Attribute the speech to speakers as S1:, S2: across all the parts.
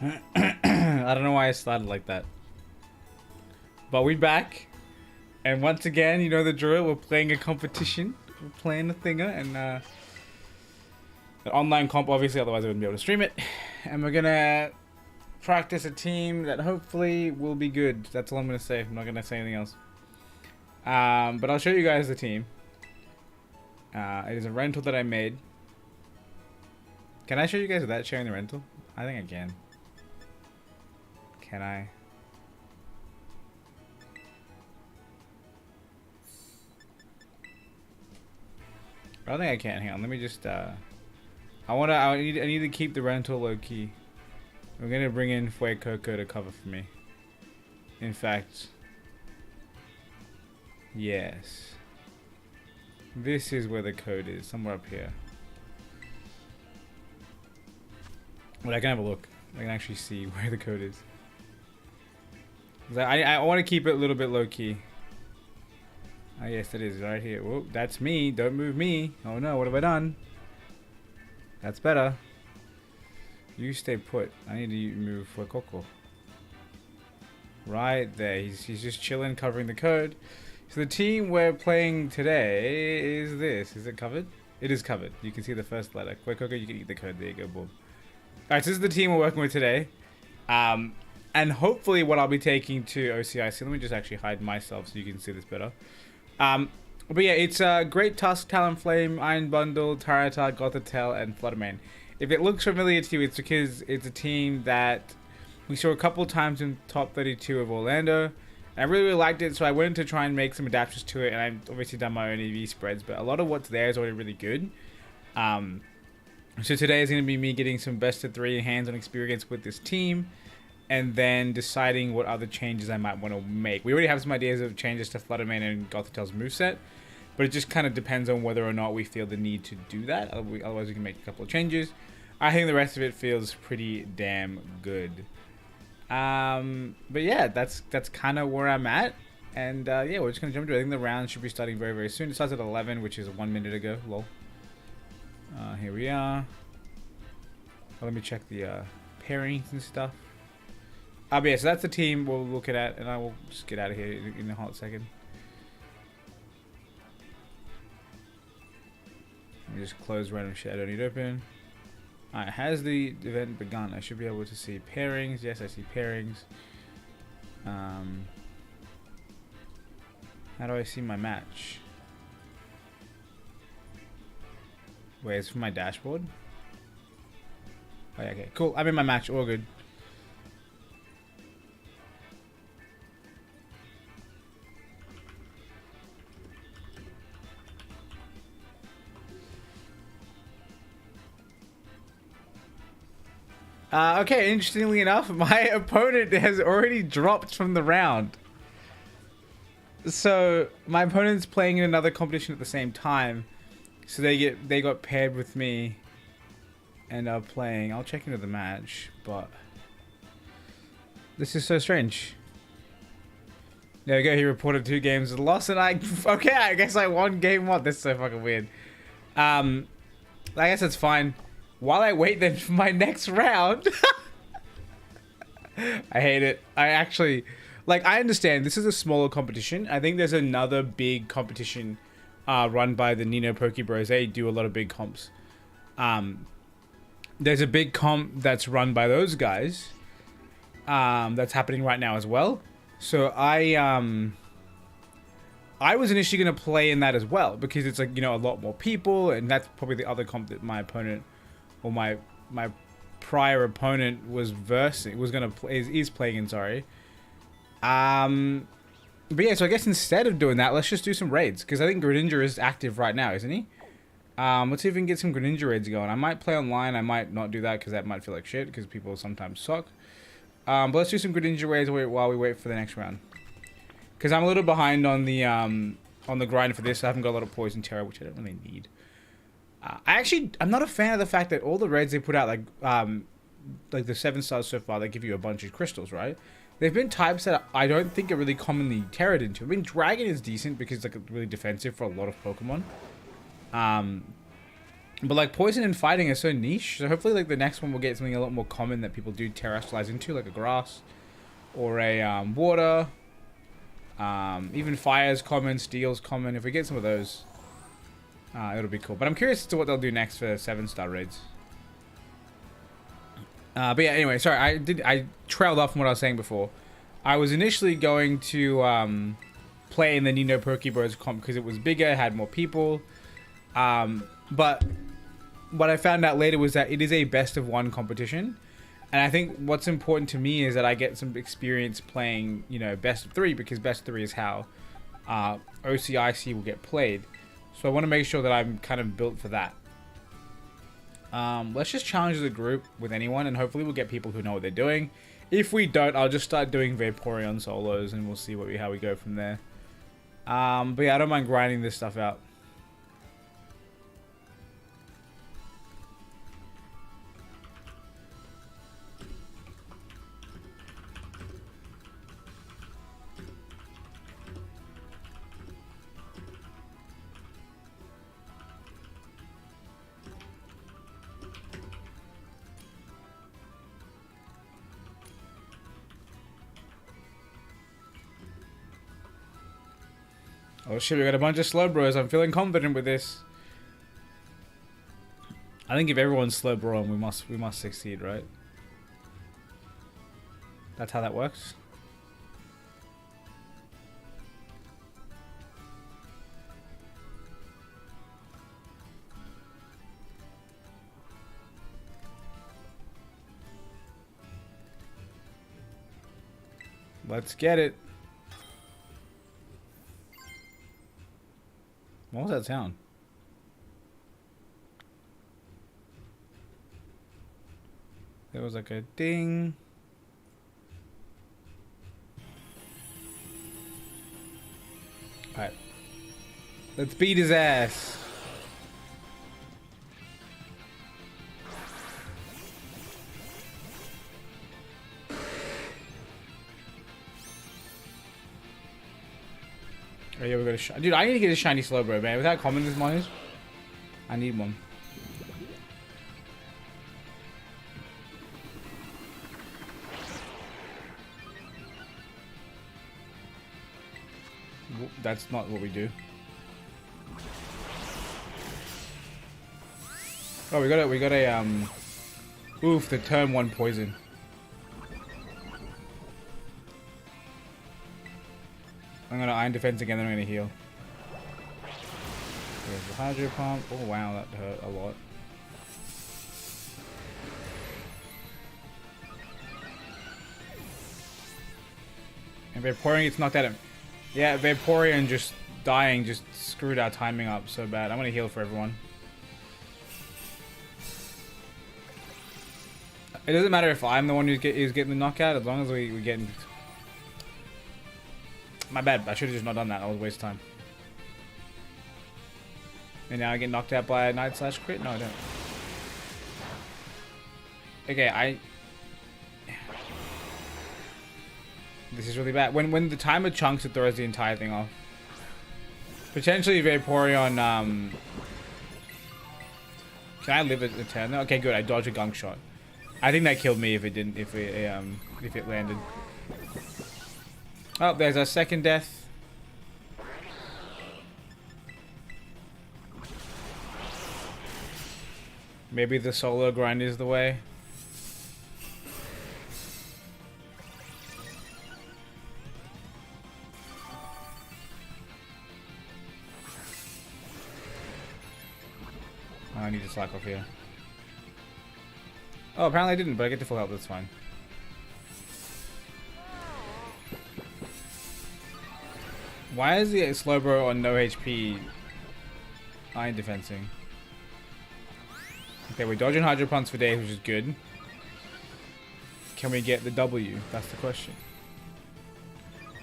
S1: I don't know why I started like that. But we're back. And once again, you know the drill. We're playing a competition. We're playing a thinger. And an online comp, obviously. Otherwise, I wouldn't be able to stream it. And we're going to practice a team that hopefully will be good. That's all I'm going to say. I'm not going to say anything else. But I'll show you guys the team. It is a rental that I made. Can I show you guys without sharing the rental? I think I can. Can I? I don't think I can. Hang on. Let me just. I need to keep the rental low key. I'm gonna bring in Fuecoco to cover for me. In fact, yes. This is where the code is, somewhere up here. But I can have a look. I can actually see where the code is. I want to keep it a little bit low key. Ah, yes, it is right here. Whoa, that's me. Don't move me. Oh no, what have I done? That's better. You stay put. I need to move for Coco. Right there. He's just chilling, covering the code. So the team we're playing today is this. Is it covered? It is covered. You can see the first letter. Coco, you can eat the code. There you go, boom. Alright, so this is the team we're working with today. And hopefully what I'll be taking to OCIC. Let me just actually hide myself so you can see this better. But yeah, it's Great Tusk, Talonflame, Iron Bundle, Tyranitar, Gothitelle, and Fluttermane. If it looks familiar to you, it's because it's a team that we saw a couple times in top 32 of Orlando. And I really liked it, so I wanted to try and make some adaptations to it, and I've obviously done my own EV spreads, but a lot of what's there is already really good. So today is going to be me getting some best of 3 hands-on experience with this team, and then deciding what other changes I might want to make. We already have some ideas of changes to Fluttermane and Gothitelle's moveset, but it just kind of depends on whether or not we feel the need to do that. Otherwise, we can make a couple of changes. I think the rest of it feels pretty damn good. But yeah, that's kind of where I'm at. And yeah, we're just going to jump into it. I think the round should be starting very, very soon. It starts at 11, which is 1 minute ago. Lol. Here we are. Let me check the pairings and stuff. But yeah, so that's the team we'll look at, and I will just get out of here in a hot second. Let me just close random shit I don't need open. Alright, has the event begun? I should be able to see pairings. Yes, I see pairings. How do I see my match? Wait, it's from my dashboard? Oh, yeah, okay, cool. I'm in my match, all good. Okay, interestingly enough, my opponent has already dropped from the round. So my opponent's playing in another competition at the same time, so they got paired with me and are playing. I'll check into the match, but this is so strange. There we go. He reported 2 games as lost, and I guess I won game 1. That's so fucking weird. I guess that's fine. While I wait then for my next round. I hate it. I actually, like, I understand this is a smaller competition. I think there's another big competition run by the Nino Poke Bros. They do a lot of big comps. There's a big comp that's run by those guys. That's happening right now as well. So I was initially going to play in that as well, because it's like, you know, a lot more people, and that's probably the other comp that my opponent, or my prior opponent is playing in, sorry. But yeah, so I guess instead of doing that, let's just do some raids, because I think Greninja is active right now, isn't he? Let's see if we can get some Greninja raids going. I might play online, I might not do that, because that might feel like shit, because people sometimes suck. But let's do some Greninja raids while we wait for the next round. Because I'm a little behind on the grind for this. I haven't got a lot of Poison Terror, which I don't really need. I'm not a fan of the fact that all the raids they put out, like the 7 stars so far, they give you a bunch of crystals, right? They've been types that I don't think are really commonly terrored into. I mean, Dragon is decent because it's like really defensive for a lot of Pokemon. But like poison and fighting are so niche, so hopefully like the next one will get something a lot more common that people do terrestrialize into, like a grass or a water. Even fire's common, steel's common. If we get some of those, it'll be cool. But I'm curious as to what they'll do next for 7-star raids. But yeah, anyway, sorry, I trailed off from what I was saying before. I was initially going to play in the Nino Pokebros comp because it was bigger, had more people. But what I found out later was that it is a best of one competition. And I think what's important to me is that I get some experience playing, you know, best of 3, because best of 3 is how OCIC will get played. So I want to make sure that I'm kind of built for that. Let's just challenge the group with anyone, and hopefully we'll get people who know what they're doing. If we don't, I'll just start doing Vaporeon solos, and we'll see how we go from there. But yeah, I don't mind grinding this stuff out. Oh shit, we got a bunch of slow bros. I'm feeling confident with this. I think if everyone's slow bro, we must succeed, right? That's how that works. Let's get it. What was that sound? There was like a ding. Alright. Let's beat his ass. Oh yeah, we got a dude, I need to get a shiny Slowbro, man. With how common this mon is, I need one. That's not what we do. Oh, we got a oof, the turn 1 poison. I'm gonna Iron Defense again, then I'm gonna heal. There's the Hydro Pump. Oh wow, that hurt a lot. And Vaporeon gets knocked out of... Yeah, Vaporeon just dying just screwed our timing up so bad. I'm gonna heal for everyone. It doesn't matter if I'm the one who's getting the knockout, as long as we get... My bad, I should have just not done that. That was a waste of time. And now I get knocked out by a Night Slash crit? No, I don't. Okay, this is really bad. When the timer chunks, it throws the entire thing off. Potentially Vaporeon, Can I live a turn? Okay, good. I dodged a gunk shot. I think that killed me if it landed. Oh, there's our second death. Maybe the solo grind is the way. Oh, I need to slack off here. Oh, apparently I didn't, but I get to full health. That's fine. Why is the Slowbro on no HP Iron Defensing? Okay, we're dodging Hydro Pumps for days, which is good. Can we get the W? That's the question.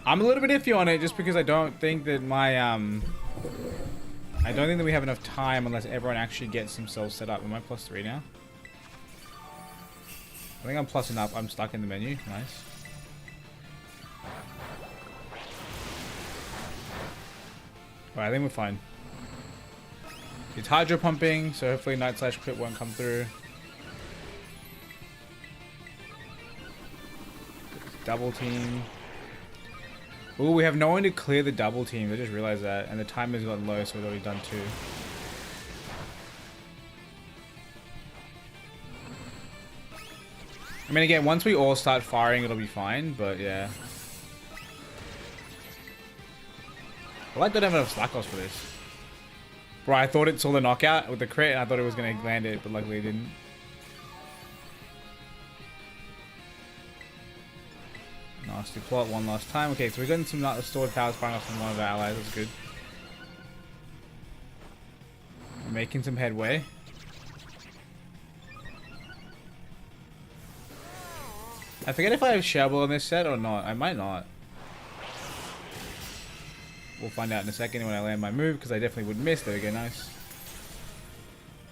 S1: I'm a little bit iffy on it just because I don't think that my I don't think that we have enough time unless everyone actually gets themselves set up. Am I +3 now? I think I'm plussing up. I'm stuck in the menu. Nice. Alright, I think we're fine. It's hydro pumping, so hopefully Night Slash crit won't come through. Double team. Oh, we have no one to clear the double team. I just realized that. And the timer's got low, so we've already done 2. I mean, again, once we all start firing, it'll be fine, but yeah. I like don't have enough slack loss for this. Bro, I thought it saw the knockout with the crit, and I thought it was going to land it, but luckily it didn't. Nasty plot one last time. Okay, so we're getting some stored powers firing off from one of our allies. That's good. We're making some headway. I forget if I have Shovel on this set or not. I might not. We'll find out in a second when I land my move, because I definitely would miss. There we go, nice.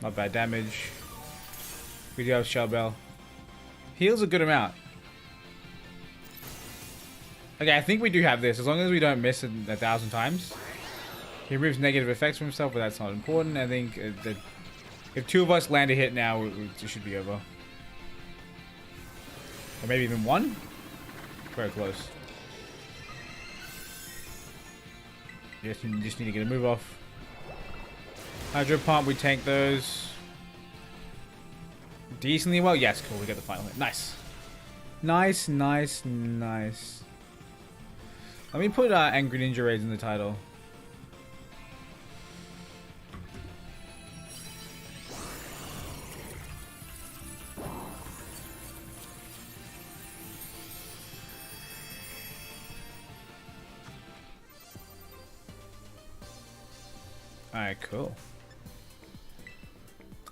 S1: Not bad damage. We do have Shovel. Heals a good amount. Okay, I think we do have this. As long as we don't miss it 1,000 times. He removes negative effects from himself, but that's not important. I think that if 2 of us land a hit now, it should be over. Or maybe even 1? Very close. Just need to get a move off. Hydro Pump, we tank those. Decently well. Yes, cool. We got the final hit. Nice. Nice, nice, nice. Let me put Angry Ninja Raids in the title. Alright, cool.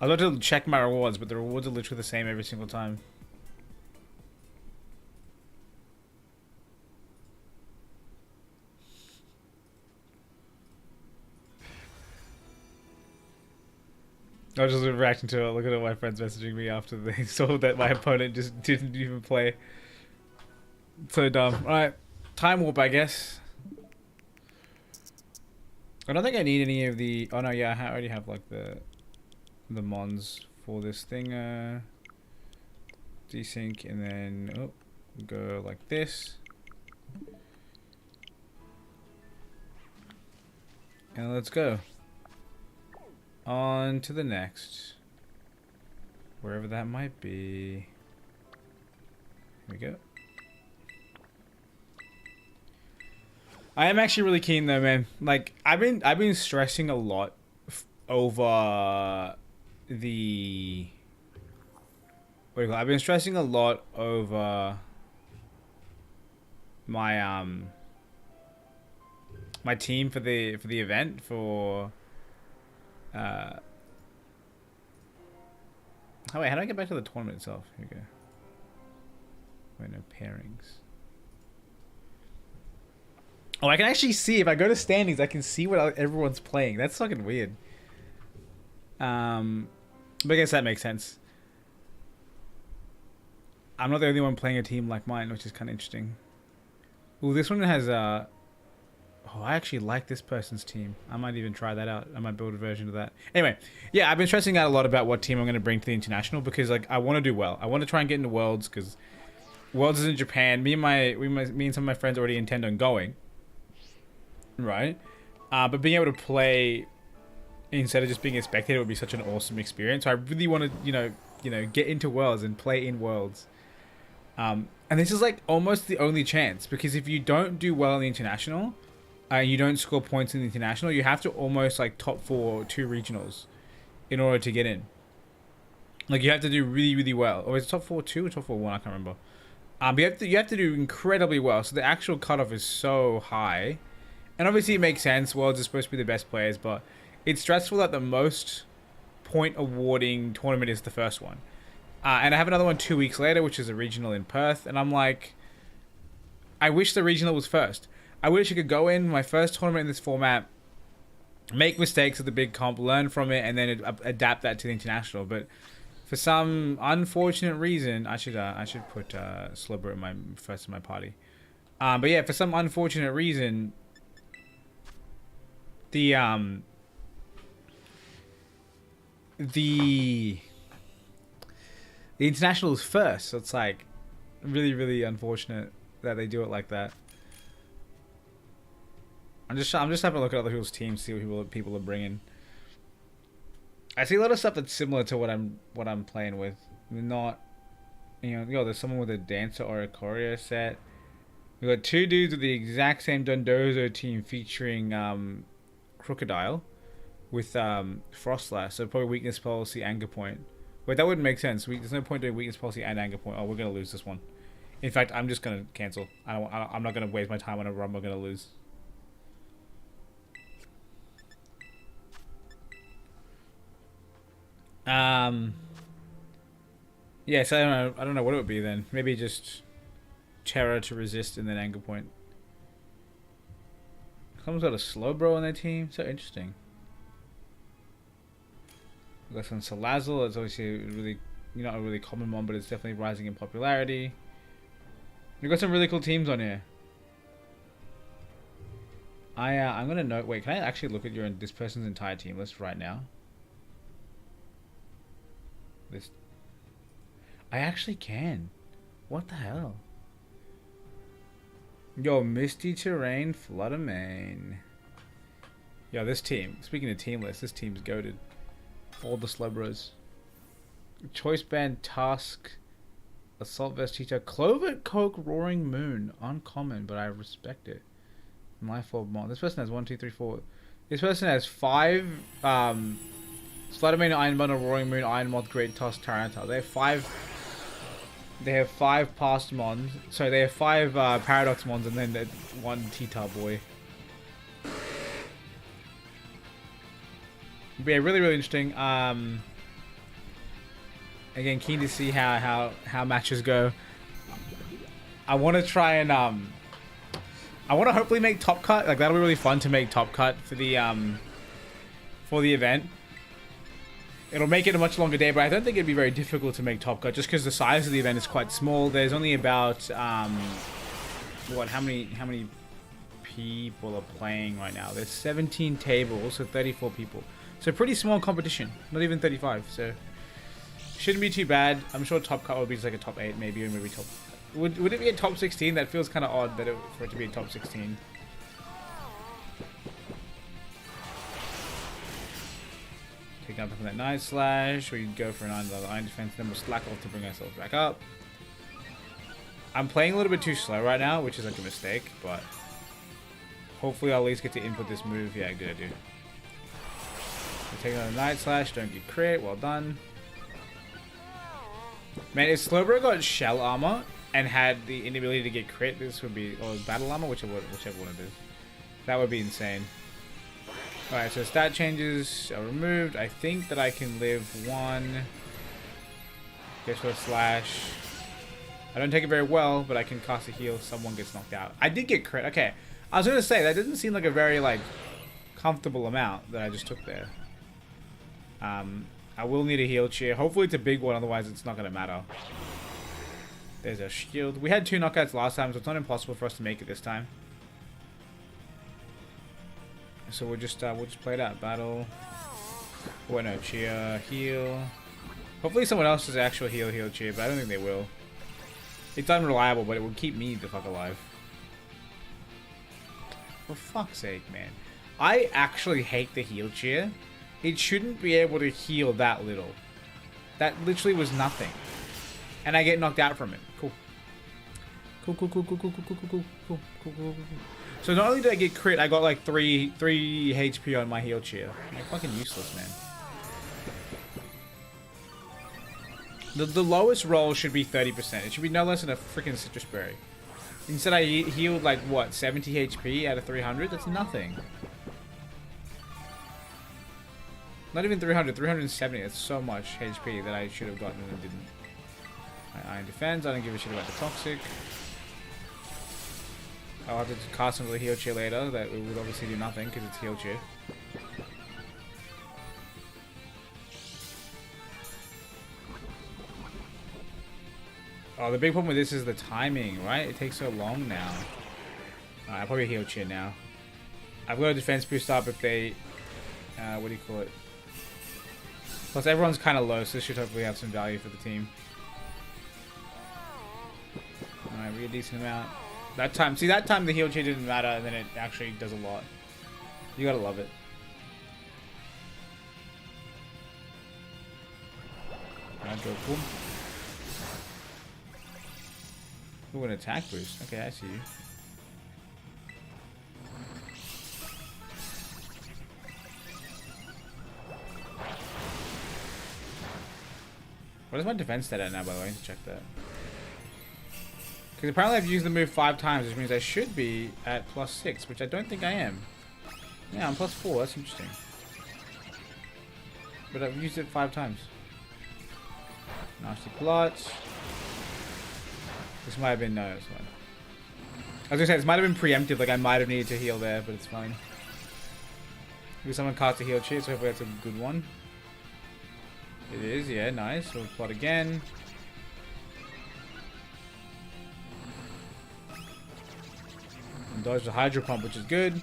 S1: I was about to check my rewards, but the rewards are literally the same every single time. I was just reacting to it. Look at my friends messaging me after they saw that my opponent just didn't even play. So dumb. Alright, time warp, I guess. I don't think I need any of the... Oh no, yeah, I already have like the mons for this thing. Desync and then go like this. And let's go. On to the next. Wherever that might be. Here we go. I am actually really keen though, man. Like I've been stressing a lot over the I've been stressing a lot over my my team for the event for oh wait, how do I get back to the tournament itself? Here we go. Wait, no pairings. Oh, I can actually see, if I go to standings, I can see what everyone's playing. That's fucking weird. But I guess that makes sense. I'm not the only one playing a team like mine, which is kind of interesting. Ooh, this one has oh, I actually like this person's team. I might even try that out. I might build a version of that. Anyway, yeah, I've been stressing out a lot about what team I'm going to bring to the international because, like, I want to do well. I want to try and get into Worlds because Worlds is in Japan. Me and some of my friends already intend on going. Right, but being able to play instead of just being a spectator would be such an awesome experience. So I really want to, get into Worlds and play in Worlds. And this is like almost the only chance because if you don't do well in the international, you don't score points in the international, you have to almost like top 4 2 regionals in order to get in. Like you have to do really, really well. Or is it top 4 2 or top 4 1? I can't remember. But you have to do incredibly well. So the actual cutoff is so high. And obviously it makes sense, Worlds is supposed to be the best players, but it's stressful that the most point awarding tournament is the first one. And I have another one 2 weeks later, which is a regional in Perth, and I'm like, I wish the regional was first. I wish I could go in my first tournament in this format, make mistakes at the big comp, learn from it, and then adapt that to the international. But for some unfortunate reason, I should put Slobber in my first in my party. But yeah, for some unfortunate reason, the the internationals first, so it's like really, really unfortunate that they do it like that. I'm just having a look at other people's teams, see what people are bringing. I see a lot of stuff that's similar to what I'm playing with. Not, there's someone with a dancer or a choreo set. We got two dudes with the exact same Dondozo team featuring Crocodile with Frostlass. So probably weakness policy, anger point. Wait, that wouldn't make sense. There's no point doing weakness policy and anger point. Oh, we're gonna lose this one. In fact, I'm just gonna cancel. I'm not gonna waste my time on a run we're gonna lose. Yeah, so I don't know what it would be then. Maybe just terror to resist and then anger point. Someone's got a Slowbro on their team. So interesting. We've got some Salazzle. It's obviously not a really common one, but it's definitely rising in popularity. We've got some really cool teams on here. I'm gonna note. Wait, can I actually look at this person's entire team list right now? I actually can. What the hell? Yo, Misty Terrain, Fluttermane. Yo, this team. Speaking of team lists, this team's goated. All the Slowbros. Choice Band, Tusk, Assault Vest Teacher, Clover Coke, Roaring Moon. Uncommon, but I respect it. My fault, Mon. This person has 1, 2, 3, 4. This person has 5. Fluttermane, Iron Bundle, Roaring Moon, Iron Moth, Great Tusk, Tyranitar. They have 5. They have 5 past mons. So they have 5 Paradox mons and then 1 T-Tar boy. But yeah, really, really interesting. Again, keen to see how matches go. I want to try and I want to hopefully make Top Cut. Like that'll be really fun to make Top Cut for the event. It'll make it a much longer day, but I don't think it'd be very difficult to make Top Cut just because the size of the event is quite small. There's only about how many people are playing right now? There's 17 tables, so 34 people. So pretty small competition, not even 35. So shouldn't be too bad. I'm sure Top Cut would be just like a top 8, maybe, or maybe top. Would it be a top 16? That feels kind of odd for it to be a top 16. Take up from that Night Slash. We go for another Iron Defense, then we'll slack off to bring ourselves back up. I'm playing a little bit too slow right now, which is like a mistake, but hopefully I'll at least get to input this move. Yeah, good I do. Take another Night Slash, don't get crit, well done. Man, if Slowbro got Shell Armor and had the inability to get crit, this would be, or Battle Armor, whichever one it is. That would be insane. Alright, so stat changes are removed. I think that I can live 1. Get to a slash. I don't take it very well, but I can cast a heal if someone gets knocked out. I did get crit. Okay. I was going to say, that doesn't seem like a very, comfortable amount that I just took there. I will need a heal cheer. Hopefully it's a big one, otherwise it's not going to matter. There's a shield. We had 2 knockouts last time, so it's not impossible for us to make it this time. So we'll just play it out. Battle. Oh, no, cheer, heal. Hopefully someone else does actual heal, cheer, but I don't think they will. It's unreliable, but it will keep me the fuck alive. For fuck's sake, man. I actually hate the heal cheer. It shouldn't be able to heal that little. That literally was nothing. And I get knocked out from it. Cool. Cool. So not only did I get crit, I got like 3 HP on my heal cheer. Like fucking useless, man. The lowest roll should be 30%. It should be no less than a freaking citrus berry. Instead I healed like what, 70 HP out of 300? That's nothing. Not even 300, 370. That's so much HP that I should have gotten and didn't. Iron Defense. I don't give a shit about the Toxic. I'll have to cast another heal cheer later. That would obviously do nothing because it's heal cheer. Oh, the big problem with this is the timing, right? It takes so long now. I'll probably heal cheer now. I've got a defense boost up if they... what do you call it? Plus everyone's kind of low, so this should hopefully have some value for the team. Alright, we get a decent amount. That time, see that time the heal cheat didn't matter, and then it actually does a lot. You gotta love it. Alright, go cool. Ooh, an attack boost. Okay, I see you. What is my defense stat at now, by the way? I need to check that. Because apparently I've used the move 5 times, which means I should be at +6, which I don't think I am. Yeah, I'm +4. That's interesting. But I've used it 5 times. Nasty plot. This might have been... No, it's fine. I was going to say, this might have been preemptive. Like, I might have needed to heal there, but it's fine. Maybe someone cast a heal cheat, so hopefully that's a good one. It is, yeah, nice. We'll plot again. And dodge the Hydro Pump, which is good.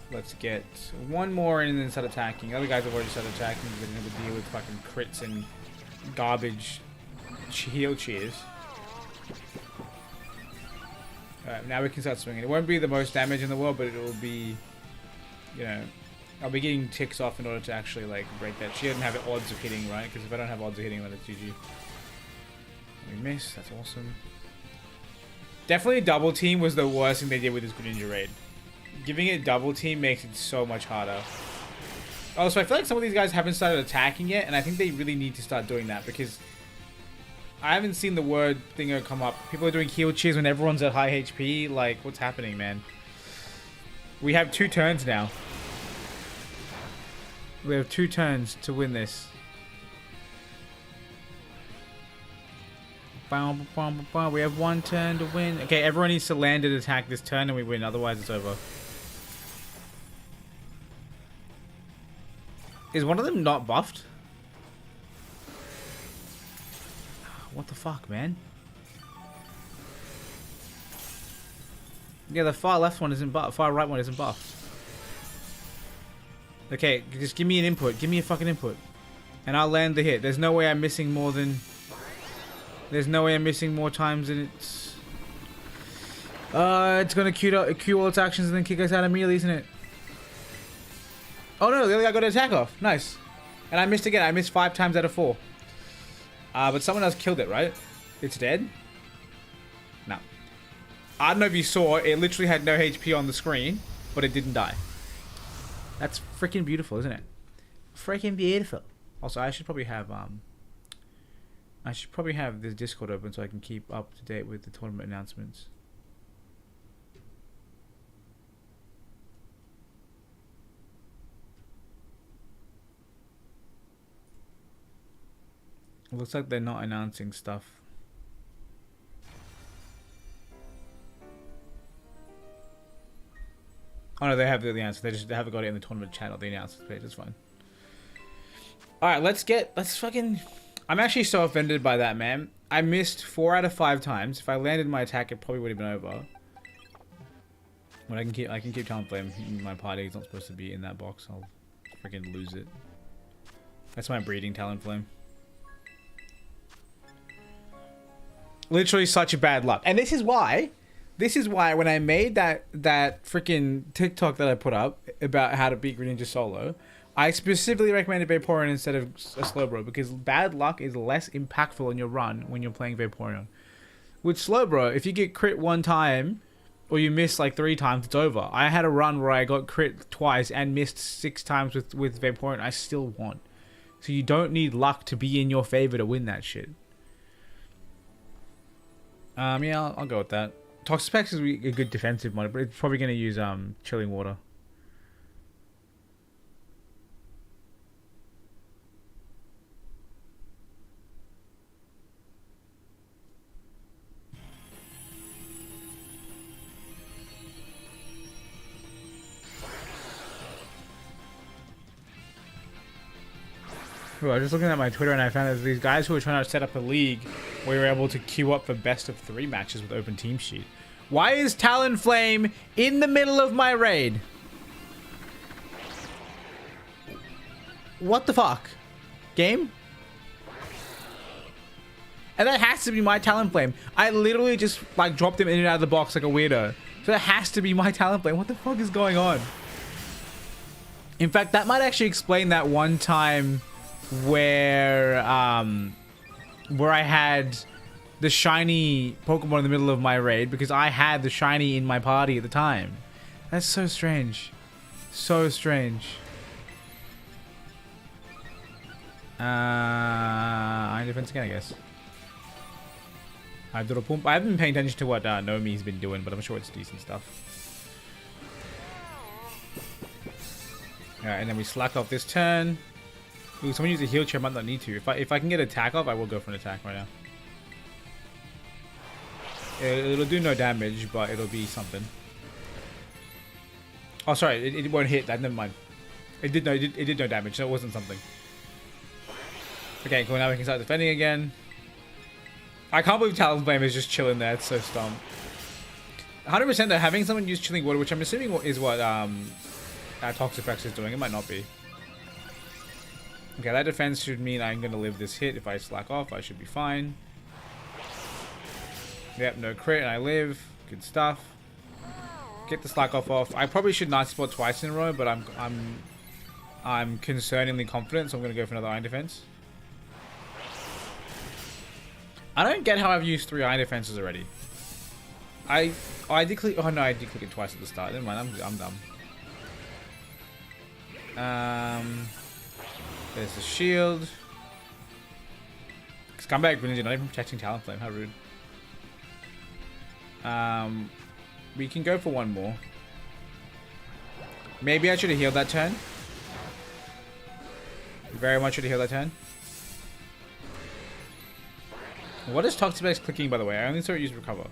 S1: Let's get one more in and then start attacking. Other guys have already started attacking because they didn't have to deal with fucking crits and garbage heal cheers. Alright, now we can start swinging. It won't be the most damage in the world, but it will be, you know, I'll be getting ticks off in order to actually, like, break that. She doesn't have odds of hitting, right? Because if I don't have odds of hitting, then it's GG. We missed. That's awesome. Definitely double team was the worst thing they did with this Greninja raid. Giving it double team makes it so much harder. Oh, so I feel like some of these guys haven't started attacking yet, and I think they really need to start doing that because I haven't seen the word thinger come up. People are doing heal cheers when everyone's at high HP. Like, what's happening, man? We have 2 turns now. We have 2 turns to win this. We have 1 turn to win. Okay, everyone needs to land and attack this turn and we win. Otherwise, it's over. Is one of them not buffed? What the fuck, man? Yeah, the far left one isn't buffed. Far right one isn't buffed. Okay, just give me an input. Give me a fucking input. And I'll land the hit. There's no way I'm missing more than... There's no way I'm missing more times than it's... It's gonna cue all its actions and then kick us out immediately, isn't it? Oh no, the other guy got an attack off. Nice. And I missed again. I missed 5 times out of 4. But someone else killed it, right? It's dead? No. I don't know if you saw, it literally had no HP on the screen, but it didn't die. That's freaking beautiful, isn't it? Freaking beautiful. Also, I should probably have this Discord open so I can keep up to date with the tournament announcements. It looks like they're not announcing stuff. Oh no, they have the answer. They haven't got it in the tournament chat or the announcements page. It's fine. All right, let's fucking. I'm actually so offended by that, man. I missed 4 out of 5 times. If I landed my attack, it probably would have been over. But I can keep Talonflame in my party. He's not supposed to be in that box. I'll freaking lose it. That's my breeding Talonflame. Literally such a bad luck. And this is why when I made that freaking TikTok that I put up about how to beat Greninja solo, I specifically recommended Vaporeon instead of a Slowbro because bad luck is less impactful on your run when you're playing Vaporeon. With Slowbro, if you get crit 1 time or you miss like 3 times, it's over. I had a run where I got crit twice and missed 6 times with Vaporeon. I still won. So you don't need luck to be in your favor to win that shit. Yeah, I'll go with that. Toxapex is a good defensive mod, but it's probably going to use Chilling Water. Ooh, I was just looking at my Twitter and I found there's these guys who are trying to set up a league where you're able to queue up for best of 3 matches with open team sheet. Why is Talonflame in the middle of my raid? What the fuck? Game? And that has to be my Talonflame. I literally just like dropped him in and out of the box like a weirdo. So that has to be my Talonflame. What the fuck is going on? In fact, that might actually explain that one time where I had the shiny Pokemon in the middle of my raid because I had the shiny in my party at the time. That's so strange. So strange. Iron defense again, I guess. I haven't been paying attention to what Nomi's been doing, but I'm sure it's decent stuff. Alright, and then we slack off this turn. Ooh, someone use a heal chair, I might not need to. If I can get an attack off, I will go for an attack right now. It'll do no damage, but it'll be something. Oh, sorry, it won't hit. Never mind. It did no damage, so it wasn't something. Okay, cool. Now we can start defending again. I can't believe Talonflame is just chilling there. It's so dumb. 100% they're having someone use chilling water, which I'm assuming is what Toxapex is doing. It might not be. Okay, that defense should mean I'm going to live this hit. If I slack off, I should be fine. Yep, no crit, and I live. Good stuff. Get the slack off. I probably should Nasty Spot twice in a row, but I'm concerningly confident, so I'm going to go for another Iron Defense. I don't get how I've used 3 Iron Defenses already. I did click. Oh no, I did click it twice at the start. Never mind, I'm dumb. There's the shield. Scumbag Greninja, not even protecting Talonflame. How rude. We can go for one more. Maybe I should have healed that turn. Very much should have healed that turn. What is Toxapex clicking, by the way? I only saw it use recover.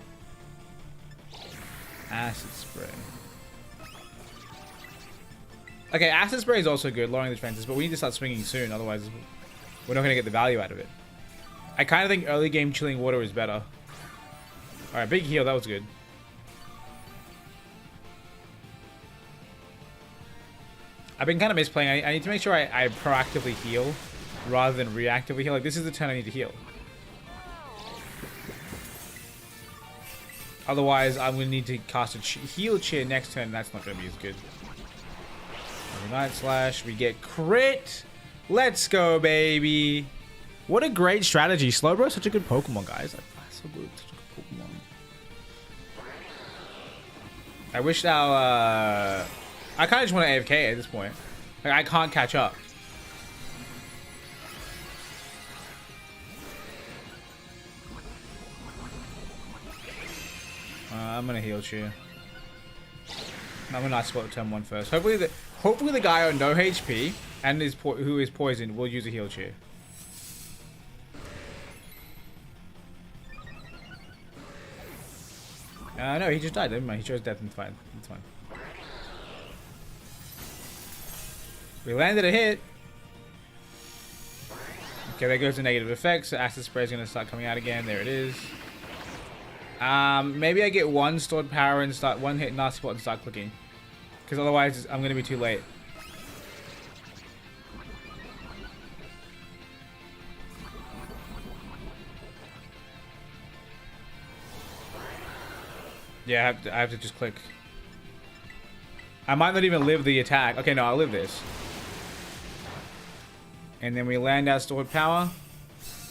S1: Acid Spray. Okay, Acid Spray is also good, lowering the defenses, but we need to start swinging soon, otherwise we're not going to get the value out of it. I kind of think early game Chilling Water is better. Alright, big heal, that was good. I've been kind of misplaying. I need to make sure I proactively heal rather than reactively heal. Like, this is the turn I need to heal. Otherwise, I'm going to need to cast a heal cheer next turn, and that's not going to be as good. Night Slash, we get crit. Let's go, baby. What a great strategy. Slowbro is such a good Pokemon, guys. Like, so good. Such a good Pokemon. I wish our... I kind of just want to AFK at this point. Like, I can't catch up. I'm gonna heal cheer. I'm gonna not spot turn 1 first. Hopefully the guy on no HP and who is poisoned will use a heal cheer. No, he just died. Never mind. He chose death. It's fine. It's fine. We landed a hit. Okay, there goes the negative effects. So Acid Spray is going to start coming out again. There it is. Maybe I get 1 stored power and start 1 hit Nasty Spot and start clicking. Because otherwise I'm going to be too late. Yeah, I have to just click. I might not even live the attack. Okay, no, I'll live this. And then we land our stored power.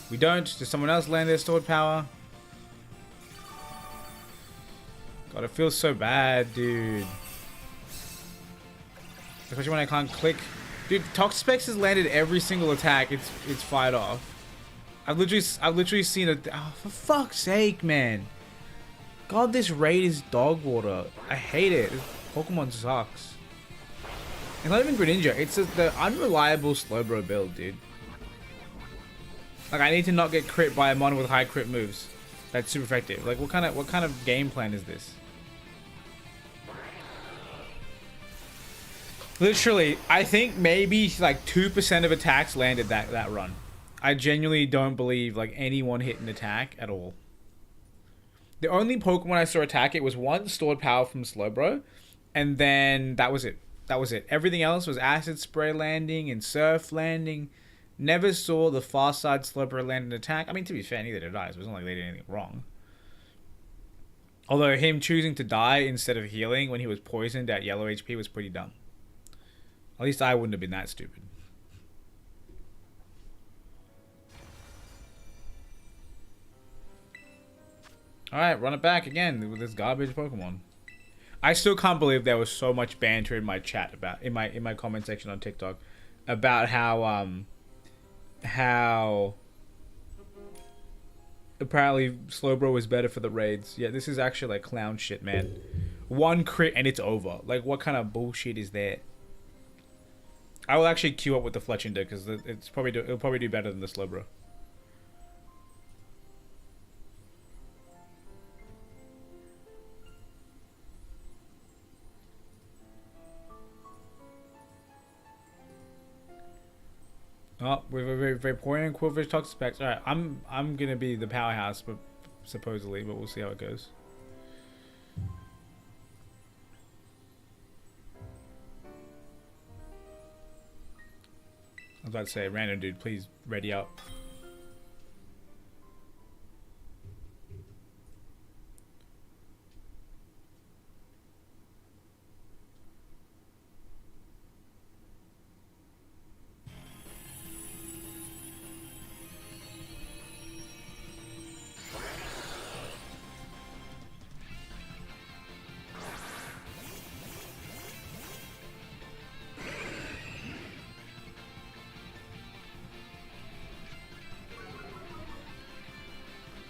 S1: We don't. Does someone else land their stored power? God, it feels so bad, dude. Especially when I can't click. Dude, Toxapex has landed every single attack. It's fired off. I've literally seen it. Oh, for fuck's sake, man. God, this raid is dog water. I hate it. This Pokemon sucks. It's not even Greninja. It's the unreliable Slowbro build, dude. Like, I need to not get crit by a mon with high crit moves. That's super effective. Like, what kind of game plan is this? Literally, I think maybe like 2% of attacks landed that run. I genuinely don't believe like anyone hit an attack at all. The only Pokemon I saw attack it was 1 stored power from Slowbro, and then that was it. That was it. Everything else was acid spray landing and surf landing. Never saw the far side Slowbro land an attack. I mean, to be fair, neither did I. So it wasn't like they did anything wrong. Although him choosing to die instead of healing when he was poisoned at yellow HP was pretty dumb. At least I wouldn't have been that stupid. Alright, run it back again with this garbage Pokemon. I still can't believe there was so much banter in my chat about in my comment section on TikTok about how apparently Slowbro was better for the raids. Yeah, this is actually like clown shit, man. One crit and it's over. Like, what kind of bullshit is that? I will actually queue up with the Fletchinder because it'll probably do better than the Slowbro. Oh, we're very poignant Quillfish Toxic Specs. Alright, I'm gonna be the powerhouse, but supposedly, but we'll see how it goes. I was about to say, random dude, please ready up.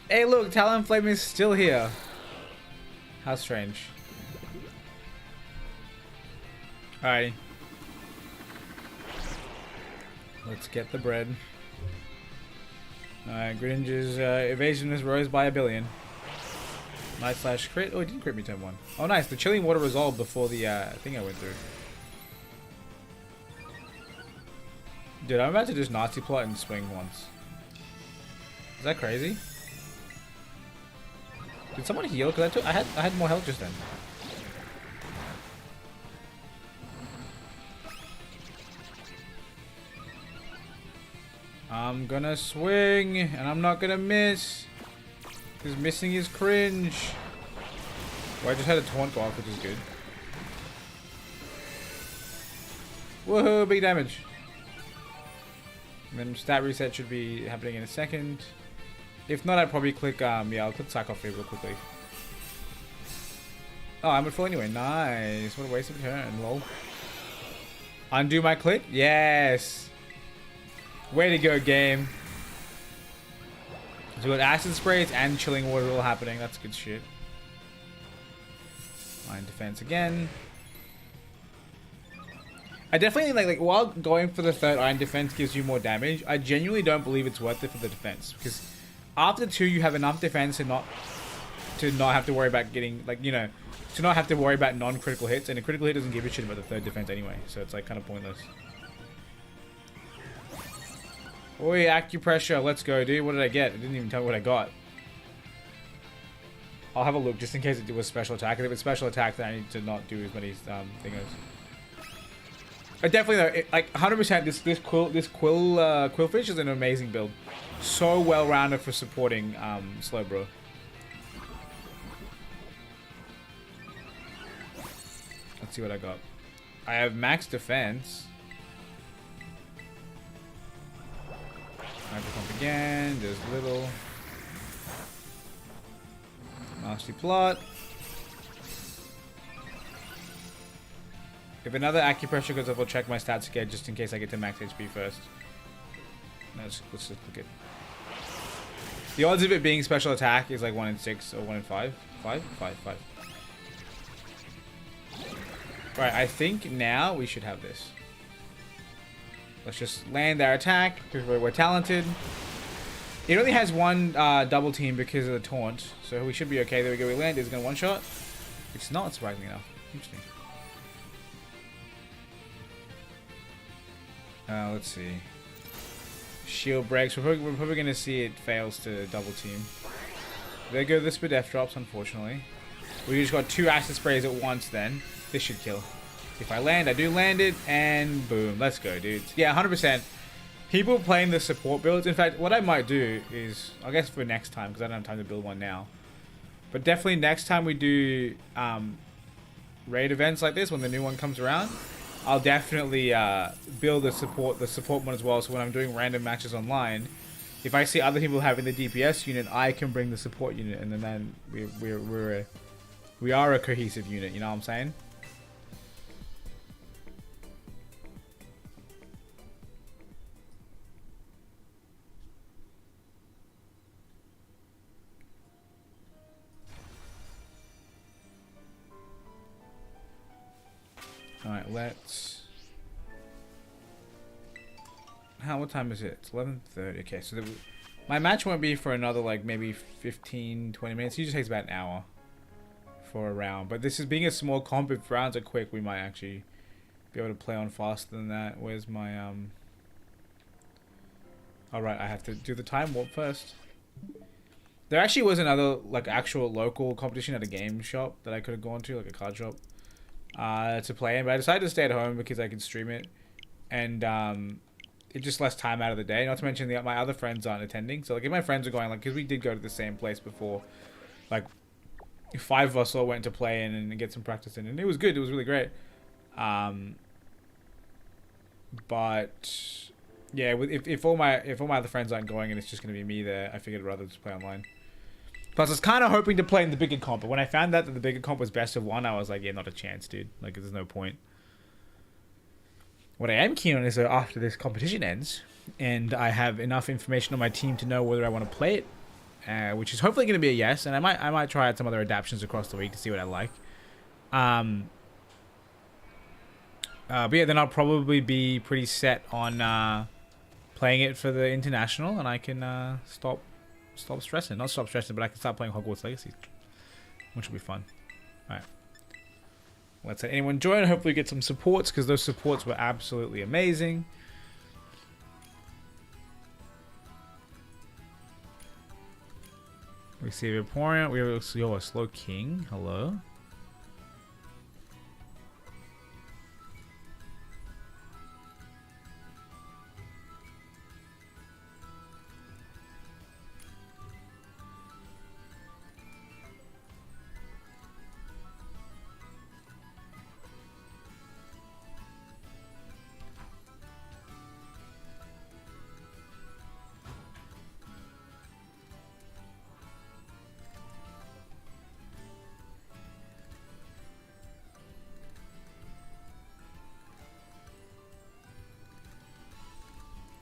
S1: Hey look, Talonflame is still here. How strange. Alright. Let's get the bread. Alright, Greninja's evasiveness rose by 1 billion. Nice slash crit. Oh, it didn't crit me turn 1. Oh nice, the chilling water resolved before the thing I went through. Dude, I'm about to just Nazi plot and swing once. Is that crazy? Did someone heal? Because I had more health just then. I'm gonna swing, and I'm not gonna miss. Because missing is cringe. Well, I just had a taunt go off, which is good. Woohoo, big damage. And then stat reset should be happening in a second. If not, I'd probably click, yeah, I'll click Psycho Fever real quickly. Oh, I'm at full anyway. Nice. What a waste of a turn. Lol. Undo my click? Yes. Way to go, game. So we got acid sprays and chilling water all happening. That's good shit. Line defense again. I definitely like while going for the third iron defense gives you more damage, I genuinely don't believe it's worth it for the defense, because after 2 you have enough defense to not have to worry about getting, like, you know, to not have to worry about non-critical hits, and a critical hit doesn't give a shit about the third defense anyway, so it's like kind of pointless. Oi, acupressure, let's go, dude. What did I get? I didn't even tell me what I got. I'll have a look just in case it was special attack, and if it's special attack then I need to not do as many thingos. I definitely though, like 100%. This Quillfish is an amazing build. So well rounded for supporting Slowbro. Let's see what I got. I have max defense. Hyper Pump again. There's little. Nasty plot. If another acupressure goes up, I'll check my stats again just in case I get to max HP first. Let's just look at. The odds of it being special attack is like 1 in 6 or 1 in 5. 5? 5. Right, I think now we should have this. Let's just land our attack because we're talented. It only has 1 double team because of the taunt, so we should be okay. There we go. We land. It's going to one-shot. It's not, surprisingly enough. Interesting. Let's see. Shield breaks. We're probably going to see it fails to double team. There go the Death drops, unfortunately. We just got 2 acid sprays at once then. This should kill. If I land, I do land it, and boom. Let's go, dudes. Yeah, 100%. People playing the support builds. In fact, what I might do is, I guess for next time, because I don't have time to build one now. But definitely next time we do raid events like this, when the new one comes around, I'll definitely build the support one as well. So when I'm doing random matches online, if I see other people having the DPS unit, I can bring the support unit, and then we are a cohesive unit. You know what I'm saying? Alright, let's... What time is it? It's 11:30. Okay, so my match won't be for another, like, maybe 15, 20 minutes. It usually takes about an hour for a round. But this is being a small comp. If rounds are quick, we might actually be able to play on faster than that. Where's my, Alright, I have to do the time warp first. There actually was another, like, actual local competition at a game shop that I could have gone to, like a card shop. To play in, but I decided to stay at home because I can stream it, and it's just less time out of the day. Not to mention my other friends aren't attending, so like if my friends are going, like, because we did go to the same place before, like 5 of us all went to play in and get some practice in, and it was good. It was really great. But yeah, if all my other friends aren't going and it's just gonna be me there, I figured I'd rather just play online. Plus, I was kind of hoping to play in the bigger comp, but when I found out that the bigger comp was best of 1, I was like, yeah, not a chance, dude. Like, there's no point. What I am keen on is that after this competition ends, and I have enough information on my team to know whether I want to play it, which is hopefully going to be a yes, and I might try out some other adaptations across the week to see what I like. But yeah, then I'll probably be pretty set on playing it for the international, and I can stop stressing. Not stop stressing, but I can start playing Hogwarts Legacy, which will be fun. Alright. Let's let anyone join. Hopefully get some supports, because those supports were absolutely amazing. We see Vaporeon. We have a Slow King. Hello.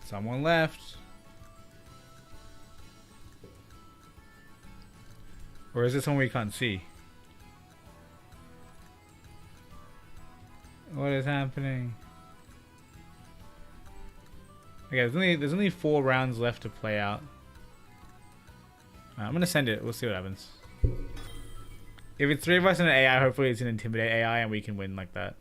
S1: Someone left. Or is it someone we can't see? What is happening? Okay, there's only 4 rounds left to play out. I'm gonna send it. We'll see what happens. If it's 3 of us and an AI, hopefully it's an Intimidate AI and we can win like that.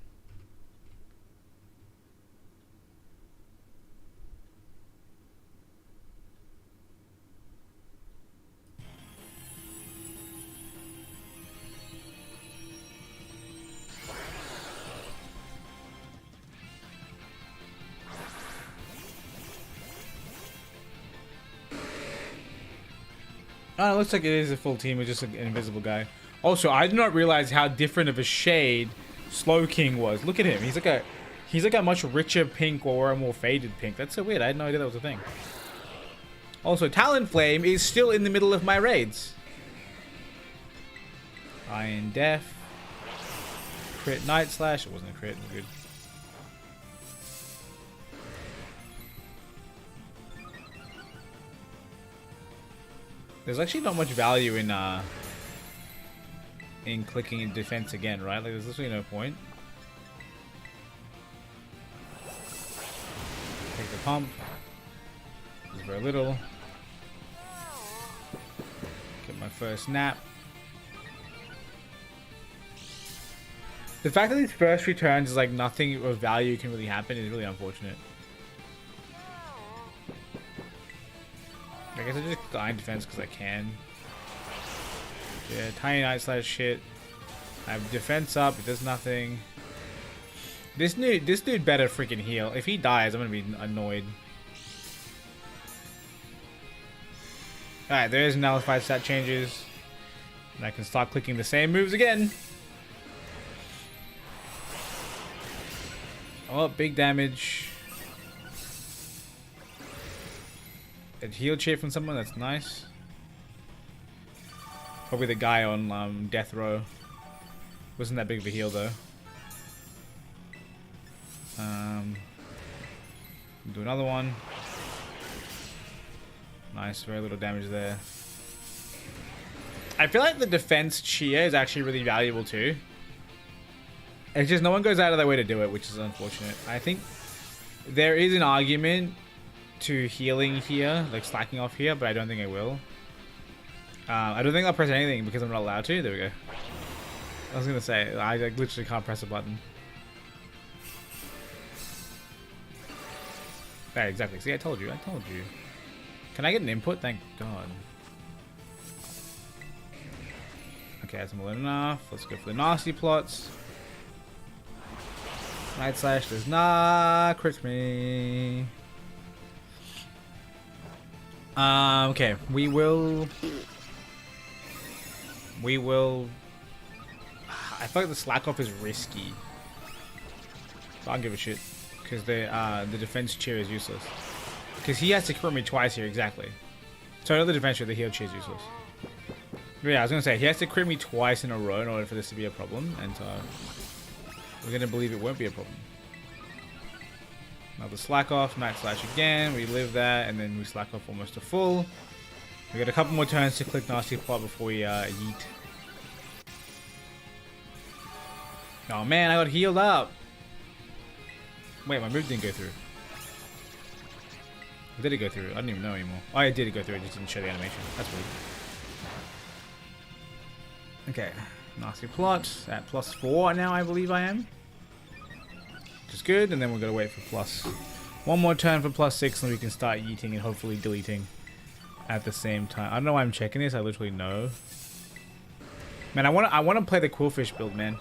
S1: Oh, it looks like it is a full team with just an invisible guy. Also, I did not realize how different of a shade Slow King was. Look at him. He's like a much richer pink or a more faded pink. That's so weird. I had no idea that was a thing. Also, Talonflame is still in the middle of my raids. Iron Def. Crit Night Slash. It wasn't a crit. It was good. There's actually not much value in clicking in defense again, right? Like, there's literally no point. Take the pump. There's very little. Get my first nap. The fact that these first 3 turns is like nothing of value can really happen is really unfortunate. I guess I just die in defense because I can. Yeah, Tiny Night Slash shit. I have defense up, it does nothing. This dude better freaking heal. If he dies, I'm gonna be annoyed. Alright, there's nullified stat changes. And I can start clicking the same moves again. Oh, big damage. A heal cheer from someone, that's nice. Probably the guy on death row. Wasn't that big of a heal though. Do another one. Nice, very little damage there. I feel like the defense cheer is actually really valuable too. It's just no one goes out of their way to do it, which is unfortunate. I think there is an argument to healing here, like slacking off here, but I don't think I will. I don't think I'll press anything because I'm not allowed to. There we go. I was gonna say, I like, literally can't press a button. Yeah, exactly. See, I told you. I told you. Can I get an input? Thank God. Okay, that's more than enough. Let's go for the nasty plots. Night Slash does not crit me. Okay, we will. I feel like the slack off is risky. So I don't give a shit because the defense cheer is useless. Because he has to crit me twice here, exactly. So not the defense cheer, the heal cheer is useless. But yeah, I was gonna say he has to crit me twice in a row in order for this to be a problem, and so we're gonna believe it won't be a problem. Another slack off, Night Slash again. We live that, and then we slack off almost to full. We got a couple more turns to click nasty plot before we yeet. Oh man, I got healed up. Wait, my move didn't go through. Or did it go through? I don't even know anymore. Oh, it did go through. It just didn't show the animation. That's weird. Okay, nasty plot at +4 now. I believe I am. Which is good, and then we're gonna wait for one more turn for +6, and we can start yeeting and hopefully deleting at the same time. I don't know why I'm checking this. I literally know. Man, I want to play the Quillfish build, man.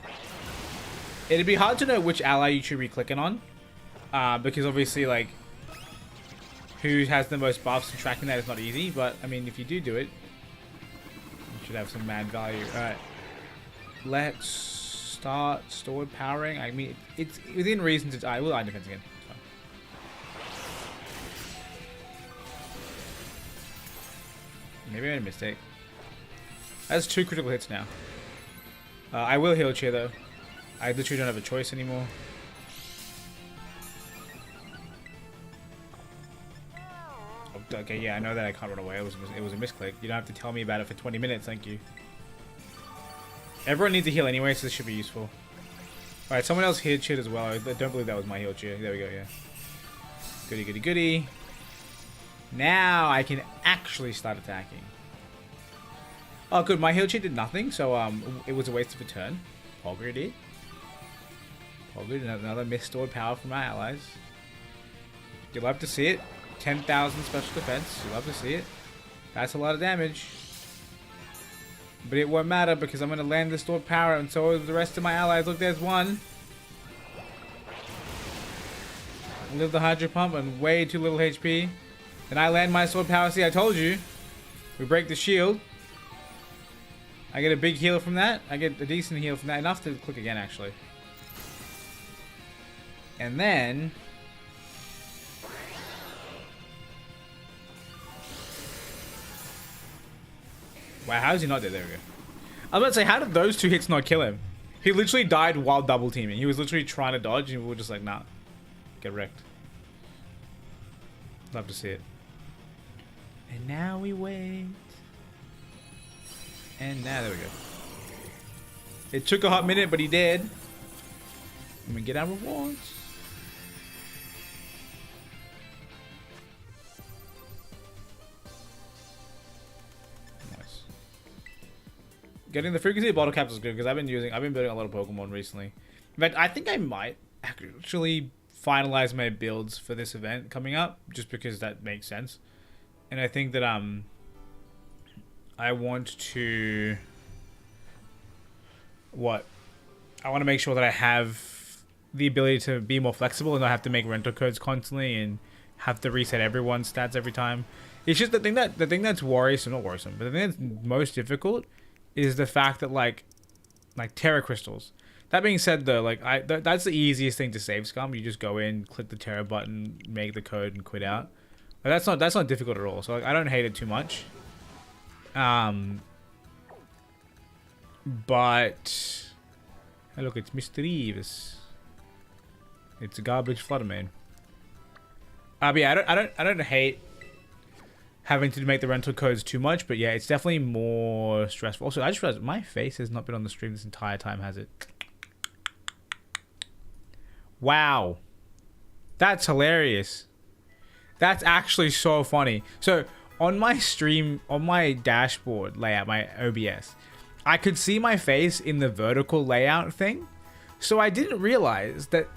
S1: It'd be hard to know which ally you should be clicking on, because obviously, like, who has the most buffs and tracking that is not easy. But I mean, if you do it, you should have some mad value. All right, let's start stored powering. I mean, it's within reason to die. We'll eye defense again. Maybe I made a mistake. That's 2 critical hits now. I will heal cheer though. I literally don't have a choice anymore. Okay, yeah, I know that I can't run away. It was a misclick. You don't have to tell me about it for 20 minutes, thank you. Everyone needs a heal anyway, so this should be useful. Alright, someone else healed cheered as well. I don't believe that was my heal cheer. There we go, yeah. Goody, goody, goody. Now I can actually start attacking. Oh, good. My heal cheer did nothing, so it was a waste of a turn. Pogger did. Pogger, another misstored power from my allies. You'll love to see it. 10,000 special defense. You'll love to see it. That's a lot of damage. But it won't matter because I'm going to land the stored power, and so is the rest of my allies. Look, there's one. Live the Hydro Pump and way too little HP. Then I land my sword power. See, I told you. We break the shield. I get a big heal from that. I get a decent heal from that. Enough to click again, actually. And then... wow, how is he not dead? There we go. I was about to say, how did those 2 hits not kill him? He literally died while double teaming. He was literally trying to dodge, and we were just like, nah. Get wrecked. Love to see it. And now we wait. And now, there we go. It took a hot minute, but he did. And we get our rewards. Nice. Getting the frequency of bottle caps is good because I've been building a lot of Pokemon recently. In fact, I think I might actually finalize my builds for this event coming up, just because that makes sense. And I think that I want to I want to make sure that I have the ability to be more flexible and not have to make rental codes constantly and have to reset everyone's stats every time. It's just the thing that's worrisome, not worrisome, but the thing that's most difficult is the fact that like Terra crystals. That being said, though, like that's the easiest thing to save scum. You just go in, click the Terra button, make the code, and quit out. Like, that's not difficult at all. So like, I don't hate it too much. But hey, look, it's Mr. Eves. It's a garbage flutter man. But yeah, I don't hate having to make the rental codes too much, but yeah, it's definitely more stressful. Also, I just realized my face has not been on the stream this entire time, has it? Wow. That's hilarious. That's actually so funny. So, on my stream, on my dashboard layout, my OBS, I could see my face in the vertical layout thing. So I didn't realize that.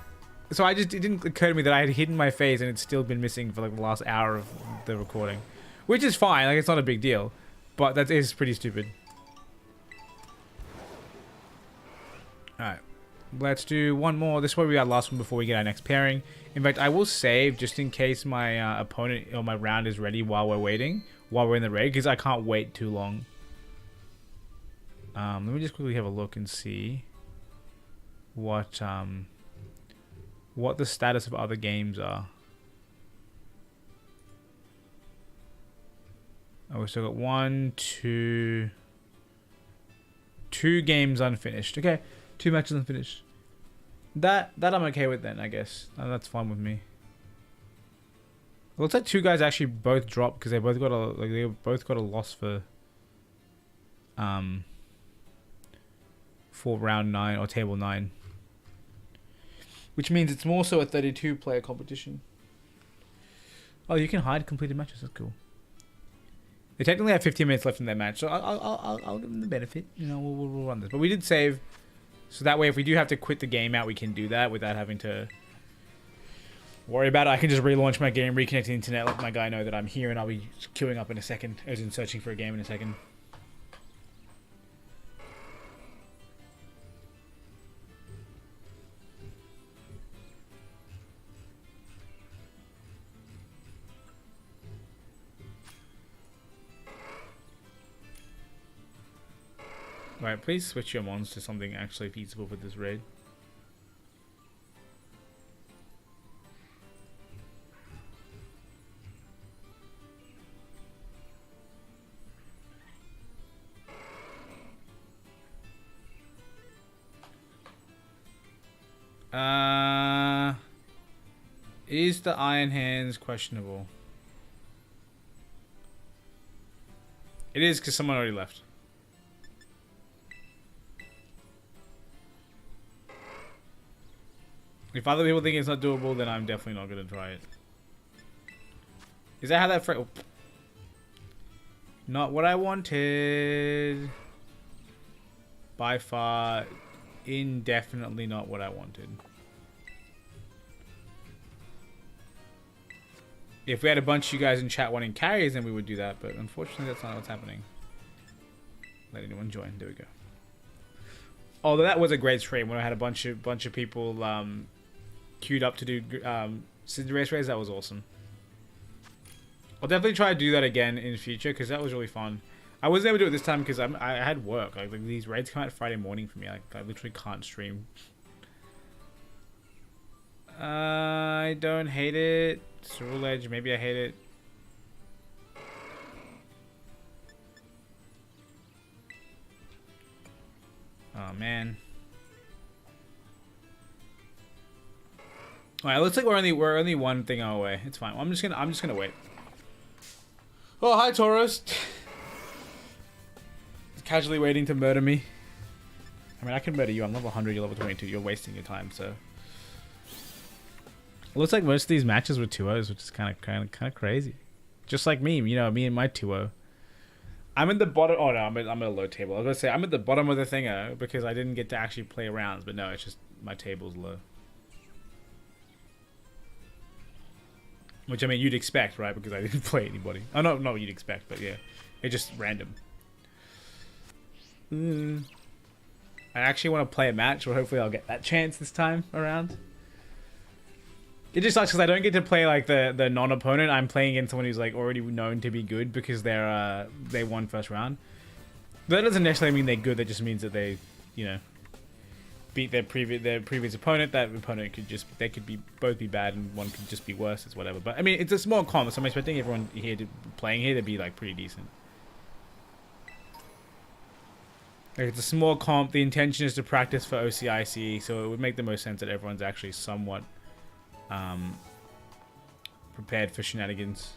S1: So it didn't occur to me that I had hidden my face and it's still been missing for like the last hour of the recording. Which is fine, like it's not a big deal. But that is pretty stupid. Alright. Let's do one more. This will be our last one before we get our next pairing. In fact, I will save just in case my opponent or my round is ready while we're waiting. While we're in the raid, because I can't wait too long. Let me just quickly have a look and see what the status of other games are. Oh, we still got two games unfinished. Okay, 2 matches unfinished. That I'm okay with then, I guess. That's fine with me. It looks like 2 guys actually both dropped because they both got a loss for round 9 or table 9. Which means it's more so a 32 player competition. Oh, you can hide completed matches. That's cool. They technically have 15 minutes left in their match, so I'll give them the benefit. You know, we'll run this. But we did save, so that way if we do have to quit the game out, we can do that without having to worry about it. I can just relaunch my game, reconnect to the internet, let my guy know that I'm here, and I'll be queuing up in a second, as in searching for a game in a second. Right, please switch your mons to something actually feasible for this raid. Is the Iron Hands questionable? It is, because someone already left. If other people think it's not doable, then I'm definitely not going to try it. Is that how that oh. Not what I wanted. By far, indefinitely not what I wanted. If we had a bunch of you guys in chat wanting carries, then we would do that. But unfortunately, that's not what's happening. Let anyone join. There we go. Although that was a great stream when I had a bunch of people queued up to do race raids. That was awesome. I'll definitely try to do that again in the future because that was really fun. I wasn't able to do it this time because I had work. Like these raids come out Friday morning for me. I literally can't stream. I don't hate it. It's a rule edge. Maybe I hate it. Oh man. Alright, looks like we're only one thing away. It's fine. I'm just gonna wait. Oh, hi Tauros. Casually waiting to murder me. I mean, I can murder you. I'm level 100. You're level 22. You're wasting your time. So. It looks like most of these matches were 2-0s, which is kind of crazy. Just like me, you know, me and my 2-0. I'm at the bottom. Oh no, I'm at a low table. I was gonna say I'm at the bottom of the thinger because I didn't get to actually play rounds. But no, it's just my table's low. Which I mean, you'd expect, right? Because I didn't play anybody. Oh no, not what you'd expect, but yeah, it's just random. I actually want to play a match, or hopefully I'll get that chance this time around. It just sucks because I don't get to play like the non-opponent. I'm playing against someone who's like already known to be good because they won first round. But that doesn't necessarily mean they're good. That just means that they, you know, beat their previous opponent. That opponent could just both be bad and one could just be worse. It's whatever. But I mean, it's a small comp, so I'm expecting everyone here playing here to be like pretty decent. Like, it's a small comp. The intention is to practice for OCIC, so it would make the most sense that everyone's actually somewhat prepared for shenanigans.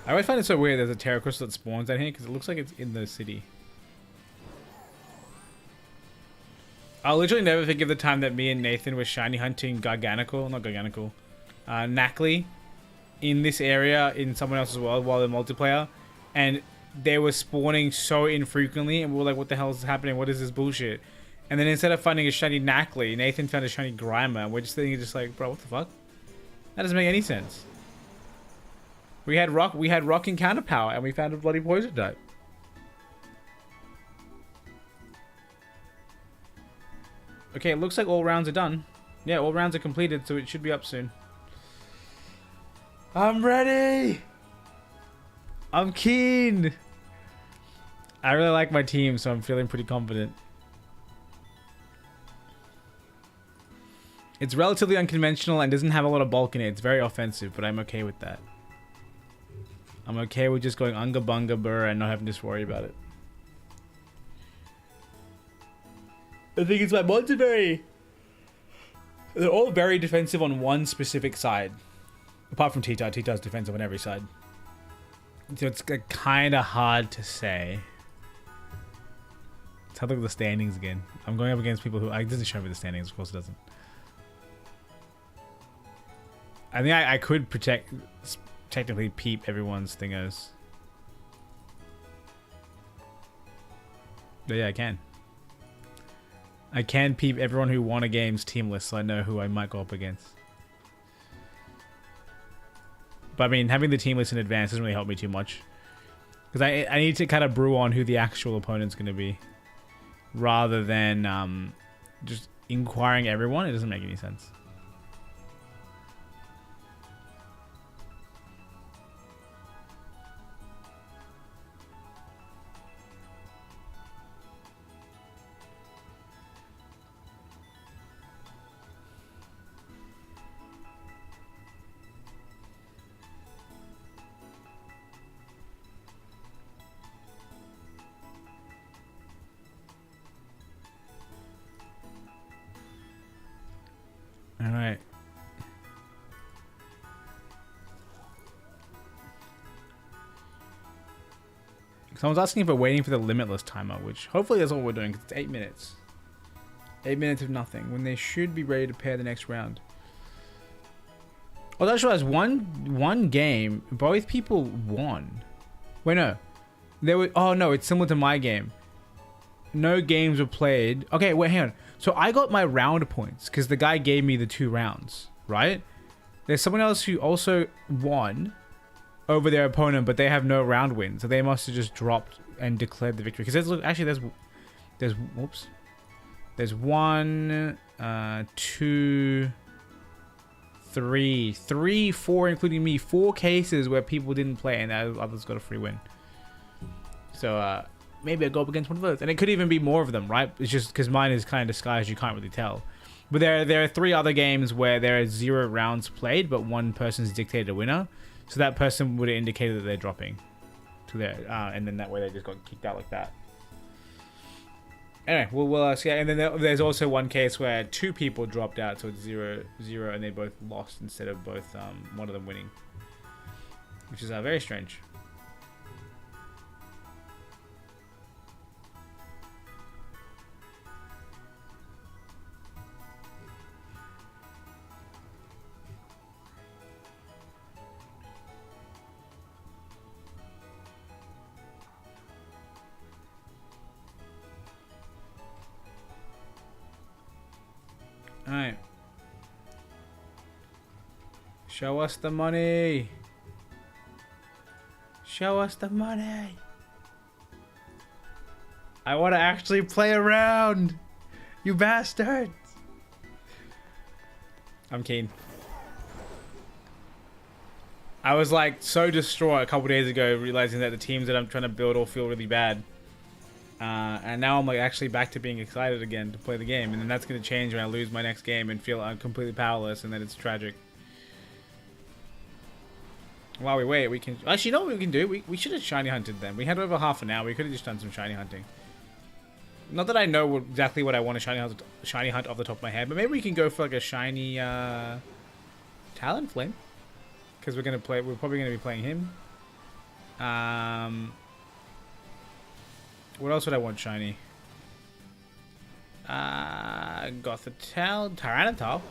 S1: I always find it so weird there's a Terra Crystal that spawns down here because it looks like it's in the city. I'll literally never forget the time that me and Nathan were shiny hunting Nacli in this area in someone else's world while in multiplayer, and they were spawning so infrequently, and we were like, what the hell is happening? What is this bullshit? And then instead of finding a shiny Nacli, Nathan found a shiny Grimer, and we're just thinking just like, bro, what the fuck? That doesn't make any sense. We had rock and counter power, and we found a bloody poison type. Okay, it looks like all rounds are done. Yeah, all rounds are completed, so it should be up soon. I'm ready! I'm keen! I really like my team, so I'm feeling pretty confident. It's relatively unconventional and doesn't have a lot of bulk in it. It's very offensive, but I'm okay with that. I'm okay with just going Unga Bunga Burr and not having to worry about it. I think it's my mods are they're all very defensive on one specific side. Apart from T-Tar. T-Tar's defensive on every side. So it's kind of hard to say. Let's have a look at the standings again. I'm going up against people who... It doesn't show me the standings, of course it doesn't. I think I could technically peep everyone's thingos. But yeah, I can. I can peep everyone who won a game's team list, so I know who I might go up against. But I mean, having the team list in advance doesn't really help me too much. Because I need to kind of brew on who the actual opponent's going to be. Rather than just inquiring everyone. It doesn't make any sense. Alright. Someone's asking if we're waiting for the limitless timer, which hopefully that's what we're doing, because it's 8 minutes. 8 minutes of nothing, when they should be ready to pair the next round. Oh, that's right, one game, both people won. Wait, no. Oh no, it's similar to my game. No games were played. Okay, wait, hang on. So I got my round points because the guy gave me the 2 rounds, right? There's someone else who also won over their opponent, but they have no round win, so they must have just dropped and declared the victory. Because there's 1, 2, 3, 4, including me, 4 cases where people didn't play and others got a free win. So maybe I go up against one of those, and it could even be more of them, right? It's just because mine is kind of disguised, you can't really tell. But there are 3 other games where there are 0 rounds played, but one person's dictated a winner, so that person would have indicated that they're dropping to their, and then that way they just got kicked out like that. Anyway, we'll see. And then there's also one case where 2 people dropped out, so it's 0-0, and they both lost instead of both one of them winning, which is very strange. Show us the money. Show us the money. I want to actually play around. You bastards. I'm keen. I was like so distraught a couple days ago realizing that the teams that I'm trying to build all feel really bad. And now I'm like actually back to being excited again to play the game. And then that's going to change when I lose my next game and feel I'm completely powerless and then it's tragic. While we wait, we can... Actually, you know what we can do? We should have shiny hunted them. We had over half an hour. We could have just done some shiny hunting. Not that I know exactly what I want to shiny hunt off the top of my head, but maybe we can go for like a shiny Talonflame. Because we're probably gonna be playing him. What else would I want shiny? Gothitelle, Tyranitar.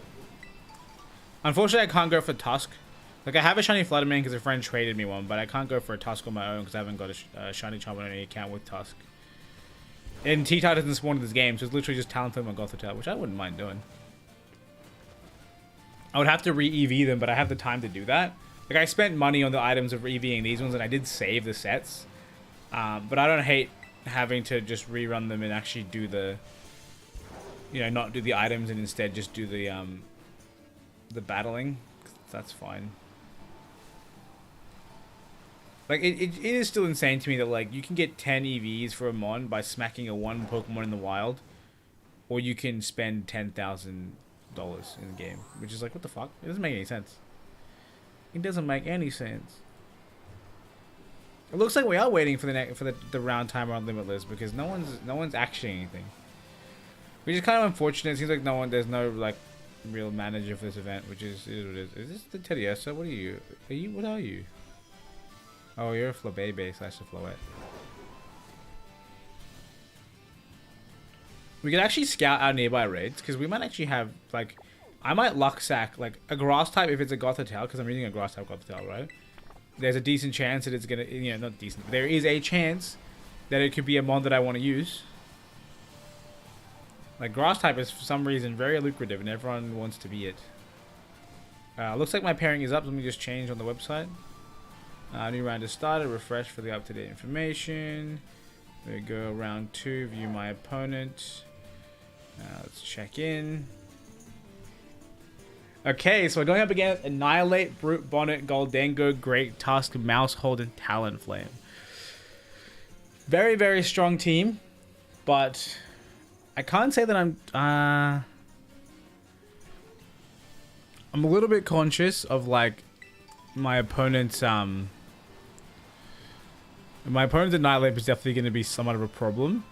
S1: Unfortunately, I can't go for Tusk. Like I have a shiny Flutterman because a friend traded me one, but I can't go for a Tusk on my own because I haven't got a shiny Chum on any account with Tusk. And T-Type doesn't spawn in this game, so it's literally just Talonflame and Gothitelle, which I wouldn't mind doing. I would have to re-EV them, but I have the time to do that. Like, I spent money on the items of EVing these ones, and I did save the sets. But I don't hate having to just rerun them and actually do the... You know, not do the items and instead just do the battling. That's fine. Like, it is still insane to me that, like, you can get 10 EVs for a Mon by smacking a one Pokemon in the wild. Or you can spend $10,000 in the game. Which is like, what the fuck? It doesn't make any sense. It doesn't make any sense. It looks like we are waiting for the round timer on Limitless because no one's actioning anything. Which is kind of unfortunate. It seems like there's no, like, real manager for this event, which is what it is. Is this the Teddiursa? What are you? What are you? Oh, you're a Flabébé / a Floette. We could actually scout our nearby raids, because we might actually have, like... I might luck sack, like, a grass type if it's a Gothitelle, because I'm using a grass type Gothitelle, right? There's a decent chance that it's gonna... You know, not decent. There is a chance that it could be a Mon that I want to use. Like, grass type is, for some reason, very lucrative, and everyone wants to be it. Looks like my pairing is up. Let me just change on the website. New round has started. Refresh for the up-to-date information. There we go. Round 2. View my opponent. Let's check in. Okay, so we're going up against Annihilate, Brute Bonnet, Goldengo, Great Tusk, Mousehold, and Talonflame. Very, very strong team, but I can't say that I'm a little bit conscious of, like, my opponent's Annihilate is definitely going to be somewhat of a problem,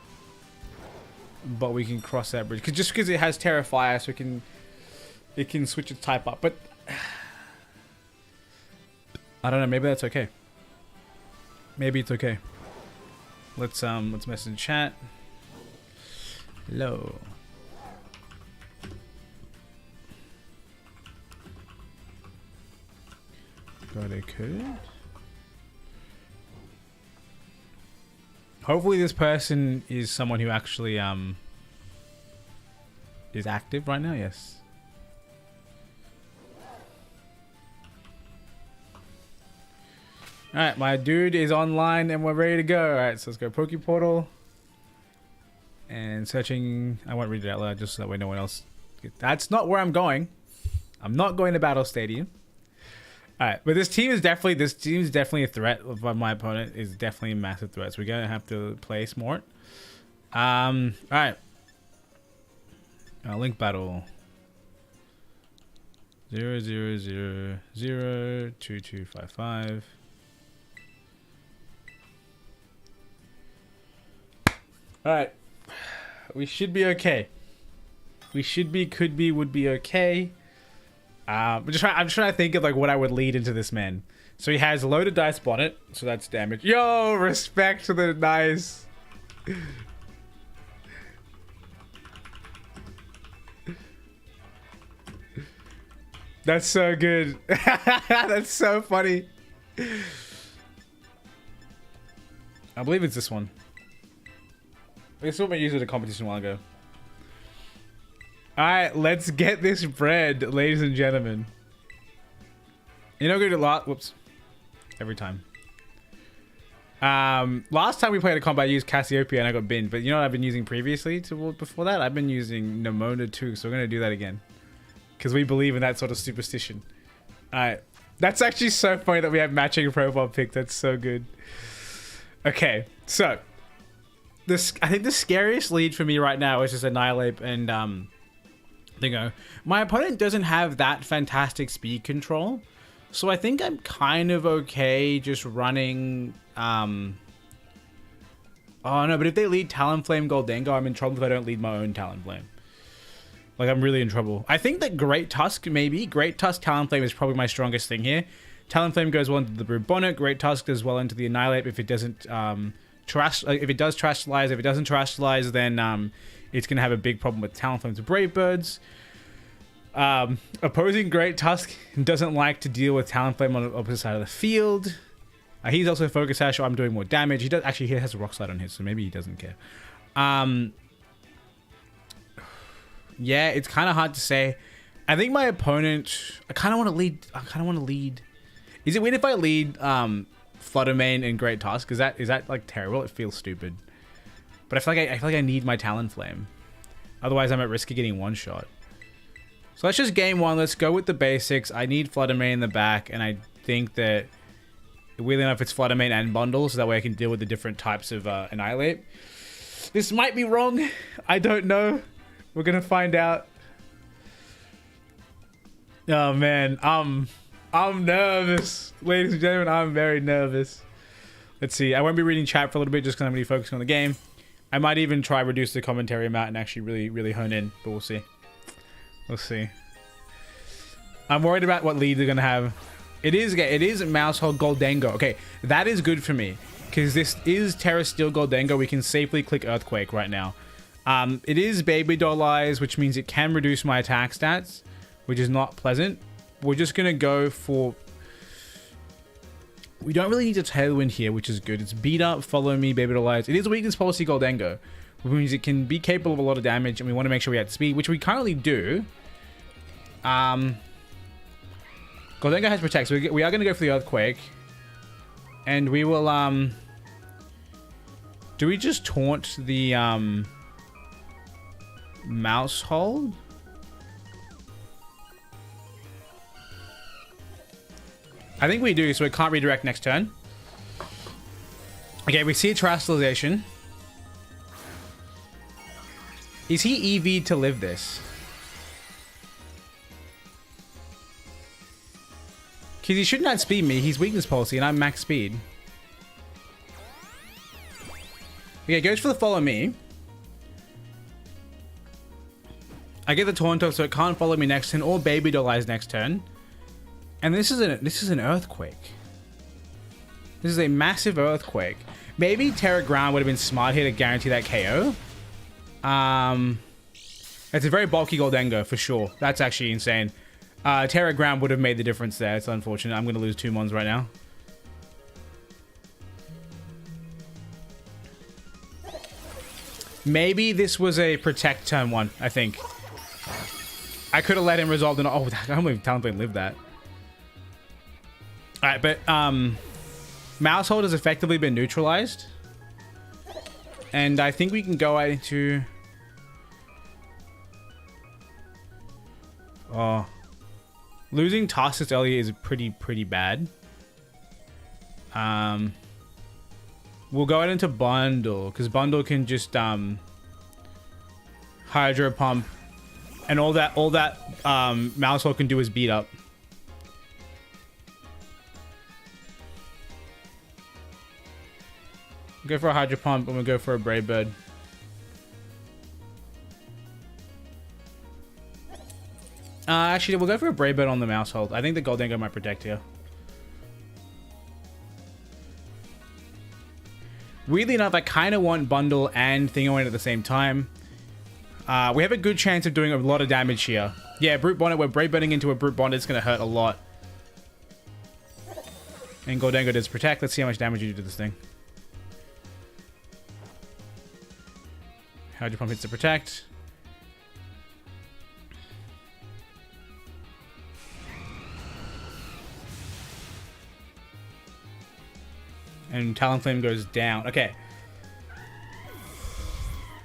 S1: but we can cross that bridge just because it has Terra Fire, so it can switch its type up. But I don't know. Maybe that's okay. Maybe it's okay. Let's message in chat. Hello. Got a code. Hopefully this person is someone who actually is active right now. Yes. Alright, my dude is online and we're ready to go. Alright, so let's go Poke Portal. And searching... I won't read it out loud just so that way no one else... That's not where I'm going. I'm not going to Battle Stadium. Alright, but this team is definitely a threat. But my opponent is definitely a massive threat. So we're going to have to play smart. Alright. Link battle. 0000225. Alright. We should be okay. We should be, could be, would be okay. I'm just trying to think of, like, what I would lead into this man. So he has loaded dice bonnet, so that's damage. Yo, respect to the nice. That's so good. That's so funny. I believe it's this one. I saw me use it at a competition a while ago. Alright, let's get this bread, ladies and gentlemen. You know, good a lot. Whoops. Every time. Last time we played a combat, I used Cassiopeia and I got binned. But you know what I've been using previously before that? I've been using Nemona too. So we're going to do that again. Because we believe in that sort of superstition. Alright. That's actually so funny that we have matching profile pic. That's so good. Okay. So. I think the scariest lead for me right now is just Annihilate and Dingo. My opponent doesn't have that fantastic speed control. So I think I'm kind of okay just running... Oh no, but if they lead Talonflame Goldengo, I'm in trouble if I don't lead my own Talonflame. Like, I'm really in trouble. I think that Great Tusk, maybe. Great Tusk Talonflame is probably my strongest thing here. Talonflame goes well into the Brute Bonnet. Great Tusk does well into the Annihilate if it doesn't if it does Terastallize. If it doesn't Terastallize, then it's going to have a big problem with Talonflames and Brave Birds. Opposing Great Tusk doesn't like to deal with Talonflame on the opposite side of the field. He's also Focus Sash, so I'm doing more damage. He does actually, he has a Rock Slide on his, so maybe he doesn't care. Yeah, it's kind of hard to say. I think my opponent... I kind of want to lead... Is it weird if I lead Fluttermane and Great Tusk? Is that like terrible? It feels stupid. But I feel like I need my Talonflame. Otherwise, I'm at risk of getting one shot. So let's just game one. Let's go with the basics. I need Fluttermane in the back, and I think that weirdly enough, it's Fluttermane and Bundle, so that way I can deal with the different types of Annihilate. This might be wrong. I don't know. We're gonna find out. Oh man, I'm nervous, ladies and gentlemen. I'm very nervous. Let's see. I won't be reading chat for a little bit just because I'm gonna be focusing on the game. I might even try reduce the commentary amount and actually really hone in, but we'll see. We'll see. I'm worried about what lead they're gonna have. It is Mousehole Goldengo. Okay, that is good for me because this is Terra Steel Goldengo. We can safely click Earthquake right now. It is Baby Doll Eyes, which means it can reduce my attack stats, which is not pleasant. We're just gonna go for... We don't really need a Tailwind here, which is good. It's Beat Up, Follow Me, Baby Doll Eyes. It is Weakness Policy Goldengo, which means it can be capable of a lot of damage, and we want to make sure we have speed, which we currently do. Goldengo has Protect, so we are going to go for the Earthquake. And we will, do we just taunt the, Mousehole? I think we do, so it can't redirect next turn. Okay, we see a Terastallization. Is he EV to live this? Because he shouldn't outspeed me. He's Weakness Policy, and I'm max speed. Okay, goes for the Follow Me. I get the Taunto, so it can't follow me next turn, or Baby Doll Eyes next turn. And this is an Earthquake. This is a massive Earthquake. Maybe Terra Ground would have been smart here to guarantee that KO. It's a very bulky Goldengo, for sure. That's actually insane. Terra Ground would have made the difference there. It's unfortunate. I'm going to lose 2 mons right now. Maybe this was a Protect turn 1, I think. I could have let him resolve the... Oh, I don't even Talonflame lived that. Alright, but Mousehole has effectively been neutralized. And I think we can go into... Oh. Losing Tarsus earlier is pretty bad. We'll go out into Bundle, because Bundle can just Hydro Pump. And all that Mousehole can do is beat up. Go for a Hydro Pump and we'll go for a Brave Bird. Actually, we'll go for a Brave Bird on the Mousehole. I think the Goldengo might protect here. Weirdly enough, I kind of want Bundle and Thingoing at the same time. We have a good chance of doing a lot of damage here. Yeah, Brute Bonnet, we're Brave Birding into a Brute Bonnet. It's going to hurt a lot. And Goldengo does protect. Let's see how much damage you do to this thing. Hydro Pump hits to protect. And Talonflame goes down. Okay.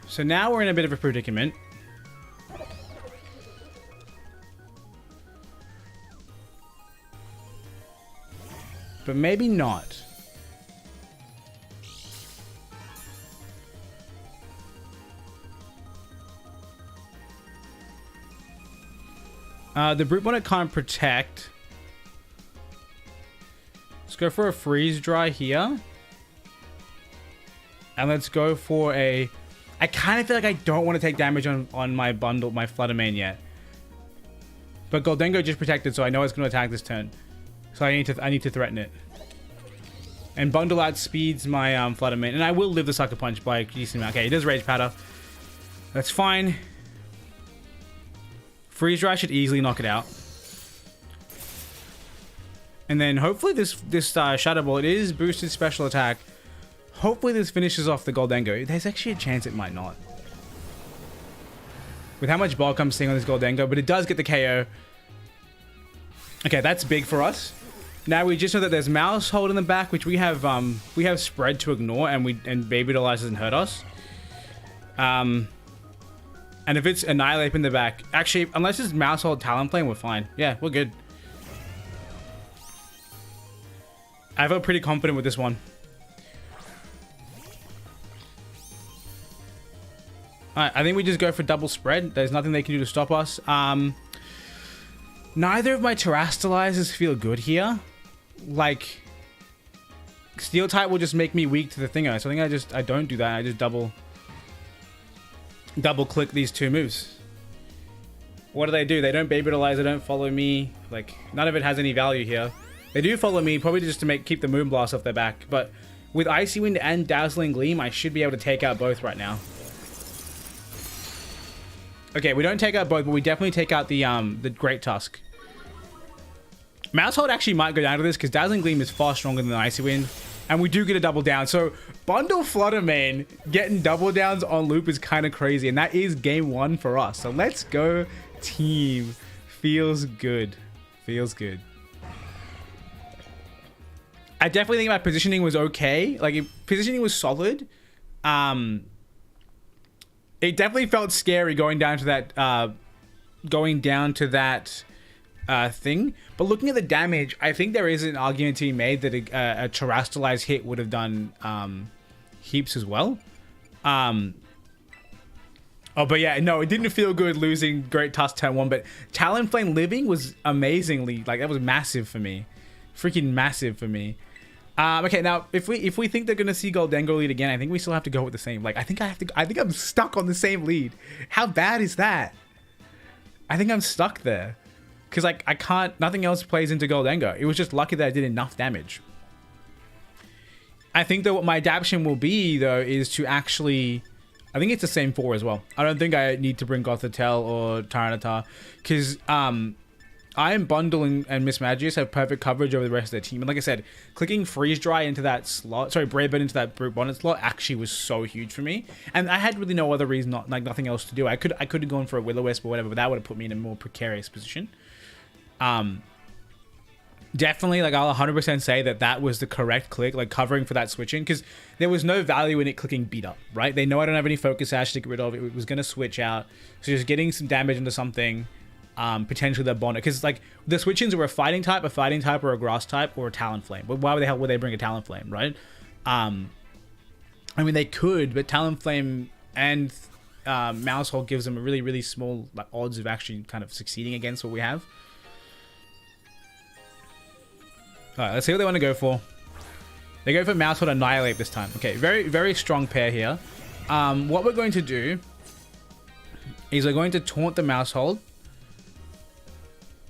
S1: So now we're in a bit of a predicament. But maybe not. The Brute Bonnet can't protect. Let's go for a Freeze Dry here. And let's go for a... I kind of feel like I don't want to take damage on my bundle, my Fluttermane yet. But Goldengo just protected, so I know it's going to attack this turn. So I need to threaten it. And Bundle outspeeds my Fluttermane. And I will live the Sucker Punch by a decent amount. Okay, it does Rage Powder. That's fine. Freeze Dry should easily knock it out. And then hopefully this Shadow Ball, it is boosted special attack. Hopefully this finishes off the Goldengo. There's actually a chance it might not. With how much bulk I'm seeing on this Goldengo, but it does get the KO. Okay, that's big for us. Now we just know that there's Mouse Hold in the back, which we have Spread to ignore, and Baby Dollar doesn't hurt us. And if it's Annihilate in the back, actually, unless it's Mouse Hold Talonflame, we're fine. Yeah, we're good. I feel pretty confident with this one. Alright, I think we just go for double spread. There's nothing they can do to stop us. Neither of my Terrastalizers feel good here. Like, Steel type will just make me weak to the Thingo. So I think I don't do that. I just double click these two moves. What do? They don't Baby Dollar, they don't follow me. Like, none of it has any value here. They do follow me, probably just to keep the Moonblast off their back. But with Icy Wind and Dazzling Gleam, I should be able to take out both right now. Okay, we don't take out both, but we definitely take out the Great Tusk. Mouse Hold actually might go down to this because Dazzling Gleam is far stronger than the Icy Wind. And we do get a double down. So Bundle Fluttermane getting double downs on loop is kind of crazy. And that is game one for us. So let's go, team. Feels good. Feels good. I definitely think my positioning was okay. Like, positioning was solid. It definitely felt scary going down to that thing. But looking at the damage, I think there is an argument to be made that a Terrastalized hit would have done heaps as well. Oh, but yeah, no, it didn't feel good losing Great Tusk turn 1, but Talonflame living was amazingly, like, that was massive for me. Freaking massive for me. Okay, now if we think they're gonna see Goldengo lead again, I think we still have to go with the same. Like, I think I'm stuck on the same lead. How bad is that? I think I'm stuck there. Because, like, I can't... Nothing else plays into Goldengo. It was just lucky that I did enough damage. I think that what my adaptation will be, though, is to actually... I think it's the same 4 as well. I don't think I need to bring Gothitelle or Tyranitar. Because Iron Bundle and Miss Magius have perfect coverage over the rest of their team. And like I said, clicking Freeze Dry into that slot... Sorry, Brave Bird into that Brute Bonnet slot actually was so huge for me. And I had really no other reason, nothing else to do. I could have gone for a Will-O-Wisp or whatever, but that would have put me in a more precarious position. Definitely, like, I'll 100% say that was the correct click, like, covering for that switching, because there was no value in it clicking Beat Up, right? They know I don't have any Focus Sash to get rid of. It was going to switch out, so just getting some damage into something, potentially their Bonnet, because, like, the switch-ins were a Fighting type, or a Grass type, or a Talonflame. But why the hell would they bring a Talonflame, right? I mean, they could, but Talonflame and Mouse Hold gives them a really, really small, like, odds of actually kind of succeeding against what we have. Alright, let's see what they want to go for. They go for Mouse Hold Annihilate this time. Okay, very, very strong pair here. What we're going to do is we're going to taunt the Mouse Hold.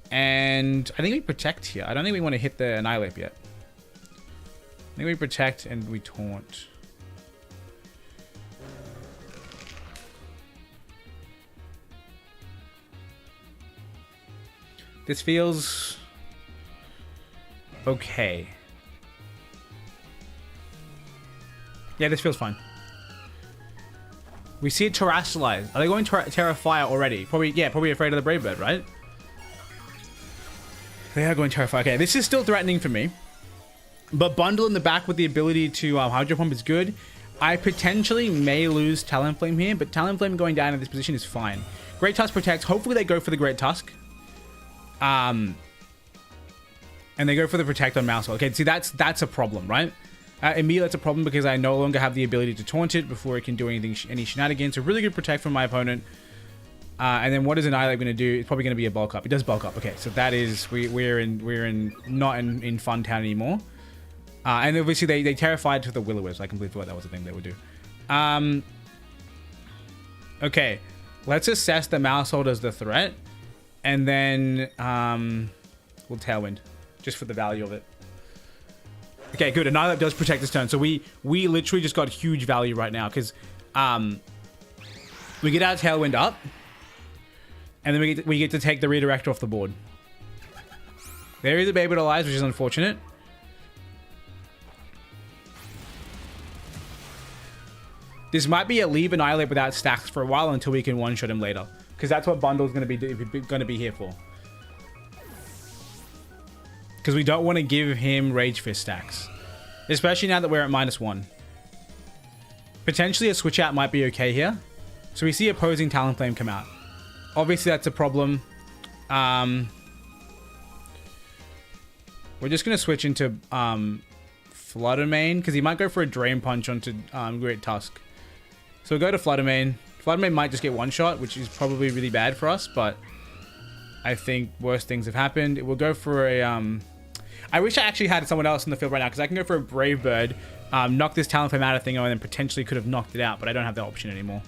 S1: And I think we protect here. I don't think we want to hit the Annihilate yet. I think we protect and we taunt. This feels... okay. Yeah, this feels fine. We see it Terrastalize. Are they going to Terrafire already? Probably, yeah, probably afraid of the Brave Bird, right? They are going Terrafire. Okay, this is still threatening for me. But Bundle in the back with the ability to Hydro Pump is good. I potentially may lose Talonflame here, but Talonflame going down in this position is fine. Great Tusk protects. Hopefully they go for the Great Tusk. And they go for the Protect on Mousehole. Okay, see, that's a problem, right? In me, that's a problem because I no longer have the ability to taunt it before it can do anything, any shenanigans. So really good Protect from my opponent. And then what is Annihilate going to do? It's probably going to be a bulk up. It does bulk up. Okay, so that is we're not in Fun Town anymore. And obviously they terrified to the Will-O-Wisp. I completely forgot that was the thing they would do. Okay, let's assess the Mousehole as the threat, and then we'll Tailwind just for the value of it. Okay, good. Annihilate does protect this turn, so we literally just got huge value right now because we get our Tailwind up. And then we get to take the Redirector off the board. There is a Beyblade Alive, which is unfortunate. This might be a leave Annihilate without stacks for a while until we can one-shot him later. Because that's what Bundle's going to be here for. Because we don't want to give him Rage Fist stacks. Especially now that we're at -1. Potentially a switch out might be okay here. So we see opposing Talonflame come out. Obviously, that's a problem. We're just going to switch into Fluttermane, because he might go for a Drain Punch onto Great Tusk. So we'll go to Fluttermane. Fluttermane might just get one-shot, which is probably really bad for us, but I think worse things have happened. We'll go for a... I wish I actually had someone else in the field right now, because I can go for a Brave Bird, knock this Talonflame out of thing, and then potentially could have knocked it out, but I don't have that option anymore.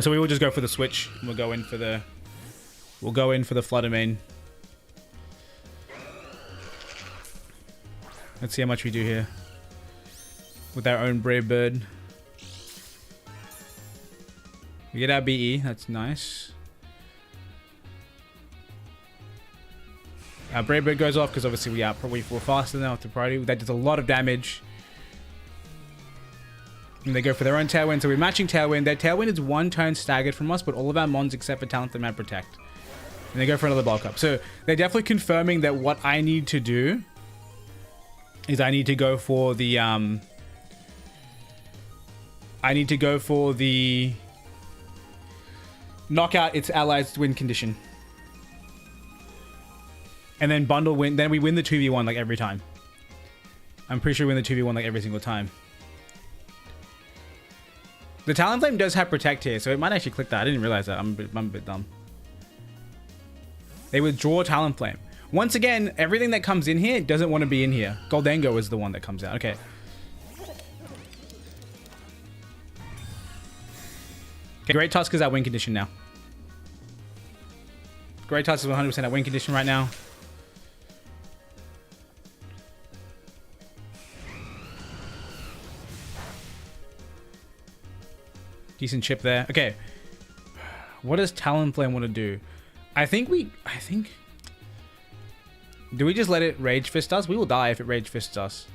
S1: So we will just go for the switch. And we'll go in for the Fluttermane. Let's see how much we do here with our own Brave Bird. We get our BE. That's nice. Our Brave Bird goes off because obviously we're faster now with the priority. That does a lot of damage. And they go for their own Tailwind, so we're matching Tailwind. Their Tailwind is 1 turn staggered from us, but all of our mons except for Talonflame have Protect. And they go for another bulk up. So they're definitely confirming that what I need to do is I need to go for the knockout its allies win condition. And then Bundle win. Then we win the 2v1 like every time. I'm pretty sure we win the 2v1 like every single time. The Talonflame does have Protect here, so it might actually click that. I didn't realize that. I'm a bit dumb. They withdraw Talonflame. Once again, everything that comes in here doesn't want to be in here. Goldango is the one that comes out. Okay. Great Tusk is our win condition now. Great Tusk is 100% at win condition right now. Decent chip there. Okay. What does Talonflame want to do? I think... Do we just let it Rage Fist us? We will die if it Rage Fists us.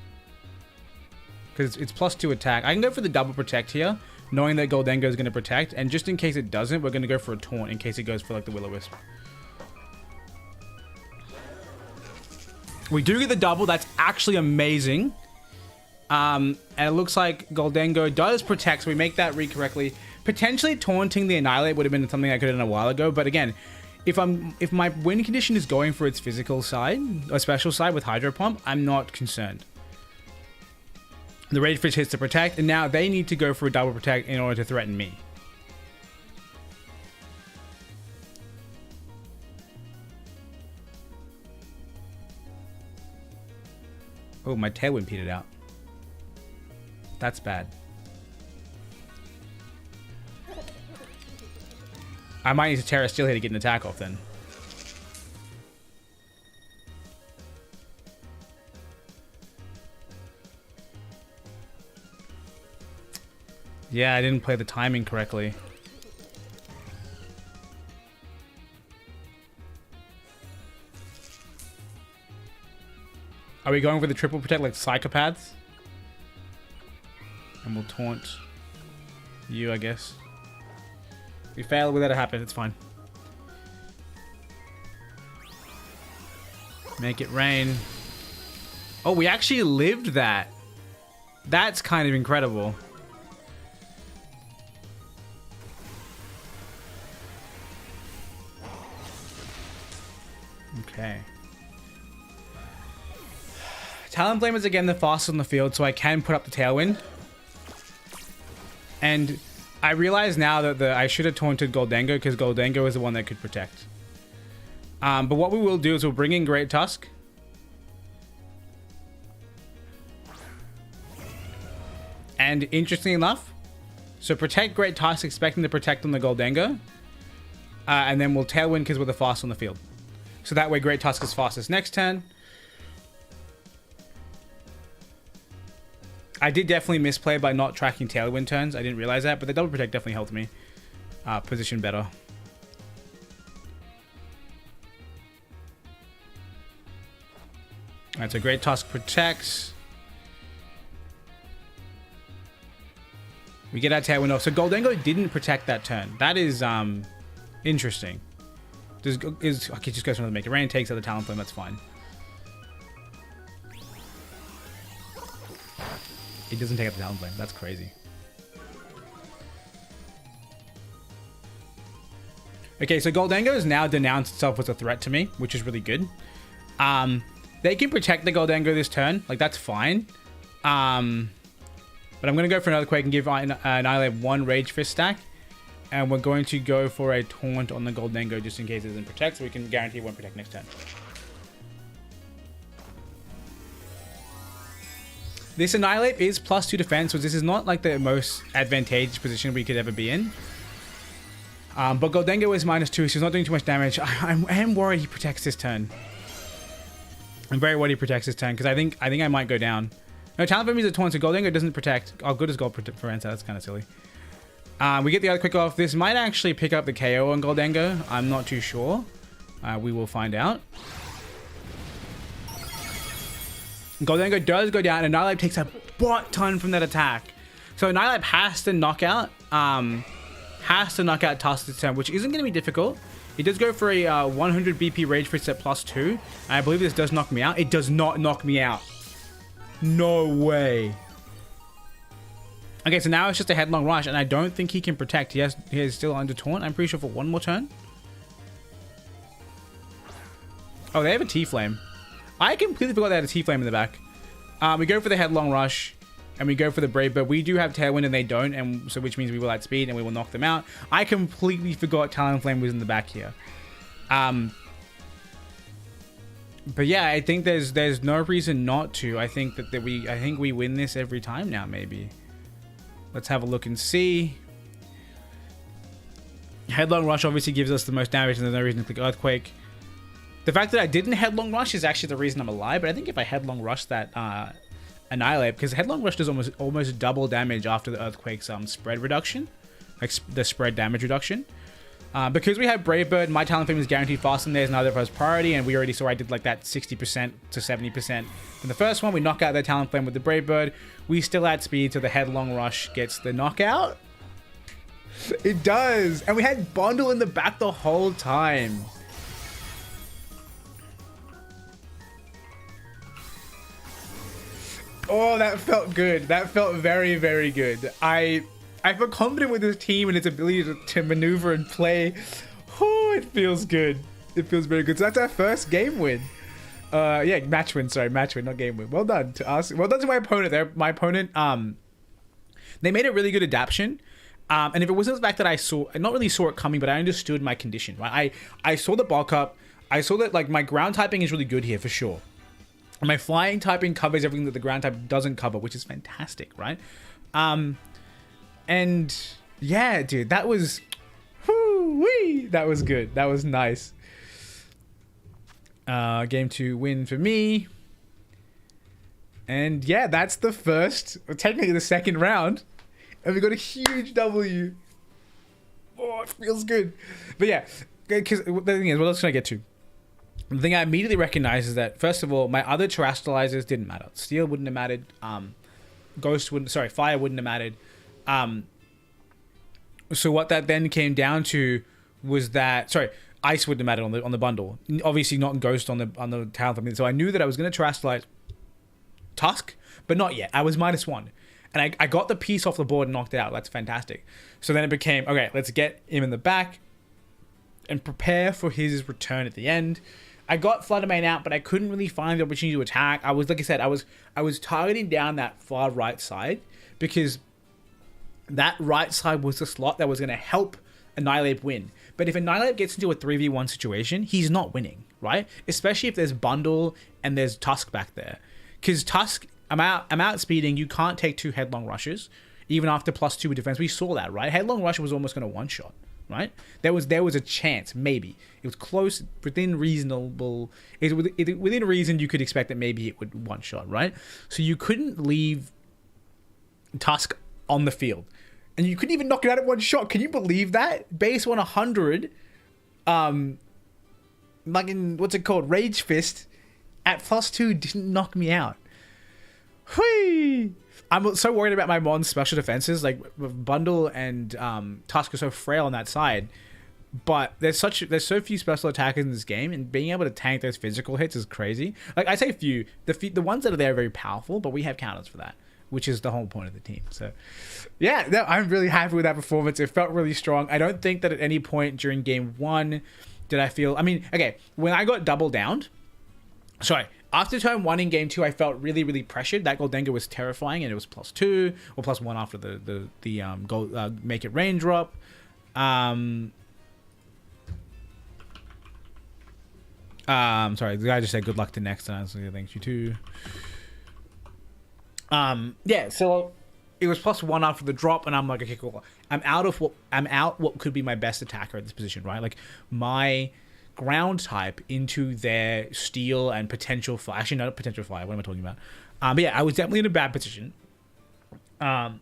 S1: Because it's +2 attack. I can go for the double Protect here, knowing that Goldango is going to Protect. And just in case it doesn't, we're going to go for a Taunt in case it goes for like the Will-O-Wisp. We do get the double. That's actually amazing. And it looks like Goldango does Protect, so we make that read correctly. Potentially taunting the Annihilate would have been something I could have done a while ago, but again, if my win condition is going for its physical side, or special side with Hydro Pump, I'm not concerned. The Rage Fish hits to Protect, and now they need to go for a double Protect in order to threaten me. Oh, my Tailwind petered out. That's bad. I might need to Terra Steel here to get an attack off then. Yeah, I didn't play the timing correctly. Are we going for the triple Protect like psychopaths? And we'll taunt you, I guess. We fail, we let it happen, it's fine. Make it rain. Oh, we actually lived that. That's kind of incredible. Okay. Talonflame is again the fastest on the field, so I can put up the Tailwind. And I realize now that I should have taunted Goldengo because Goldengo is the one that could protect. But what we will do is we'll bring in Great Tusk. And interestingly enough, so protect Great Tusk, expecting to protect on the Goldengo. And then we'll Tailwind because we're the fastest on the field. So that way Great Tusk is fastest next turn. I did definitely misplay by not tracking Tailwind turns. I didn't realize that, but the double protect definitely helped me position better. Alright, so Great Tusk protects. We get our Tailwind off. So Goldengo didn't protect that turn. That is interesting. Okay, just goes for another Make It Rain, takes out the Talonflame, that's fine. It doesn't take out the Talonflame. That's crazy. Okay, so Goldengo has now denounced itself as a threat to me, which is really good. They can protect the Goldengo this turn. Like, that's fine. But I'm going to go for another Quake and give Annihilate one Rage Fist stack. And we're going to go for a Taunt on the Goldengo just in case it doesn't protect, so we can guarantee it won't protect next turn. This Annihilate is +2 defense, so this is not like the most advantageous position we could ever be in. But Goldengo is -2, so he's not doing too much damage. I am worried he protects this turn. I'm very worried he protects this turn, because I think I might go down. No, Talonflame is a taunt, so Goldengo doesn't protect. Oh, good as Gold prevents that. That's kind of silly. We get the other quick off. This might actually pick up the KO on Goldengo. I'm not too sure. We will find out. Goldengo does go down, and Annihilate takes a butt ton from that attack. So Annihilate has to knock out Tusk this turn, which isn't going to be difficult. He does go for a 100 BP Rage Fist at +2. I believe this does knock me out. It does not knock me out. No way. Okay, so now it's just a Headlong Rush, and I don't think he can protect. He is still under taunt, I'm pretty sure, for one more turn. Oh, they have a T-Flame. I completely forgot they had a T-Flame in the back. We go for the Headlong Rush, and we go for the Brave Bird. We do have Tailwind, and they don't, and so which means we will outspeed, and we will knock them out. I completely forgot Talonflame was in the back here. But yeah, I think there's no reason not to. I think that we win this every time now, maybe. Let's have a look and see. Headlong Rush obviously gives us the most damage, and there's no reason to click Earthquake. The fact that I didn't Headlong Rush is actually the reason I'm alive, but I think if I Headlong Rush that Annihilate, because Headlong Rush does almost double damage after the Earthquake's spread reduction, like the spread damage reduction. Because we have Brave Bird, my Talonflame is guaranteed fast, and there's neither of us priority, and we already saw I did like that 60% to 70% from the first one. We knock out their Talonflame with the Brave Bird. We still add speed, so the Headlong Rush gets the knockout. It does, and we had Bundle in the back the whole time. Oh, that felt good. That felt very, very good. I feel confident with this team and its ability to maneuver and play. Oh, it feels good. It feels very good. So that's our first game win. Yeah, match win. Sorry, match win, not game win. Well done to us. Well done to my opponent. My opponent, they made a really good adaptation. And if it wasn't the fact that I not really saw it coming, but I understood my condition, right? I saw the bulk up. I saw that like my ground typing is really good here for sure. My flying typing covers everything that the ground type doesn't cover, which is fantastic, right? And yeah, dude, that was, whoo-wee, that was good. That was nice. Game 2 win for me. And yeah, that's the first, technically the second round. And we got a huge W. Oh, it feels good. But yeah, because the thing is, what else can I get to? The thing I immediately recognized is that, first of all, my other terrestrializers didn't matter. Steel wouldn't have mattered. Fire wouldn't have mattered. So what that then came down to was that, ice wouldn't have mattered on the bundle. Obviously not Ghost on the Talonflame. So I knew that I was going to terrestrialize Tusk, but not yet. I was -1. And I got the piece off the board and knocked it out. That's fantastic. So then it became, okay, let's get him in the back and prepare for his return at the end. I got Flutter Mane out, but I couldn't really find the opportunity to attack. I was, like I said, I was targeting down that far right side because that right side was the slot that was going to help Annihilate win. But if Annihilate gets into a 3v1 situation, he's not winning, right? Especially if there's Bundle and there's Tusk back there. Because Tusk, I'm out speeding. You can't take 2 headlong rushes, even after +2 with defense. We saw that, right? Headlong rush was almost going to one-shot, right? There was a chance, maybe. It was close, within reasonable... within reason, you could expect that maybe it would one-shot, right? So you couldn't leave Tusk on the field. And you couldn't even knock it out at one shot. Can you believe that? Base 100, like in, what's it called? Rage Fist at +2 didn't knock me out. Whee! I'm so worried about my Mon's special defenses. Like, Bundle and Tusk are so frail on that side. But there's so few special attackers in this game, and being able to tank those physical hits is crazy. Like, I say few. The ones that are there are very powerful, but we have counters for that, which is the whole point of the team. So, yeah, no, I'm really happy with that performance. It felt really strong. I don't think that at any point during game 1 did I feel... I mean, okay, when I got double downed... Sorry, after turn 1 in game 2, I felt really, really pressured. That Goldengo was terrifying, and it was +2 or +1 after the gold, make it rain drop. Sorry, the guy just said good luck to next time. So thanks you too. Yeah, so it was +1 after the drop, and I'm like, okay, cool. I'm out what could be my best attacker at this position, right? Like, my ground type into their steel and potential fire. Actually, not potential fire. What am I talking about? But yeah, I was definitely in a bad position. And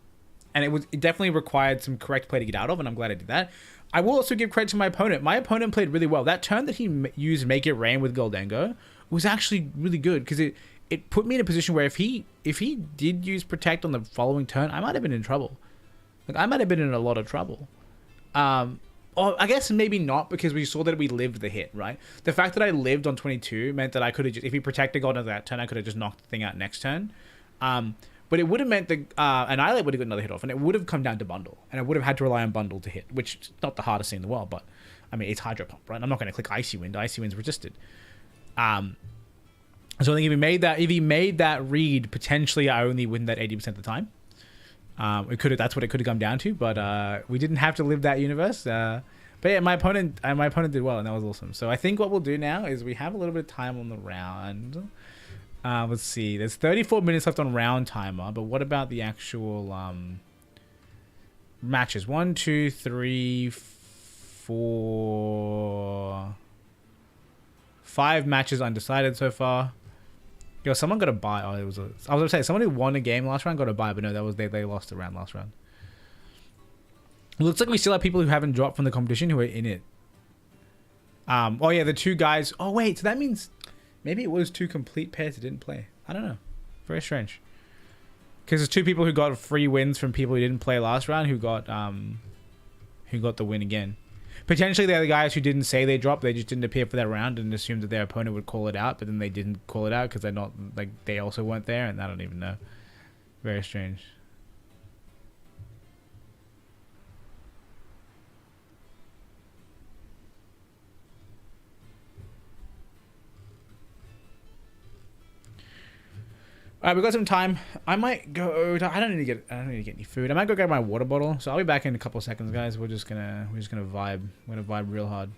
S1: it definitely required some correct play to get out of, and I'm glad I did that. I will also give credit to my opponent. My opponent played really well. That turn that he used Make It Rain with Goldengo was actually really good, because it put me in a position where if he did use Protect on the following turn, I might have been in trouble. Like, I might have been in a lot of trouble. Or I guess maybe not, because we saw that we lived the hit, right? The fact that I lived on 22 meant that I could have just... If he protected Goldengo that turn, I could have just knocked the thing out next turn. But it would have meant that Annihilate would have got another hit off, and it would have come down to Bundle. And I would have had to rely on Bundle to hit, which is not the hardest thing in the world, but... I mean, it's Hydro Pump, right? I'm not going to click Icy Wind. Icy Wind's resisted. So I think if he made that read, potentially I only win that 80% of the time. That's what it could have come down to, but we didn't have to live that universe. But yeah, my opponent did well, and that was awesome. So I think what we'll do now is we have a little bit of time on the round. Let's see. There's 34 minutes left on round timer, but what about the actual matches? 1, 2, 3, 4, 5 matches undecided so far. Yo, someone got a bye. Oh, I was gonna say someone who won a game last round got a bye, but no, that was they lost the round last round. It looks like we still have people who haven't dropped from the competition who are in it. Oh yeah, the 2 guys. Oh wait, so that means maybe it was 2 complete pairs that didn't play. I don't know. Very strange. Because there's 2 people who got free wins from people who didn't play last round who got the win again. Potentially they're the guys who didn't say they dropped. They just didn't appear for that round and assumed that their opponent would call it out, but then they didn't call it out because they're not, like, they also weren't there, and I don't even know. Very strange. All right, we got some time. I might go. I don't need to get any food. I might go grab my water bottle. So I'll be back in a couple of seconds, guys. We're just gonna vibe. We're gonna vibe real hard.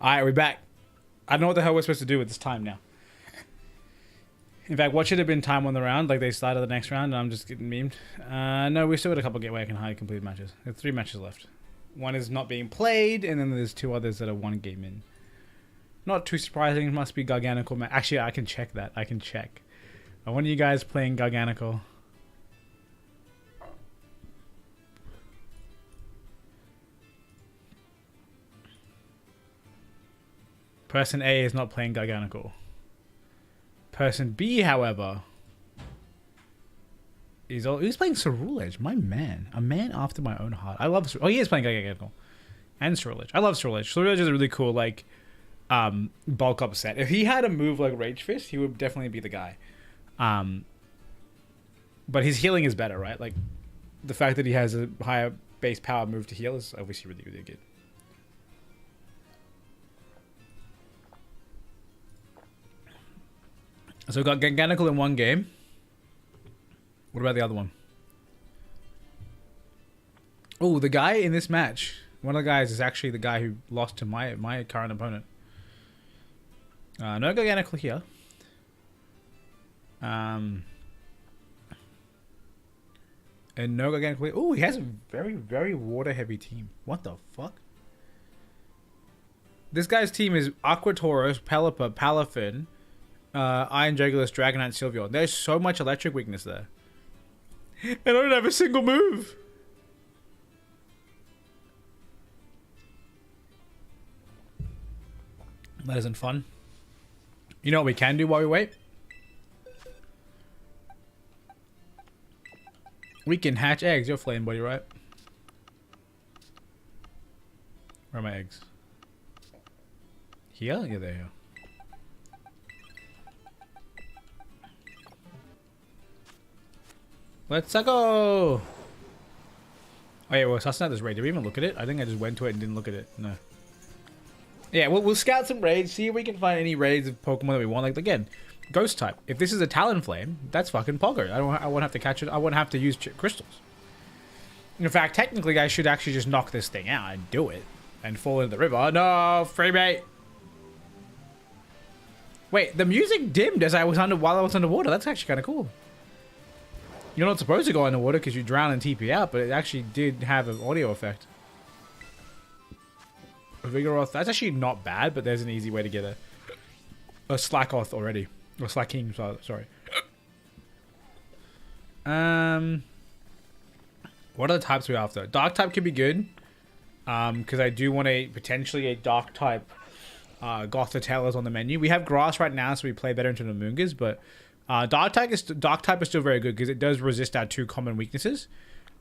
S1: Alright, we're back. I don't know what the hell we're supposed to do with this time now. In fact, what should have been time on the round? Like they started the next round and I'm just getting memed. No, we still got a couple gateway and high completed matches. There's 3 matches left. One is not being played, and then there's 2 others that are 1 game in. Not too surprising. Must be Garganical. Actually, I can check that. I can check. Are one of you guys playing Garganical? Person A is not playing Garganical. Person B, however, he's playing Cerule Edge. My man. A man after my own heart. I love... Oh, he is playing Garganical. And Cerule Edge. I love Cerule Edge. Cerule Edge is a really cool, like, bulk up set. If he had a move like Rage Fist, he would definitely be the guy. But his healing is better, right? Like, the fact that he has a higher base power move to heal is obviously really, really good. So we got Garganical in 1 game. What about the other one? Oh, the guy in this match. One of the guys is actually the guy who lost to my current opponent. No Garganical here. And no Garganical. Oh, he has a very, very water heavy team. What the fuck? This guy's team is Aqua Tauros, Pelipper, Palafin, Iron Jugulis, Dragonite, Sylveon. There's so much electric weakness there. And I don't have a single move. That isn't fun. You know what we can do while we wait? We can hatch eggs. You're flame buddy, right? Where are my eggs? Here? Yeah, there you are. Let's go! Oh yeah, we're sussing out this raid. Did we even look at it? I think I just went to it and didn't look at it. No. Yeah, we'll scout some raids, see if we can find any raids of Pokemon that we want. Like, again, Ghost type. If this is a Talonflame, that's fucking Pogger. I won't have to catch it. I won't have to use crystals. In fact, technically, I should actually just knock this thing out and do it. And fall into the river. No, freebait! Wait, the music dimmed as while I was underwater. That's actually kind of cool. You're not supposed to go underwater because you drown and TP out, but it actually did have an audio effect. A Vigoroth, that's actually not bad, but there's an easy way to get a Slackoth already. Or Slacking, sorry. What are the types we're after? Dark type could be good. Because I do want potentially a dark type Gothitelle on the menu. We have grass right now, so we play better into the Moongas, but dark type is still very good because it does resist our 2 common weaknesses.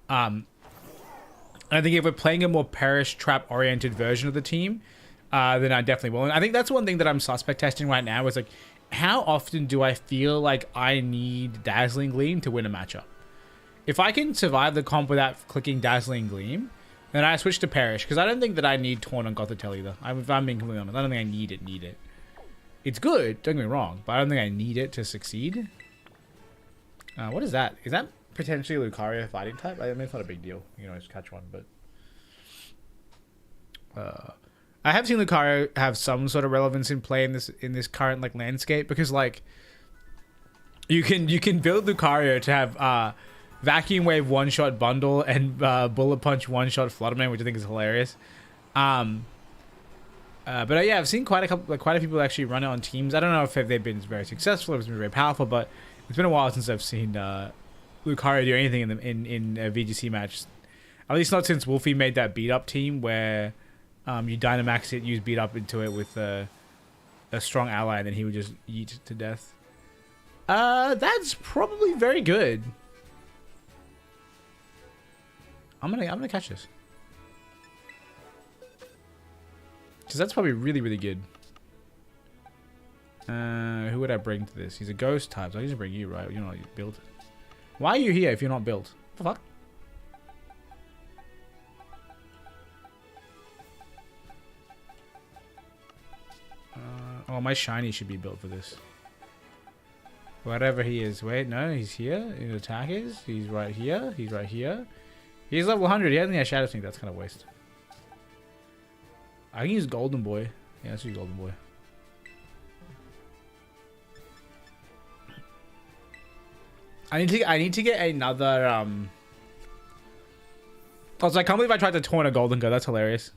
S1: I think if we're playing a more Perish Trap oriented version of the team, then I definitely will. And I think that's one thing that I'm suspect testing right now is like, how often do I feel like I need Dazzling Gleam to win a matchup? If I can survive the comp without clicking Dazzling Gleam, then I switch to Perish because I don't think that I need Taunt on Gothitelle either. If I'm being completely honest, I don't think I need it. It's good, don't get me wrong, but I don't think I need it to succeed. What is that? Is that potentially Lucario fighting type? I mean, it's not a big deal. You know, just catch one, but... I have seen Lucario have some sort of relevance in play in this current like landscape because like you can build Lucario to have Vacuum Wave one-shot bundle and Bullet Punch one-shot Flutterman, which I think is hilarious. But yeah, I've seen quite a few people actually run it on teams. I don't know if they've been very successful or if it's been very powerful, but it's been a while since I've seen Lucario do anything in a VGC match. At least not since Wolfie made that beat up team where you Dynamax it, use beat up into it with a strong ally, and then he would just yeet to death. That's probably very good. I'm gonna catch this. Because that's probably really, really good. Who would I bring to this? He's a ghost type, so I just bring you, right? You're not built. Why are you here if you're not built? What the fuck? Oh, my shiny should be built for this. Whatever he is. Wait, no, he's here. His attack is. He's right here. He's right here. He's level 100. He hasn't had Shadow Sneak. That's kind of waste. I can use Golden Boy Yeah, let's use Golden Boy. I need to get another Also, I can't believe I tried to taunt a Golden Go. That's hilarious.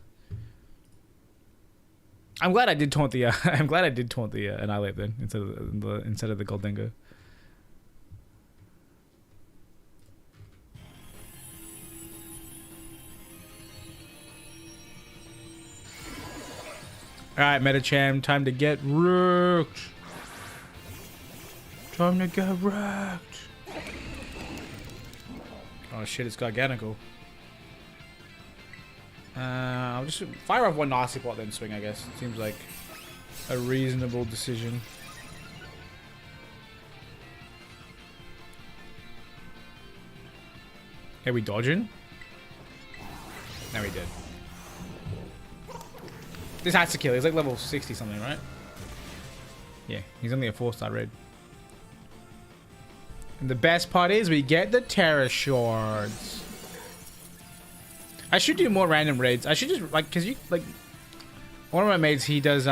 S1: I'm glad I did taunt the I'm glad I did taunt the Annihilate then instead of the Golden Go. Alright, Metacham, time to get wrecked. Time to get wrecked. Oh shit, it's Garganical. I'll just fire off one Nasty Plot then swing, I guess. Seems like a reasonable decision. Are we dodging? No, we did. This has to kill. He's like level 60 something, right? Yeah, he's only a 4-star raid. And the best part is we get the Terra Shards. I should do more random raids. I should just, like, cause you, like, one of my mates, he does,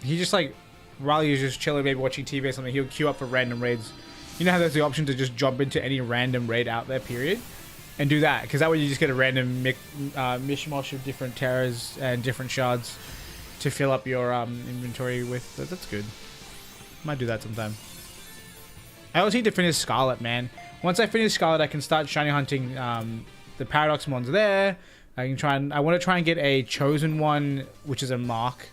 S1: he just, like, while he's just chilling, maybe watching TV or something, he'll queue up for random raids. You know how there's the option to just jump into any random raid out there, period? And do that, because that way you just get a random mishmash of different terrors and different shards to fill up your inventory with. That's good. Might do that sometime. I also need to finish Scarlet, man. Once I finish Scarlet, I can start shiny hunting the Paradox ones there. I can try and I want to try and get a chosen one, which is a mark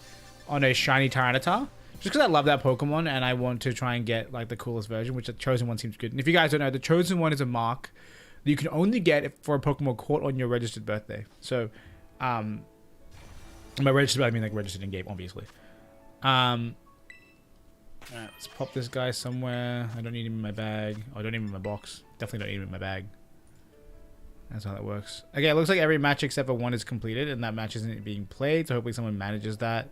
S1: on a shiny Tyranitar. Just because I love that Pokemon and I want to try and get like the coolest version, which the chosen one seems good. And if you guys don't know, the chosen one is a mark that you can only get for a Pokemon caught on your registered birthday. So, by registered, I mean like registered in game, obviously. Alright, let's pop this guy somewhere. I don't need him in my bag. Oh, I don't need him in my box. Definitely don't need him in my bag. That's how that works. Okay, it looks like every match except for one is completed, and that match isn't being played, so hopefully someone manages that.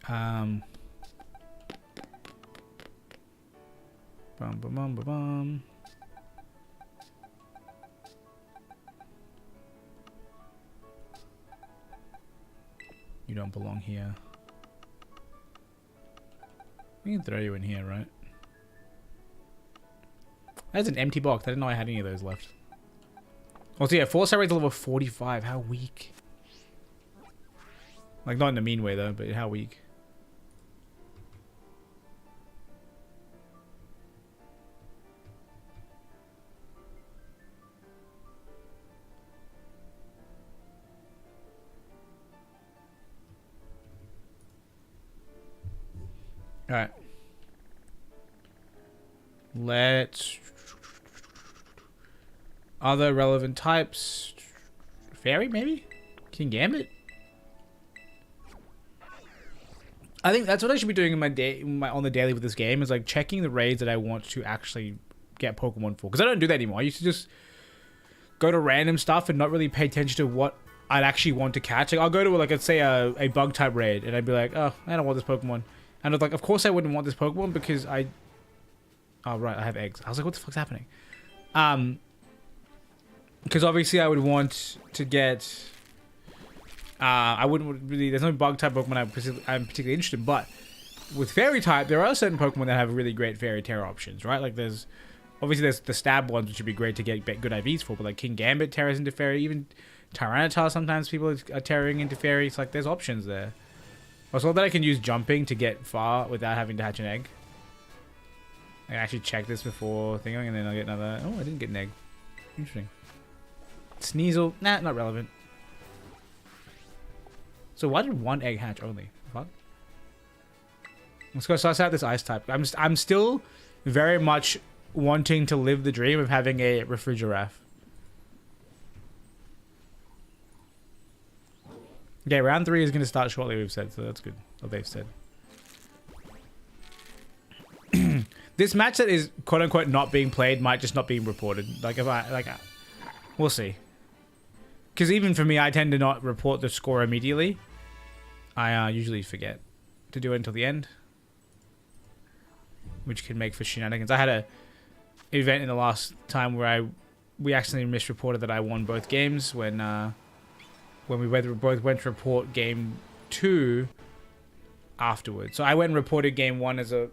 S1: Bum, bum, bum, bum, bum. You don't belong here. We can throw you in here, right? That's an empty box. I didn't know I had any of those left. Also, yeah, 4-star rate's level 45. How weak. Like, not in a mean way, though, but how weak. Alright. Let's... Other relevant types. Fairy, maybe? King Gambit? I think that's what I should be doing in my day, on the daily with this game, is like checking the raids that I want to actually get Pokemon for. Because I don't do that anymore. I used to just go to random stuff and not really pay attention to what I'd actually want to catch. Like, I'll go to, like, let's say a bug type raid, and I'd be like, oh, I don't want this Pokemon. And I was like, of course I wouldn't want this Pokemon because I... Oh, right, I have eggs. I was like, what the fuck's happening? Because obviously I would want to get... I wouldn't really... There's no bug type Pokemon I'm particularly interested in, but with Fairy type, there are certain Pokemon that have really great Fairy Terra options, right? Like there's... Obviously there's the stab ones, which would be great to get good IVs for, but like King Gambit terras into Fairy, even Tyranitar sometimes people are terraing into Fairy. It's like there's options there. Also that I can use jumping to get far without having to hatch an egg. I actually check this before thinking, and then I'll get another... Oh, I didn't get an egg. Interesting. Sneasel. Nah, not relevant. So why did one egg hatch only? Fuck. Let's go suss out this ice type. I'm still very much wanting to live the dream of having a Refrigeraff. Okay, round 3 is going to start shortly, we've said, so that's good. What they've said. This match that is quote-unquote not being played might just not be reported. Like, if I... Like, we'll see. Because even for me, I tend to not report the score immediately. I usually forget to do it until the end. Which can make for shenanigans. I had a event in the last time where I we accidentally misreported that I won both games when we both went to report game 2 afterwards. So I went and reported game 1 as a...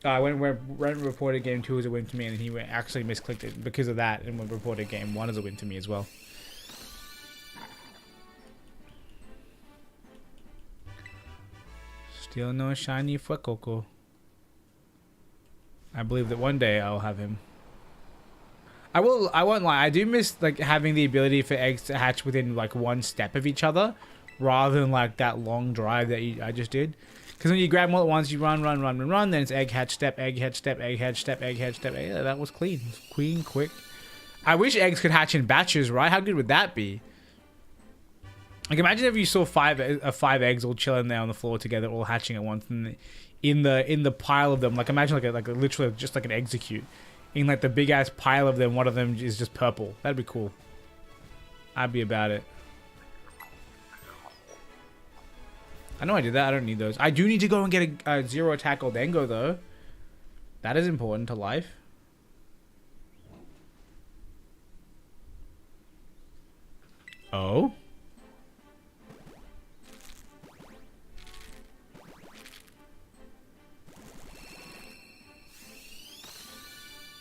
S1: I went and reported game 2 as a win to me, and he actually misclicked it because of that, and went reported game 1 as a win to me as well. Still no shiny Fuecoco. I believe that one day I'll have him. I won't lie, I do miss like having the ability for eggs to hatch within like one step of each other, rather than like that long drive that I just did. Because when you grab them all at once, you run, then it's egg hatch step, egg hatch step, egg hatch step, egg hatch step. Yeah, that was clean. It was clean, quick. I wish eggs could hatch in batches, right? How good would that be? Like, imagine if you saw five eggs all chilling there on the floor together, all hatching at once, and in the pile of them, like imagine like a literally just like an execute. In like the big ass pile of them, one of them is just purple. That'd be cool. I'd be about it. I know I did that. I don't need those. I do need to go and get a 0 attack Oldengo though. That is important to life. Oh?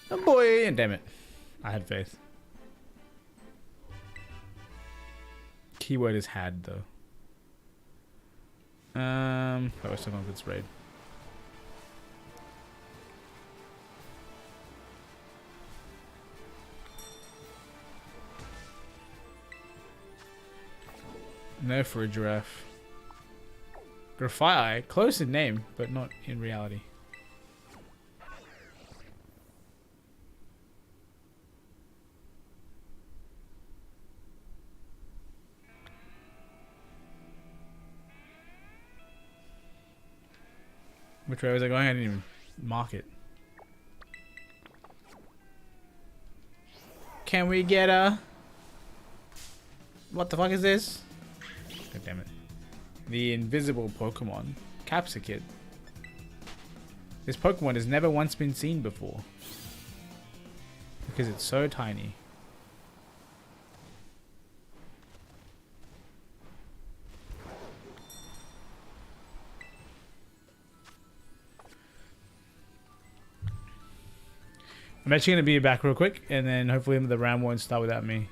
S1: Oh boy, damn it. I had faith. Keyword is had though. Oh, still not this raid. No for a giraffe. Graphite, close in name, but not in reality. Which way was I going? I didn't even mark it. Can we get a... What the fuck is this? God damn it. The invisible Pokemon. Capsicid. This Pokemon has never once been seen before. Because it's so tiny. I'm actually going to be back real quick, and then hopefully the round won't start without me.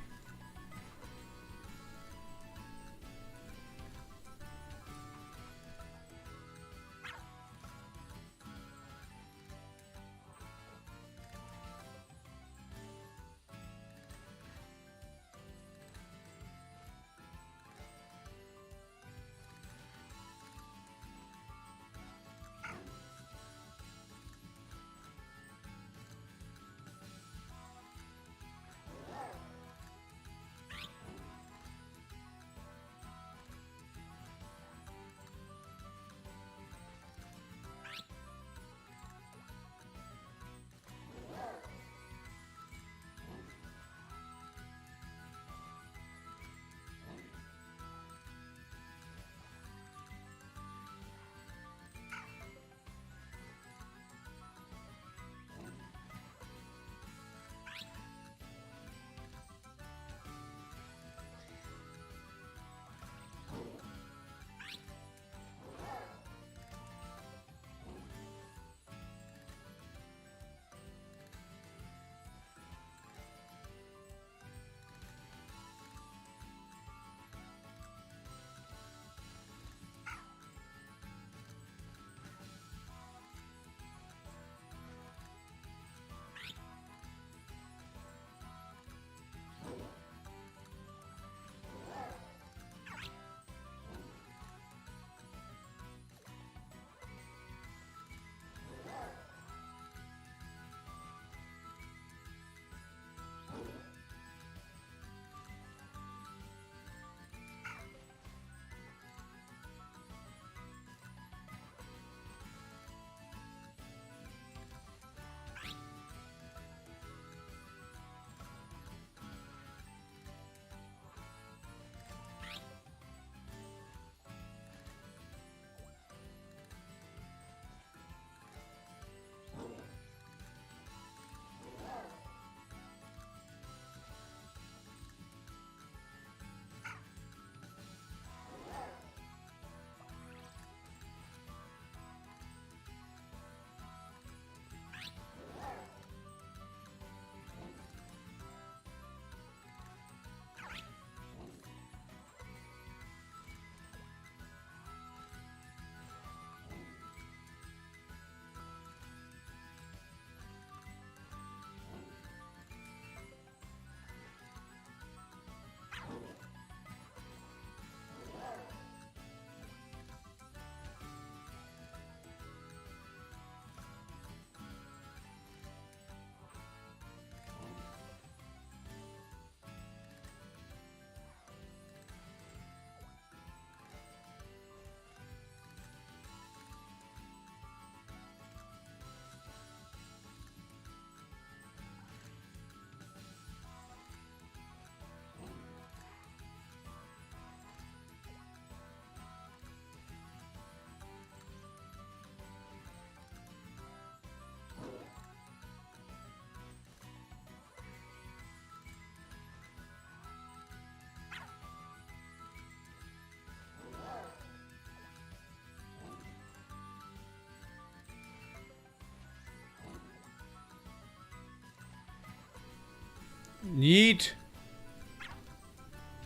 S1: Yeet.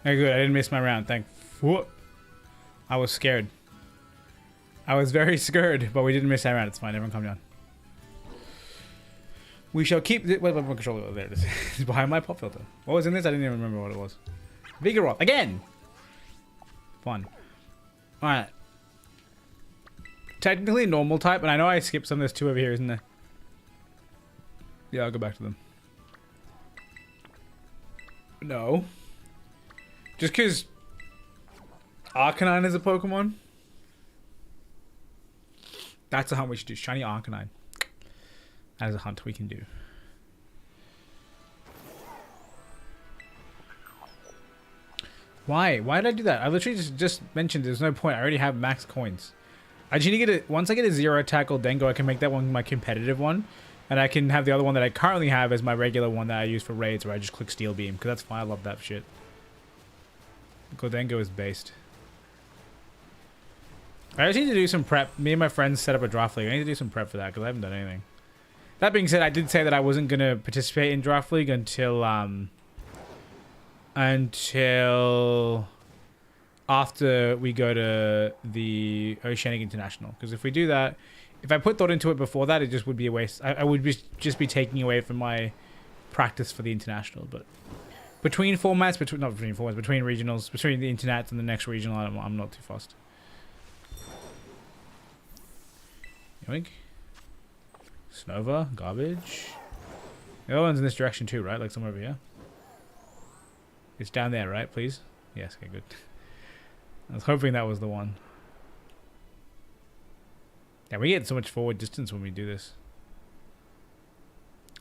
S1: Very good. I didn't miss my round. Thank. Whoop. I was scared. I was very scared, but we didn't miss that round. It's fine. Everyone calm down. We shall keep... Wait, my controller. There it is. It's behind my pop filter. What was in this? I didn't even remember what it was. Vigoroth. Again! Fun. Alright. Technically normal type, and I know I skipped some. There's 2 over here, isn't there? Yeah, I'll go back to them. No. Just because Arcanine is a Pokemon. That's a hunt we should do. Shiny Arcanine. That is a hunt we can do. Why? Why did I do that? I literally just mentioned there's no point. I already have max coins. I just need to get it. Once I get a 0 tackle Dengo, I can make that one my competitive one. And I can have the other one that I currently have as my regular one that I use for raids where I just click Steel Beam. Because that's fine. I love that shit. Gholdengo is based. I just need to do some prep. Me and my friends set up a draft league. I need to do some prep for that because I haven't done anything. That being said, I did say that I wasn't going to participate in draft league until after we go to the Oceania International. Because if we do that, if I put thought into it before that, it just would be a waste. I would just be taking away from my practice for the international. But between formats, between regionals, between the internats and the next regional, I'm not too fussed. Yoink. Snova, garbage. The other one's in this direction too, right? Like somewhere over here. It's down there, right? Please. Yes. Okay. Good. I was hoping that was the one. Yeah, we get so much forward distance when we do this.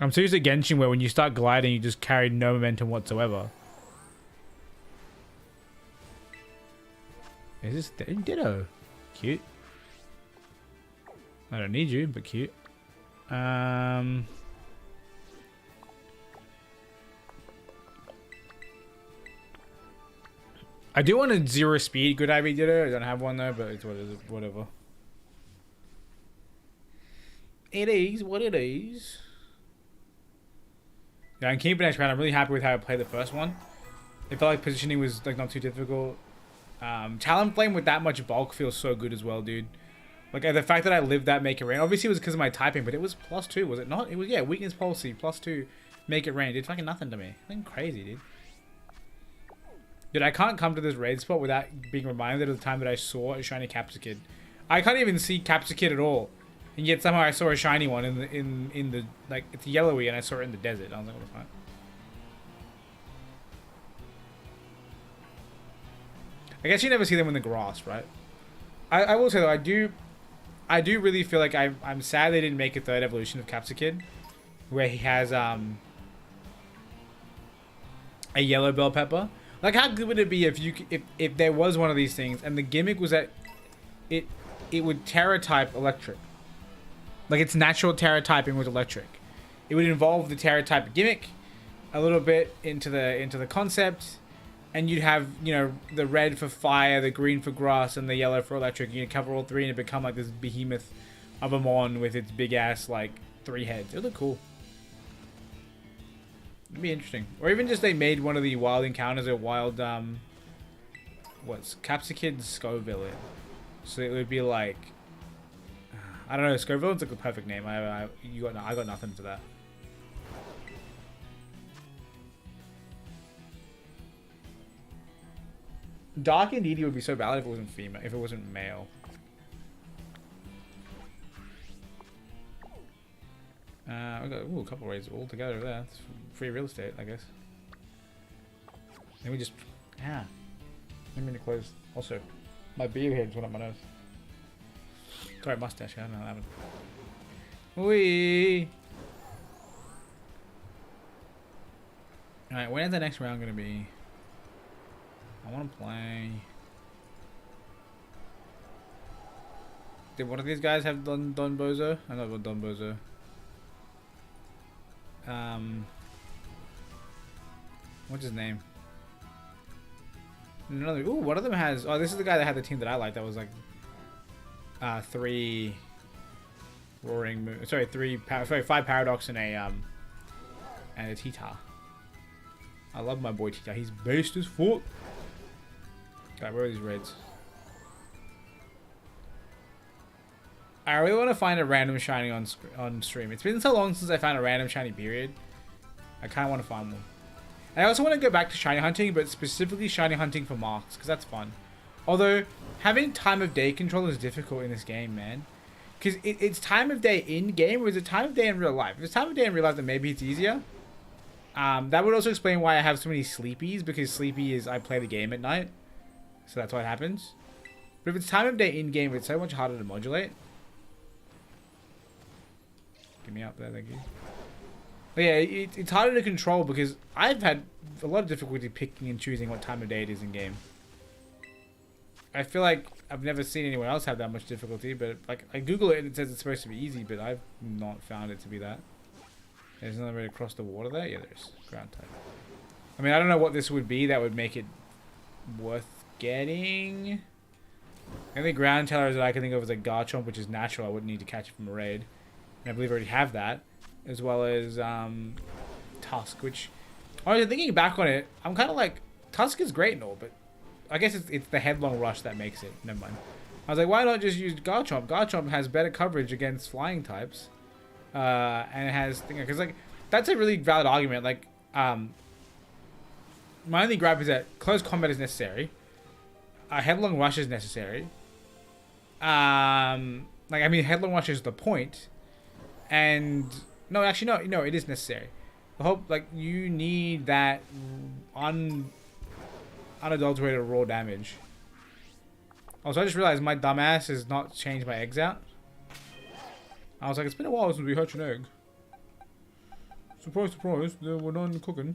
S1: I'm so used to Genshin where when you start gliding, you just carry no momentum whatsoever. Is this Ditto? Cute. I don't need you, but cute. I do want a 0 speed good IV Ditto. I don't have one though, but it's whatever. It is what it is. Yeah, I'm keeping it around. I'm really happy with how I played the first one. It felt like positioning was like not too difficult. Talonflame with that much bulk feels so good as well, dude. Like the fact that I lived that make it rain. Obviously it was because of my typing, but it was +2, was it not? It was, yeah, weakness policy +2, make it rain. It did fucking nothing to me. Fucking crazy, dude. Dude, I can't come to this raid spot without being reminded of the time that I saw a shiny Capsicid. I can't even see Capsicid at all. And yet somehow I saw a shiny one in the like it's yellowy and I saw it in the desert. I was like, what the fuck? I guess you never see them in the grass, right? I will say though, I do really feel like I'm sad they didn't make a 3rd evolution of Capsicid, where he has a yellow bell pepper. Like how good would it be if there was one of these things and the gimmick was that it would Terra type electric. Like its natural Terra typing was electric. It would involve the Terra type gimmick a little bit into the concept, and you'd have, you know, the red for fire, the green for grass, and the yellow for electric. You'd cover all 3 and it become like this behemoth of a mon with its big ass like 3 heads. It would look cool. It'd be interesting. Or even just they made one of the wild encounters a wild what's Capsicid Scoville. So it would be like, I don't know, Scovillen's like the perfect name. I got nothing for that. Dark Indeedee would be so valid if it wasn't female, if it wasn't male. We got a couple raids all together there. It's free real estate, I guess. Let me just, yeah. Let me close. Also, my beard head's went up my nose. Sorry, mustache. I don't know that one. Wee. All right, when is the next round gonna be? I want to play. Did one of these guys have Don Bozo? I know about Don Bozo. What's his name? Another. Ooh, one of them has. Oh, this is the guy that had the team that I liked. That was like 3 roaring moon. Sorry, 5 paradox and a Tita. I love my boy Tita. He's based as fuck. God, where are these reds? I really want to find a random shiny on stream. It's been so long since I found a random shiny, period. I kind of want to find one. And I also want to go back to shiny hunting, but specifically shiny hunting for marks, because that's fun. Although, having time of day control is difficult in this game, man. Because it's time of day in-game, or is it time of day in real life? If it's time of day in real life, then maybe it's easier. That would also explain why I have so many sleepies, because sleepy is I play the game at night. So that's what happens. But if it's time of day in-game, it's so much harder to modulate. Get me up there, thank you. But yeah, it's harder to control because I've had a lot of difficulty picking and choosing what time of day it is in-game. I feel like I've never seen anyone else have that much difficulty, but like I Google it and it says it's supposed to be easy, but I've not found it to be that. There's another way to cross the water there? Yeah, there's ground type. I mean, I don't know what this would be that would make it worth getting. The only ground tellers that I can think of is like Garchomp, which is natural. I wouldn't need to catch it from a raid. And I believe I already have that. As well as Tusk, which, honestly, thinking back on it, I'm kind of like, Tusk is great and all, but I guess it's the headlong rush that makes it. Never mind. I was like, why not just use Garchomp? Garchomp has better coverage against flying types. And it has, because like, that's a really valid argument. Like, my only gripe is that close combat is necessary. Headlong rush is necessary. Like, I mean, headlong rush is the point. And, no, actually, no, it is necessary. I hope, like, you need that unadulterated raw damage. Also, I just realized my dumbass has not changed my eggs out. I was like, it's been a while since we hatched an egg. Surprise, surprise, we're done cooking.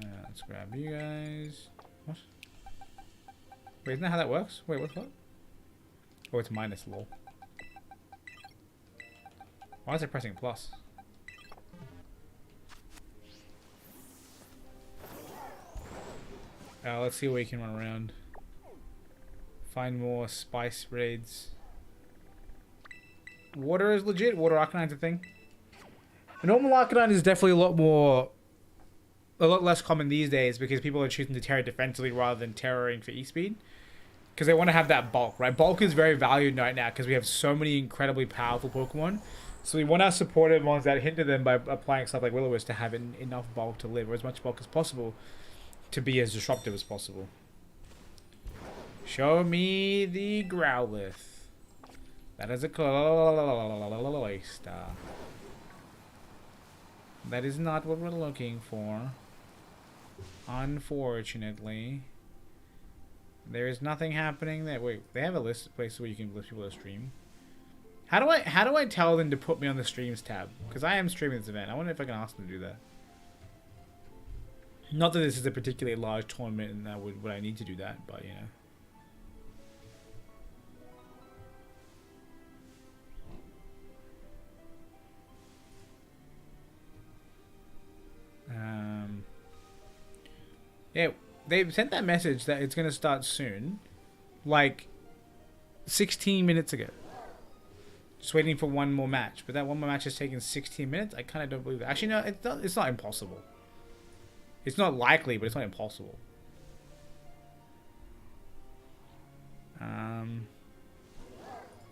S1: Let's grab you guys. What? Wait, isn't that how that works? Wait, what? Oh, it's minus, lol. Why is it pressing plus? Let's see what we can run around. Find more spice raids. Water is legit. Water Arcanine's a thing. A normal Arcanine is definitely a lot less common these days because people are choosing to Terra defensively rather than Terroring for E-Speed. Because they want to have that bulk, right? Bulk is very valued right now because we have so many incredibly powerful Pokemon. So we want our supportive ones that hinder them by applying stuff like Will-O-Wisp to have enough bulk to live, or as much bulk as possible to be as disruptive as possible. Show me the Growlithe. That is a Cloyster. That is not what we're looking for. Unfortunately. There is nothing happening there. Wait, they have a list of places where you can list people to stream. How do I tell them to put me on the streams tab? Because I am streaming this event. I wonder if I can ask them to do that. Not that this is a particularly large tournament and that would I need to do that, but you know. Yeah, they sent that message that it's gonna start soon, like 16 minutes ago. Just waiting for one more match, but that one more match has taken 16 minutes. I kind of don't believe that. Actually, no, it's not impossible. It's not likely, but it's not impossible.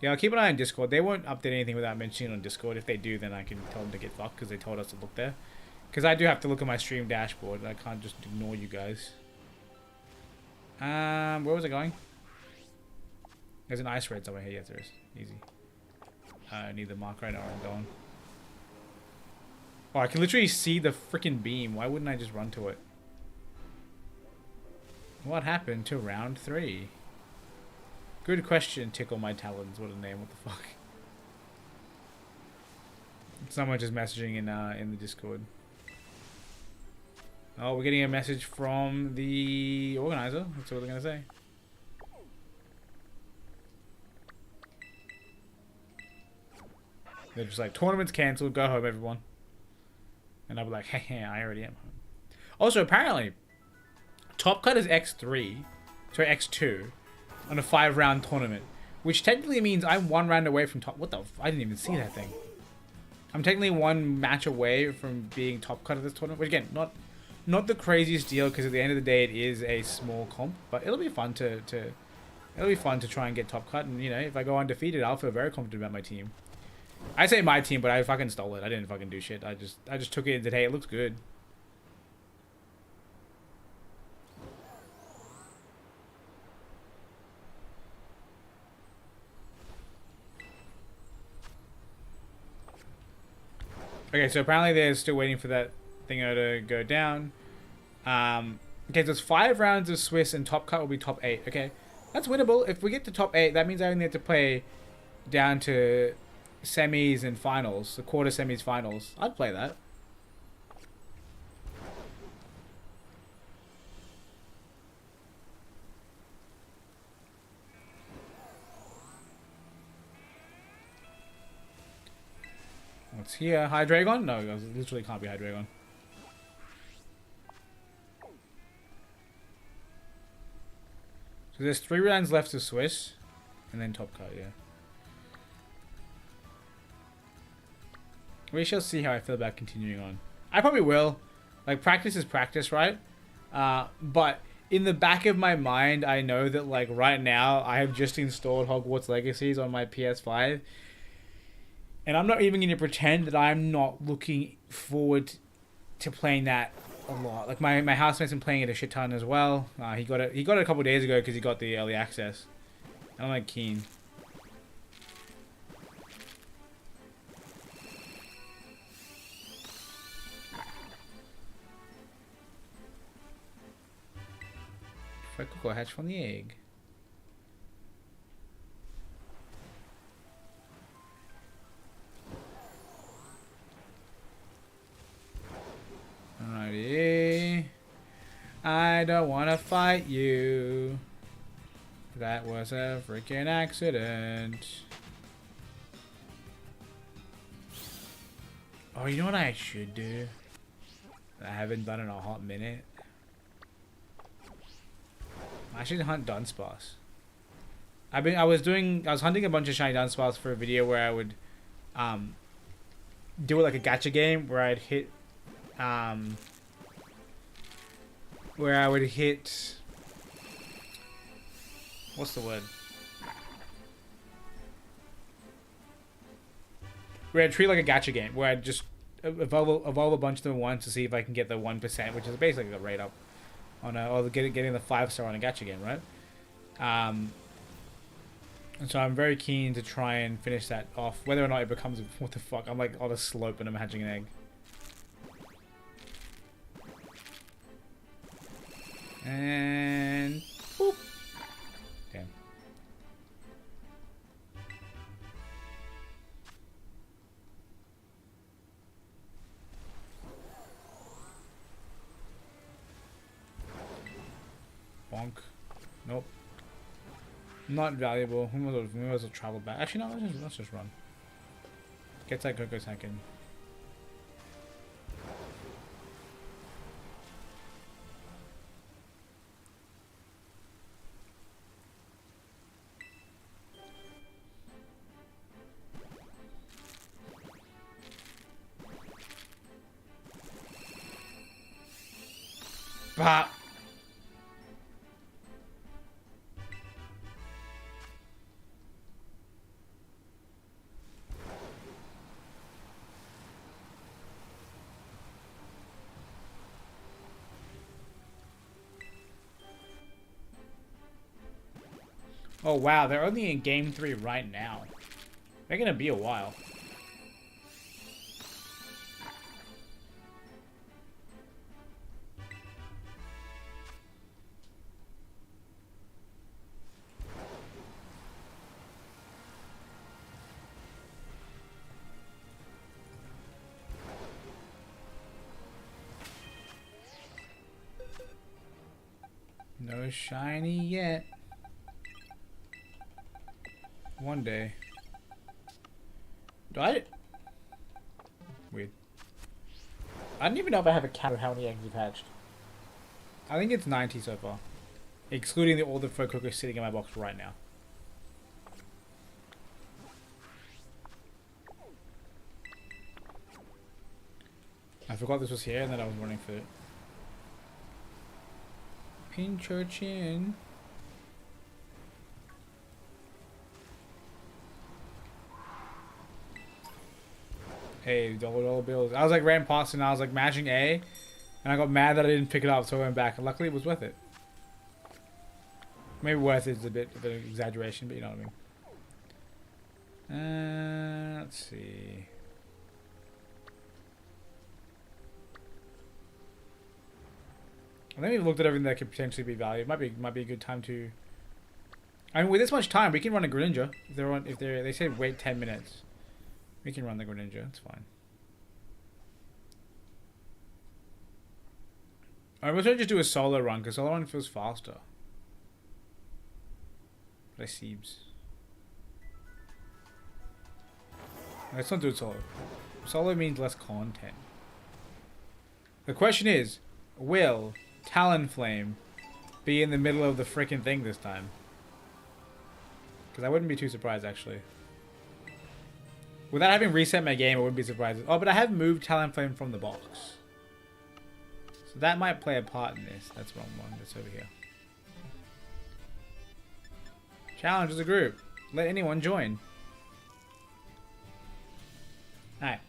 S1: Yeah, I'll keep an eye on Discord. They won't update anything without mentioning it on Discord. If they do, then I can tell them to get fucked because they told us to look there. Because I do have to look at my stream dashboard. I can't just ignore you guys. Where was it going? There's an ice raid somewhere here. Yes, there is. Easy. I need the mark right now where I'm going. Oh, I can literally see the freaking beam. Why wouldn't I just run to it? What happened to round 3? Good question, Tickle My Talons. What a name. What the fuck? Someone just messaging in the Discord. Oh, we're getting a message from the organizer. That's what they're going to say. They're just like, tournament's cancelled, go home everyone. And I'll be like, hey, I already am home. Also, apparently, top cut is X3, sorry, X2, on a 5-round tournament. Which technically means I'm 1 round away from top, what the, I didn't even see that thing. I'm technically one match away from being top cut of this tournament. Which again, not the craziest deal because at the end of the day it is a small comp, but it'll be fun to it'll be fun to try and get top cut. And you know, if I go undefeated, I'll feel very confident about my team. I say my team, but I fucking stole it. I didn't fucking do shit. I just took it and said, hey, it looks good. Okay, so apparently they're still waiting for that thing to go down. Okay, so it's 5 rounds of Swiss and top cut will be top 8. Okay, that's winnable. If we get to top 8, that means I only have to play down to semis and finals, the quarter semis finals. I'd play that. What's here? Hydreigon? No, it literally can't be Hydreigon. So there's 3 rounds left of Swiss, and then top cut, yeah. We shall see how I feel about continuing on. I probably will. Like, practice is practice, right? But in the back of my mind, I know that, like, right now, I have just installed Hogwarts Legacies on my PS5. And I'm not even going to pretend that I'm not looking forward to playing that a lot. Like, my housemate's been playing it a shit ton as well. He got it a couple days ago because he got the early access. And I'm, like, keen. Cocoa hatch from the egg. Alrighty. I don't want to fight you. That was a freaking accident. Oh, you know what I should do? I haven't done in a hot minute. I should hunt Dunsparce. I was hunting a bunch of shiny Dunsparce for a video where I would do it like a gacha game where I'd hit what's the word? Where I'd treat like a gacha game where I'd just evolve a bunch of them once to see if I can get the 1%, which is basically the rate up on getting the 5-star on a gacha game, right? And so I'm very keen to try and finish that off. Whether or not it becomes what the fuck, I'm like on a slope and I'm hatching an egg. And boop. Damn. Bonk. Nope. Not valuable. We might as well travel back. Actually, no. Let's just run. Get that Coco second. Bah. Oh wow, they're only in game 3 right now. They're gonna be a while. No shiny yet. One day. Do I? Weird. I don't even know if I have a count of how many eggs we've hatched. I think it's 90 so far. Excluding all the faux cookers sitting in my box right now. I forgot this was here and then I was running for it. Pinch your chin. Hey, $1 bills. I was like ran past and I was like mashing A, and I got mad that I didn't pick it up, so I went back. And luckily, it was worth it. Maybe worth it is a bit of an exaggeration, but you know what I mean. Let's see. I think we've looked at everything that could potentially be valued. Might be a good time to. I mean, with this much time, we can run a Greninja. If they say wait 10 minutes, we can run the Greninja. It's fine. Alright, we'll try to just do a solo run because solo run feels faster. But I seems. Let's not do it solo. Solo means less content. The question is, will Talonflame be in the middle of the freaking thing this time? Because I wouldn't be too surprised, actually. Without having reset my game, I wouldn't be surprised. Oh, but I have moved Talonflame from the box. So that might play a part in this. That's the wrong one. That's over here. Challenge as a group. Let anyone join. Alright.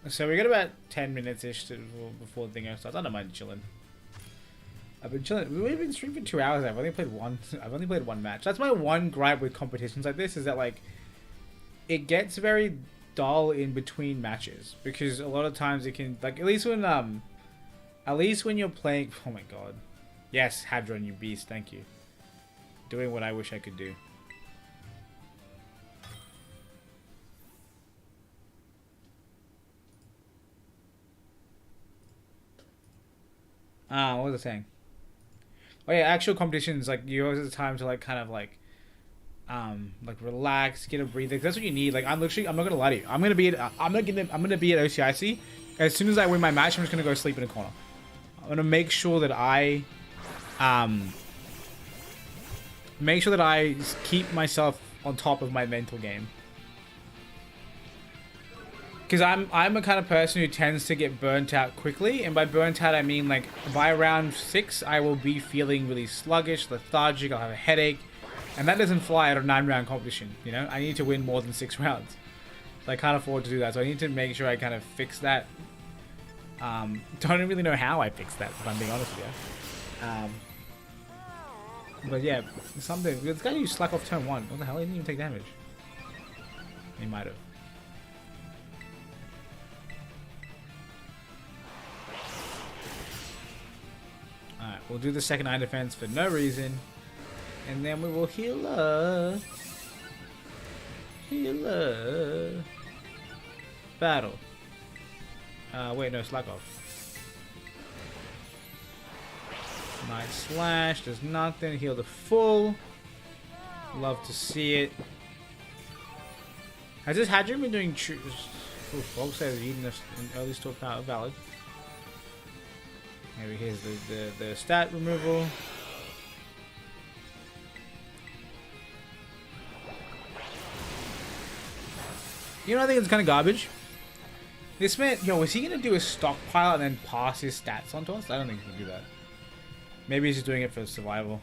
S1: So we got about 10 minutes-ish before the thing starts. I don't mind chilling. I've been chilling. We've been streaming for 2 hours. I've only played one match. That's my one gripe with competitions like this, is that like it gets very dull in between matches, because a lot of times it can, like, at least when you're playing. Oh my god. Yes, Hadron, you beast. Thank you. Doing what I wish I could do. What was I saying? Oh yeah, actual competitions, like, you always have the time to like kind of like relax, get a breather. That's what you need. Like, I'm not gonna lie to you. I'm gonna be at OCIC. As soon as I win my match, I'm just gonna go sleep in a corner. I'm gonna make sure that I keep myself on top of my mental game. Because I'm a kind of person who tends to get burnt out quickly, and by burnt out I mean like by round 6 I will be feeling really sluggish, lethargic, I'll have a headache, and that doesn't fly at a 9-round competition. You know, I need to win more than 6 rounds, so I can't afford to do that. So I need to make sure I kind of fix that. Don't really know how I fix that, if I'm being honest with you. But yeah, something. This guy used slack off turn 1. What the hell? He didn't even take damage. He might have. Alright, we'll do the second eye defense for no reason. And then we will heal up. Heal up. Battle. Wait, no, slack off. Night slash, does nothing. Heal the full. Love to see it. Has this Hadron been doing true? Oh, folks say they're eating this in early store power valid. Maybe here's the stat removal. You know, I think it's kind of garbage. This man, yo, is he gonna do a stockpile and then pass his stats onto us? I don't think he can do that. Maybe he's just doing it for survival.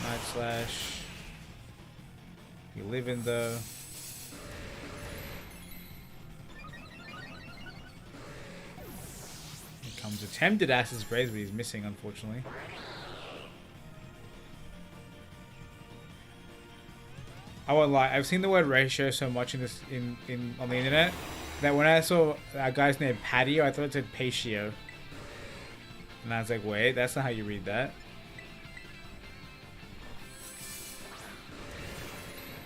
S1: Night slash. You live in the. Here comes attempted acid sprays, but he's missing, unfortunately. I won't lie, I've seen the word ratio so much in this on the internet that when I saw a guy's name Patio, I thought it said Patio. And I was like, wait, that's not how you read that.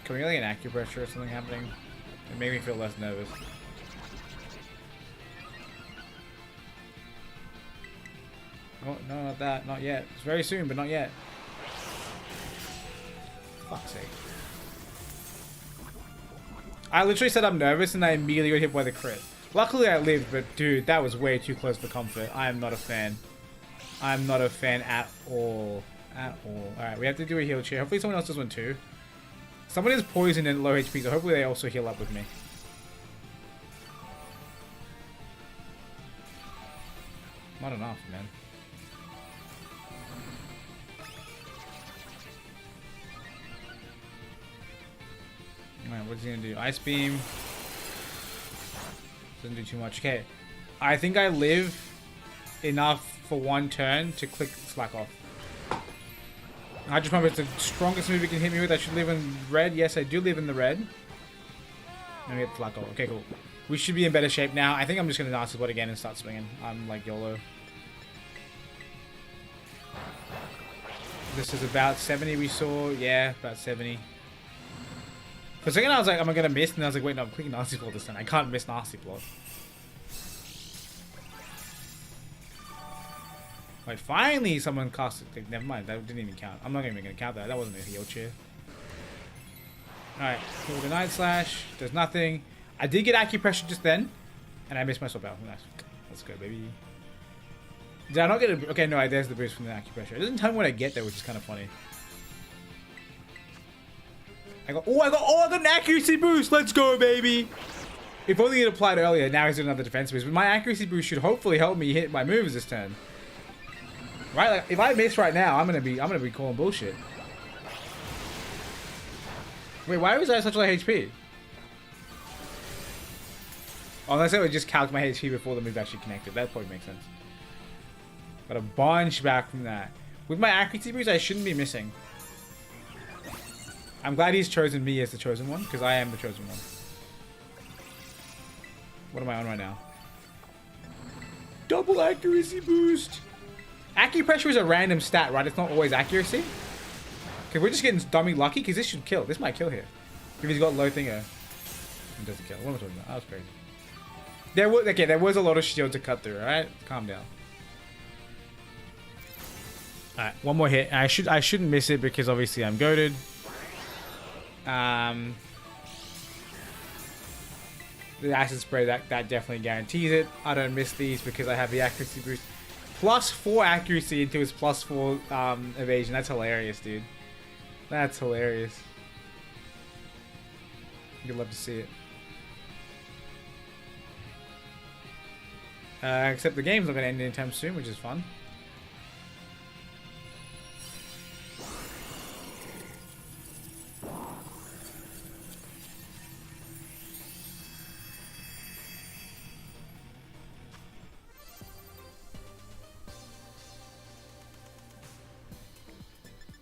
S1: Can we get like an acupressure or something happening? It made me feel less nervous. Oh, no, not that. Not yet. It's very soon, but not yet. Fuck's sake. I literally said I'm nervous and I immediately got hit by the crit. Luckily I lived, but dude, that was way too close for comfort. I am not a fan. I'm not a fan at all. At all. Alright, we have to do a heal cheer. Hopefully someone else does one too. Someone is poisoned and low HP, so hopefully they also heal up with me. Not enough, man. Alright, what's he gonna do? Ice Beam. Doesn't do too much. Okay. I think I live enough for one turn to click Slack off. I just remember it's the strongest move you can hit me with. I should live in red. Yes, I do live in the red. And we get Slack off. Okay, cool. We should be in better shape now. I think I'm just going to Nasty Blood again and start swinging. I'm like YOLO. This is about 70 we saw. Yeah, about 70. For a second I was like, am I going to miss? And I was like, wait, no, I'm clicking Nasty Blood this time. I can't miss Nasty Blood. Wait, finally someone cast it. Never mind, that didn't even count. I'm not even going to count that. That wasn't a heal chair. Alright, hit with a Night Slash. Does nothing. I did get acupressure just then, and I missed my swap out. Nice. Let's go, baby. Did I not get a... Okay, no, there's the boost from the acupressure. It doesn't tell me what I get there, which is kind of funny. I got an accuracy boost! Let's go, baby! If only it applied earlier, now he's doing another defense boost. But my accuracy boost should hopefully help me hit my moves this turn. Right? Like, if I miss right now, I'm gonna be calling bullshit. Wait, why was I such low HP? Oh, unless I would just calc my HP before the move actually connected. That probably makes sense. Got a bunch back from that. With my accuracy boost, I shouldn't be missing. I'm glad he's chosen me as the chosen one, because I am the chosen one. What am I on right now? Double accuracy boost! Acupressure is a random stat, right? It's not always accuracy. Okay, we're just getting dummy lucky, because this should kill. This might kill here. If he's got low thinger. It doesn't kill. What am I talking about? That was crazy. There was a lot of shield to cut through, alright? Calm down. Alright, one more hit. I shouldn't miss it because obviously I'm goated. The acid spray, that definitely guarantees it. I don't miss these because I have the accuracy boost. +4 accuracy into his +4 evasion. That's hilarious, dude. That's hilarious. You'd love to see it. Except the game's not going to end anytime soon, which is fun.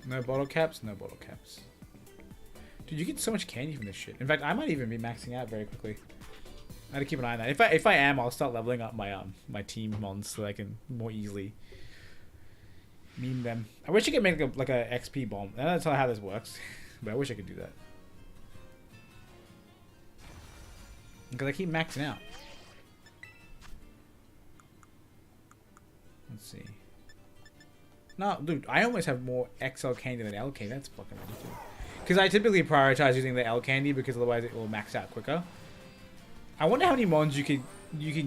S1: No bottle caps? No bottle caps. Dude, you get so much candy from this shit. In fact, I might even be maxing out very quickly. I gotta keep an eye on that. If I am, I'll start leveling up my my team mons so I can more easily meme them. I wish I could make like a XP bomb. I don't know how this works, but I wish I could do that. Because I keep maxing out. Let's see. No, dude, I almost have more XL candy than L candy. That's fucking ridiculous. Because I typically prioritize using the L candy because otherwise it will max out quicker. I wonder how many mons you can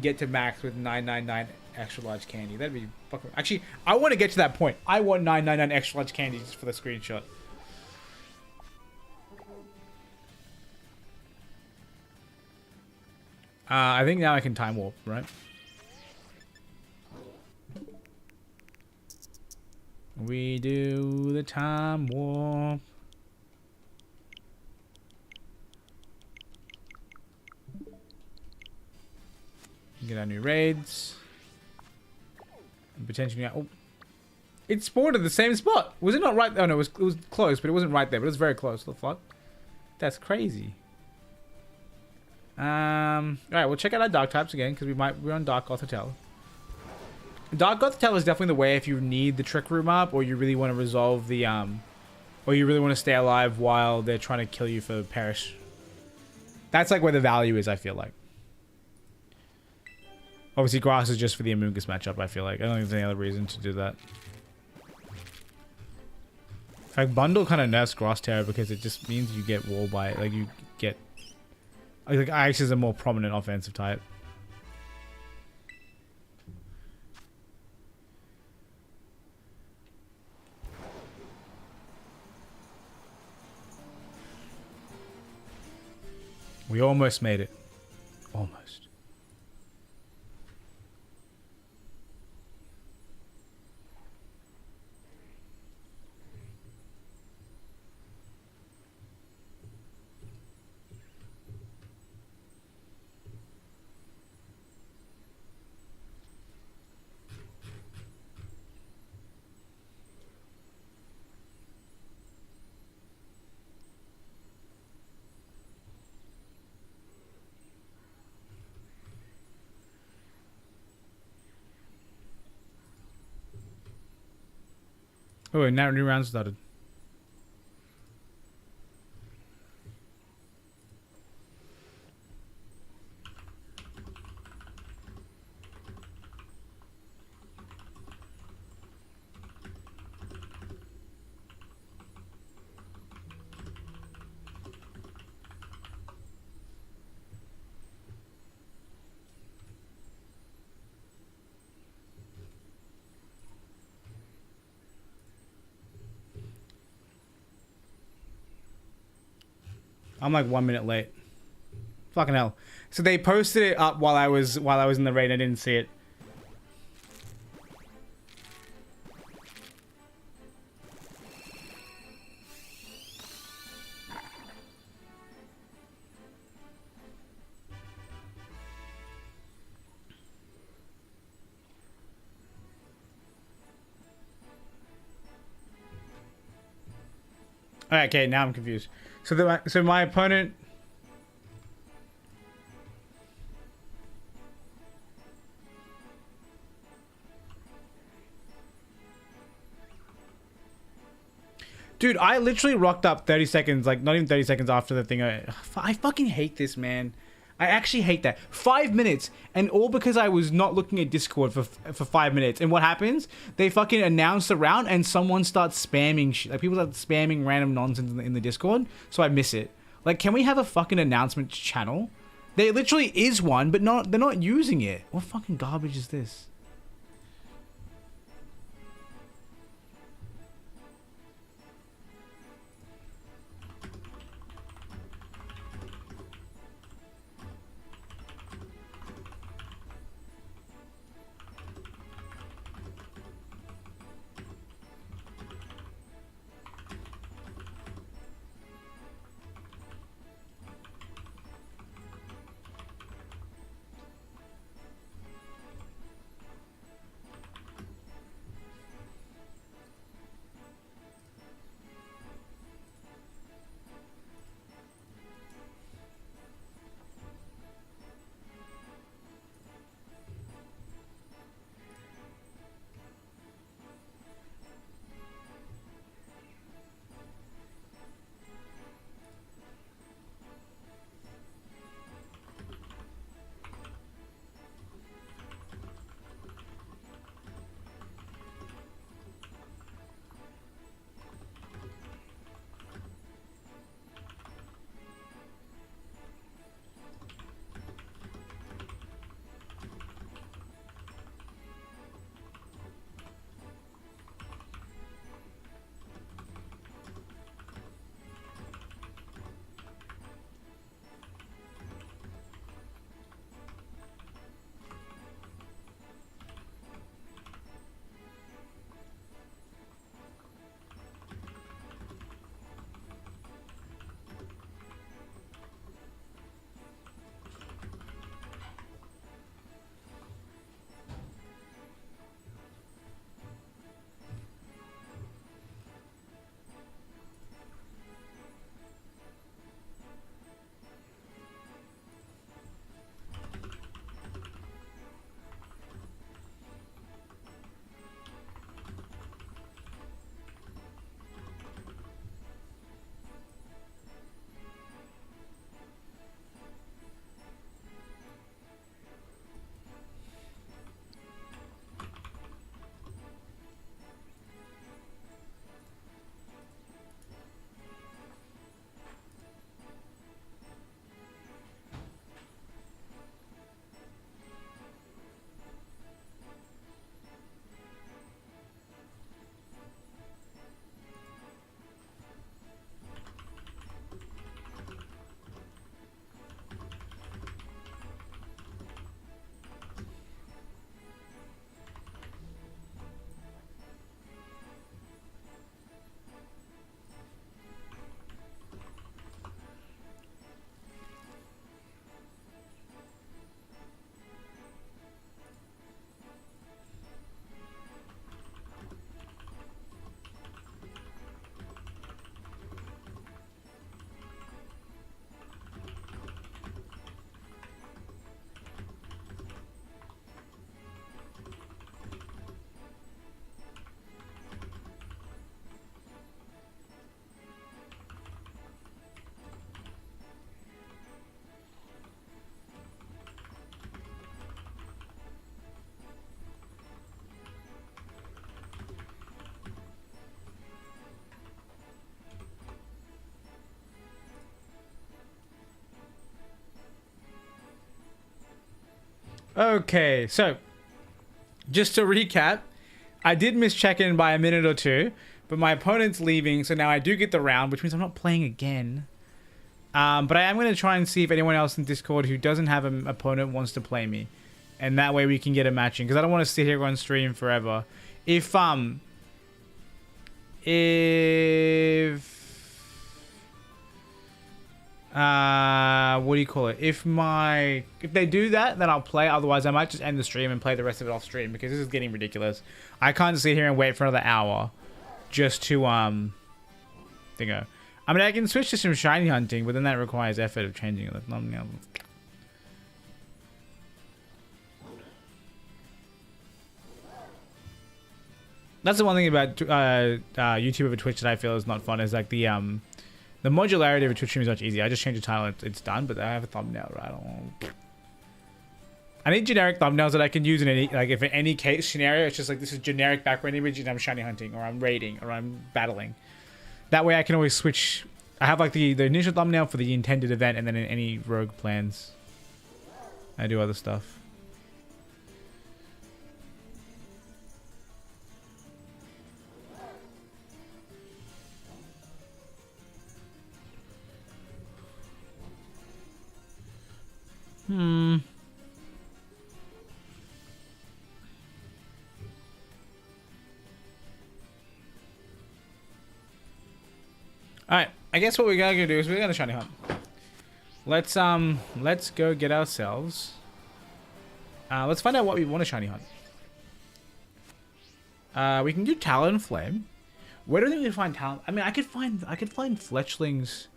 S1: get to max with 999 extra large candy. That'd be fucking... Actually, I want to get to that point. I want 999 extra large candy just for the screenshot. I think now I can time warp, right? We do the time warp. Get our new raids. And potentially... Oh. It spawned at the same spot. Was it not right? Oh no, it was close, but it wasn't right there. But it was very close. The fuck? That's crazy. Alright, we'll check out our dark types again, because we're on Dark Gothitelle. Dark Gothitelle is definitely the way if you need the Trick Room up, or you really want to resolve the, or you really want to stay alive while they're trying to kill you for Perish. That's like where the value is, I feel like. Obviously, Grass is just for the Amoonguss matchup, I feel like. I don't think there's any other reason to do that. In fact, Bundle kind of nerfs Grass Terror because it just means you get wall bite. Like, you get... Like, Ice is a more prominent offensive type. We almost made it. Almost. Oh, and now new round started. I'm like 1 minute late. Fucking hell. So they posted it up while I was in the raid. I didn't see it. Alright, okay, now I'm confused. So my opponent. Dude, I literally rocked up 30 seconds, like not even 30 seconds after the thing. I fucking hate this, man. I actually hate that. 5 minutes, and all because I was not looking at Discord for 5 minutes. And what happens? They fucking announce the round, and someone starts spamming like people start spamming random nonsense in the Discord, so I miss it. Like, can we have a fucking announcement channel? There literally is one, but they're not using it. What fucking garbage is this? Okay, so just to recap, I did miss check-in by a minute or two, but my opponent's leaving, so now I do get the round, which means I'm not playing again. But I am going to try and see if anyone else in Discord who doesn't have an opponent wants to play me. And that way we can get a matching, because I don't want to sit here on stream forever. If what do you call it? If they do that, then I'll play. Otherwise, I might just end the stream and play the rest of it off stream, because this is getting ridiculous. I can't sit here and wait for another hour just to thingo. I mean, I can switch to some shiny hunting, but then that requires effort of changing it. That's the one thing about YouTube over Twitch that I feel is not fun. Is like the modularity of a Twitch stream is much easier. I just change the title, it's done. But I have a thumbnail, right? I need generic thumbnails that I can use in any, like, if in any case scenario, it's just like this is generic background image and I'm shiny hunting or I'm raiding or I'm battling. That way I can always switch. I have like the initial thumbnail for the intended event, and then in any rogue plans, I do other stuff. Alright, I guess what we're gonna do is we're gonna shiny hunt. Let's go get ourselves. Let's find out what we want to shiny hunt. We can do Talon Flame. Where do we think we find Talon? I mean, I could find fletchlings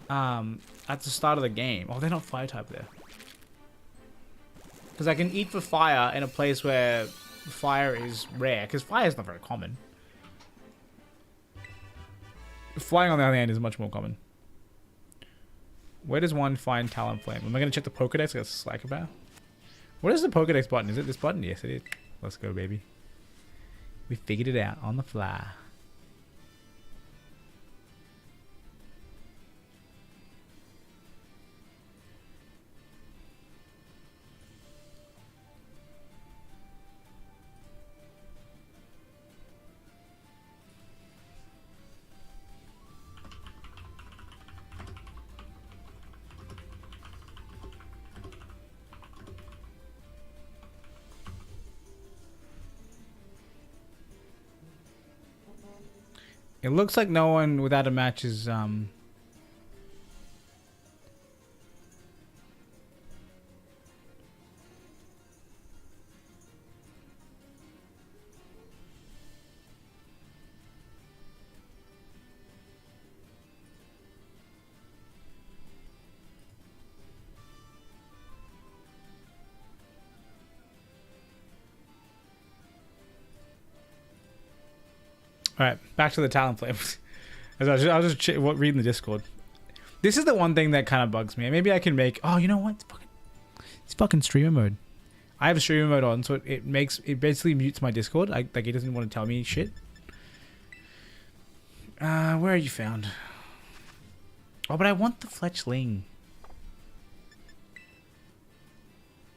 S1: at the start of the game. Oh, they're not fire type there. Because I can eat for fire in a place where fire is rare. Because fire is not very common. Flying on the other hand is much more common. Where does one find Talon Flame? Am I going to check the Pokedex? I got Slack about. What is the Pokedex button? Is it this button? Yes, it is. Let's go, baby. We figured it out on the fly. It looks like no one without a match is Alright, back to the Talon Flames. I was just reading the Discord. This is the one thing that kind of bugs me. Maybe I can make. Oh, you know what? It's fucking streamer mode. I have streamer mode on, so it basically mutes my Discord. Like it doesn't want to tell me shit. Where are you found? Oh, but I want the fletchling.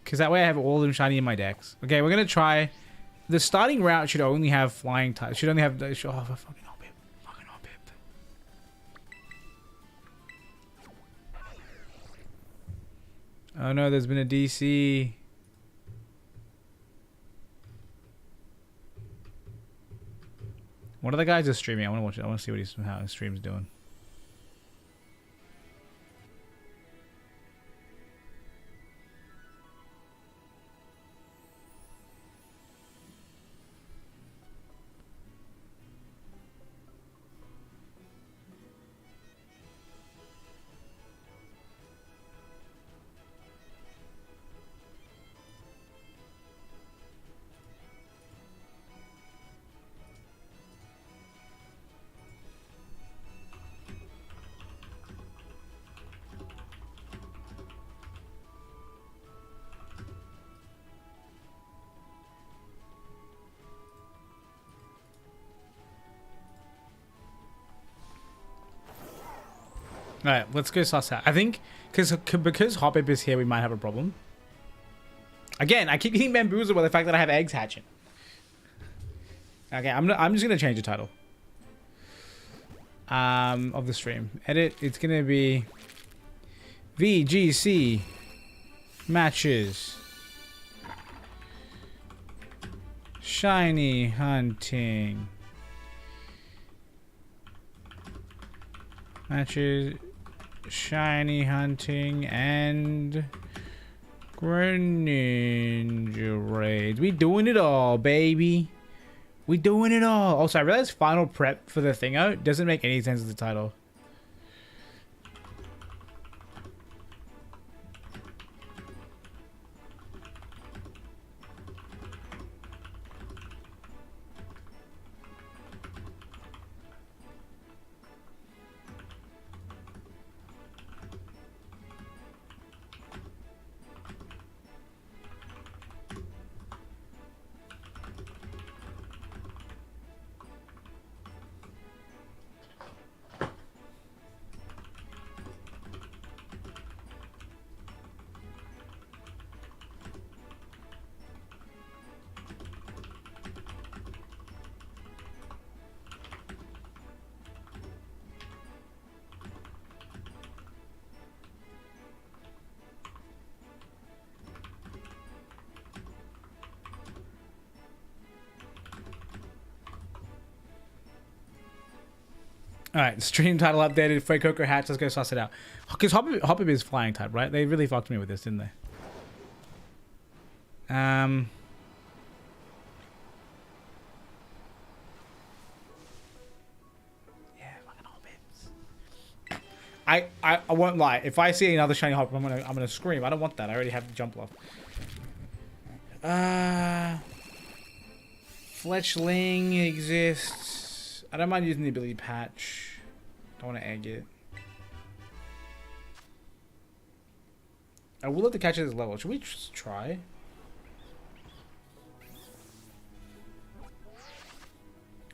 S1: Because that way I have all of them shiny in my decks. Okay, we're gonna try. The starting route should only have flying types. Should only have. Oh, fucking hop it. Fucking hop it. Oh no, there's been a DC. One of the guys is streaming. I want to watch it. I want to see what how his stream's doing. Alright, let's go suss out. I think because Hoppip is here, we might have a problem. Again, I keep getting bamboozled by the fact that I have eggs hatching. Okay, I'm just gonna change the title. Of the stream. Edit. It's gonna be VGC matches. Shiny hunting. Matches. Shiny hunting and Greninja raids. We doing it all, baby. We doing it all. Also, I realized final prep for the thing out doesn't make any sense as the title. Alright, stream title updated. Freight Coker hatch. Let's go suss it out. Because Hoppip is flying type, right? They really fucked me with this, didn't they? Yeah, fucking Hoppips. I won't lie. If I see another shiny Hoppip, I'm gonna scream. I don't want that. I already have the jump off. Fletchling exists. I don't mind using the ability patch. Don't want to egg it. I will have to catch it at this level. Should we just try?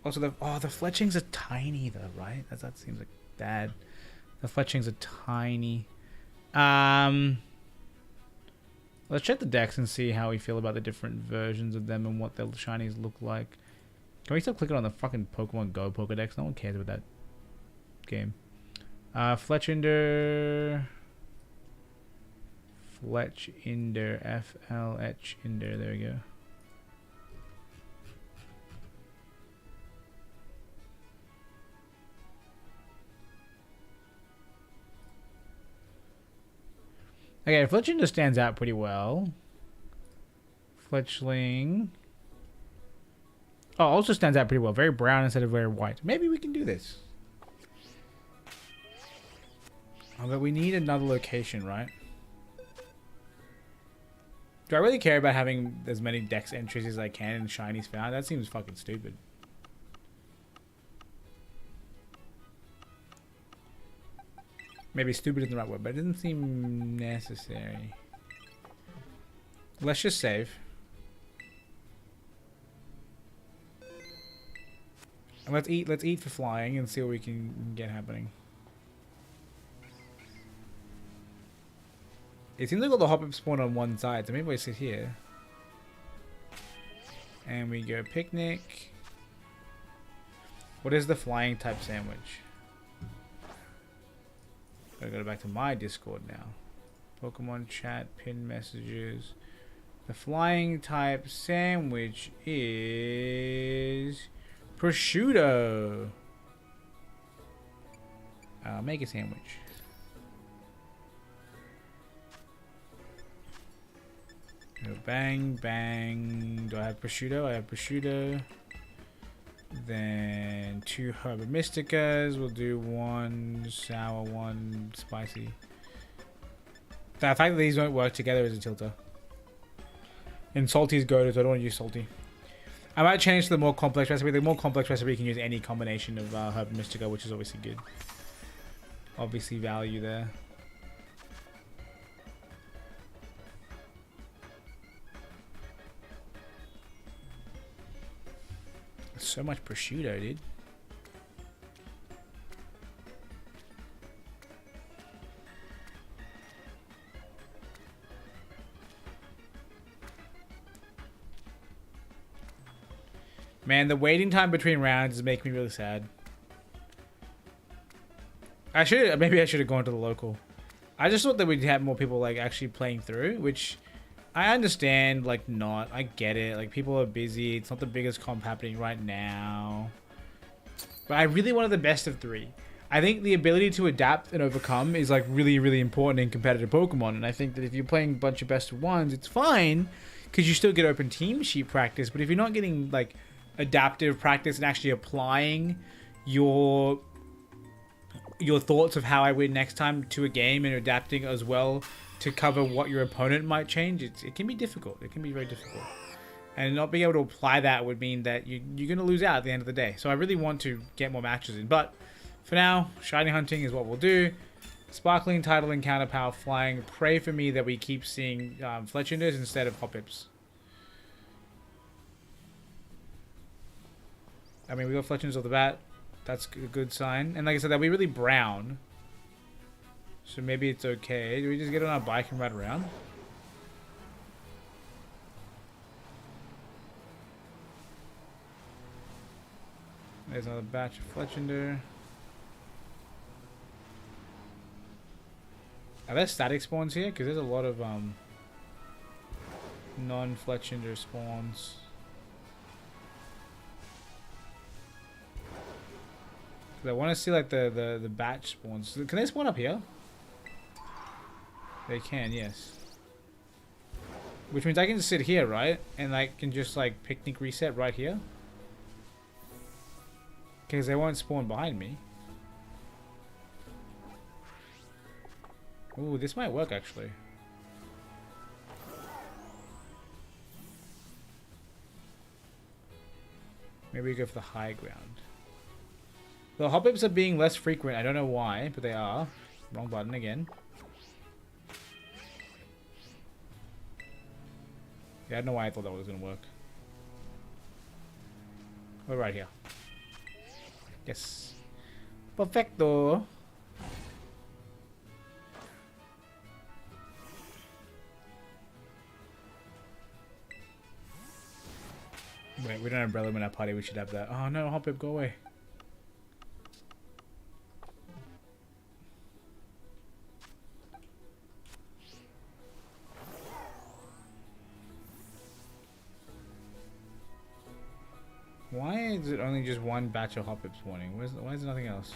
S1: Also, the fletchings are tiny though, right? That seems like bad. The fletchings are tiny. Let's check the decks and see how we feel about the different versions of them and what their shinies look like. Can we stop clicking on the fucking Pokemon Go Pokedex? No one cares about that game. Fletchinder. Fletchinder. There we go. Okay, Fletchinder stands out pretty well. Fletchling. Oh, also stands out pretty well. Very brown instead of very white. Maybe we can do this. Oh, but we need another location, right? Do I really care about having as many dex entries as I can in shinies found? That seems fucking stupid. Maybe stupid isn't the right word, but it doesn't seem necessary. Let's just save. And let's eat for flying and see what we can get happening. It seems like all the Hoppips spawn on one side, so maybe we sit here. And we go picnic. What is the flying type sandwich? Gotta go back to my Discord now. Pokemon chat, pin messages. The flying type sandwich is prosciutto. Make a sandwich. Go bang, bang. Do I have prosciutto? I have prosciutto. Then 2 Herba Mysticas. We'll do 1 sour, 1 spicy. The fact that these won't work together is a tilter. And salty is goated, so I don't want to use salty. I might change to the more complex recipe. The more complex recipe can use any combination of Herba Mystica, which is obviously good. Obviously value there. So much prosciutto, dude. Man, the waiting time between rounds is making me really sad. Maybe I should have gone to the local. I just thought that we'd have more people like actually playing through, which I understand, like not. I get it. Like people are busy. It's not the biggest comp happening right now. But I really wanted the best of 3. I think the ability to adapt and overcome is like really, really important in competitive Pokemon. And I think that if you're playing a bunch of best of 1s, it's fine because you still get open team sheet practice. But if you're not getting like adaptive practice and actually applying your thoughts of how I win next time to a game and adapting as well to cover what your opponent might change, it can be difficult. It can be very difficult. And not being able to apply that would mean that you're going to lose out at the end of the day. So I really want to get more matches in. But for now, shiny hunting is what we'll do. Sparkling, Tidal, and Counter Power Flying. Pray for me that we keep seeing Fletchinders instead of Hoppips. I mean, we got Fletchinders off the bat. That's a good sign. And like I said, that we really brown. So maybe it's okay. Do we just get on our bike and ride around? There's another batch of Fletchinder. Are there static spawns here? Because there's a lot of non-Fletchinder spawns. I want to see like the batch spawns. Can they spawn up here? They can, yes. Which means I can just sit here, right? And I can just like picnic reset right here. Because they won't spawn behind me. Ooh, this might work actually. Maybe we go for the high ground. The Hoppips are being less frequent. I don't know why, but they are. Wrong button again. Yeah, I don't know why I thought that was going to work. We're right here. Yes. Perfecto. Wait, we don't have Umbrella in our party. We should have that. Oh no, Hoppip, go away. Why is it only just one batch of Hoppips spawning? Why is there nothing else?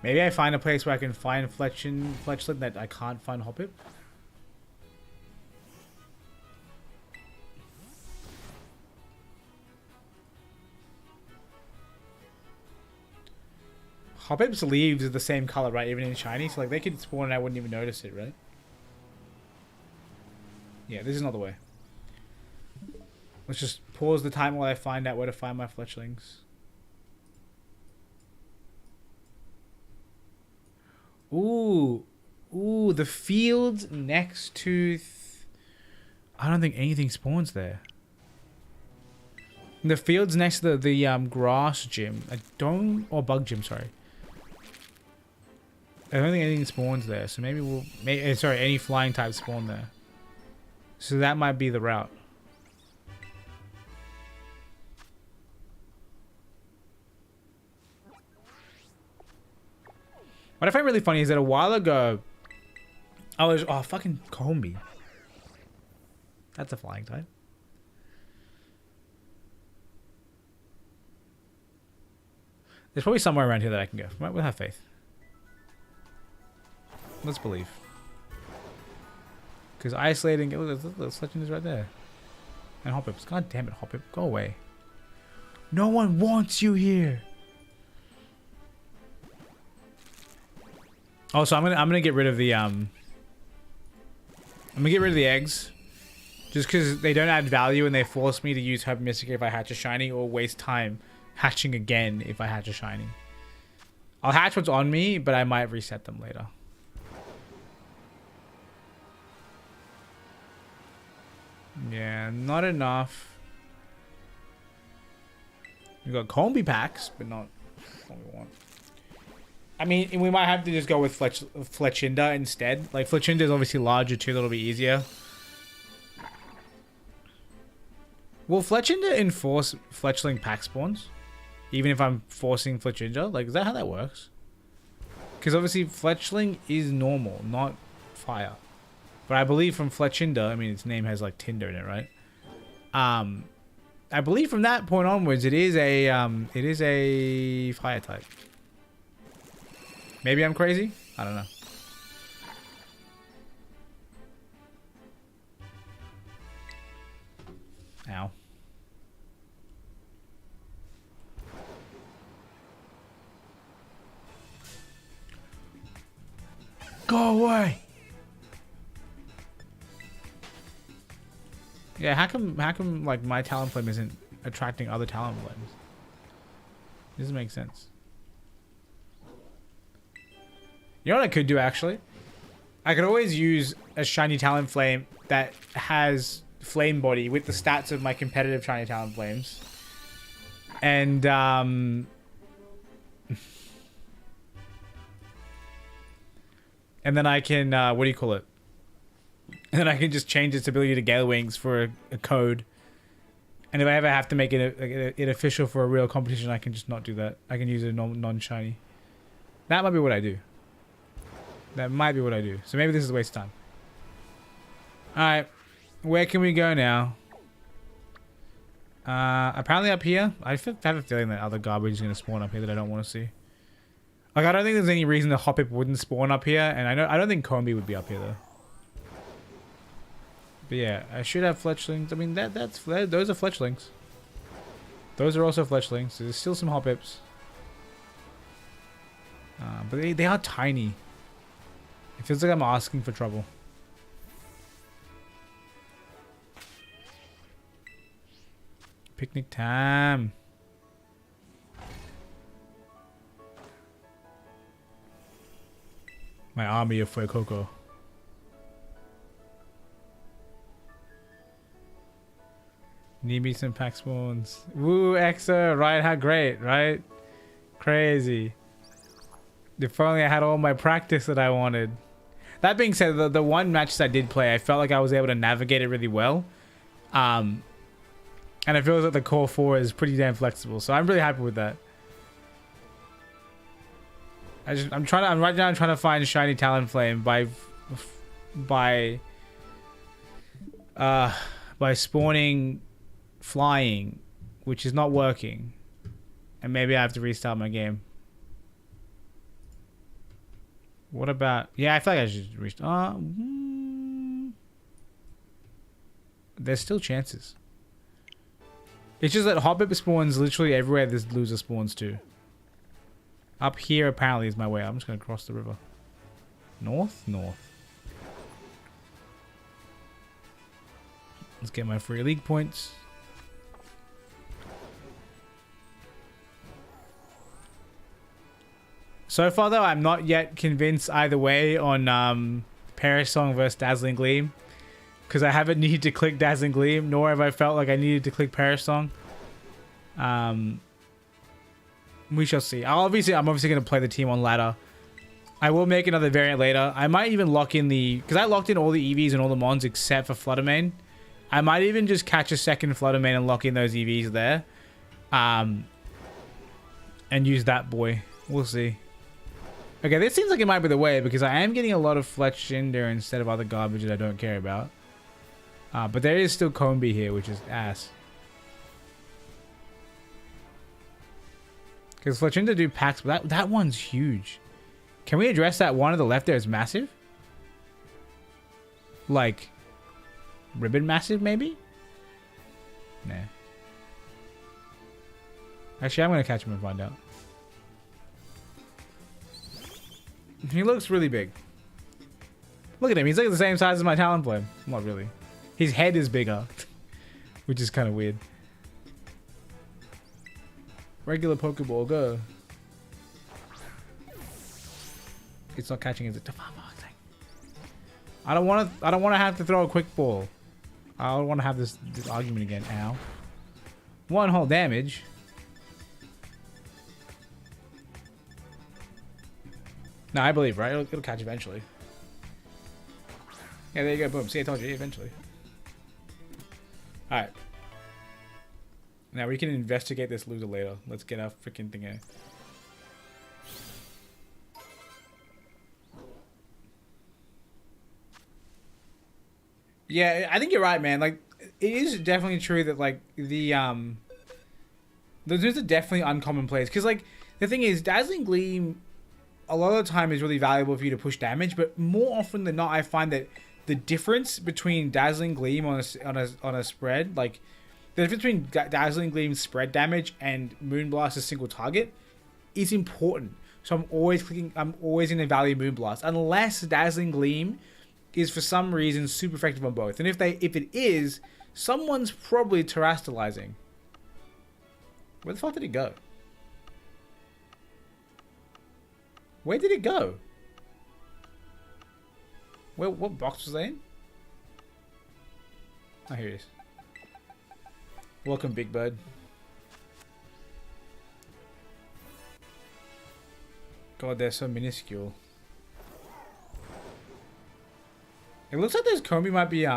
S1: Maybe I find a place where I can find Fletchling that I can't find Hoppip. Hoppip's leaves are the same color, right? Even in shiny, so like they could spawn and I wouldn't even notice it, right? Yeah, this is not the way. Let's just pause the time while I find out where to find my Fletchlings. Ooh. Ooh, the fields next to... I don't think anything spawns there. The fields next to the grass gym. I don't... Or bug gym, sorry. I don't think anything spawns there. So maybe we'll... sorry, any flying type spawn there. So that might be the route. What I find really funny is that a while ago, I was... Oh, fucking Combi. That's a flying type. There's probably somewhere around here that I can go. We'll have faith. Let's believe. Because isolating... Look, the Fletchling is right there. And Hoppips. God damn it, Hoppip. Go away. No one wants you here. Also, I'm gonna get rid of the I'm gonna get rid of the eggs, just because they don't add value and they force me to use Herb Mystic if I hatch a shiny, or waste time hatching again if I hatch a shiny. I'll hatch what's on me, but I might reset them later. Yeah, not enough. We got Combi packs, but not what we want. I mean, we might have to just go with Fletchinder instead. Like, Fletchinder is obviously larger too, that'll be easier. Will Fletchinder enforce Fletchling pack spawns? Even if I'm forcing Fletchinder? Like, is that how that works? Because obviously Fletchling is normal, not fire. But I believe from Fletchinder, I mean its name has like Tinder in it, right? I believe from that point onwards it is a fire type. Maybe I'm crazy? I don't know. Ow. Go away. Yeah, how come like my Talonflame isn't attracting other Talonflames? Doesn't make sense. You know what I could do actually? I could always use a shiny Talonflame that has flame body with the stats of my competitive shiny Talonflames. And and then I can what do you call it? And then I can just change its ability to Gale Wings for a code. And if I ever have to make it official for a real competition, I can just not do that. I can use a non-shiny. That might be what I do. That might be what I do. So maybe this is a waste of time. Alright. Where can we go now? Apparently up here. I have a feeling that other garbage is going to spawn up here that I don't want to see. Like, I don't think there's any reason the Hoppip wouldn't spawn up here. And I don't think Combi would be up here though. But yeah, I should have Fletchlings. I mean, those are Fletchlings. Those are also Fletchlings. There's still some Hoppips. But they are tiny. It feels like I'm asking for trouble. Picnic time. My army of Fuecoco. Need me some pack spawns. Woo, Exa, right? How great, right? Crazy. If only I had all my practice that I wanted. That being said, the one matches I did play, I felt like I was able to navigate it really well. And I feel like the core 4 is pretty damn flexible, so I'm really happy with that. I'm right now trying to find shiny Talonflame by spawning flying, which is not working, and maybe I have to restart my game. What about? Yeah, I feel like I should restart. There's still chances. It's just that Hoppip spawns literally everywhere this loser spawns to. Up here apparently is my way. I'm just gonna cross the river. North? North. Let's get my free league points. So far though, I'm not yet convinced either way on Perish Song versus Dazzling Gleam. Because I haven't needed to click Dazzling Gleam, nor have I felt like I needed to click Perish Song. We shall see. I'm obviously going to play the team on ladder. I will make another variant later. I might even lock in the... Because I locked in all the EVs and all the Mons except for Fluttermane. I might even just catch a second Fluttermane and lock in those EVs there. And use that boy. We'll see. Okay, this seems like it might be the way because I am getting a lot of Fletchinder instead of other garbage that I don't care about. But there is still Combi here, which is ass. Because Fletchinder do packs, but that one's huge. Can we address that one on the left there is massive? Like, ribbon massive maybe? Nah. Actually, I'm going to catch him and find out. He looks really big. Look at him. He's like the same size as my Talonflame. Not really. His head is bigger. Which is kind of weird. Regular Pokeball, go. It's not catching as a... I don't want to have to throw a quick ball. I don't want to have this argument again. Ow. One whole damage. No, I believe, right? It'll catch eventually. Yeah, there you go. Boom. See, I told you. Eventually. Alright. Now we can investigate this loser later. Let's get our freaking thing out. Yeah, I think you're right, man. Like, it is definitely true that like those are definitely uncommon plays. Because like the thing is, Dazzling Gleam a lot of the time is really valuable for you to push damage, but more often than not, I find that the difference between Dazzling Gleam on a spread, like the difference between Dazzling Gleam's spread damage and Moonblast's single target, is important. So I'm always going to value Moonblast unless Dazzling Gleam is for some reason super effective on both. And if it is, someone's probably terastallizing. Where the fuck did it go? Where did it go? What box was that in? Oh, here it is. Welcome, Big Bird. God, they're so minuscule. It looks like those Combi might be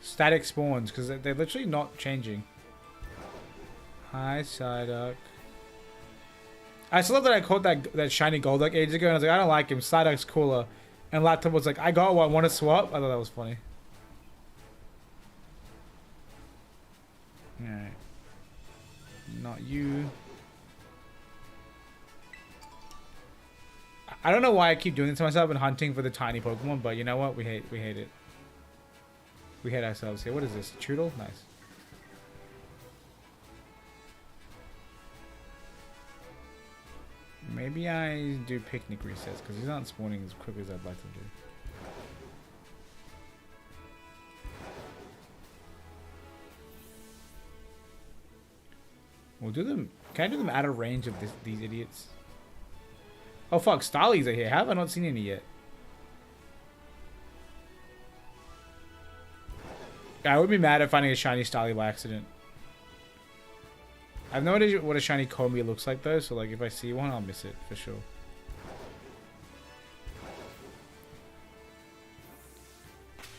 S1: static spawns because they're literally not changing. Hi, Psyduck. I still love that I caught that shiny Golduck ages ago and I was like, I don't like him. Psyduck's cooler. And Laptop was like, I got one, want to swap? I thought that was funny. Alright. Not you. I don't know why I keep doing this to myself and hunting for the tiny Pokemon, but you know what? We hate it. We hate ourselves here. What is this? Trudel? Nice. Maybe I do Picnic resets because he's not spawning as quickly as I'd like them to. We'll do them. Can I do them out of range of these idiots? Oh fuck, Starlies are here. How have I not seen any yet? I would be mad at finding a shiny Starly by accident. I have no idea what a shiny Combi looks like though, so like if I see one, I'll miss it for sure.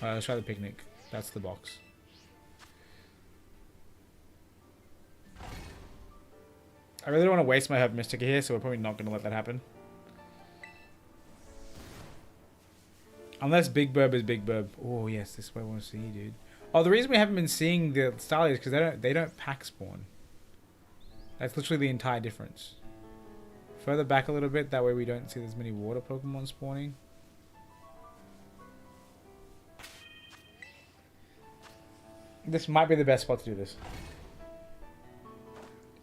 S1: Alright, let's try the Picnic. That's the box. I really don't want to waste my Herb Mystica here, so we're probably not going to let that happen. Unless Big Burb is Big Burb. Oh yes, this is what I want to see, dude. Oh, the reason we haven't been seeing the Starlies is because they don't pack spawn. That's literally the entire difference. Further back a little bit, that way we don't see as many water Pokemon spawning. This might be the best spot to do this.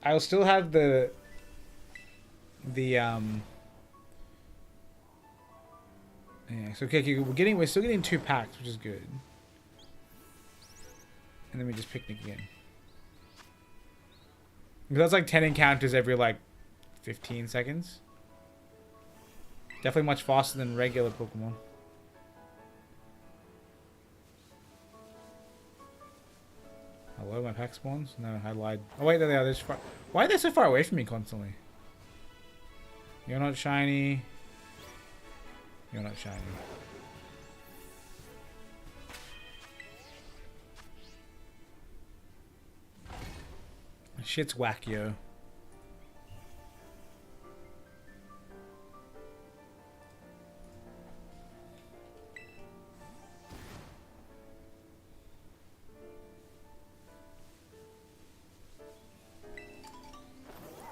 S1: I'll still have the yeah, so okay, we're still getting 2 packs, which is good. And then we just Picnic again. Because that's like 10 encounters every like 15 seconds. Definitely much faster than regular Pokemon. Hello, my pack spawns? No, I lied. Oh wait, there they are. Why are they so far away from me constantly? You're not shiny. You're not shiny. Shit's whack, yo.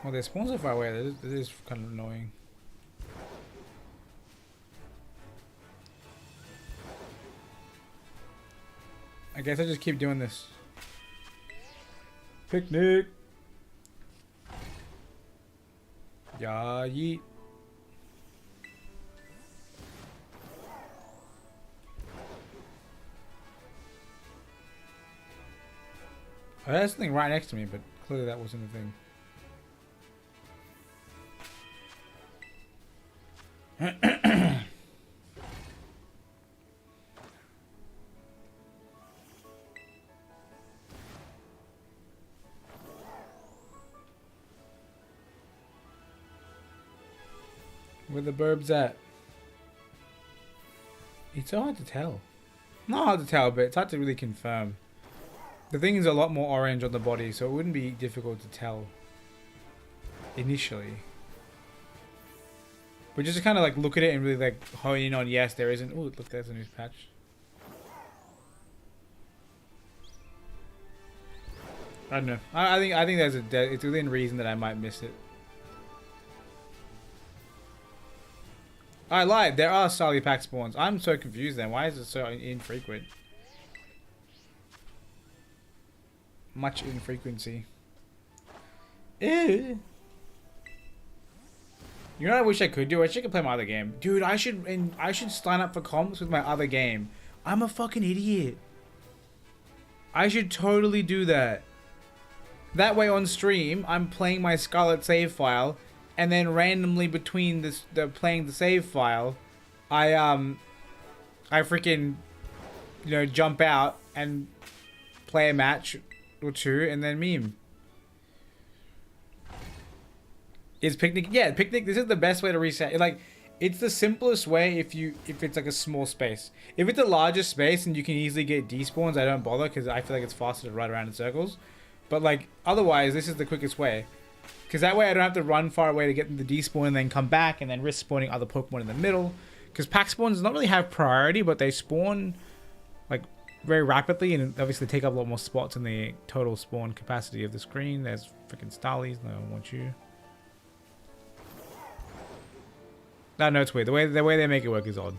S1: Well, their spawns are far away. That is kind of annoying. I guess I just keep doing this. Picnic. Yeah, yeet. I had something right next to me, but clearly that wasn't a thing. Where the burbs at? It's so hard to tell. Not hard to tell, but it's hard to really confirm. The thing is a lot more orange on the body, so it wouldn't be difficult to tell initially. But just to kind of like look at it and really like hone in on, yes, there isn't. Oh, look, there's a new patch. I don't know. I think there's it's within reason that I might miss it. I lied. There are Starly pack spawns. I'm so confused then. Why is it so infrequent? Much infrequency. Ew. You know what I wish I could do? I wish I could play my other game. Dude, I should sign up for comps with my other game. I'm a fucking idiot. I should totally do that. That way on stream, I'm playing my Scarlet save file, and then randomly between playing the save file, I freaking, you know, jump out and play a match or two and then meme. Is Picnic? Yeah, Picnic. This is the best way to reset. Like, it's the simplest way if it's like a small space. If it's a larger space and you can easily get despawns, I don't bother because I feel like it's faster to ride around in circles. But like otherwise, this is the quickest way. Because that way I don't have to run far away to get them to despawn and then come back and then risk spawning other Pokemon in the middle. Because pack spawns not really have priority, but they spawn like very rapidly and obviously take up a lot more spots in the total spawn capacity of the screen. There's freaking Starlies. No one wants you. No, it's weird. The way they make it work is odd.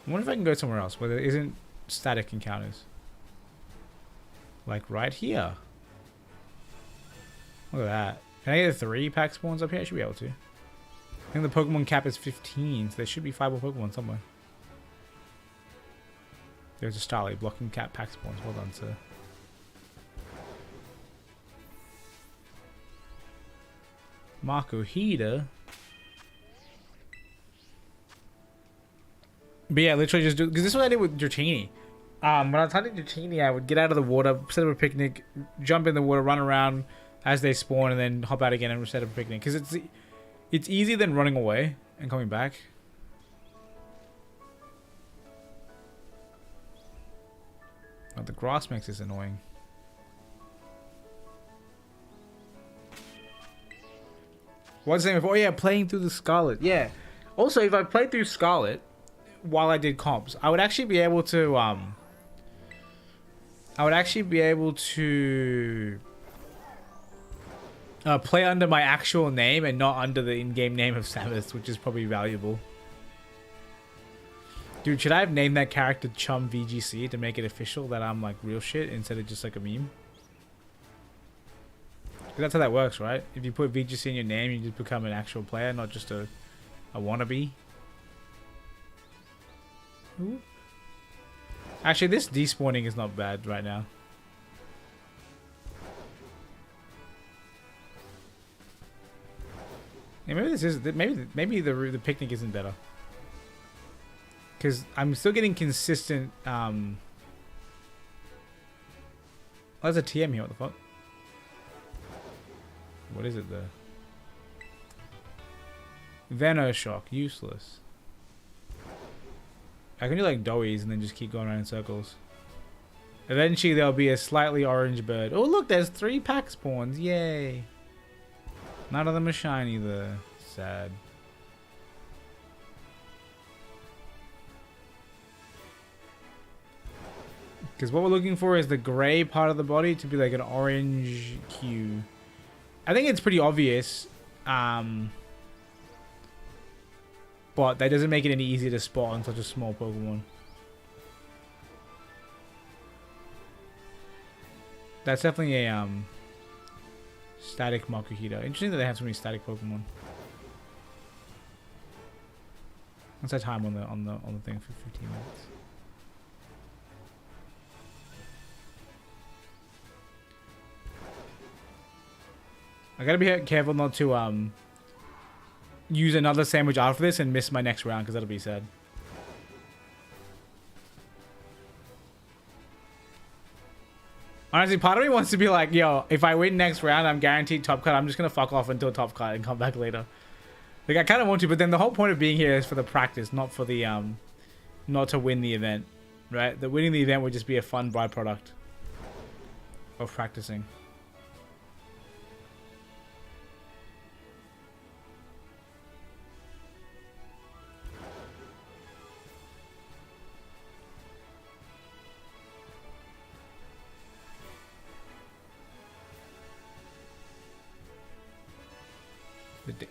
S1: I wonder if I can go somewhere else where there isn't static encounters. Like right here. Look at that. Can I get 3 pack spawns up here? I should be able to. I think the Pokemon cap is 15, so there should be 5 more Pokemon somewhere. There's a Starly blocking cap pack spawns. Well done, sir. Marco Hida. But yeah, literally just do, because this is what I did with Dratini. When I was hunting Dratini, I would get out of the water, set up a picnic, jump in the water, run around as they spawn, and then hop out again and set up a picnic. Because it's easier than running away and coming back. Oh, the grass mix is annoying. What's the name of? Oh yeah, playing through the Scarlet. Yeah. Also, if I played through Scarlet while I did comps, I would actually be able to play under my actual name and not under the in-game name of Samus, which is probably valuable. Dude, should I have named that character Chum VGC to make it official that I'm like real shit instead of just like a meme? Because that's how that works, right? If you put VGC in your name, you just become an actual player, not just a wannabe. Ooh. Actually, this despawning is not bad right now. Yeah, maybe this is maybe the picnic isn't better. Because I'm still getting consistent. Oh, there's a TM here. What the fuck? What is it there? Venoshock, useless. I can do like doughies and then just keep going around in circles. Eventually there'll be a slightly orange bird. Oh look, there's 3 pack spawns. Yay. None of them are shiny though. Sad. Because what we're looking for is the gray part of the body to be like an orange hue. I think it's pretty obvious. But that doesn't make it any easier to spot on such a small Pokemon. That's definitely a static Makuhita. Interesting that they have so many static Pokemon. What's that time on the thing for 15 minutes? I gotta be careful not to use another sandwich after this and miss my next round, because that'll be sad. Honestly, part of me wants to be like, yo, if I win next round, I'm guaranteed top cut. I'm just gonna fuck off until top cut and come back later. Like, I kind of want to, but then the whole point of being here is for the practice, not for the not to win the event. right? That winning the event would just be a fun byproduct of practicing.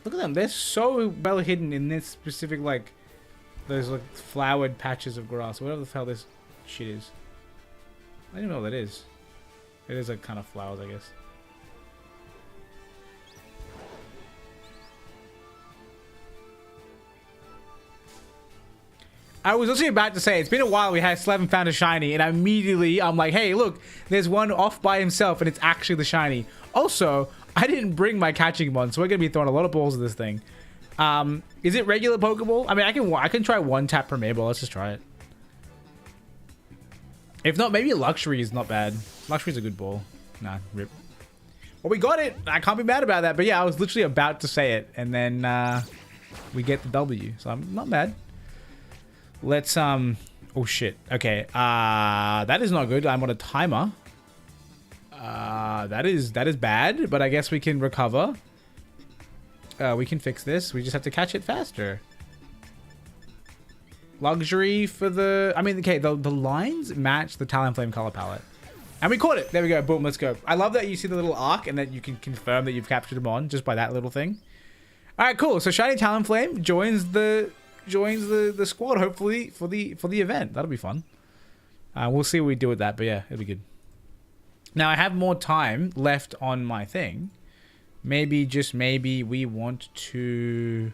S1: Look at them. They're so well hidden in this specific, like, those, like, flowered patches of grass. Whatever the hell this shit is. I don't even know what that is. It is, like, kind of flowers, I guess. I was also about to say, it's been a while we haven't found a shiny, and immediately I'm like, hey, look, there's one off by himself, and it's actually the shiny. Also, I didn't bring my catching one, so we're gonna be throwing a lot of balls at this thing. Is it regular Pokeball? I mean, I can try one tap Premier Ball. Let's just try it. If not, maybe Luxury is not bad. Luxury's a good ball. Nah, rip. Well, we got it. I can't be mad about that. But yeah, I was literally about to say it, and then we get the W. So I'm not mad. Let's oh shit. Okay. That is not good. I'm on a timer. That is bad, but I guess we can recover. We can fix this. We just have to catch it faster. Luxury for the... I mean, okay, the lines match the Talonflame color palette. And we caught it. There we go. Boom, let's go. I love that you see the little arc and that you can confirm that you've captured them on just by that little thing. All right, cool. So Shiny Talonflame joins the squad, hopefully, for the event. That'll be fun. We'll see what we do with that, but yeah, it'll be good. Now, I have more time left on my thing. Maybe, just maybe, we want to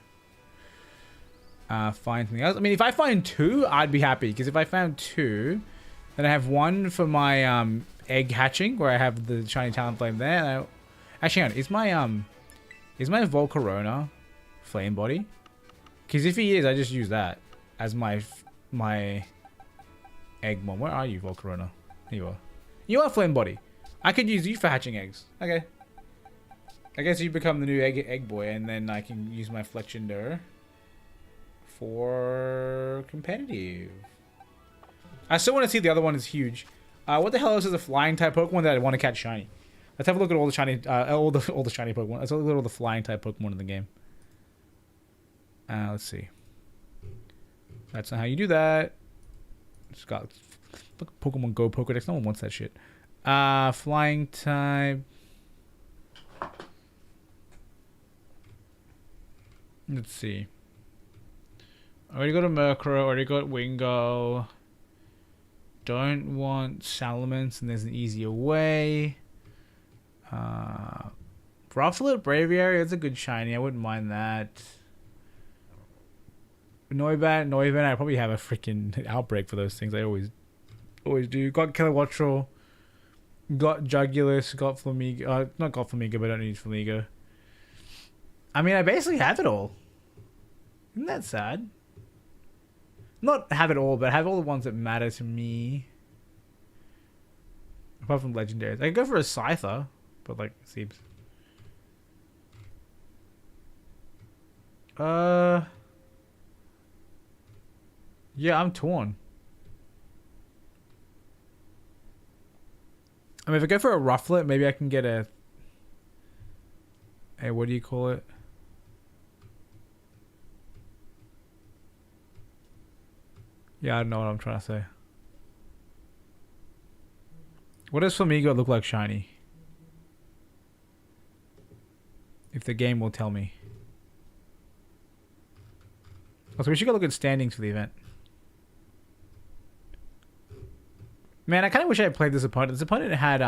S1: find something else. I mean, if I find 2, I'd be happy. Because if I found 2, then I have 1 for my egg hatching, where I have the shiny Talonflame there. And actually, hang on, is my Volcarona Flame Body? Because if he is, I just use that as my egg one. Where are you, Volcarona? Here you are. You are Flame Body. I could use you for hatching eggs. Okay. I guess you become the new egg boy, and then I can use my Fletchinder for competitive. I still want to see the other one is huge. What the hell else is a flying type Pokemon that I want to catch shiny? Let's have a look at all the shiny, all the shiny Pokemon. Let's look at all the flying type Pokemon in the game. Let's see. That's not how you do that. It's got Pokemon Go Pokedex. No one wants that shit. Flying type. Let's see. Already got a Murkrow. Already got Wingo. Don't want Salamence, and there's an easier way. Rufflet, Braviary, that's a good shiny. I wouldn't mind that. Noibat, I probably have a freaking outbreak for those things. I always do. Got Kilowattrel. Got Jugulus. Got Flamigo. Not got Flamigo, but I don't need Flamigo. I mean, I basically have it all. Isn't that sad? Not have it all, but have all the ones that matter to me. Apart from legendaries. I could go for a Scyther, but like, it seems. Yeah, I'm torn. I mean, if I go for a Rufflet, maybe I can get a... Hey, what do you call it? Yeah, I don't know what I'm trying to say. What does Flamigo look like shiny? If the game will tell me. Also, we should go look at standings for the event. Man, I kind of wish I had played this opponent. This opponent had,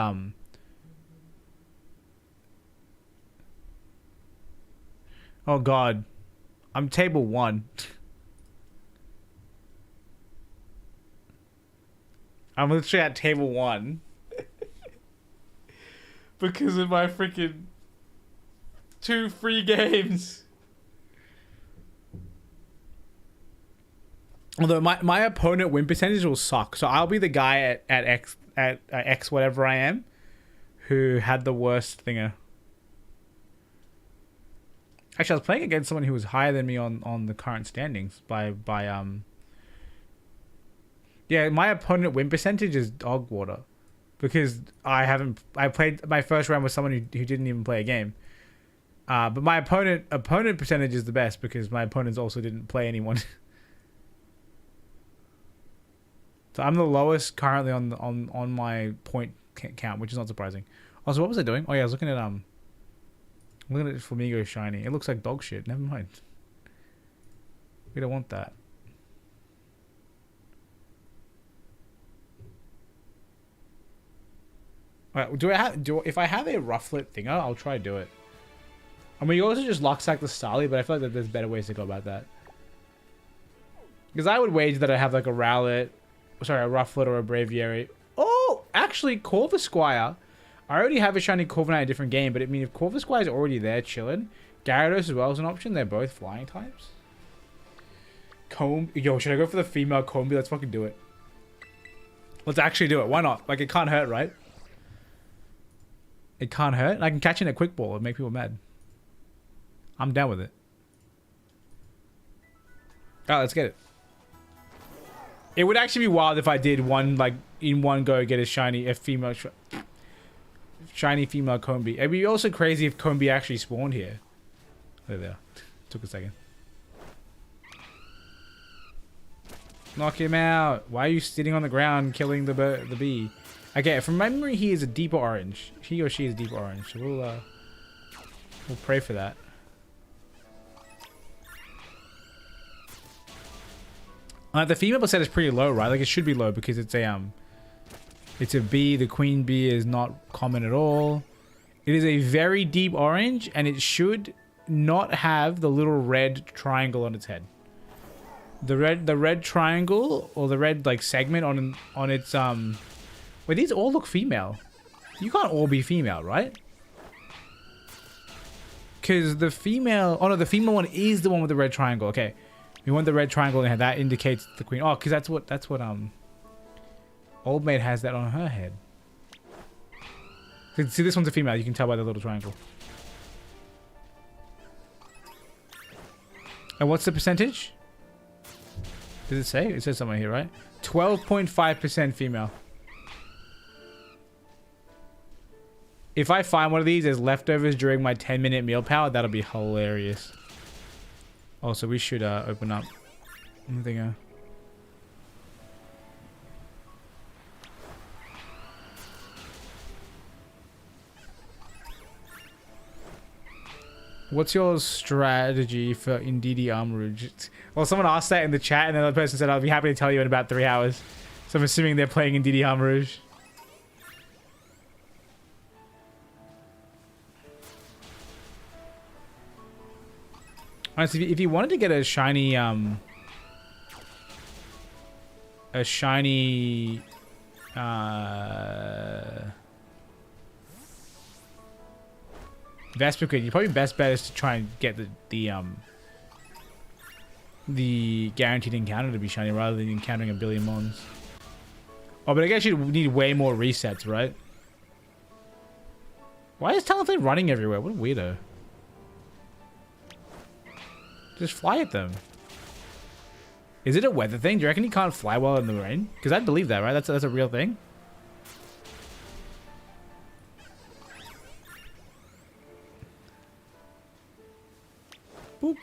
S1: oh, God. I'm table 1. I'm literally at table 1. Because of my freaking 2 free games. Although my opponent win percentage will suck, so I'll be the guy at X whatever I am, who had the worst thinger. Actually, I was playing against someone who was higher than me on the current standings by Yeah, my opponent win percentage is dog water. Because I played my first round with someone who didn't even play a game. But my opponent percentage is the best because my opponents also didn't play anyone. So I'm the lowest currently on my point count, which is not surprising. Also, what was I doing? Oh yeah, I was looking at Flamingo shiny. It looks like dog shit. Never mind. We don't want that. Alright, if I have a Rufflet thinger, I'll try to do it. I mean, you also just lock sack the Starly, but I feel like that there's better ways to go about that. Because I would wager that I have like a Rowlet, sorry, a Rufflet or a Braviary. Oh, actually, Corvisquire. I already have a shiny Corviknight in a different game, but I mean, if Corvisquire is already there chilling, Gyarados as well is an option. They're both flying types. Yo, should I go for the female Combi? Let's fucking do it. Let's actually do it. Why not? Like, it can't hurt, right? It can't hurt. I can catch in a quick ball and make people mad. I'm down with it. Alright, let's get it. It would actually be wild if I did one, like, in one go get a shiny female Combi. It'd be also crazy if Combi actually spawned here. There. Took a second. Knock him out. Why are you sitting on the ground killing the bee? Okay, from memory, he is a deeper orange. He or she is deeper orange. So we'll pray for that. The female percent is pretty low, right? Like, it should be low because it's a bee. The queen bee is not common at all. It is a very deep orange, and it should not have the little red triangle on its head. The red triangle or the red like segment on its wait, these all look female. You can't all be female, right? Because the female, oh no, the female one is the one with the red triangle. Okay, we want the red triangle and that indicates the queen. Oh, because that's what Old Maid has that on her head. See, this one's a female. You can tell by the little triangle. And what's the percentage? Does it say? It says somewhere here, right? 12.5% female. If I find one of these as leftovers during my 10-minute meal power, that'll be hilarious. Also, we should open up. Anything? What's your strategy for Indeedee Armourouge? Well, someone asked that in the chat, and then the person said, I'll be happy to tell you in about 3 hours. So I'm assuming they're playing Indeedee Armourouge. Honestly, if you wanted to get a shiny, Vespiquen, your probably best bet is to try and get the guaranteed encounter to be shiny rather than encountering a billion mons. Oh, but I guess you need way more resets, right? Why is Talonflame running everywhere? What a weirdo. Just fly at them. Is it a weather thing? Do you reckon he can't fly well in the rain? Because I'd believe that, right? That's a real thing. Boop.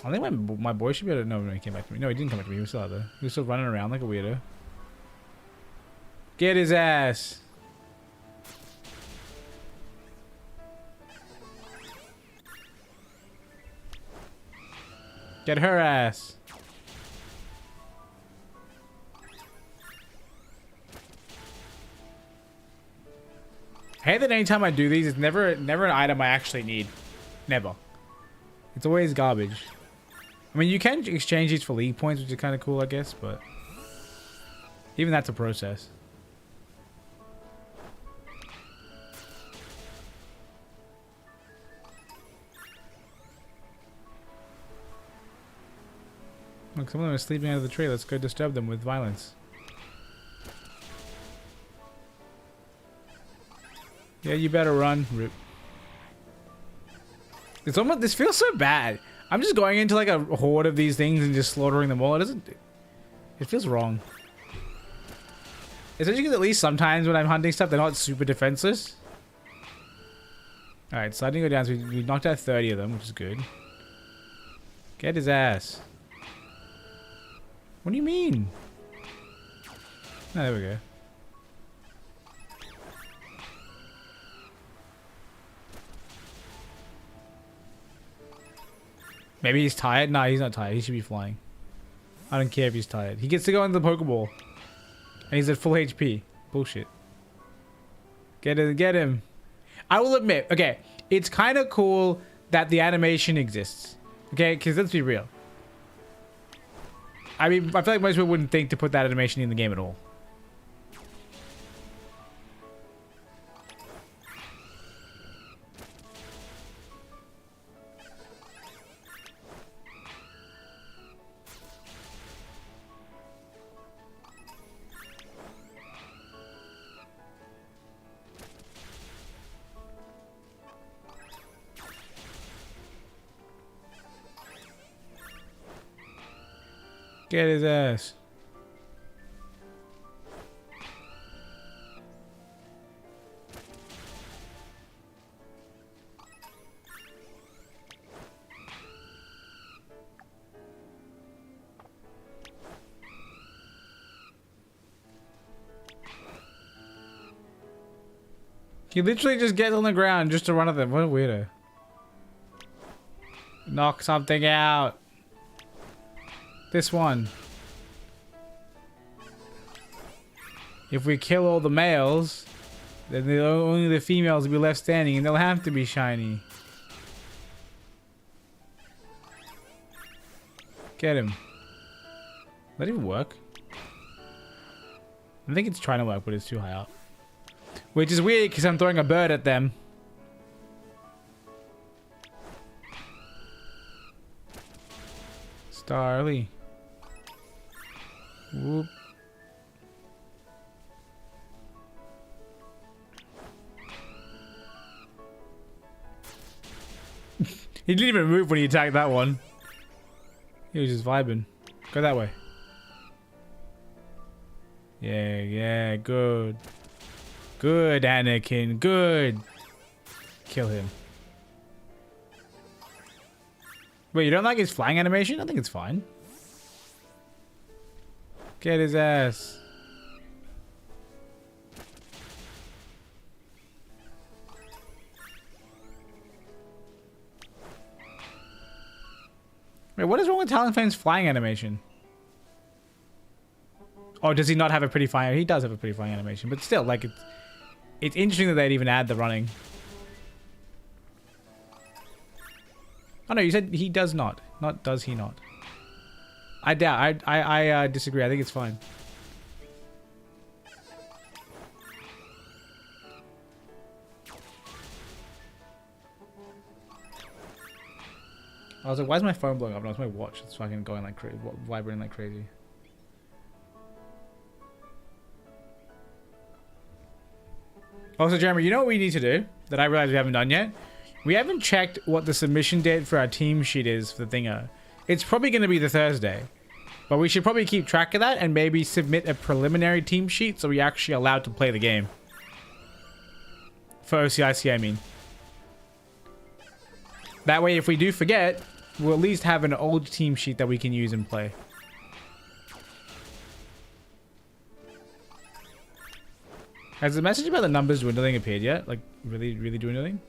S1: I think my boy should be able to know when he came back to me. No, he didn't come back to me. He was still out there. He was still running around like a weirdo. Get his ass. Get her ass. I hate that anytime I do these, it's never an item I actually need. Never. It's always garbage. I mean, you can exchange these for league points, which is kind of cool, I guess, but even that's a process. Look, some of them are sleeping under the tree. Let's go disturb them with violence. Yeah, you better run. Rip. It's almost, this feels so bad. I'm just going into like a horde of these things and just slaughtering them all. It feels wrong. Especially because at least sometimes when I'm hunting stuff, they're not super defenseless. Alright, so I didn't go down, so we knocked out 30 of them, which is good. Get his ass. What do you mean? Oh, there we go. Maybe he's tired? No, he's not tired. He should be flying. I don't care if he's tired. He gets to go into the Pokeball. And he's at full HP. Bullshit. Get him, get him. I will admit, okay, it's kind of cool that the animation exists. Okay, because let's be real. I mean, I feel like most people wouldn't think to put that animation in the game at all. Get his ass. He literally just gets on the ground just to run at them. What a weirdo. Knock something out. This one. If we kill all the males, then only the females will be left standing and they'll have to be shiny. Get him. That even work? I think it's trying to work, but it's too high up. Which is weird because I'm throwing a bird at them. Starly. Whoop. He didn't even move when he attacked that one. He was just vibing. Go that way. Yeah, yeah, good. Good, Anakin, good. Kill him. Wait, you don't like his flying animation? I think it's fine. Get his ass. Wait, what is wrong with Talonflame's flying animation? Oh, does he not have a pretty flying? He does have a pretty flying animation, but still, like, it's interesting that they'd even add the running. Oh no, you said he does not. Not does he not? I doubt. I disagree. I think it's fine. I was like, why is my phone blowing up? No, it's my watch. It's fucking going like crazy, vibrating like crazy. Also, Jeremy, you know what we need to do that I realize we haven't done yet? We haven't checked what the submission date for our team sheet is for the thinger. It's probably going to be the Thursday. But we should probably keep track of that and maybe submit a preliminary team sheet so we're actually allowed to play the game. For OCIC, I mean. That way, if we do forget, we'll at least have an old team sheet that we can use and play. Has the message about the numbers dwindling appeared yet? Like, really dwindling?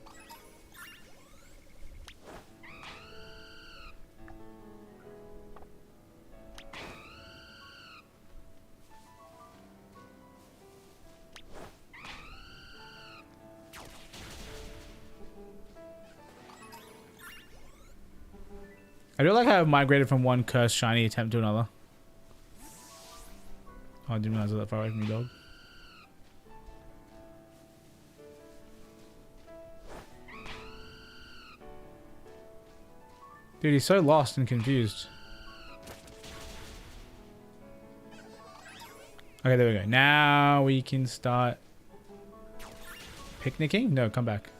S1: I do like how I've migrated from one cursed shiny attempt to another. Oh, I didn't realize I was that far away from me, dog. Dude, he's so lost and confused. Okay, there we go. Now we can start picnicking? No, come back.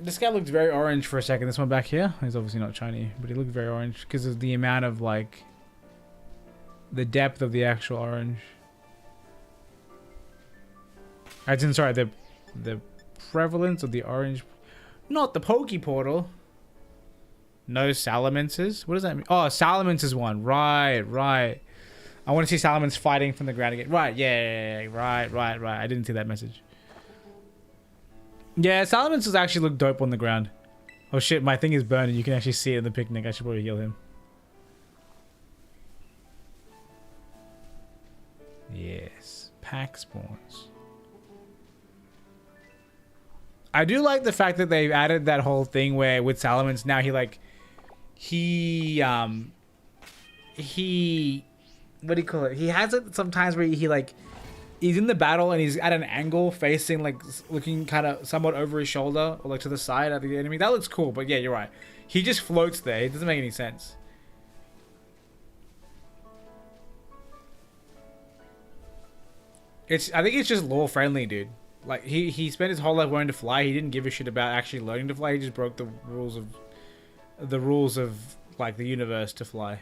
S1: This guy looked very orange for a second. This one back here, he's obviously not shiny, but he looked very orange because of the amount of like the depth of the actual orange. Sorry, the prevalence of the orange, not the Poke Portal. No Salamence. What does that mean? Oh, Salamence is one. Right. I want to see Salamence fighting from the ground again. Right, yeah. Right. I didn't see that message. Yeah, Salamence does actually look dope on the ground. Oh shit, my thing is burning. You can actually see it in the picnic. I should probably heal him. Yes. Pack spawns. I do like the fact that they've added that whole thing where with Salamence now he what do you call it? He has it sometimes where he's in the battle and he's at an angle facing like looking kind of somewhat over his shoulder or like to the side of the enemy. That looks cool, but yeah, you're right. He just floats there. It doesn't make any sense. I think it's just lore friendly, dude. Like he spent his whole life learning to fly. He didn't give a shit about actually learning to fly. He just broke the rules of like the universe to fly.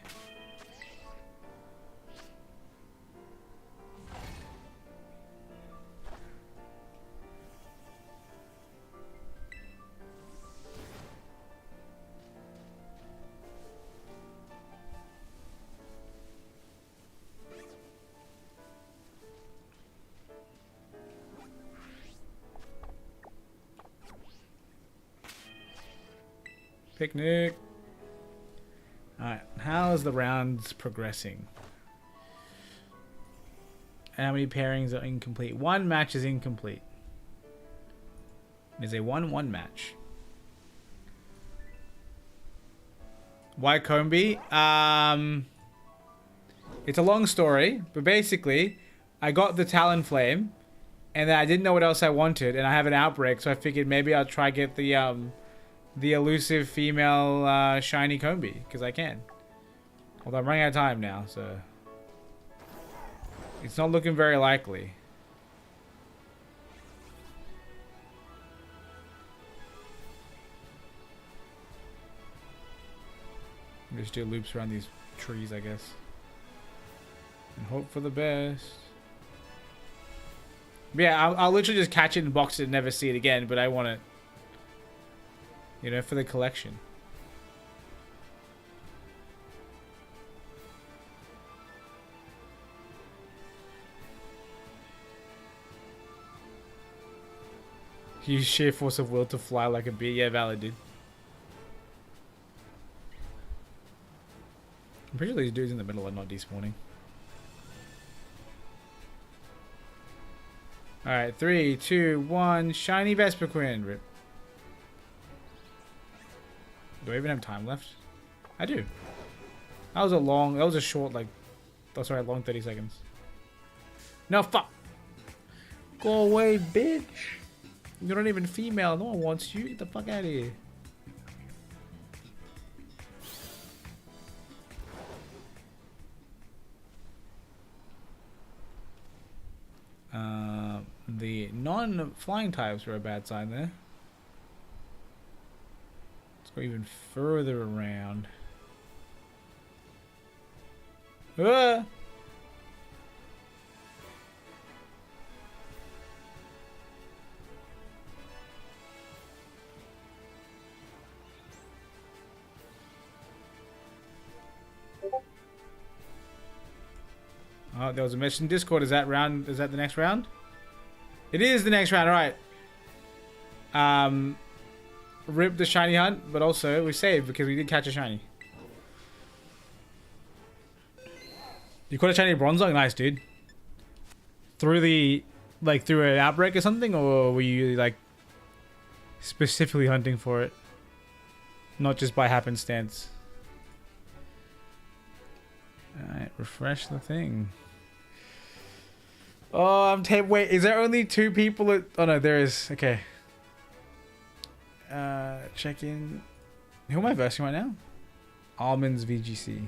S1: Picnic. Alright, how is the rounds progressing? How many pairings are incomplete? One match is incomplete. It is a 1-1 match. Why Combi? It's a long story, but basically, I got the Talonflame, and then I didn't know what else I wanted, and I have an outbreak, so I figured maybe I'll try get the elusive female shiny Combi, because I can. Although I'm running out of time now, so it's not looking very likely. Just do loops around these trees, I guess, and hope for the best. But yeah, I'll literally just catch it and box it and never see it again, but I want it, you know, for the collection. Use sheer force of will to fly like a bee. Yeah, valid, dude. I'm pretty sure these dudes in the middle are not despawning. Alright, 3, 2, 1. Shiny Vespiquen. Rip. Do I even have time left? I do. That was a short, like, oh, sorry, long 30 seconds. No, fuck. Go away, bitch. You're not even female. No one wants you. Get the fuck out of here. The non-flying types were a bad sign there. Let's go even further around. Ah! Oh, there was a message in Discord. Is that the next round? It is the next round, alright. Rip the shiny hunt, but also we saved because we did catch a shiny. You caught a shiny Bronzong? Nice, dude. Through an outbreak or something, or were you like specifically hunting for it? Not just by happenstance. Alright, refresh the thing. Oh, wait, is there only 2 people at... Oh no, there is. Okay. Check in. Who am I versing right now? Almonds VGC.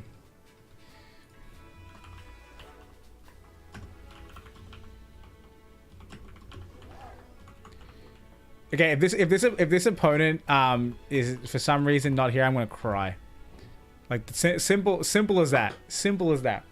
S1: Okay, if this opponent is for some reason not here, I'm gonna cry. Like simple as that. Simple as that.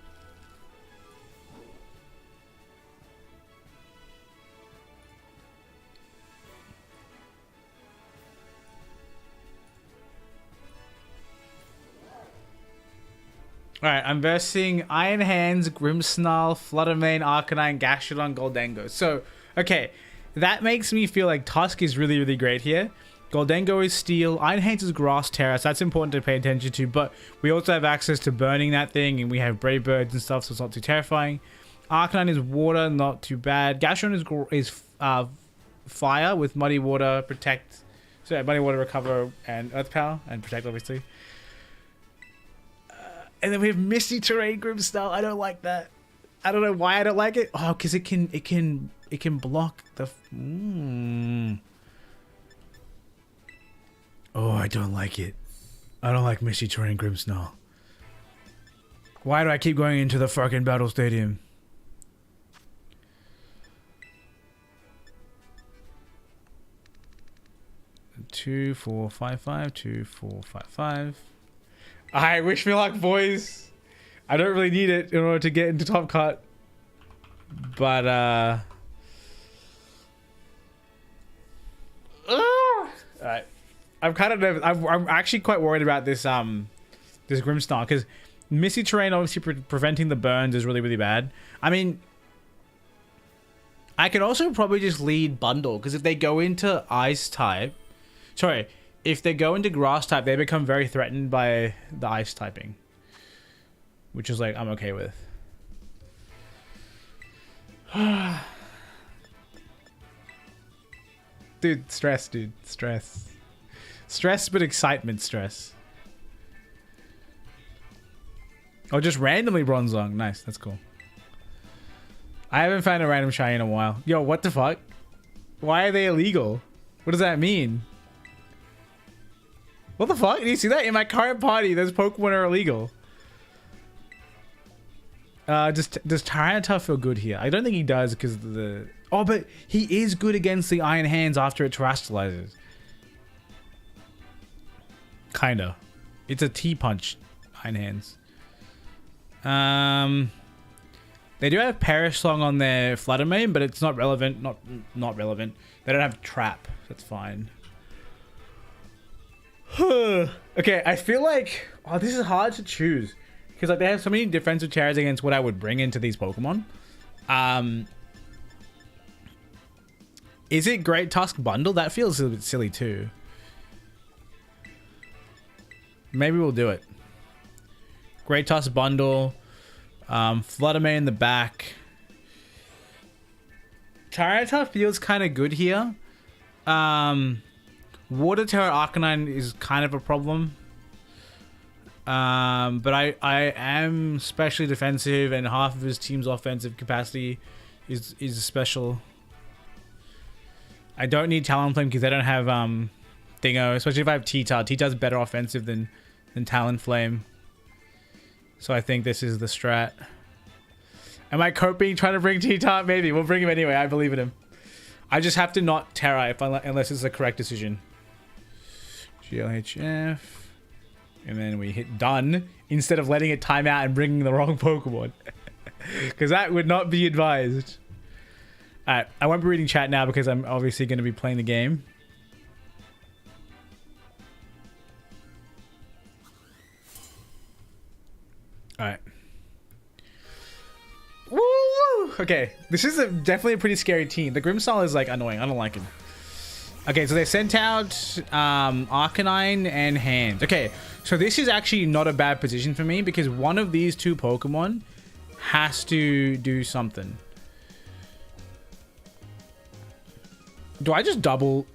S1: Alright, I'm versing Iron Hands, Grimmsnarl, Fluttermane, Arcanine, Gastrodon, Goldengo. So, okay, that makes me feel like Tusk is really, really great here. Goldengo is Steel, Iron Hands is Grass Terra, so that's important to pay attention to, but we also have access to burning that thing, and we have Brave Birds and stuff, so it's not too terrifying. Arcanine is Water, not too bad. Gastrodon is Fire with Muddy Water, Protect, so Muddy Water, Recover, and Earth Power, and Protect, obviously. And then we have Misty Terrain Grimmsnarl. I don't like that. I don't know why I don't like it. Oh, because it can block the. Oh, I don't like it. I don't like Misty Terrain Grimmsnarl. Why do I keep going into the fucking battle stadium? Two, 4, 5, 5. 2, 4, 5, 5. I wish me luck, boys. I don't really need it in order to get into top cut, but alright. I'm kind of nervous. I'm actually quite worried about this this Grimmsnarl because Misty Terrain obviously preventing the burns is really, really bad. I mean, I could also probably just lead Bundle because if they go into Ice type, sorry. If they go into Grass type, they become very threatened by the Ice typing. Which is like, I'm okay with. Dude, stress, dude. Stress. Stress, but excitement stress. Oh, just randomly Bronzong. Nice, that's cool. I haven't found a random shiny in a while. Yo, what the fuck? Why are they illegal? What does that mean? What the fuck? Do you see that? In my current party, those Pokemon are illegal. Does Tyranitar feel good here? I don't think he does because of the... Oh, but he is good against the Iron Hands after it terastallizes. Kinda. It's a T-Punch, Iron Hands. They do have Perish Song on their Fluttermane, but it's not relevant. Not relevant. They don't have Trap. That's fine. Okay, I feel like this is hard to choose because like they have so many defensive terrors against what I would bring into these Pokemon. Is it Great Tusk Bundle? That feels a little bit silly too. Maybe we'll do it. Great Tusk Bundle, Fluttermane in the back. Tyranitar feels kind of good here. Water Terra Arcanine is kind of a problem. But I am especially defensive and half of his team's offensive capacity is special. I don't need Talonflame because they don't have Dingo, especially if I have T-Tar. T-Tar's better offensive than Talonflame. So I think this is the strat. Am I coping trying to bring T-Tar? Maybe. We'll bring him anyway. I believe in him. I just have to not Terra unless it's the correct decision. GLHF. And then we hit done instead of letting it time out and bringing the wrong Pokemon. Because that would not be advised. Alright, I won't be reading chat now because I'm obviously going to be playing the game. Alright. Woo! Okay, this is definitely a pretty scary team. The Grimmsnarl is like annoying. I don't like him. Okay, so they sent out Arcanine and Hand. Okay, so this is actually not a bad position for me because one of these two Pokemon has to do something. Do I just double?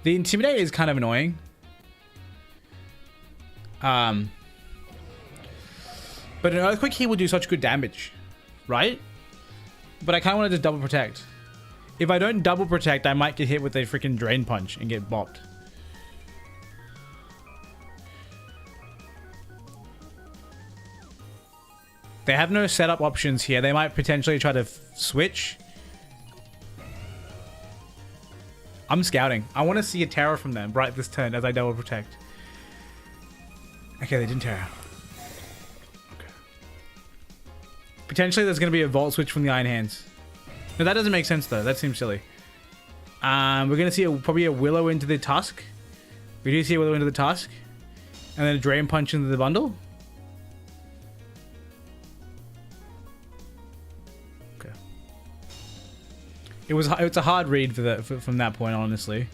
S1: The Intimidate is kind of annoying. But an Earthquake here will do such good damage, right? But I kind of want to just double protect. If I don't double protect, I might get hit with a freaking Drain Punch and get bopped. They have no setup options here. They might potentially try to switch. I'm scouting. I want to see a Terra from them right this turn as I double protect. Okay, they didn't Terra. Okay. Potentially there's going to be a Volt Switch from the Iron Hands. No, that doesn't make sense though. That seems silly. We're going to see probably a Willow into the Tusk. We do see a Willow into the Tusk. And then a Drain Punch into the bundle. Okay. It's a hard read from that point, honestly.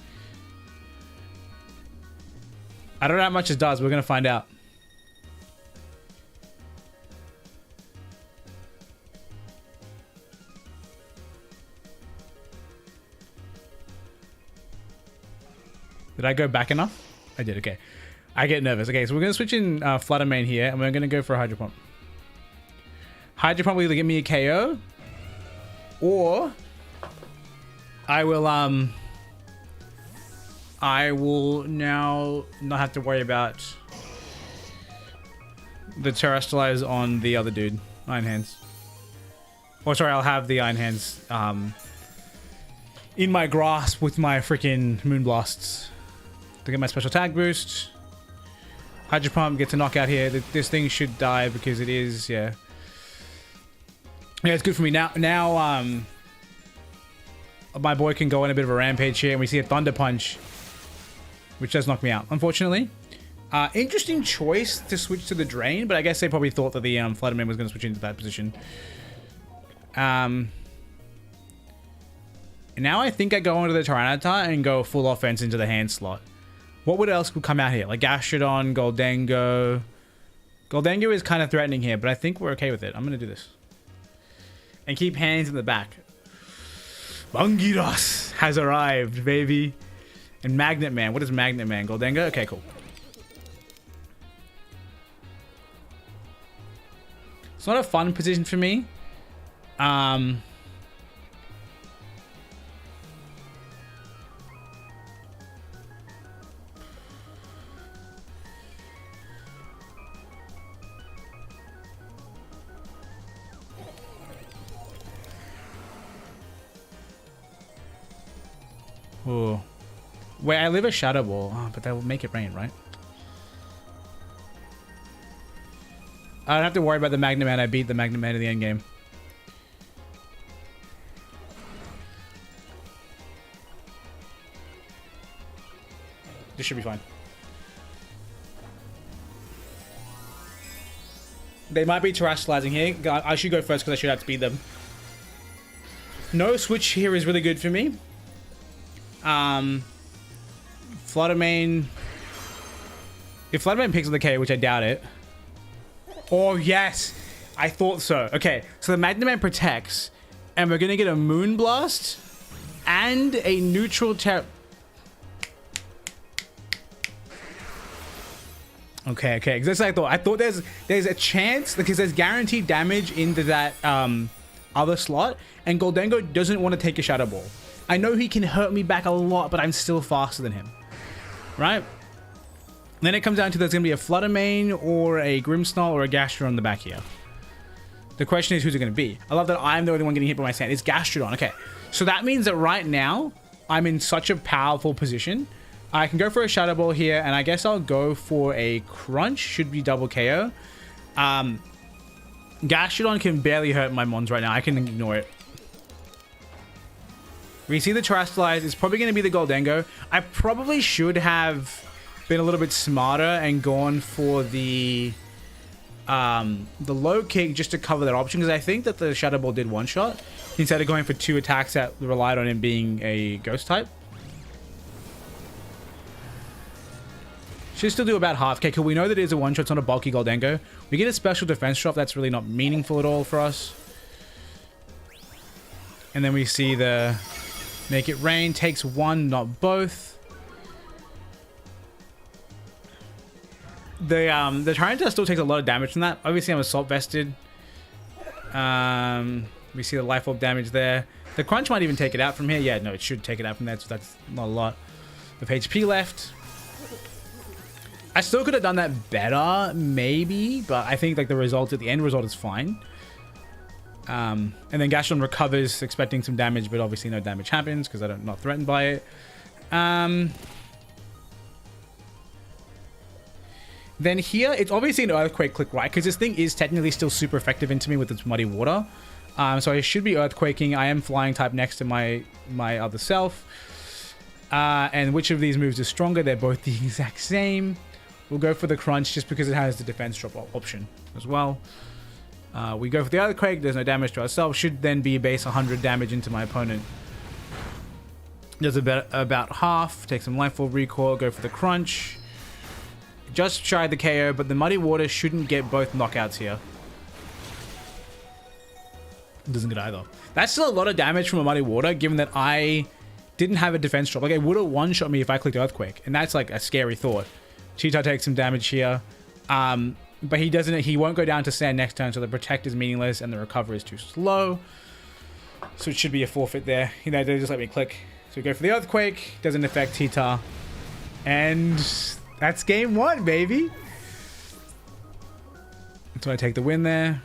S1: I don't know how much it does. We're going to find out. Did I go back enough? I did, okay. I get nervous. Okay, so we're going to switch in Flutter Mane here, and we're going to go for a Hydro Pump. Hydro Pump will either give me a KO, or I will now not have to worry about the Terrestrialize on the other dude, Iron Hands. Or sorry, I'll have the Iron Hands in my grasp with my freaking Moonblasts. To get my special tag boost. Hydro Pump gets a knockout here. This thing should die because it is, yeah. Yeah, it's good for me. Now, my boy can go on a bit of a rampage here, and we see a Thunder Punch, which does knock me out, unfortunately. Interesting choice to switch to the Drain, but I guess they probably thought that the Flutter Mane was going to switch into that position. And now I think I go onto the Tyranitar and go full offense into the hand slot. What would else come out here? Like Gastrodon, Goldengo. Goldengo is kind of threatening here, but I think we're okay with it. I'm going to do this. And keep hands in the back. Bungiros has arrived, baby. And Magnet Man. What is Magnet Man? Goldengo? Okay, cool. It's not a fun position for me. Oh. Wait, I live a Shadow Ball. Oh, but that will make it rain, right? I don't have to worry about the Magnet Man. I beat the Magnet Man in the end game. This should be fine. They might be terrestrializing here. I should go first because I should have to beat them. No switch here is really good for me. Flutter Mane. If Flutter Mane picks up the K, which I doubt it. Oh, yes. I thought so. Okay, so the Magnet Man protects, and we're going to get a Moonblast and a neutral Terra. Okay, okay. That's what I thought. I thought there's a chance because there's guaranteed damage into that other slot, and Goldengo doesn't want to take a Shadow Ball. I know he can hurt me back a lot, but I'm still faster than him. Right? Then it comes down to there's going to be a Flutter Mane or a Grimmsnarl or a Gastrodon on the back here. The question is who's it going to be? I love that I'm the only one getting hit by my sand. It's Gastrodon. Okay. So that means that right now I'm in such a powerful position. I can go for a Shadow Ball here, and I guess I'll go for a Crunch. Should be double KO. Gastrodon can barely hurt my Mons right now. I can ignore it. We see the Terrestrialize. It's probably going to be the Goldengo. I probably should have been a little bit smarter and gone for the low kick just to cover that option, because I think that the Shadow Ball did one shot instead of going for two attacks that relied on him being a Ghost type. Should still do about half. Okay, cool. We know that it is a one shot. It's not a bulky Goldengo. We get a special defense drop. That's really not meaningful at all for us. And then we see the Make It Rain. Takes one, not both. The Tyranitar still takes a lot of damage from that. Obviously, I'm Assault Vested. We see the Life Orb damage there. The Crunch might even take it out from here. Yeah, no, it should take it out from there, so that's not a lot of HP left. I still could have done that better, maybe, but I think like the result at the end result is fine. And then Gastrodon recovers, expecting some damage, but obviously no damage happens because I'm not threatened by it. Then here, it's obviously an Earthquake click, right? Because this thing is technically still super effective into me with its Muddy Water. So I should be Earthquaking. I am Flying type next to my other self. And which of these moves is stronger? They're both the exact same. We'll go for the Crunch just because it has the defense drop option as well. We go for the Earthquake. There's no damage to ourselves. Should then be base 100 damage into my opponent. Does about half. Take some Life Orb recoil. Go for the Crunch. Just shy the KO, but the Muddy Water shouldn't get both knockouts here. Doesn't get either. That's still a lot of damage from a Muddy Water, given that I didn't have a defense drop. Like, it would have one-shot me if I clicked Earthquake, and that's like a scary thought. Cheetah takes some damage here, but he won't go down to Sand next turn, so the Protect is meaningless, and the Recover is too slow. So it should be a forfeit there. You know, they just let me click. So we go for the Earthquake, doesn't affect Cheetah, and that's game one, baby. So I take the win there.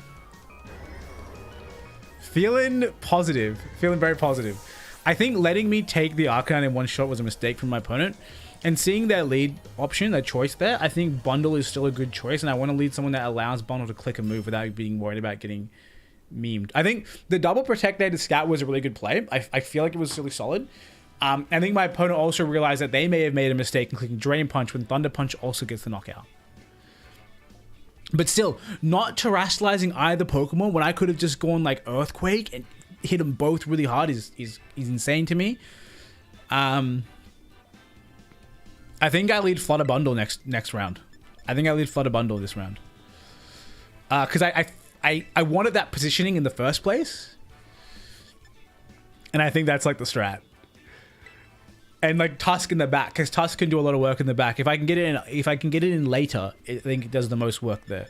S1: Feeling positive. Feeling very positive. I think letting me take the Arcanine in one shot was a mistake from my opponent. And seeing their lead option, their choice there, I think Bundle is still a good choice. And I want to lead someone that allows Bundle to click a move without being worried about getting memed. I think the double Protect there to Scout was a really good play. I feel like it was really solid. I think my opponent also realized that they may have made a mistake in clicking Drain Punch when Thunder Punch also gets the knockout. But still, not terrestrializing either Pokemon when I could have just gone like Earthquake and hit them both really hard is insane to me. I think I lead Flutter Bundle next round. I think I lead Flutter Bundle this round. Because I wanted that positioning in the first place. And I think that's like the strat. And like Tusk in the back, because Tusk can do a lot of work in the back. If I can get it in later, I think it does the most work there.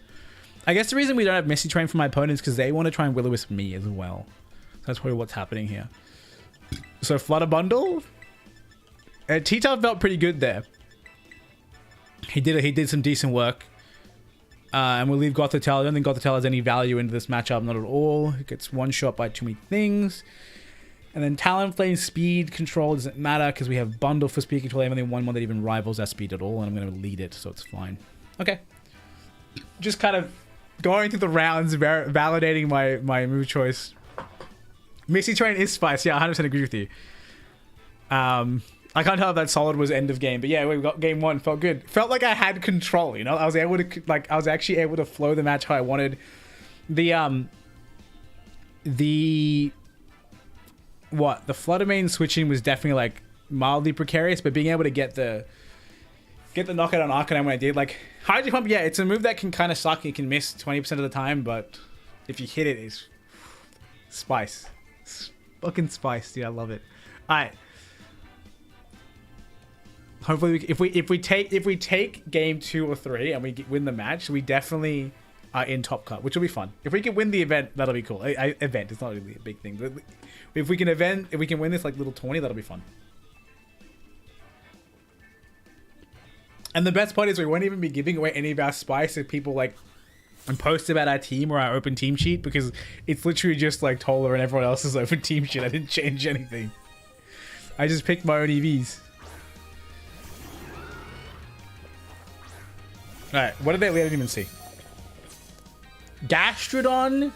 S1: I guess the reason we don't have Misty Train for my opponents is because they want to try and Will-O-Wisp me as well. So that's probably what's happening here. So Flutter Bundle. T-Top felt pretty good there. He did some decent work. And we'll leave Gothitelle. I don't think Gothitelle has any value into this matchup, not at all. It gets one shot by too many things. And then Talonflame speed control doesn't matter because we have Bundle for speed control. I have only one that even rivals that speed at all, and I'm going to lead it, so it's fine. Okay. Just kind of going through the rounds, validating my move choice. Misty Train is spice. Yeah, 100% agree with you. I can't tell if that solid was end of game, but yeah, we got game one. Felt good. Felt like I had control. You know, I was actually able to flow the match how I wanted. The Flutter Mane switching was definitely like mildly precarious, but being able to get the knockout on Arcanine when I did, like Hydro Pump, yeah, it's a move that can kind of suck. You can miss 20% of the time, but if you hit it, it's spice. It's fucking spice, dude. I love it. All right. Hopefully, if we take game 2 or 3 and we win the match, we definitely are in top cut, which will be fun. If we can win the event, that'll be cool. Event, it's not really a big thing, but if we can win this like little tourney, that'll be fun. And the best part is we won't even be giving away any of our spice if people like and post about our team or our open team sheet, because it's literally just like Tola and everyone else's open team sheet. I didn't change anything. I just picked my own EVs. Alright, what did they let him even see? Gastrodon.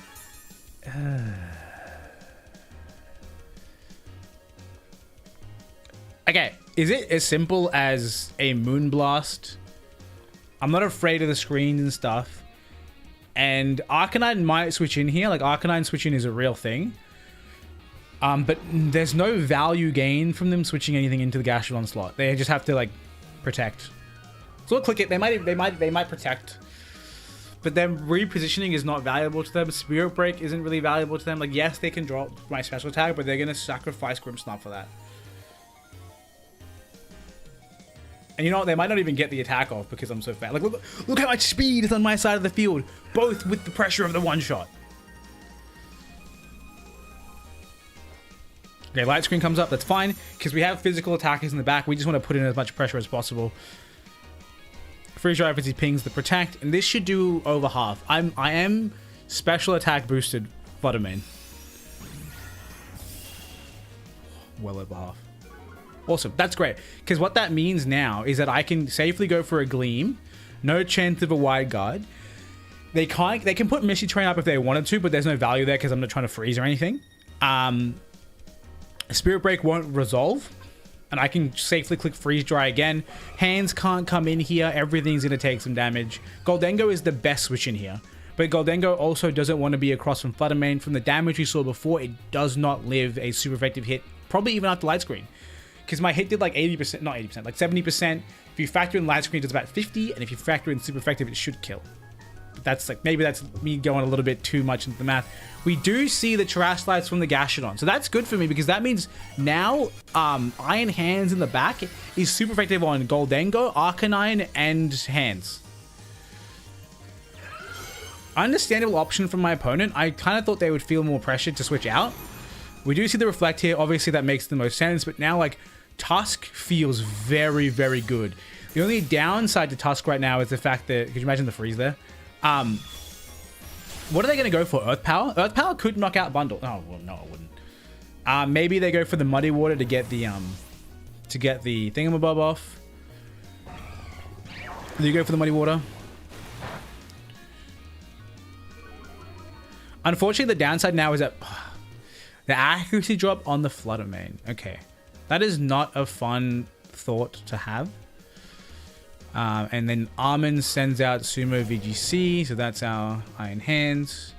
S1: Okay, is it as simple as a Moonblast? I'm not afraid of the screens and stuff. And Arcanine might switch in here. Like, Arcanine switching is a real thing. But there's no value gain from them switching anything into the Gastrodon slot. They just have to, like, protect. So we'll click it. They might protect. But then repositioning is not valuable to them. Spirit Break isn't really valuable to them. Like, yes, they can drop my special tag, but they're going to sacrifice Grimmsnarl for that. And you know what? They might not even get the attack off because I'm so fat. Like, look how much speed is on my side of the field. Both with the pressure of the one shot. Okay, light screen comes up. That's fine. Because we have physical attackers in the back. We just want to put in as much pressure as possible. Freeze Dry if he pings the Protect, and this should do over half. I am special attack boosted Flutter Mane. Well over half. Awesome. That's great. Because what that means now is that I can safely go for a Gleam. No chance of a Wide Guard. They can put Misty Terrain up if they wanted to, but there's no value there because I'm not trying to freeze or anything. Spirit Break won't resolve. And I can safely click Freeze Dry again. Hands can't come in here. Everything's going to take some damage. Goldengo is the best switch in here. But Goldengo also doesn't want to be across from Flutter Mane. From the damage we saw before, it does not live a super effective hit. Probably even after Light Screen. Because my hit did like 80%, not 80%, like 70%. If you factor in Light Screen, it does about 50. And if you factor in super effective, it should kill. But that's like, maybe that's me going a little bit too much into the math. We do see the Terrasilites from the Gastrodon. So that's good for me because that means now Iron Hands in the back is super effective on Goldengo, Arcanine, and Hands. Understandable option from my opponent. I kind of thought they would feel more pressure to switch out. We do see the Reflect here. Obviously, that makes the most sense. But now, like, Tusk feels very, very good. The only downside to Tusk right now is the fact that... Could you imagine the freeze there? What are they going to go for? Earth Power? Earth Power could knock out Bundle. Oh, well, no, it wouldn't. Maybe they go for the Muddy Water to get the Thingamabob off. Do you go for the Muddy Water? Unfortunately, the downside now is that the accuracy drop on the Flutter Mane. Okay. That is not a fun thought to have. And then Armin sends out Sumo VGC, so that's our Iron Hands.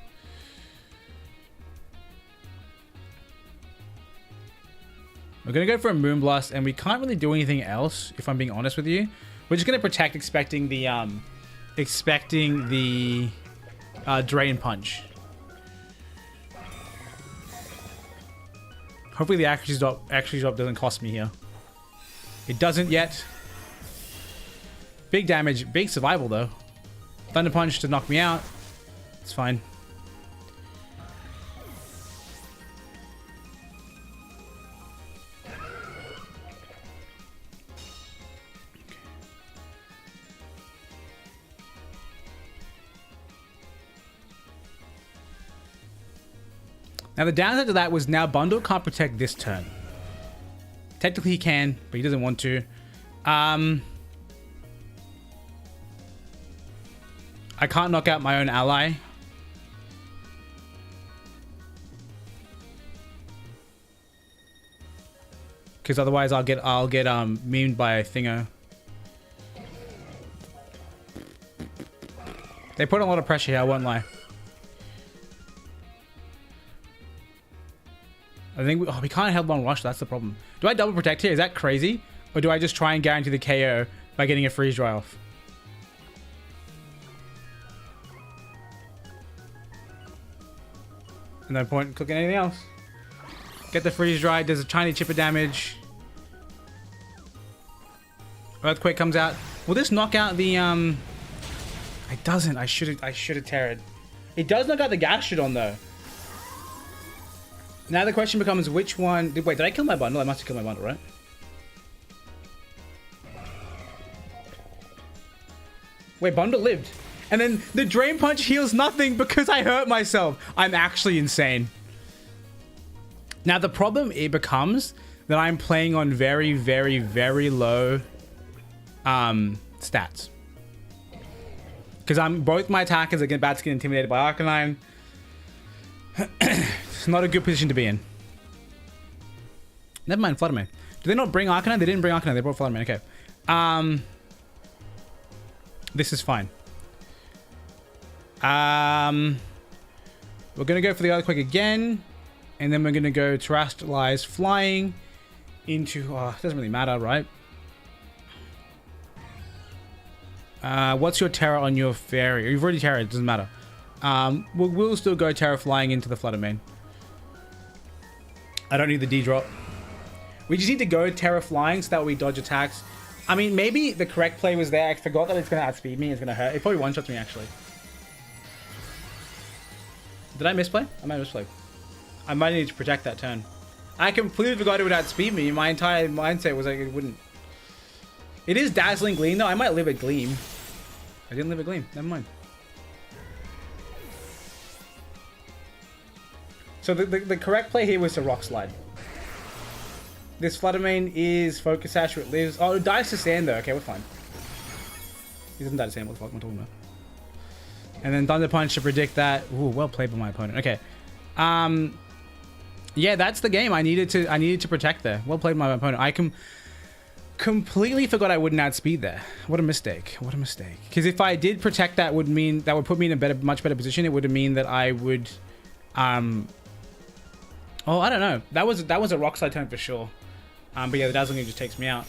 S1: We're going to go for a Moonblast, and we can't really do anything else, if I'm being honest with you. We're just going to Protect, expecting the Drain Punch. Hopefully the accuracy drop doesn't cost me here. It doesn't yet. Big damage, big survival though. Thunder Punch to knock me out. It's fine. Now the downside to that was now Bundle can't protect this turn. Technically he can, but he doesn't want to. I can't knock out my own ally. Because otherwise I'll get memed by a Thingo. They put a lot of pressure here, I won't lie. I think we can't Headlong Rush, that's the problem. Do I double protect here? Is that crazy? Or do I just try and guarantee the KO by getting a Freeze Dry off? No point in clicking anything else. Get the Freeze Dry, does a tiny chip of damage. Earthquake comes out. Will this knock out the It doesn't. I should have Terra'd. It does knock out the Gastrodon though. Now the question becomes which one... Wait, did I kill my bundle? I must have killed my bundle, right? Wait, bundle lived. And then the Drain Punch heals nothing because I hurt myself. I'm actually insane. Now the problem it becomes that I'm playing on very, very, very low stats. Because both my attackers are about to get intimidated by Arcanine. It's not a good position to be in. Never mind, Flutter Mane. Do they not bring Arcanine? They didn't bring Arcanine, they brought Flutter Mane. Okay. This is fine. We're gonna go for the Earthquake again. And then we're gonna go Terrasilize Flying into... it doesn't really matter, right? What's your Terra on your Fairy? You've already Terra, it doesn't matter. We'll still go Terra Flying into the Flutter Mane. I don't need the D-drop. We just need to go Terra Flying so that we dodge attacks. I mean, maybe the correct play was there. I forgot that it's going to outspeed me. It's going to hurt. It probably one-shots me, actually. Did I misplay? I might misplay. I might need to protect that turn. I completely forgot it would outspeed me. My entire mindset was like it wouldn't. It is Dazzling Gleam, though. I might live a Gleam. I didn't live a Gleam. Never mind. So the correct play here was to Rock Slide. This Flutter Mane is Focus Sash, it lives. Oh, it dies to Sand though. Okay, we're fine. He doesn't die to Sand. What the fuck am I talking about? And then Thunder Punch to predict that. Ooh, well played by my opponent. Okay. Yeah, that's the game. I needed to protect there. Well played by my opponent. I completely forgot I wouldn't outspeed there. What a mistake. What a mistake. Because if I did protect, that would put me in a much better position. It would mean that I would oh, I don't know. That was a Rock Slide turn for sure. But yeah, the Dazzling Gleam just takes me out.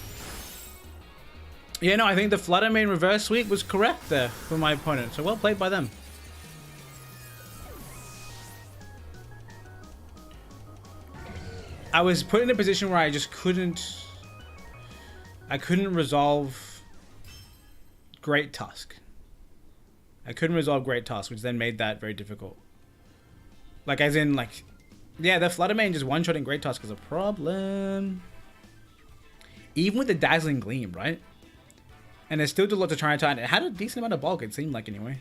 S1: Yeah, no, I think the Flutter Mane reverse sweep was correct there for my opponent. So well played by them. I was put in a position where I just couldn't resolve Great Tusk. I couldn't resolve Great Tusk, which then made that very difficult. Like, as in, like, yeah, the Flutter Mane just one-shotting Great Tusk is a problem. Even with the Dazzling Gleam, right? And there's still a lot to try and tie. It had a decent amount of bulk, it seemed like, anyway.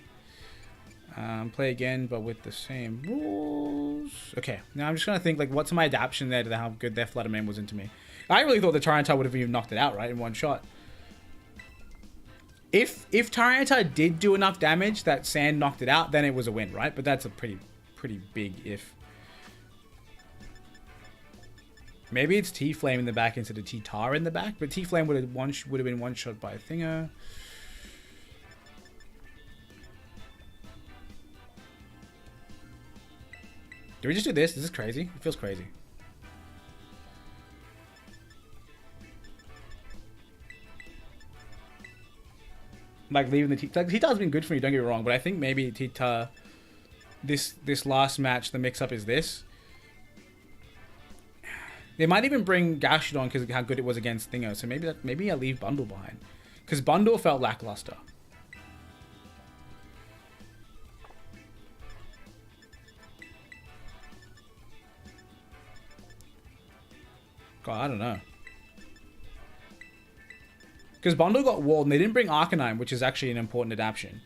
S1: Play again, but with the same rules. Okay, now I'm just gonna think, like, what's my adaptation there to how good their Flutter Mane was into me. I really thought the Tyranitar would have even knocked it out, right, in one shot. If Tyranitar did do enough damage that Sand knocked it out, then it was a win, right? But that's a pretty big if. Maybe it's T-Flame in the back instead of T-Tar in the back, but T-Flame would have been one shot by a Thinger. Do we just do this? This is crazy. It feels crazy. Like leaving the T-Tar. Like, T-Tar's been good for me, don't get me wrong, but I think maybe T-Tar, this last match, the mix-up is this. They might even bring Gashidon because of how good it was against Thingo. So maybe I leave Bundle behind. Because Bundle felt lackluster. God, I don't know. Because Bundle got walled and they didn't bring Arcanine, which is actually an important adaptation.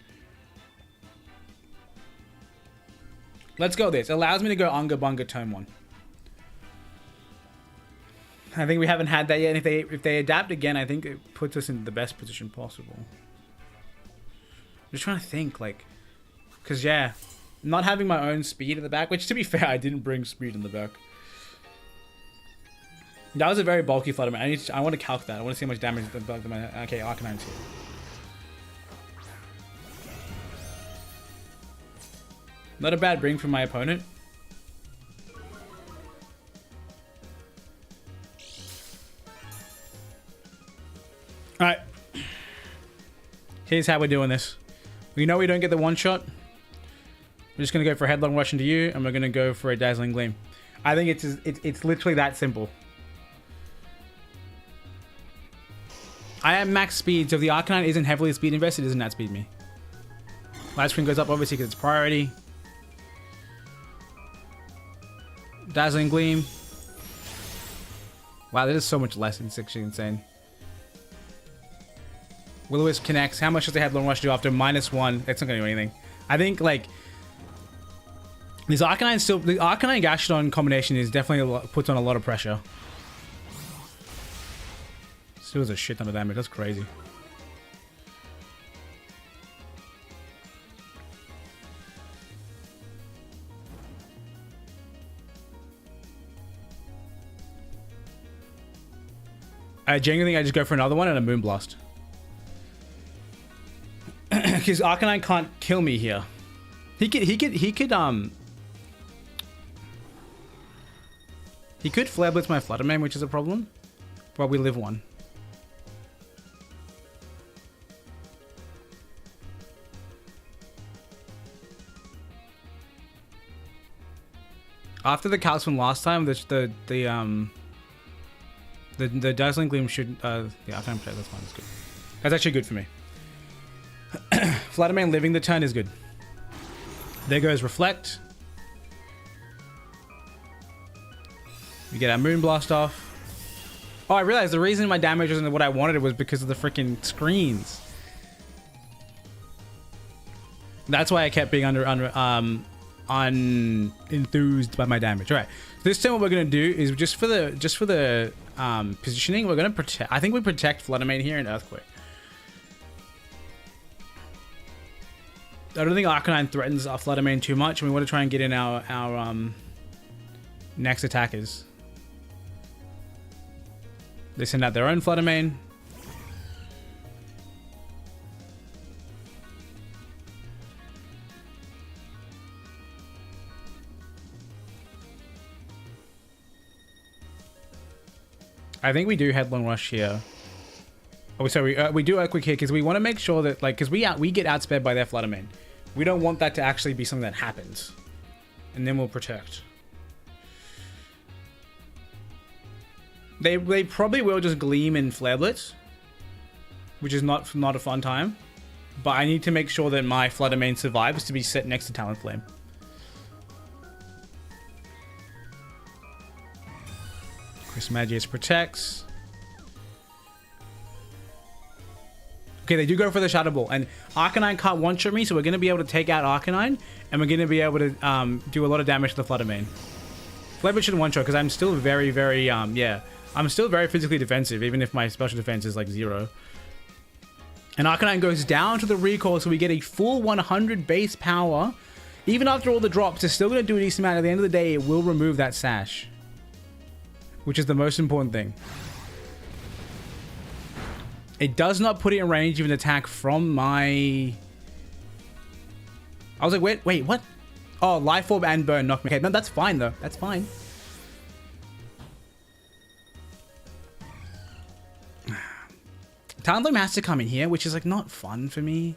S1: Let's go this. It allows me to go Unga Bunga turn 1. I think we haven't had that yet. And if they adapt again, I think it puts us in the best position possible. I'm just trying to think, like, because yeah, not having my own speed in the back, which to be fair, I didn't bring speed in the back. That was a very bulky Flutter Mane. I want to calc that. I want to see how much damage the okay, Arcanine's here. Not a bad bring from my opponent. Alright. Here's how we're doing this. We know we don't get the one shot. We're just going to go for a Headlong Rush into you, and we're going to go for a Dazzling Gleam. I think it's literally that simple. I have max speed, so if the Arcanine isn't heavily speed invested, it doesn't outspeed me. Light screen goes up, obviously, because it's priority. Dazzling Gleam. Wow, that is so much less. It's actually insane. Will-O-Wisp connects. How much does the Headlong Rush do after -1? It's not going to do anything. I think, like, this Arcanine still... The Arcanine-Gashidon combination is definitely puts on a lot of pressure. Still does a shit ton of damage. That's crazy. I genuinely think I just go for another one and a Moonblast. Because Arcanine can't kill me here. He could Flare Blitz my Flutter Mane, which is a problem. But we live one. After the calcs from last time, the Dazzling Gleam should yeah, I can't play. That's fine. That's good. That's actually good for me. Flutter Mane living the turn is good. There goes Reflect. We get our Moonblast off. Oh, I realized the reason my damage wasn't what I wanted was because of the freaking screens. That's why I kept being unenthused by my damage. All right. This time what we're gonna do is just for the positioning, we're gonna protect. I think we protect Fluttermane here and Earthquake. I don't think Arcanine threatens our Fluttermane too much, and we want to try and get in our next attackers. They send out their own Fluttermane. I think we do Headlong Rush here. Oh, sorry, we do Earthquake here because we want to make sure that, like, because we get outsped by their Fluttermane. We don't want that to actually be something that happens. And then we'll protect. They probably will just Gleam and Flare Blitz, which is not a fun time. But I need to make sure that my Fluttermane survives to be set next to Talonflame. Magius protects. Okay, they do go for the Shadow Ball, and Arcanine can't one-shot me, so we're going to be able to take out Arcanine, and we're going to be able to do a lot of damage to the Fluttermane. Flare should one-shot because I'm still very, very I'm still very physically defensive, even if my special defense is like 0. And Arcanine goes down to the recoil, so we get a full 100 base power. Even after all the drops, it's still going to do a decent amount. At the end of the day, it will remove that sash, which is the most important thing. It does not put it in range of an attack from my... I was like, wait, what? Oh, Life Orb and Burn knocked me. Okay, no, that's fine, though. That's fine. Talonflame has to come in here, which is, like, not fun for me.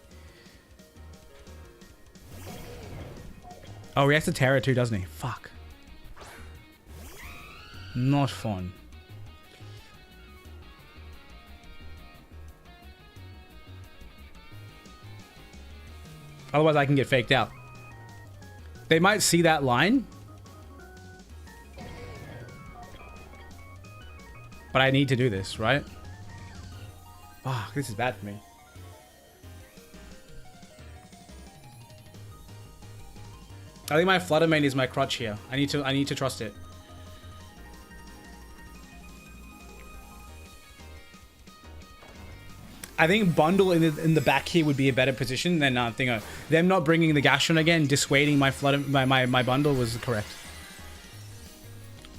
S1: Oh, he has to Terra too, doesn't he? Fuck. Not fun. Otherwise, I can get faked out. They might see that line. But I need to do this, right? Fuck, this is bad for me. I think my Fluttermane is my crutch here. I need to trust it. I think Bundle in the back here would be a better position than Thingo. Them not bringing the Gastron again, dissuading my Bundle was correct.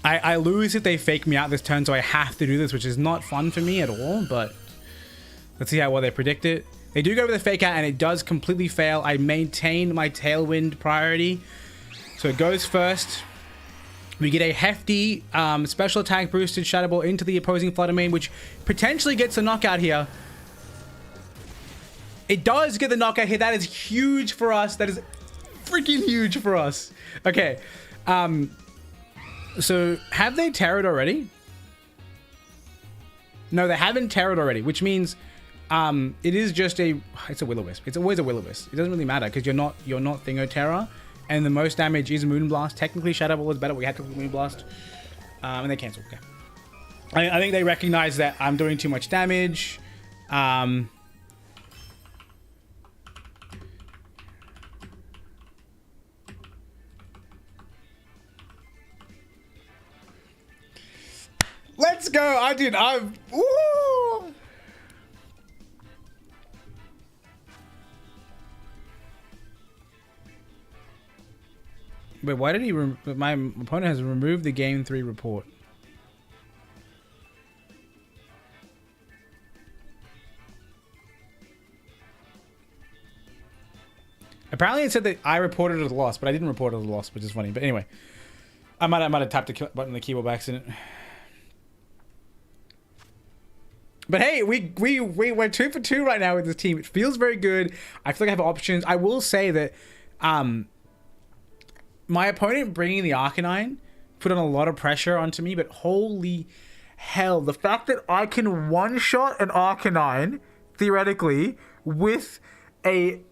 S1: I lose if they fake me out this turn, so I have to do this, which is not fun for me at all, but let's see how well they predict it. They do go with the fake out, and it does completely fail. I maintain my Tailwind priority, so it goes first. We get a hefty special attack boosted Shadow Ball into the opposing Fluttermane, which potentially gets a knockout here. It does get the knockout here. That is huge for us. That is freaking huge for us. Okay. So have they Terra'd already? No, they haven't Terra'd already, which means it is just it's a Will-O-Wisp. It's always a Will-O-Wisp. It doesn't really matter because you're not Thingo Terra, and the most damage is Moonblast. Technically, Shadow Ball is better. We had to Moonblast, and they cancel. Okay. I think they recognize that I'm doing too much damage. Let's go! Ooh! Wait, why did he... My opponent has removed the Game 3 report. Apparently it said that I reported it as a loss, but I didn't report it as a loss, which is funny. But anyway. I might have tapped the button on the keyboard by accident. But hey, we're 2 for 2 right now with this team. It feels very good. I feel like I have options. I will say that my opponent bringing the Arcanine put on a lot of pressure onto me, but holy hell, the fact that I can one-shot an Arcanine, theoretically, with a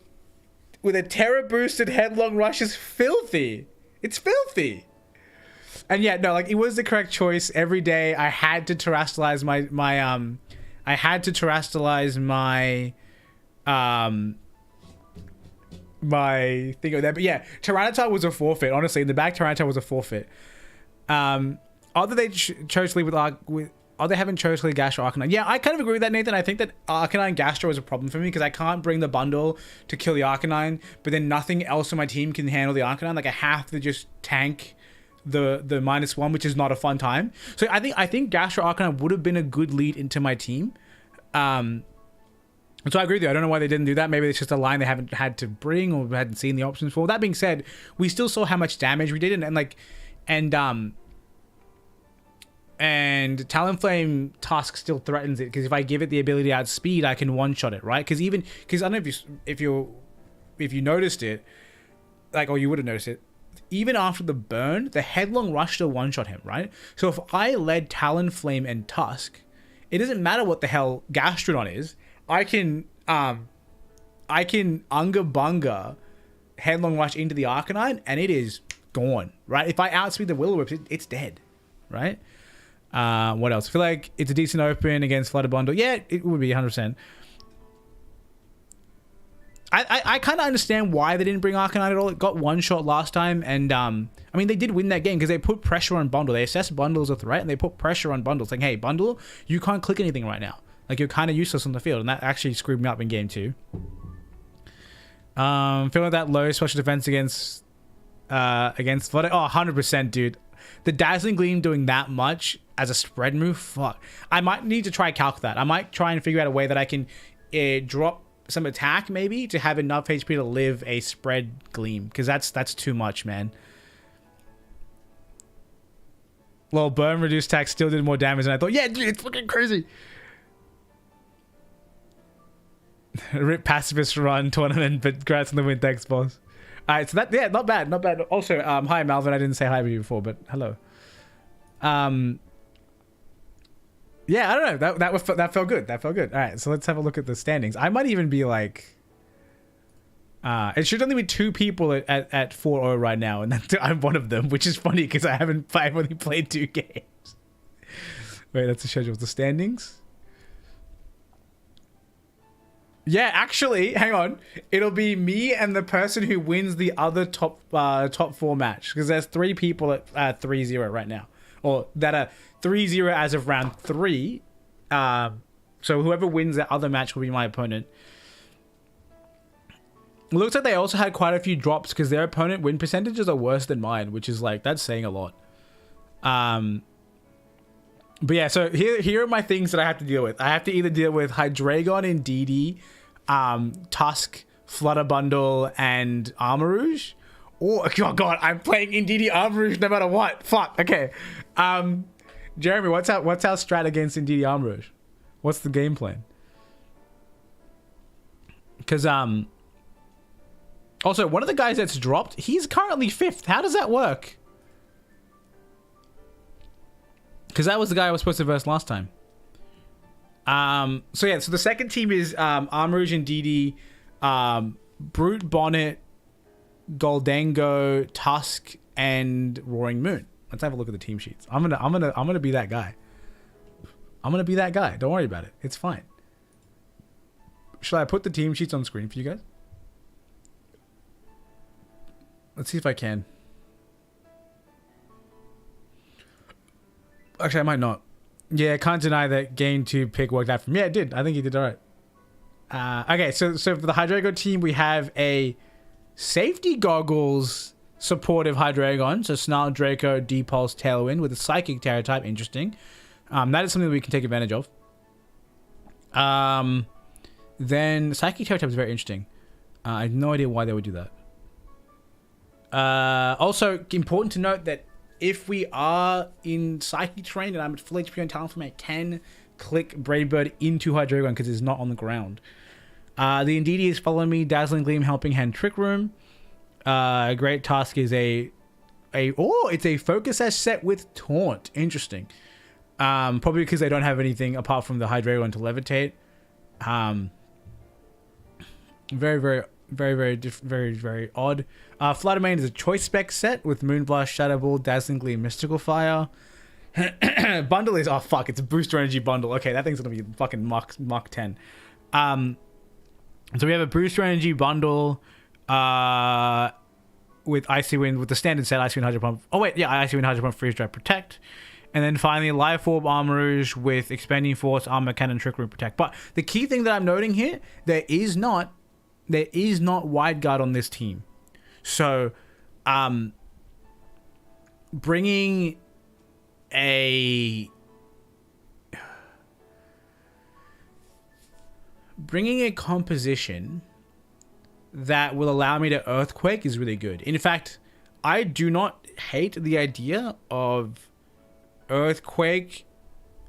S1: Terra boosted Headlong Rush is filthy. It's filthy. And yeah, no, like, it was the correct choice. Every day I had to terrestrialize my thing over there. But yeah, Tyranitar was a forfeit. Honestly, in the back, Tyranitar was a forfeit. Other they chose to leave with they haven't chose to leave Gastro Arcanine. Yeah, I kind of agree with that, Nathan. I think that Arcanine Gastro is a problem for me because I can't bring the bundle to kill the Arcanine, but then nothing else in my team can handle the Arcanine. Like I have to just tank the -1, which is not a fun time. So I think Gastro Arcanine would have been a good lead into my team. So I agree with you. I don't know why they didn't do that. Maybe it's just a line they haven't had to bring or hadn't seen the options for. That being said, we still saw how much damage we did, and Talonflame Tusk still threatens it because if I give it the ability to outspeed, I can one-shot it, right? Because I don't know if you noticed it, like, or you would have noticed it. Even after the burn, the Headlong Rush still one-shot him, right? So if I led Talonflame and Tusk, it doesn't matter what the hell Gastrodon is. I can Unga Bunga Headlong Rush into the Arcanine, and it is gone, right? If I outspeed the Will-O-Wisp, it's dead, right? What else? I feel like it's a decent open against Flutter Bundle. Yeah, it would be 100%. I kind of understand why they didn't bring Arcanine at all. It got one shot last time, and I mean, they did win that game because they put pressure on Bundle. They assessed Bundle as a threat, and they put pressure on Bundle, saying, hey, Bundle, you can't click anything right now. Like, you're kind of useless on the field, and that actually screwed me up in game 2. Feeling like that low special defense against Flutter. Oh, 100%, dude. The Dazzling Gleam doing that much as a spread move, fuck. I might need to try calc that. I might try and figure out a way that I can drop some attack maybe to have enough HP to live a spread Gleam, because that's too much, man. Well, burn reduced attack still did more damage than I thought. Yeah, dude, it's fucking crazy. Rip Pacifist Run tournament, but congrats on the win. Thanks, boss. Alright, so that, yeah, not bad, not bad. Also, hi Malvin, I didn't say hi to you before, but hello. Yeah, I don't know, that felt good. That felt good. Alright, so let's have a look at the standings. I might even be like, it should only be 2 people at 4-0 right now, and I'm one of them, which is funny because I've only played 2 games. Wait, that's the schedule. The standings. Yeah, actually, hang on. It'll be me and the person who wins the other top 4 match, because there's 3 people at 3-0 right now, or that are 3-0 as of round 3. So whoever wins that other match will be my opponent. It looks like they also had quite a few drops because their opponent win percentages are worse than mine, which is like, that's saying a lot. But yeah, so here are my things that I have to deal with. I have to either deal with Hydreigon and DD, Tusk, Flutter Bundle, and Armarouge. Or, oh god, I'm playing Indeedee Armarouge no matter what. Fuck, okay. Jeremy, what's our strat against Indeedee Armarouge? What's the game plan? Because, also, one of the guys that's dropped, he's currently 5th. How does that work? Because that was the guy I was supposed to verse last time. So yeah, so the second team is Armarouge and DD, Brute Bonnet, Goldango, Tusk, and Roaring Moon. Let's have a look at the team sheets. I'm gonna be that guy. I'm gonna be that guy. Don't worry about it. It's fine. Should I put the team sheets on screen for you guys? Let's see if I can. Actually, I might not. Yeah, can't deny that game 2 pick worked out for me. Yeah, it did. I think he did all right. Okay, so for the Hydreigon team, we have a Safety Goggles supportive Hydreigon. So Snarl, Draco, D-Pulse, Tailwind with a Psychic Terror type. Interesting. That is something that we can take advantage of. Then Psychic Terror type is very interesting. I have no idea why they would do that. Also, important to note that if we are in Psychic Terrain and I'm at full HP on Talonflame, I can click Brave Bird into Hydreigon because it's not on the ground. The Indeedee is following me. Dazzling Gleam, Helping Hand, Trick Room. Great Task is it's a Focus Sash set with Taunt. Interesting. Probably because they don't have anything apart from the Hydreigon to levitate. Very odd. Fluttermane is a choice spec set with Moonblast, Shadow Ball, Dazzling Gleam, Mystical Fire. Bundle is, oh fuck, it's a Booster Energy bundle. Okay, that thing's gonna be fucking Mach 10. So we have a Booster Energy bundle.
S2: With Icy Wind, with the standard set, Icy Wind, Hydro Pump. Oh wait, yeah, Icy Wind, Hydro Pump, Freeze Dry, Protect. And then finally, Life Orb, Armourouge with Expanding Force, Armor Cannon, Trick Room, Protect. But the key thing that I'm noting here, there is not Wide Guard on this team. So, bringing a composition that will allow me to Earthquake is really good. In fact, I do not hate the idea of Earthquake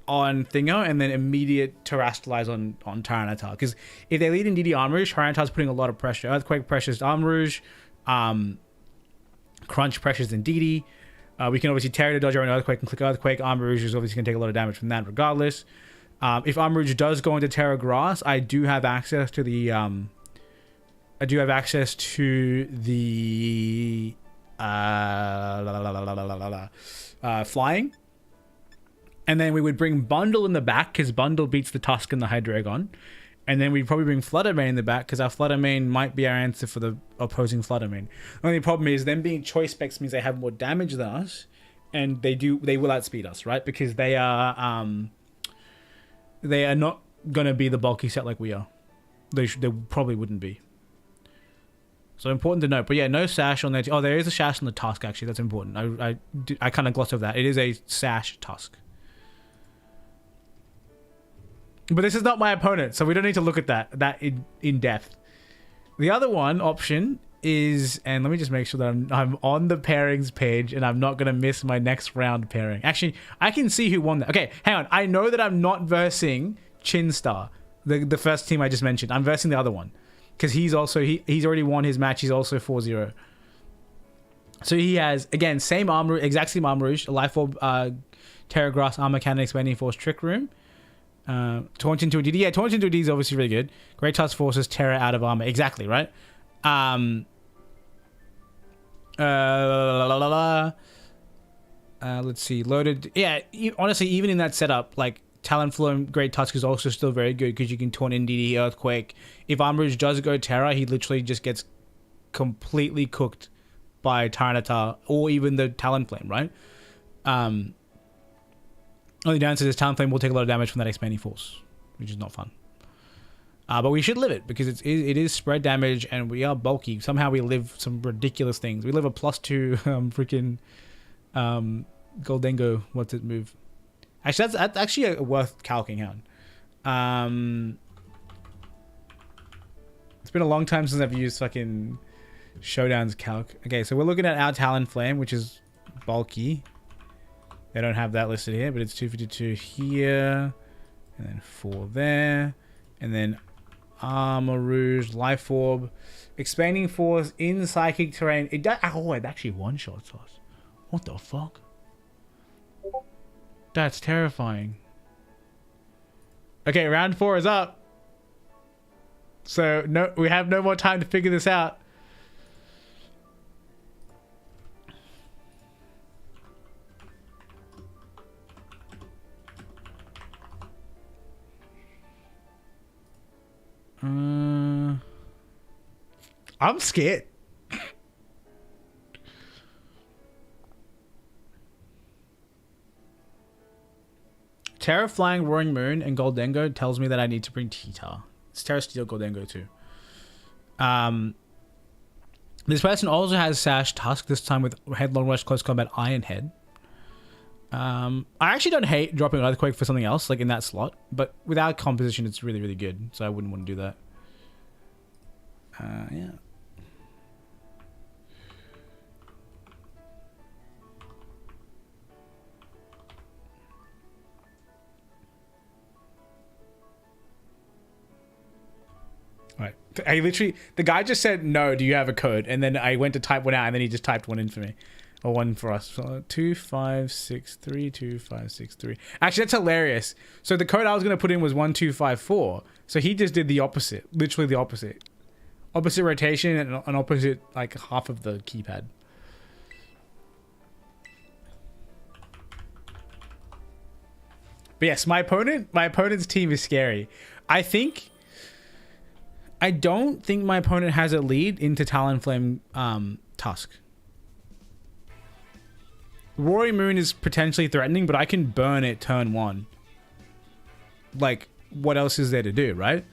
S2: on Thingo and then immediate Terrastallize on Tyranitar. Because if they lead in DD Armourouge, Tyranitar's putting a lot of pressure. Earthquake pressures Armourouge, Crunch pressures in DD. We can obviously Terra to dodge our own Earthquake and click Earthquake. Armourouge is obviously going to take a lot of damage from that regardless. If Armourouge does go into Terra Grass, I do have access to the flying. And then we would bring Bundle in the back because Bundle beats the Tusk and the Hydreigon. And then we'd probably bring Flutter Mane in the back because our Flutter Mane might be our answer for the opposing Flutter Mane. The only problem is them being choice specs means they have more damage than us, and they will outspeed us, right? Because they are not gonna be the bulky set like we are. They probably wouldn't be. So important to note. But yeah, no Sash on there. Oh, there is a Sash on the Tusk actually. That's important. I kind of glossed over that. It is a Sash Tusk. But this is not my opponent, so we don't need to look at that in depth. The other option is, and let me just make sure that I'm on the pairings page and I'm not going to miss my next round pairing. Actually, I can see who won that. Okay, hang on. I know that I'm not versing Chinstar, the first team I just mentioned. I'm versing the other one because he's already won his match. He's also 4-0. So he has, again, exact same Armourouge, Life Orb, Terra Grass, Armor Cannon, Expanding Force, Trick Room. Taunt into a DD. Yeah, Taunt into a DD is obviously really good. Great Tusk forces Terra out of armor. Exactly, right? Let's see. Loaded. Yeah, honestly, even in that setup, like Talonflame, Great Tusk is also still very good because you can taunt in DD, Earthquake. If Armourouge does go Terra, he literally just gets completely cooked by Tyranitar or even the Talonflame, right? Only downside is Talonflame will take a lot of damage from that Expanding Force, which is not fun. But we should live it because it is spread damage and we are bulky. Somehow we live some ridiculous things. We live a +2 freaking Goldengo. What's it move? Actually, that's actually worth calcing out. It's been a long time since I've used fucking Showdown's calc. Okay, so we're looking at our Talonflame, which is bulky. They don't have that listed here, but it's 252 here, and then 4 there, and then Armourouge, Life Orb, Expanding Force in Psychic Terrain. It actually one-shots us. What the fuck? That's terrifying. Okay, round 4 is up. So no, we have no more time to figure this out. I'm scared. Terra Flying Roaring Moon and Goldengo tells me that I need to bring T-Tar. It's Terra Steel Goldengo too. This person also has Sash Tusk, this time with Headlong Rush, Close Combat, Iron Head. I actually don't hate dropping Earthquake for something else, like in that slot, but without composition, it's really, really good, so I wouldn't want to do that. Yeah. Right. I literally, the guy just said, no, do you have a code? And then I went to type one out and then he just typed one in for me. Or one for us. So 2563, 2563. Actually, that's hilarious. So the code I was going to put in was 1254. So he just did the opposite. Literally the opposite. Opposite rotation and an opposite, like, half of the keypad. But yes, my opponent's team is scary. I think I don't think my opponent has a lead into Talonflame Tusk. Roaring Moon is potentially threatening, but I can burn it turn 1. Like, what else is there to do, right?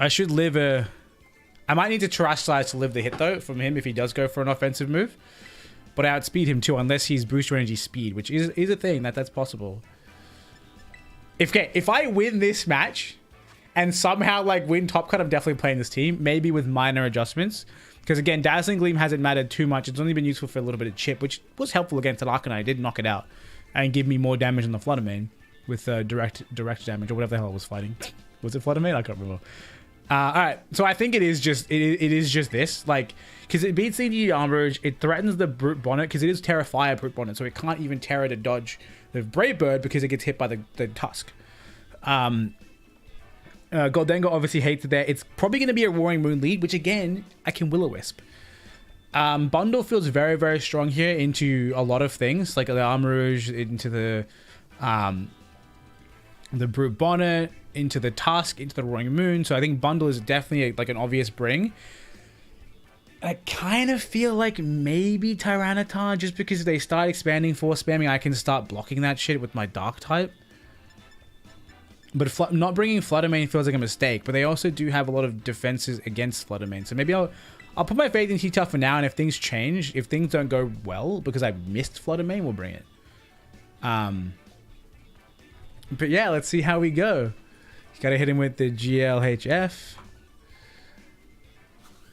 S2: I should live a... I might need to Terastallize to live the hit, though, from him if he does go for an offensive move. But I outspeed him, too, unless he's Booster Energy Speed, which is a thing. That's possible. If I win this match and somehow, like, win top cut, I'm definitely playing this team. Maybe with minor adjustments. Because, again, Dazzling Gleam hasn't mattered too much. It's only been useful for a little bit of chip, which was helpful against Arcanine. I did knock it out and give me more damage on the Flutter Mane with direct damage or whatever the hell I was fighting. Was it Flutter Mane? I can't remember. All right, so I think it is just this, like, because it beats the Armor Rouge, it threatens the Brute Bonnet because it is Terra Fire Brute Bonnet, so it can't even Terra to dodge the Brave Bird because it gets hit by the Tusk. Goldengo obviously hates it there. It's probably going to be a Roaring Moon lead, which again I can Will-O-Wisp. Bundle feels very, very strong here into a lot of things, like the Armor Rouge, into the Brute Bonnet, into the Tusk, into the Roaring Moon. So I think Bundle is definitely like an obvious bring. I kind of feel like maybe Tyranitar, just because if they start expanding, force spamming, I can start blocking that shit with my Dark type. But not bringing Flutter Mane feels like a mistake, but they also do have a lot of defenses against Flutter Mane. So maybe I'll put my faith in T-Tough for now, and if things change, if things don't go well, because I missed Flutter Mane, we'll bring it. But yeah, let's see how we go. Gotta hit him with the GLHF.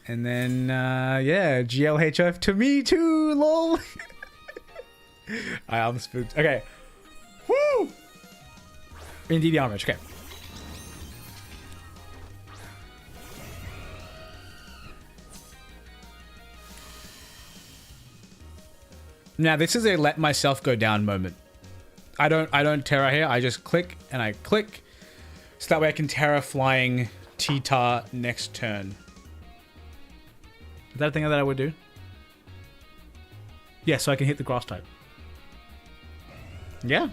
S2: And then, yeah, GLHF to me too, lol. I'm spooked. Okay. Woo! Indeed, Armor. Okay. Now, this is a let myself go down moment. I don't Terra here. I just click and I click. So that way I can Terra flying T-Tar next turn. Is that a thing that I would do? Yeah, so I can hit the grass type. Yeah.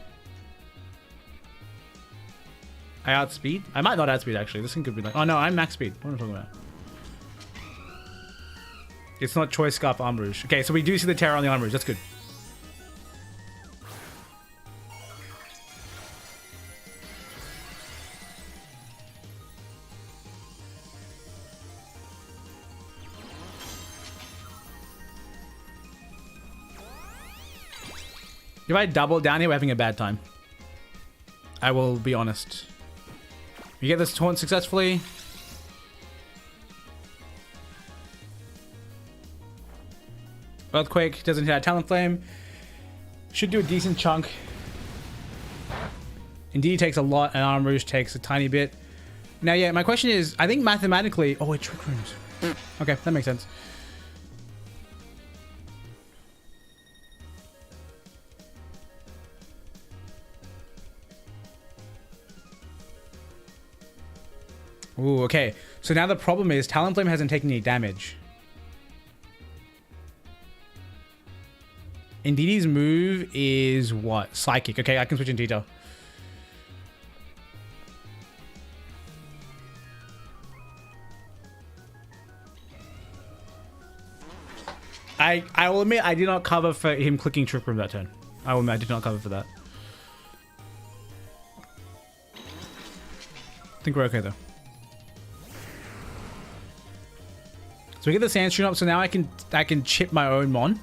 S2: I outspeed? I might not outspeed actually. This thing could be like... Oh no, I'm max speed. What am I talking about? It's not Choice Scarf Armor Rouge. Okay, so we do see the Terra on the Armor Rouge. That's good. If I double down here, we're having a bad time. I will be honest. You get this taunt successfully. Earthquake doesn't hit our Talonflame. Should do a decent chunk. Indeed takes a lot, and Armor Rouge takes a tiny bit. Now, yeah, my question is, I think mathematically... Oh, wait, Trick Rooms. Okay, that makes sense. Ooh, okay. So now the problem is Talonflame hasn't taken any damage. Indeed's move is what? Psychic. Okay, I can switch in detail. I will admit I did not cover for him clicking Trick Room that turn. I will admit I did not cover for that. I think we're okay though. So we get the Sandstream up, so now I can chip my own Mon.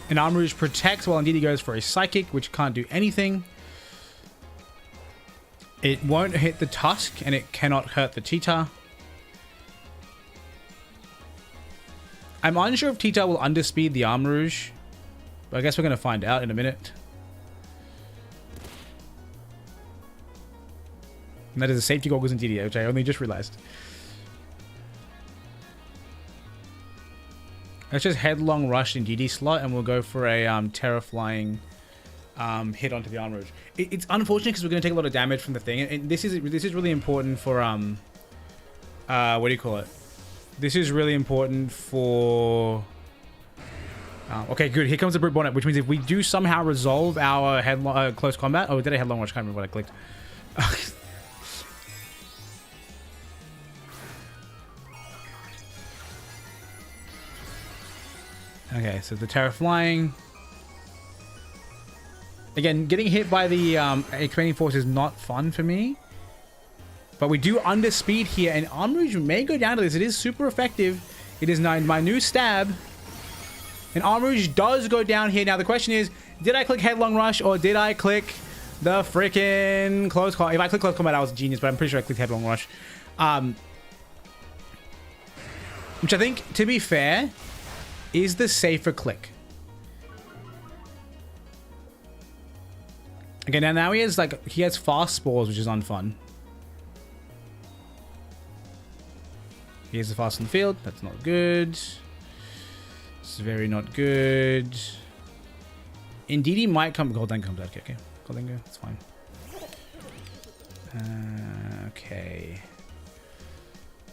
S2: And Armor Rouge protects while Indeedee goes for a Psychic, which can't do anything. It won't hit the Tusk, and it cannot hurt the T-Tar. I'm unsure if T-Tar will underspeed the Armor Rouge, but I guess we're going to find out in a minute. And that is a Safety Goggles Indeedee, which I only just realized. Let's just headlong rush in DD slot, and we'll go for a Terra Flying hit onto the Armor Rouge. It's unfortunate because we're going to take a lot of damage from the thing, and this is really important for what do you call it? This is really important for. Okay, good. Here comes the Brute Bonnet, which means if we do somehow resolve our close combat. Oh, did I headlong rush? I can't remember what I clicked. Okay, so the Terra flying. Again, getting hit by the expanding force is not fun for me. But we do underspeed here, and Arm Rouge may go down to this. It is super effective. It is my new stab. And Arm Rouge does go down here. Now, the question is, did I click Headlong Rush, or did I click the freaking Close Combat? If I clicked Close Combat, I was a genius, but I'm pretty sure I clicked Headlong Rush. Which I think, to be fair, is the safer click. Okay, now he has fast spores, which is unfun. He has the fast in the field. That's not good. It's very not good. Indeed, might come. Golden comes out. Okay. Golden go. That's fine. Okay.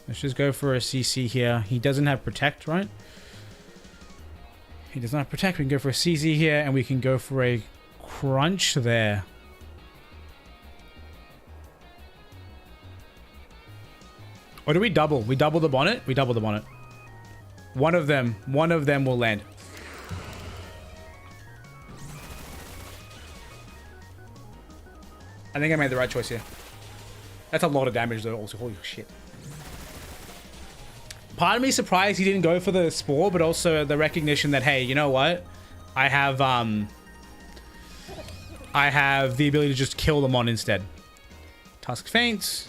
S2: Let's just go for a CC here. He doesn't have Protect, right? He does not have Protect. We can go for a CC here, and we can go for a Crunch there. Or do we double? We double the bonnet? We double the bonnet. One of them will land. I think I made the right choice here. That's a lot of damage though also. Holy shit. Part of me surprised he didn't go for the Spore, but also the recognition that, hey, you know what? I have the ability to just kill them on instead. Tusk Feints.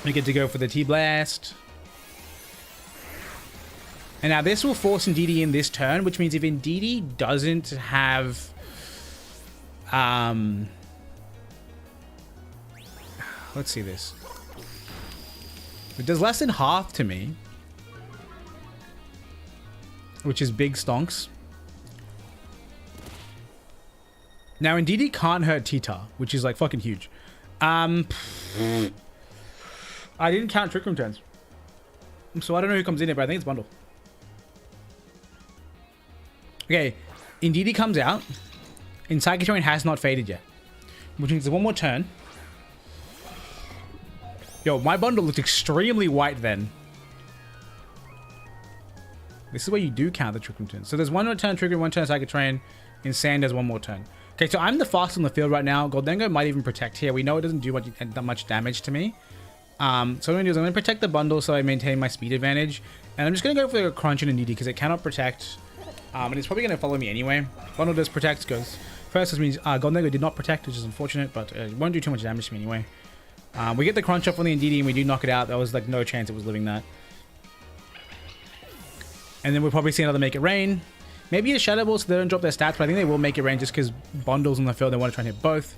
S2: We get to go for the T-Blast. And now this will force Indeedee in this turn, which means if Indeedee doesn't have... let's see this. It does less than half to me. Which is big stonks. Now Indeedee can't hurt T-Tar, which is like fucking huge. I didn't count Trick Room turns. So I don't know who comes in here, but I think it's Bundle. Okay, Indeedee comes out. And Psychic Terrain has not faded yet. Which means there's one more turn. Yo, my Bundle looked extremely white then. This is where you do count the Trick Room turns. So there's one more turn Trick Room, one turn Psychic Terrain. And Sand does one more turn. Okay, so I'm the fastest on the field right now. Goldengo might even Protect here. We know it doesn't do that much damage to me. So what I'm going to do is I'm going to protect the Bundle so I maintain my speed advantage. And I'm just going to go for a Crunch and a Indeedee because it cannot Protect. And it's probably going to follow me anyway. Bundle does Protect, goes first. This means Goldengo did not Protect, which is unfortunate, but it won't do too much damage to me anyway. We get the Crunch up on the Indeedee and we do knock it out. There was like no chance it was living that. And then we'll probably see another Make It Rain. Maybe a Shadow Ball so they don't drop their stats, but I think they will Make It Rain just because Bundle's on the field. They want to try and hit both.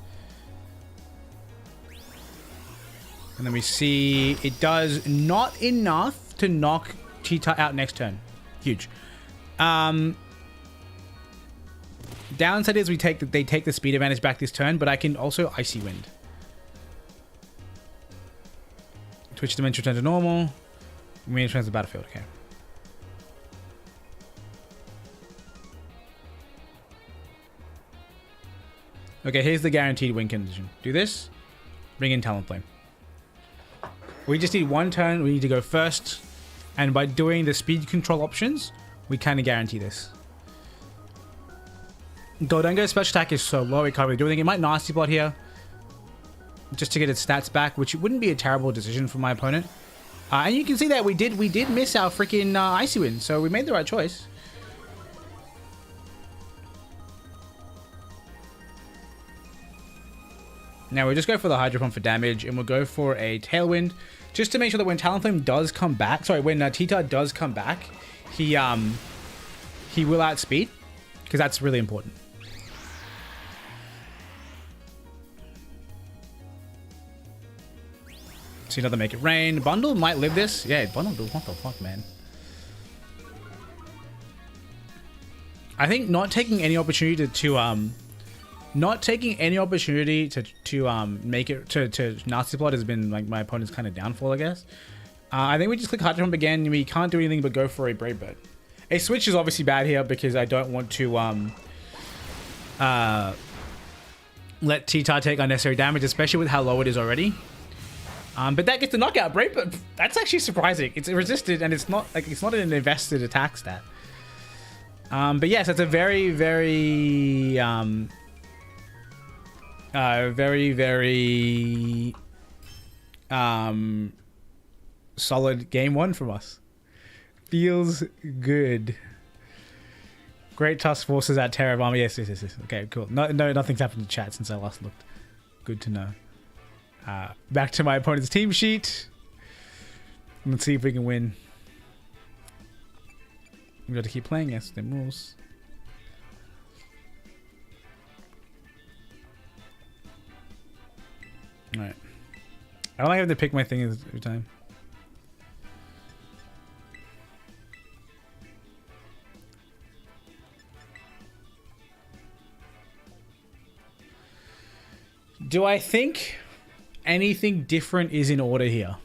S2: And then we see it does not enough to knock Cheetah out next turn. Huge. Downside is they take the speed advantage back this turn, but I can also Icy Wind. Twitch Dimension return to normal. We return to the battlefield. Okay. Okay, here's the guaranteed win condition. Do this. Bring in Talonflame. We just need one turn. We need to go first. And by doing the speed control options, we kind of guarantee this. Goldengo's special attack is so low, it can't really do anything. It might Nasty Plot here. Just to get its stats back, which wouldn't be a terrible decision for my opponent. And you can see that we did miss our freaking Icy Wind. So we made the right choice. Now we'll just go for the Hydro Pump for damage, and we'll go for a Tailwind, just to make sure that when Talonflame does come back, sorry, when T-Tar does come back, he will outspeed, because that's really important. See another Make It Rain. Bundle might live this. Yeah, Bundle, what the fuck, man? I think not taking any opportunity to make it to Nasty Plot has been like my opponent's kind of downfall, I guess. I think we just click Hydro Pump again. We can't do anything but go for a Brave Bird. A switch is obviously bad here because I don't want to let T-Tar take unnecessary damage, especially with how low it is already. But that gets the knockout. Brave Bird, that's actually surprising. It's resisted and it's not an invested attack stat. But yes, it's a very, very, very solid game one from us. Feels good. Great task forces at Terra of Army. Yes. Okay, cool. No, nothing's happened in chat since I last looked. Good to know. Back to my opponent's team sheet. Let's see if we can win. We got to keep playing. Yes, them rules. All right. I don't like having to pick my thing every time. Do I think anything different is in order here?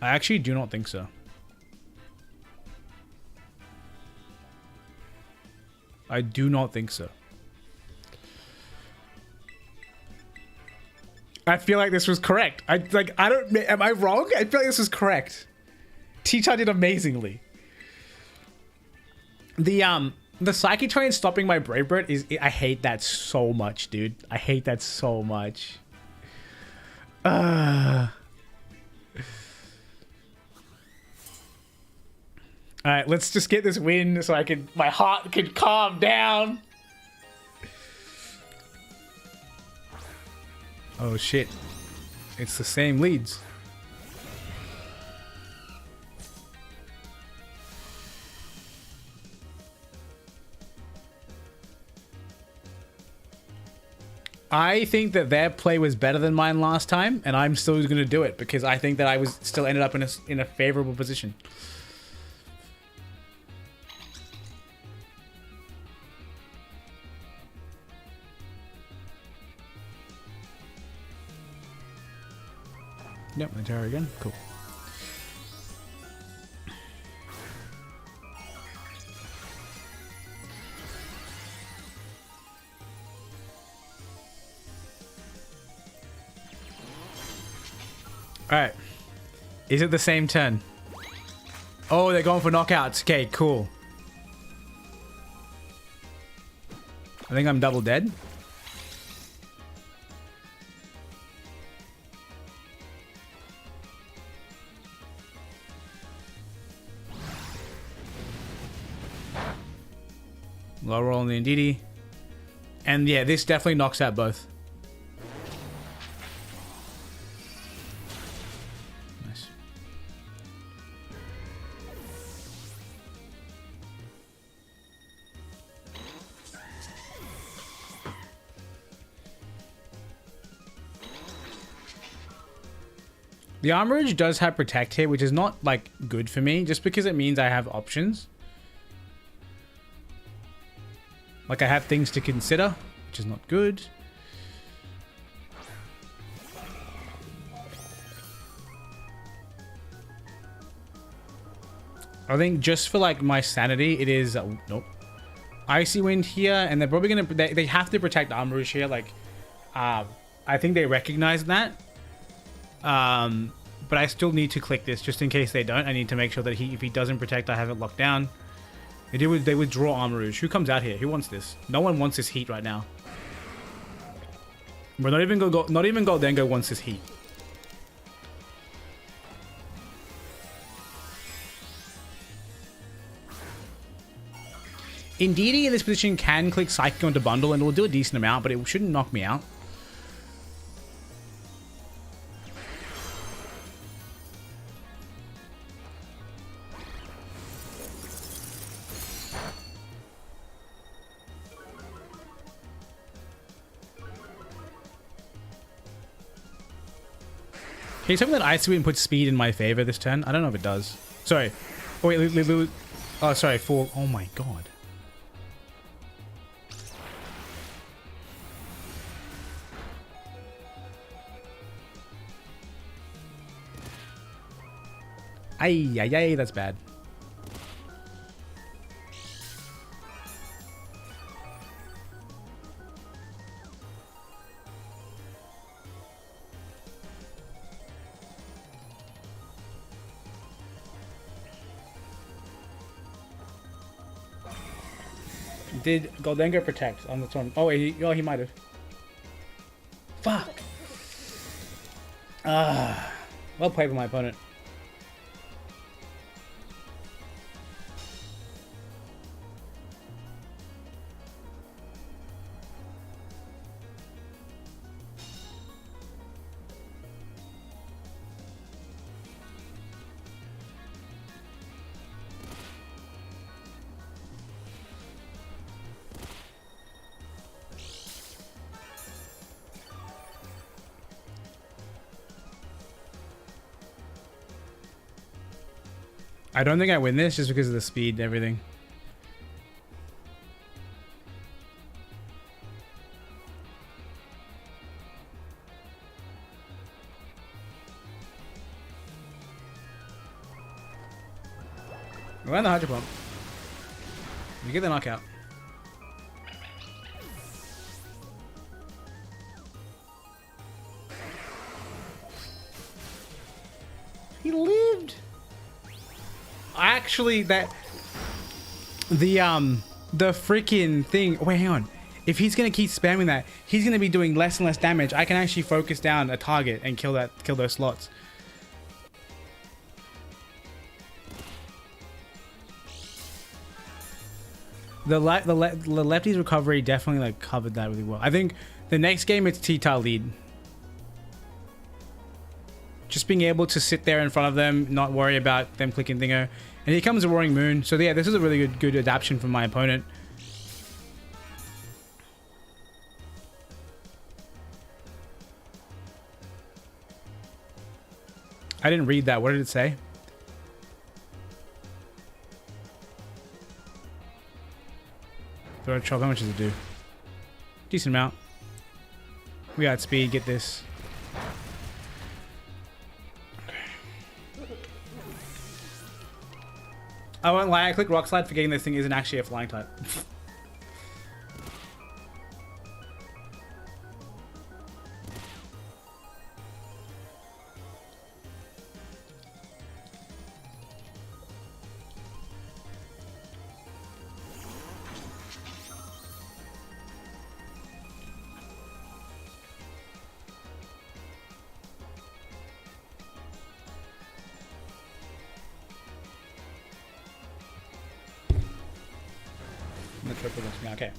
S2: I actually do not think so. I do not think so. I feel like this was correct. Am I wrong? I feel like this was correct. T-Chan did amazingly. The Psychic Train stopping my Brave Bird is... I hate that so much, dude. I hate that so much. Alright, let's just get this win so I can... My heart can calm down. Oh, shit. It's the same leads. I think that their play was better than mine last time, and I'm still going to do it because I think that I was still ended up in a favorable position. Yep, my tower again. Cool. Alright. Is it the same turn? Oh, they're going for knockouts. Okay, cool. I think I'm double dead. Low roll on the Indeedee. And yeah, this definitely knocks out both. Nice. The Armorage does have Protect here, which is not like good for me, just because it means I have options. Like, I have things to consider, which is not good. I think just for, like, my sanity, it is... nope. Icy Wind here, and they're probably going to... They have to protect Armorage here. Like, I think they recognize that. But I still need to click this, just in case they don't. I need to make sure that if he doesn't protect, I have it locked down. They withdraw Armorage. Who comes out here? Who wants this? No one wants this heat right now. But not even Goldengo wants this heat. Indeedee in this position can click Psychic onto Bundle and it will do a decent amount, but it shouldn't knock me out. Can you tell me that Icy Wind puts speed in my favor this turn? I don't know if it does. Sorry. Oh, wait, oh, sorry, 4. Oh my god. Ay, that's bad. Did Goldengo protect on the turn? Oh, he might have. Fuck. Well played by my opponent. I don't think I win this just because of the speed and everything. We're on the Hydro Pump. We get the knockout. He lived. Actually, the freaking thing. Wait, hang on. If he's gonna keep spamming that, he's gonna be doing less and less damage. I can actually focus down a target and kill those slots. The lefty's recovery definitely like covered that really well. I think the next game it's T-Tile lead. Just being able to sit there in front of them, not worry about them clicking thingo. And here comes a Roaring Moon. So yeah, this is a really good adaptation from my opponent. I didn't read that. What did it say? Throw a chop. How much does it do? Decent amount. We got speed. Get this. I won't lie, I clicked Rock Slide forgetting this thing isn't actually a flying type. Okay.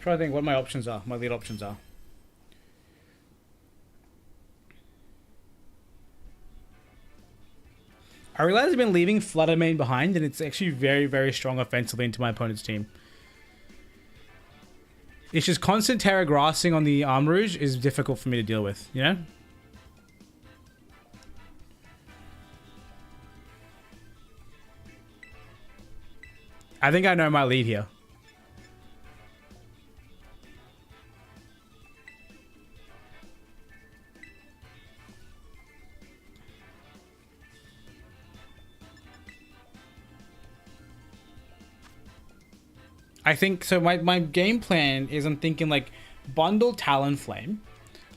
S2: Try to think what my options are, my lead options are. I realize I've been leaving Flutter Mane behind, and it's actually very, very strong offensively into my opponent's team. It's just constant Terra Grassing on the Armrouge is difficult for me to deal with, you know? I think I know my lead here. I think so. My game plan is I'm thinking like bundle Talonflame.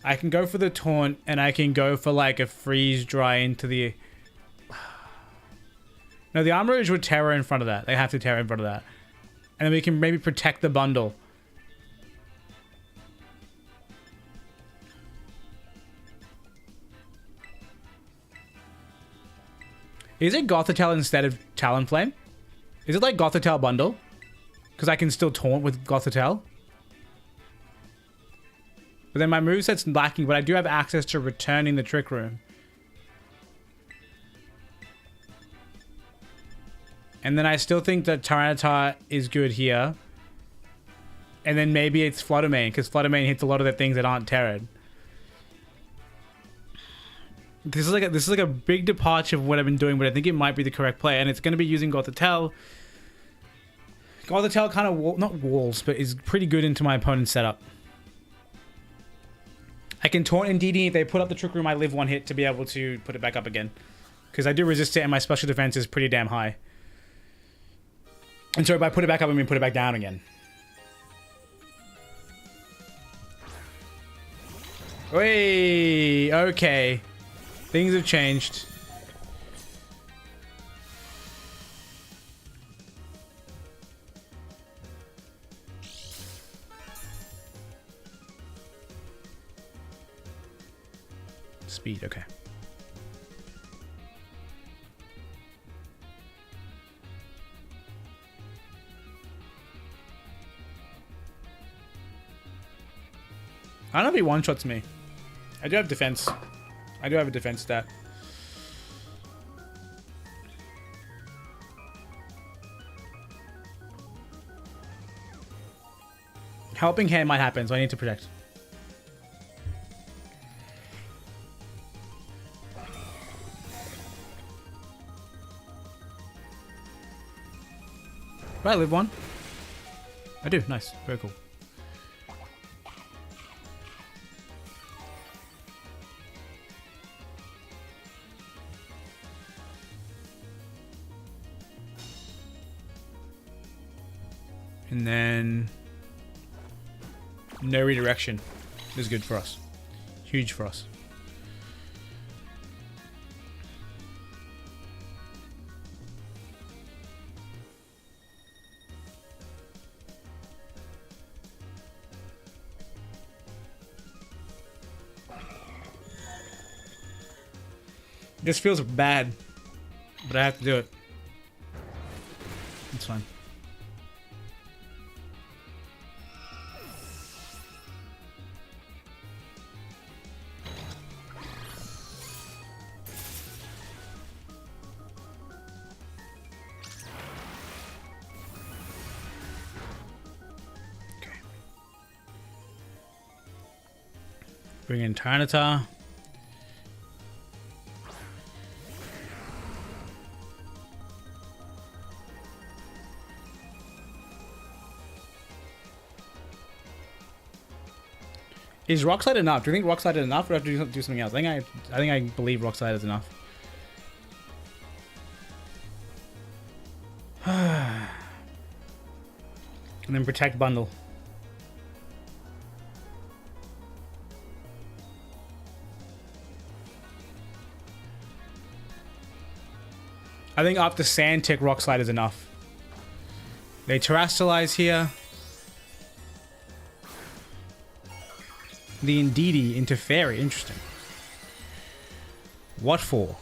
S2: I can go for the taunt and I can go for like a freeze dry into the. No, the Armrouge would Terra in front of that. They have to Terra in front of that, and then we can maybe protect the bundle. Is it Gothitelle instead of Talonflame? Is it like Gothitelle bundle? Because I can still taunt with Gothitelle. But then my moveset's lacking, but I do have access to returning the Trick Room. And then I still think that Tyranitar is good here. And then maybe it's Flutter Mane, because Flutter Mane hits a lot of the things that aren't Terra'd. This is like a big departure of what I've been doing, but I think it might be the correct play. And it's going to be using Gothitelle. Gothitelle kind of, not walls, but is pretty good into my opponent's setup. I can taunt and DD. If they put up the Trick Room, I live one hit to be able to put it back up again. Because I do resist it and my special defense is pretty damn high. And so if I put it back up, I mean put it back down again. Wait, okay. Things have changed. Speed, okay. I don't know if he one-shots me. I do have defense. I do have a defense stat. Helping hand might happen, so I need to protect. Do I live one? I do. Nice. Very cool. And then no redirection is good for us. Huge for us. This feels bad, but I have to do it. It's fine. Bring in Tyranitar. Is Rock Slide enough? Do you think Rock Slide is enough, or do I have to do something else? I think I believe Rock Slide is enough. And then Protect Bundle. I think after Sand Tick, Rock Slide is enough. They Terrestrialize here. The Indeedee into Fairy. Interesting. What for?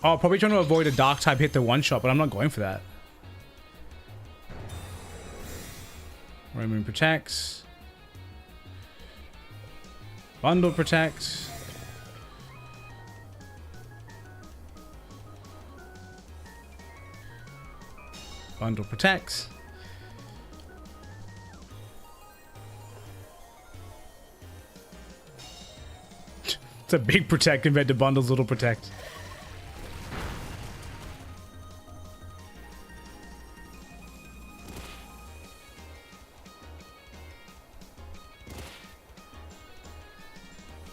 S2: Oh, probably trying to avoid a Dark type hit the one-shot, but I'm not going for that. Roaming protects. Bundle protects. Bundle protects. It's a big protect compared to Bundle's little protect.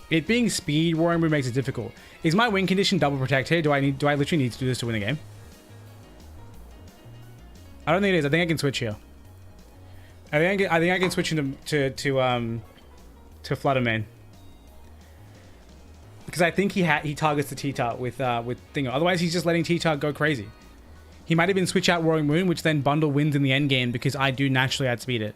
S2: It being speed Warring Moon makes it difficult. Is my win condition double protect here? Do I literally need to do this to win the game? I don't think it is. I think I can switch here. I think I can switch into to Flutter Mane. Because I think he targets the T-Tart with Thingo. Otherwise, he's just letting T-Tart go crazy. He might have been switch out Roaring Moon, which then Bundle wins in the end game because I do naturally outspeed it.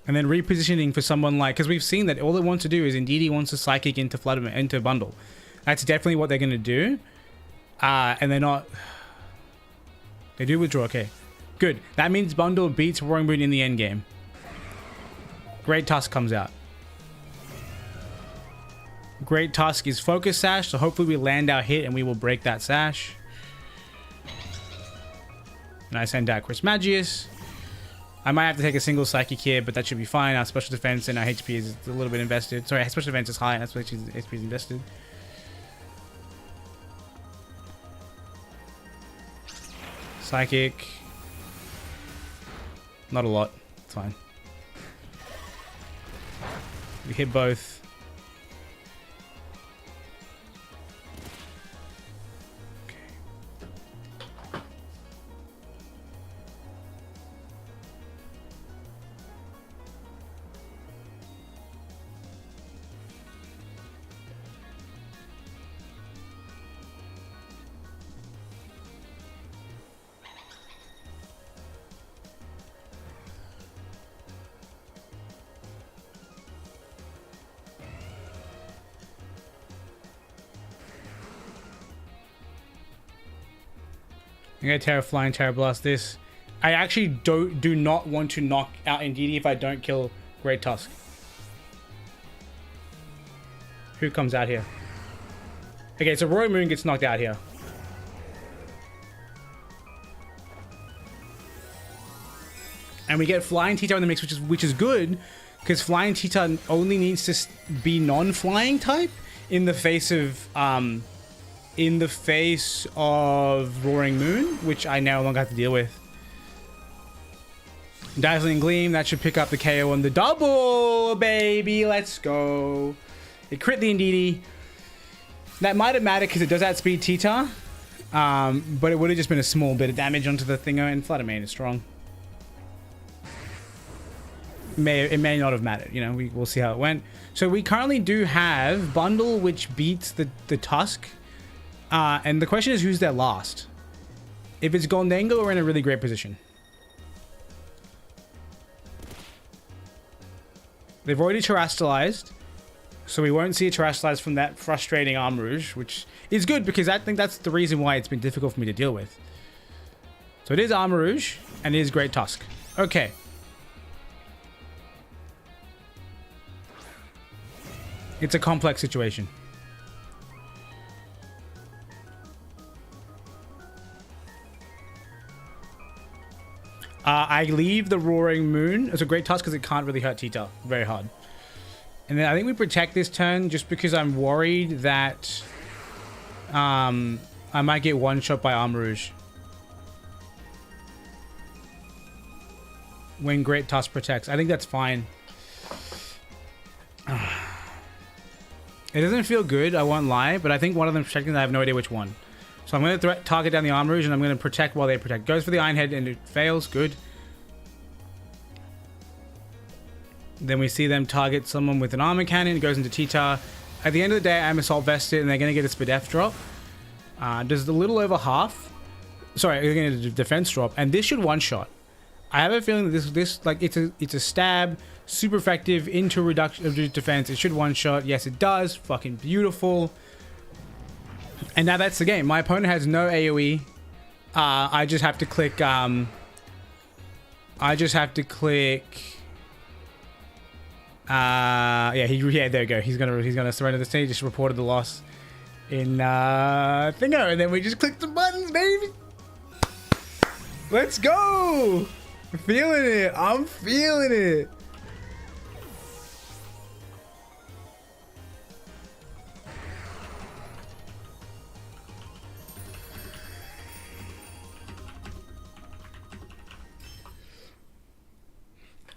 S2: And then repositioning for someone like, because we've seen that all it wants to do is Indeedee wants to Psychic into Flutter Mane, into Bundle. That's definitely what they're going to do. And they're not. They do withdraw. Okay, good. That means Bundle beats Roaring Moon in the end game. Great Tusk comes out. Great Tusk is Focus Sash, so hopefully we land our hit and we will break that Sash. And I send out Chris Magius. I might have to take a single Psychic here, but that should be fine. Our Special Defense and our HP is a little bit invested. Sorry, our Special Defense is high and that's why HP is invested. Psychic. Not a lot. It's fine. We hit both. I'm gonna Terra Flying, Terra Blast this. I actually do not want to knock out Indeedee if I don't kill Great Tusk. Who comes out here? Okay, so Roaring Moon gets knocked out here. And we get Flying Tita in the mix, which is good, because Flying Tita only needs to be non-flying type in the face of Roaring Moon, which I no longer have to deal with. Dazzling Gleam, that should pick up the KO on the double, baby. Let's go. It crit the Indeedee. That might have mattered because it does outspeed Tita, but it would have just been a small bit of damage onto the Thingo, and Flutter Mane is strong. It may not have mattered, you know, we'll see how it went. So we currently do have Bundle, which beats the Tusk. And the question is, who's there last? If it's Goldengo, we're in a really great position. They've already terrestrialized, so we won't see a terrestrialize from that frustrating Armarouge, which is good because I think that's the reason why it's been difficult for me to deal with. So it is Armarouge, and it is Great Tusk. Okay. It's a complex situation. I leave the Roaring Moon. It's a Great Tusk because it can't really hurt Tita very hard. And then I think we protect this turn just because I'm worried that I might get one-shot by Armarouge when Great Tusk protects. I think that's fine. It doesn't feel good, I won't lie, but I think one of them protecting, I have no idea which one. So I'm going to target down the Armarouge, and I'm going to protect while they protect. Goes for the Iron Head, and it fails. Good. Then we see them target someone with an Armor Cannon. It goes into Tita. At the end of the day, I'm Assault Vested, and they're going to get a Spadef drop. Does a little over half. Sorry, they're going to get a Defense drop, and this should one-shot. I have a feeling that this like it's a stab, super effective into reduction of defense. It should one-shot. Yes, it does. Fucking beautiful. And now that's the game. My opponent has no AoE. I just have to click. Yeah, there we go. He's gonna surrender the stage. Just reported the loss in Thingo, and then we just click the buttons, baby. Let's go. I'm feeling it. I'm feeling it.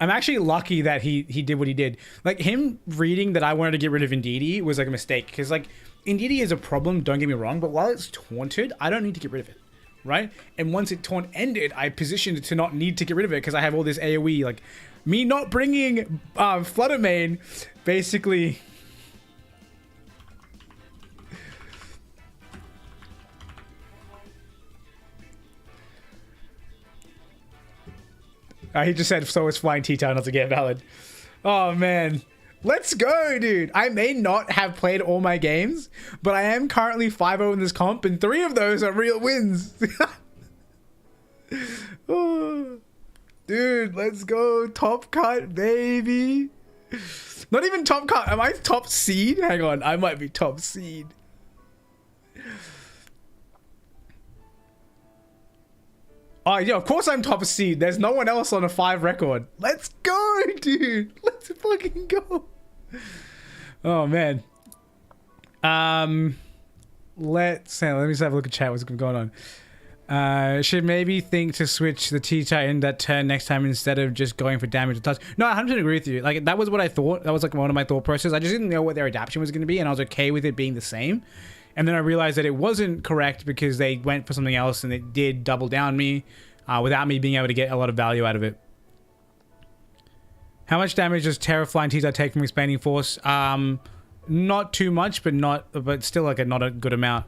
S2: I'm actually lucky that he did what he did. Like, him reading that I wanted to get rid of Indeedee was like a mistake. Because, like, Indeedee is a problem, don't get me wrong. But while it's taunted, I don't need to get rid of it. Right? And once it taunt ended, I positioned it to not need to get rid of it. Because I have all this AoE. Like, me not bringing Flutter Mane basically... he just said, so it's Flying T-Town, not to get valid. Oh, man. Let's go, dude. I may not have played all my games, but I am currently 5-0 in this comp, and 3 of those are real wins. Oh, dude, let's go. Top cut, baby. Not even top cut. Am I top seed? Hang on. I might be top seed. Oh, yeah, of course I'm top seed. There's no one else on a 5 record. Let's go, dude. Let's fucking go. Oh, man. Let me just have a look at chat. What's going on? Should maybe think to switch the T-Tite in that turn next time instead of just going for damage to touch. No, I 100% agree with you. Like, that was what I thought. That was like one of my thought processes. I just didn't know what their adaptation was going to be, and I was okay with it being the same. And then I realized that it wasn't correct because they went for something else and it did double down me without me being able to get a lot of value out of it. How much damage does Terra Flying T-Tite take from Expanding Force? Not too much, but still like not a good amount.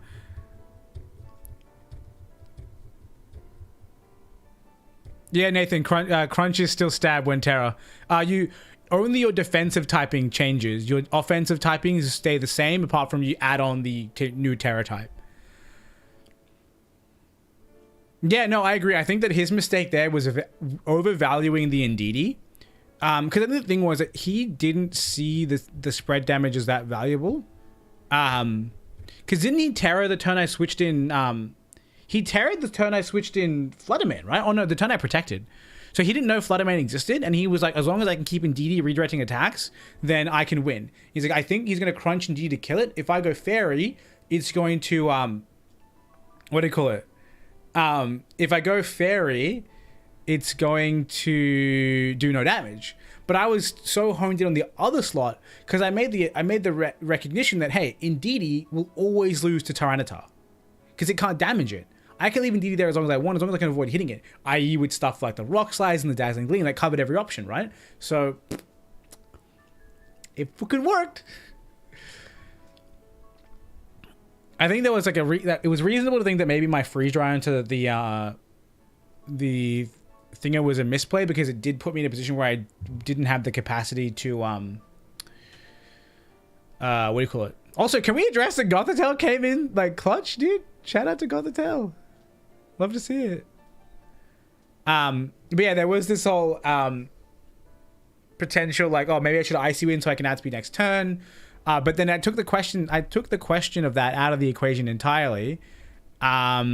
S2: Yeah, Nathan, Crunch is still stab when Terra. Only your defensive typing changes. Your offensive typings stay the same, apart from you add on the new Terra type. Yeah, no, I agree. I think that his mistake there was overvaluing the Indeedee. Because I think the thing was that he didn't see the spread damage as that valuable. Because didn't he Terra the turn I switched in? He Terra'd the turn I switched in Fluttermane, right? Oh no, the turn I protected. So he didn't know Fluttermane existed, and he was like, as long as I can keep Indeedee redirecting attacks, then I can win. He's like, I think he's going to crunch Indeedee to kill it. If I go Fairy, it's going to, what do you call it? If I go Fairy, it's going to do no damage. But I was so honed in on the other slot because I made the recognition that, hey, Indeedee will always lose to Tyranitar because it can't damage it. I can leave Indeedee there as long as I want, as long as I can avoid hitting it, i.e. with stuff like the Rock Slides and the Dazzling Gleam that covered every option, right? So it fucking worked. I think there was like it was reasonable to think that maybe my freeze dry into the thinger was a misplay because it did put me in a position where I didn't have the capacity to what do you call it? Also, can we address that Gothitelle came in like clutch, dude? Shout out to Gothitelle. Love to see it. But yeah, there was this whole potential like, oh, maybe I should Icy Wind so I can outspeed next turn. But then I took the question of that out of the equation entirely. What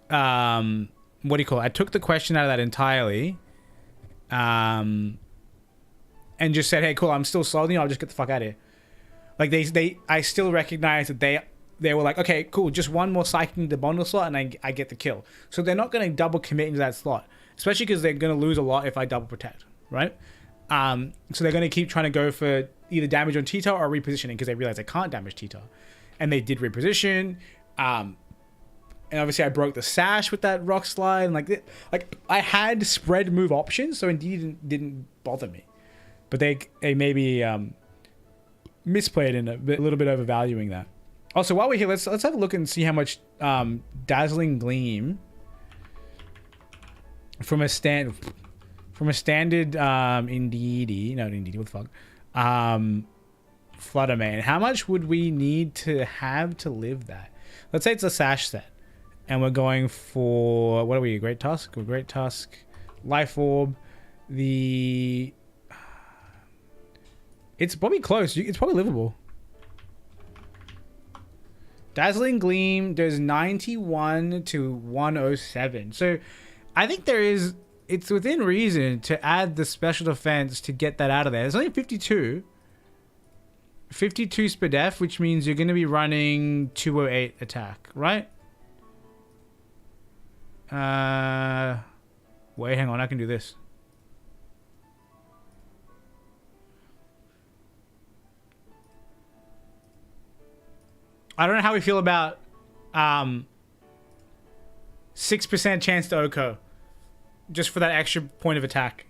S2: do you call it? I took the question out of that entirely. And just said, hey, cool, I'm still slow, I'll just get the fuck out of here. Like I still recognize that they were like, okay, cool, just one more Psychic into the bundle slot and I get the kill. So they're not going to double commit into that slot, especially because they're going to lose a lot if I double protect, right? So they're going to keep trying to go for either damage on T-Tar or repositioning because they realize they can't damage T-Tar. And they did reposition. And obviously I broke the sash with that Rock Slide. And like I had spread move options, so indeed didn't bother me. But they maybe misplayed in a little bit overvaluing that. Also, while we're here, let's have a look and see how much Dazzling Gleam from a standard Indeedee, not Indeedee, what the fuck, Fluttermane. How much would we need to have to live that? Let's say it's a Sash set, and we're going for, what are we, Great Tusk? Great Tusk, Life Orb, it's probably close. It's probably livable. Dazzling Gleam does 91 to 107. So I think it's within reason to add the special defense to get that out of there. It's only 52 SPDEF, which means you're going to be running 208 attack, right? Wait, hang on, I can do this. I don't know how we feel about 6% chance to Oko just for that extra point of attack.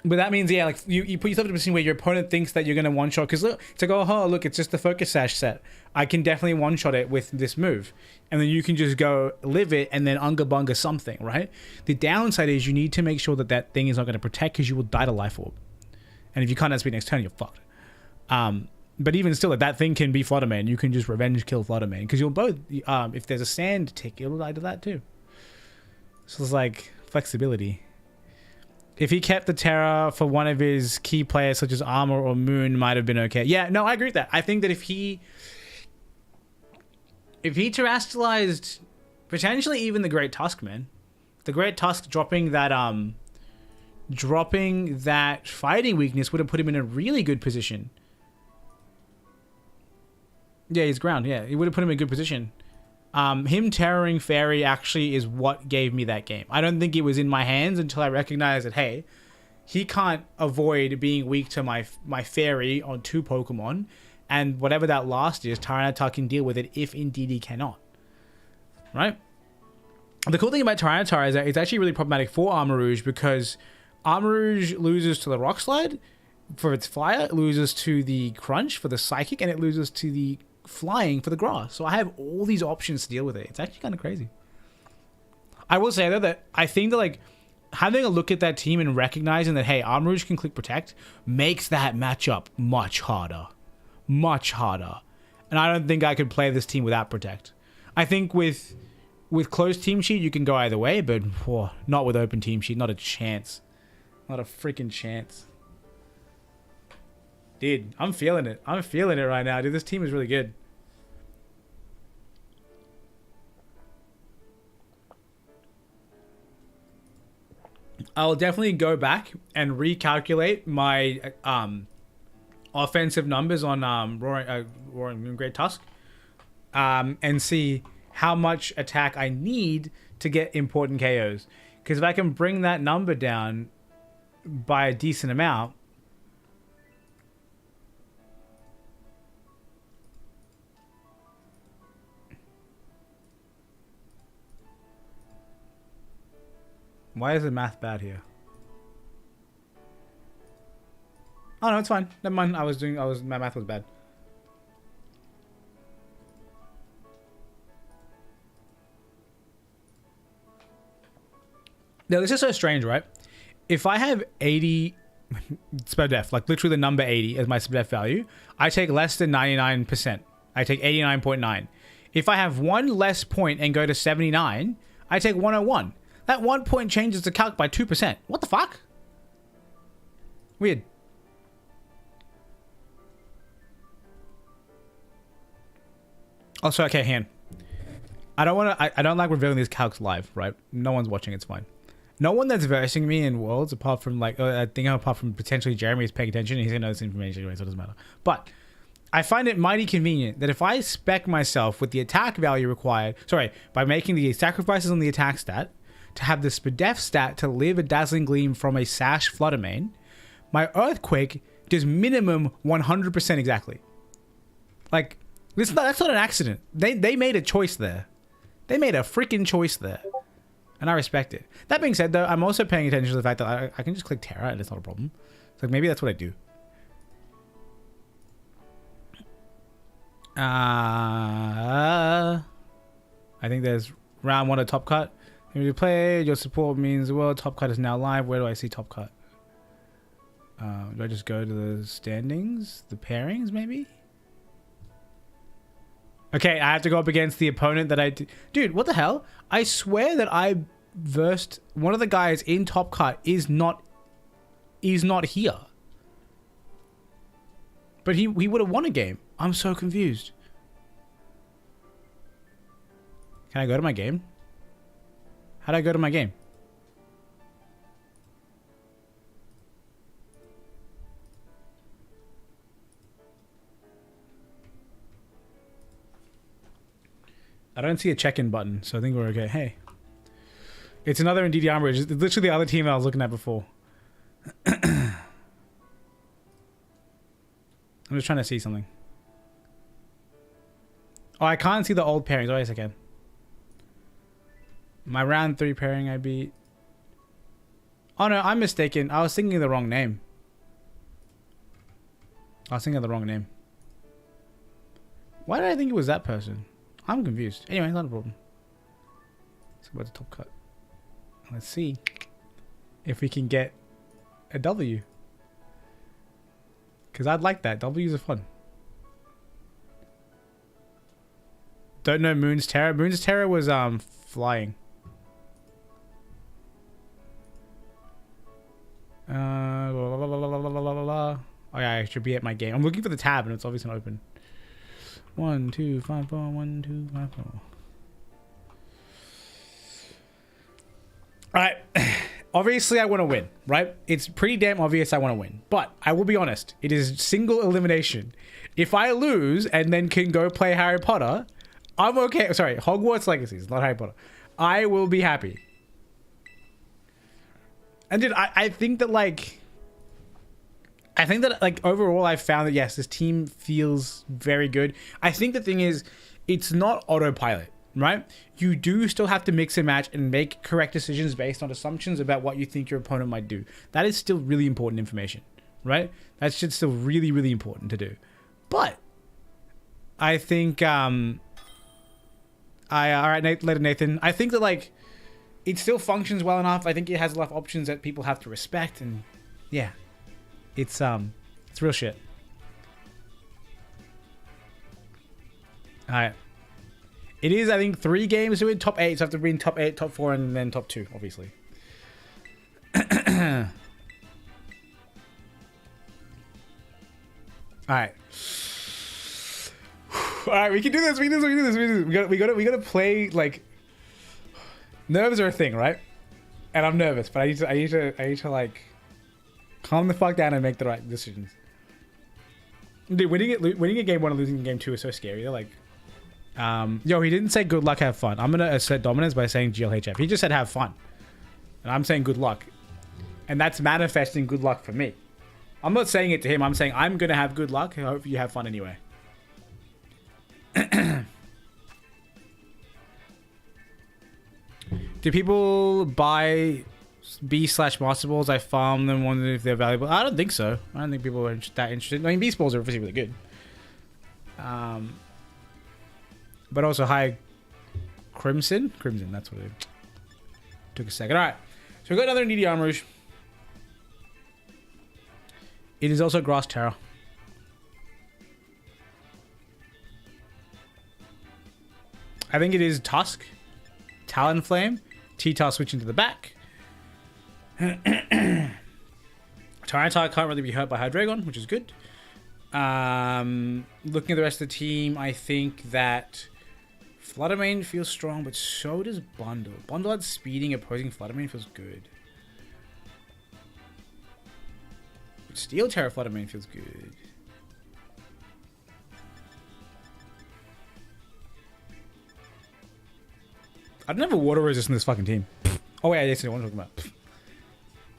S2: But that means, yeah, like you put yourself in a position where your opponent thinks that you're going to one-shot, because look, it's like, oh, look, it's just the Focus Sash set. I can definitely one-shot it with this move. And then you can just go live it and then Unga Bunga something, right? The downside is you need to make sure that that thing is not going to protect because you will die to Life Orb. And if you can't outspeed next turn, you're fucked. But even still, if that thing can be Fluttermane, you can just revenge kill Fluttermane. Because you'll both, if there's a sand tick, it'll die to that too. So it's like flexibility. If he kept the Terra for one of his key players, such as Armor or Moon, might have been okay. Yeah, no, I agree with that. I think that if he terrestrialized potentially even the Great Tusk, man, the Great Tusk dropping that fighting weakness would have put him in a really good position. Yeah, he's ground. Yeah, it would have put him in a good position. Him terroring Fairy actually is what gave me that game. I don't think it was in my hands until I recognized that, hey, he can't avoid being weak to my Fairy on 2 Pokemon, and whatever that last is, Tyranitar can deal with it if indeed he cannot. Right? The cool thing about Tyranitar is that it's actually really problematic for Armarouge because Armarouge loses to the Rock Slide for its Flyer, it loses to the Crunch for the Psychic, and it loses to the Flying for the Grass. So I have all these options to deal with it. It's actually kind of crazy. I will say though that I think that like having a look at that team and recognizing that, hey, Armarouge can click Protect makes that matchup much harder. Much harder. And I don't think I could play this team without Protect. I think with closed team sheet, you can go either way, but not with open team sheet. Not a chance. Not a freaking chance. Dude, I'm feeling it. I'm feeling it right now, dude. This team is really good. I'll definitely go back and recalculate my offensive numbers on Roaring Great Tusk and see how much attack I need to get important KOs. Because if I can bring that number down by a decent amount, why is the math bad here? Oh no, it's fine. Never mind. My math was bad. Now this is so strange, right? If I have 80 SPDF, like literally the number 80 as my SPDF value, I take less than 99%. I take 89.9. If I have one less point and go to 79, I take 101. That 1 point changes the calc by 2%. What the fuck? Weird. Also, okay, hand. I don't like revealing these calcs live, right? No one's watching, it's fine. No one that's versing me in Worlds, apart from apart from potentially Jeremy, is paying attention, and he's gonna know this information anyway, so it doesn't matter. But I find it mighty convenient that if I spec myself with the attack value required, by making the sacrifices on the attack stat, to have the SPDF stat to live a Dazzling Gleam from a Sash Flutter main, my Earthquake does minimum 100% exactly. Like, that's not an accident. They made a choice there. They made a freaking choice there. And I respect it. That being said, though, I'm also paying attention to the fact that I can just click Terra and it's not a problem. So maybe that's what I do. I think there's round 1 of Top Cut. If you play, your support means, well, Top Cut is now live. Where do I see Top Cut? Do I just go to the standings? The pairings, maybe? Okay, I have to go up against the opponent that I... Dude, what the hell? I swear that I versed one of the guys in Top Cut is not here. But he would have won a game. I'm so confused. Can I go to my game? How do I go to my game? I don't see a check-in button, so I think we're okay. Hey. It's another Indeed Armory. It's literally the other team I was looking at before. I'm just trying to see something. Oh, I can't see the old pairings. Wait a second. My round 3 pairing I beat. Oh no, I'm mistaken. I was thinking of the wrong name. Why did I think it was that person? I'm confused. Anyway, not a problem. Let's go to Top Cut. Let's see if we can get a W. Because I'd like that. W's are fun. Don't know Moon's Terror. Moon's Terror was flying. Oh yeah, I should be at my game. I'm looking for the tab and it's obviously not open. 1 2 5 4 1 2 5 4. Alright. Obviously I want to win, right? It's pretty damn obvious I want to win. But I will be honest, it is single elimination. If I lose and then can go play Harry Potter, I'm okay. Sorry, Hogwarts Legacy. It's not Harry Potter. I will be happy. And dude, I think that like overall I found that yes, this team feels very good. I think the thing is, it's not autopilot, right? You do still have to mix and match and make correct decisions based on assumptions about what you think your opponent might do. That is still really important information, right? That's just still really, really important to do. But I think all right, later Nathan. I think that like it still functions well enough. I think it has enough options that people have to respect, and yeah, it's real shit. All right. It is, I think, 3 games to win top 8. So I have to win top 8, top 4, and then top 2, obviously. Alright. Alright, we can do this. We gotta play, like... Nerves are a thing, right? And I'm nervous, but I need to like calm the fuck down and make the right decisions. Dude, winning a game 1 and losing game 2 is so scary. They're like, yo, he didn't say good luck, have fun. I'm gonna assert dominance by saying GLHF. He just said have fun, and I'm saying good luck, and that's manifesting good luck for me. I'm not saying it to him. I'm saying I'm gonna have good luck. I hope you have fun anyway. Do people buy B/Master Balls? I farm them, wondering if they're valuable. I don't think so. I don't think people are that interested. I mean, Beast Balls are obviously really good. But also high Crimson? Crimson, that's what it took a second. Alright, so we got another needy Arm Rouge. It is also Grass Terror. I think it is Tusk, Talonflame, T-Tail switching to the back. Tyranitar can't really be hurt by Hydreigon, which is good. Looking at the rest of the team, I think that Fluttermane feels strong, but so does Bundle. Bundle at speeding opposing Fluttermane feels good. But Steel Terror Fluttermane feels good. I don't have a water resist in this fucking team. Oh wait, I see what I'm talking about.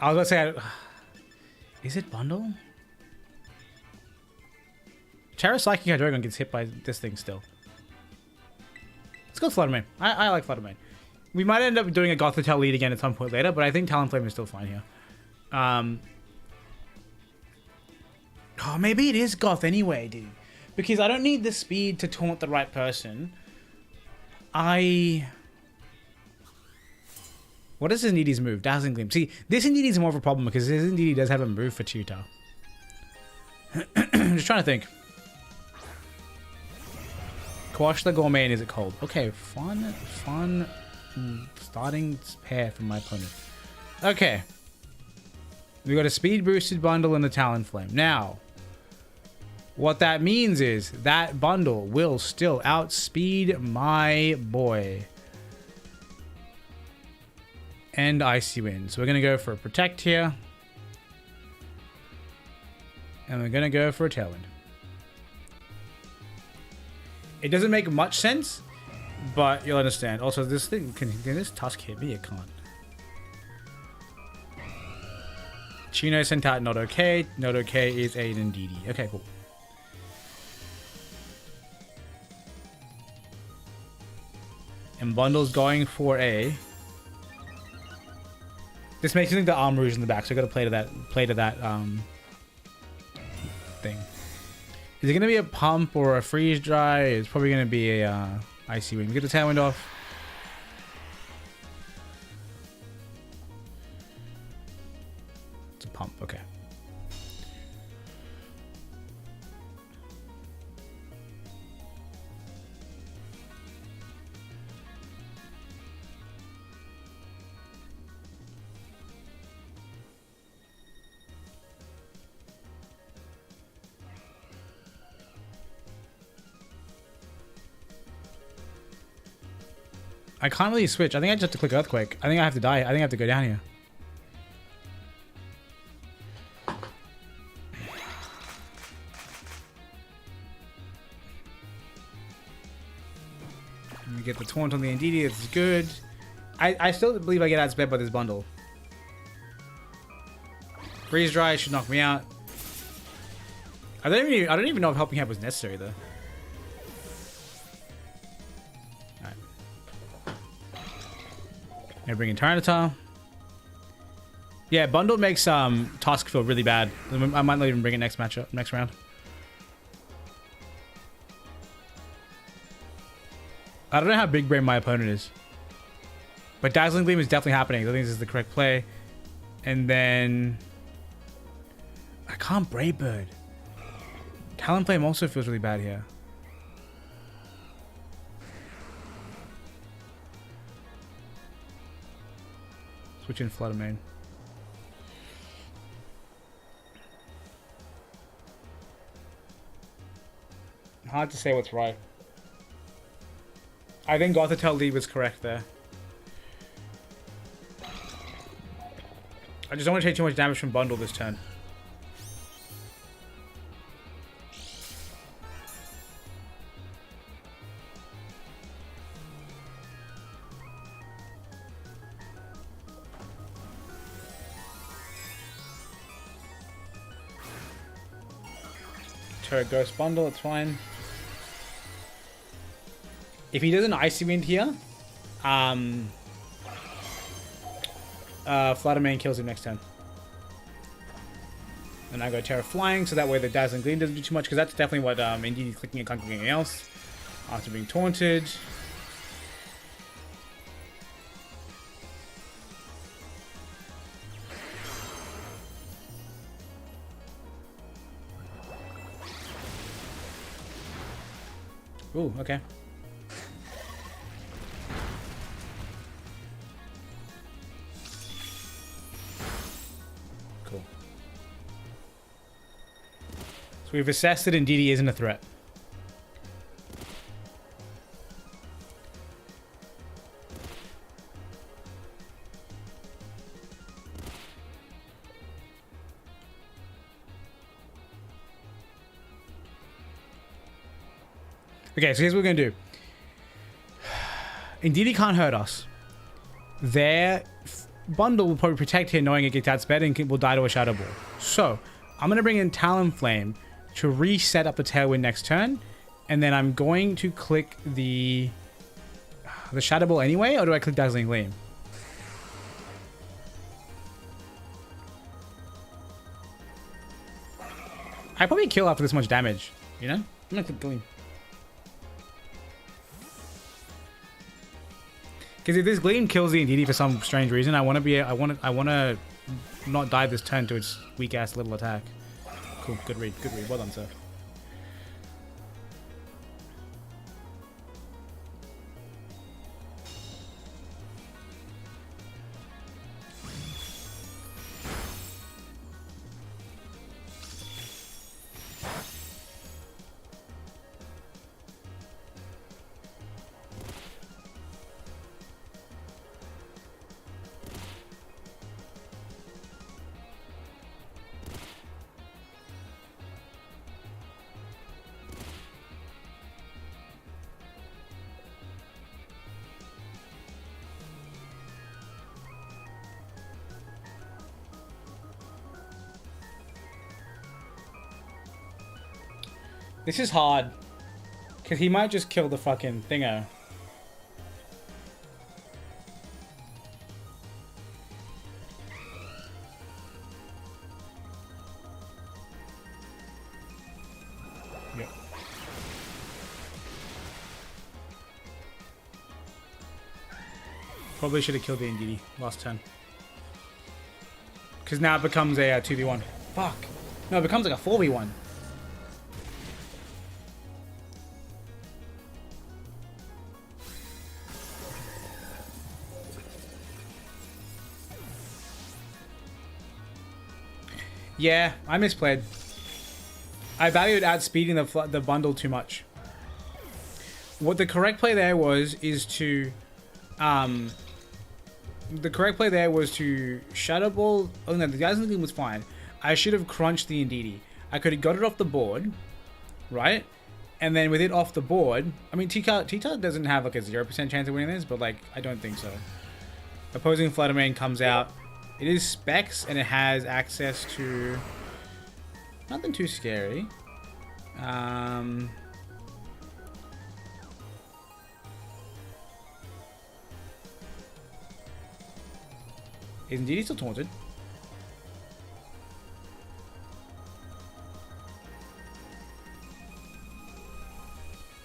S2: I was about to say, is it Bundle? Terra Psychic Hydreigon gets hit by this thing still. Let's go Fluttermane. I like Fluttermane. We might end up doing a Gothitelle lead again at some point later, but I think Talonflame is still fine here. Oh, maybe it is Goth anyway, dude. Because I don't need the speed to taunt the right person. What is Indeedee's move? Dazzling Gleam. See, this Indeedee's more of a problem because this Indeedee does have a move for Tutor. I'm just trying to think. Quash the Gourmet and is it cold? Okay, fun starting pair from my opponent. Okay. We got a speed boosted bundle and the Talonflame. Now, what that means is that bundle will still outspeed my boy. And Icy Wind. So we're going to go for a Protect here. And we're going to go for a Tailwind. It doesn't make much sense, but you'll understand. Also, this thing, can this Tusk hit me? It can't. Chino sent out not okay. Not okay is Aiden and Indeedee. Okay, cool. And Bundle's going for a... This makes me think the Arm Rouge in the back, so I gotta play to that thing. Is it gonna be a Pump or a Freeze Dry? It's probably gonna be a Icy Wind. Get the Tailwind off. It's a Pump, okay. I can't really switch. I think I just have to click Earthquake. I think I have to die. I think I have to go down here. We get the taunt on the Indeedee. It's good. I still believe I get outsped by this bundle. Freeze Dry should knock me out. I don't even know if helping out was necessary though. I bring in Tyranitar. Yeah, bundle makes Tusk feel really bad. I might not even bring it next round. I don't know how big brain my opponent is, but Dazzling Gleam is definitely happening. I think this is the correct play. And then I can't Brave Bird. Talonflame also feels really bad here. Switch in Flutter Mane. Hard to say what's right. I think Gothitelle lead was correct there. I just don't want to take too much damage from Bundle this turn. Turret Ghost Bundle, it's fine. If he does an Icy Wind here, Flutter Mane kills him next turn. And I go Terra Flying, so that way the Dazzling Gleam doesn't do too much, because that's definitely what Indeed clicking and can't do anything else. After being taunted. Ooh, okay. Cool. So we've assessed that Indeedee isn't a threat. Okay, so here's what we're going to do. Indeedee can't hurt us. Their bundle will probably protect here knowing it gets outsped and will die to a Shadow Ball. So, I'm going to bring in Talonflame to reset up the Tailwind next turn. And then I'm going to click the Shadow Ball anyway, or do I click Dazzling Gleam? I probably kill after this much damage, you know? I'm going to click Gleam. Because if this Gleam kills the Indeedee for some strange reason, I want to not die this turn to its weak ass little attack. Cool, good read, good read. Well done, sir. This is hard. Because he might just kill the fucking thingo. Yep. Probably should have killed the Indeedee last turn. Because now it becomes a 2v1. Fuck. No, it becomes like a 4v1. Yeah, I misplayed. I valued outspeeding the bundle too much. What the correct play there was to Shadow Ball. Oh no, the Dazzling Gleam was fine. I should have crunched the Indeedee. I could have got it off the board, right? And then with it off the board, I mean, T-Tart doesn't have like a 0% chance of winning this, but like, I don't think so. Opposing Flutter Mane comes out. It is Specs, and it has access to nothing too scary. Is Indeedee still taunted?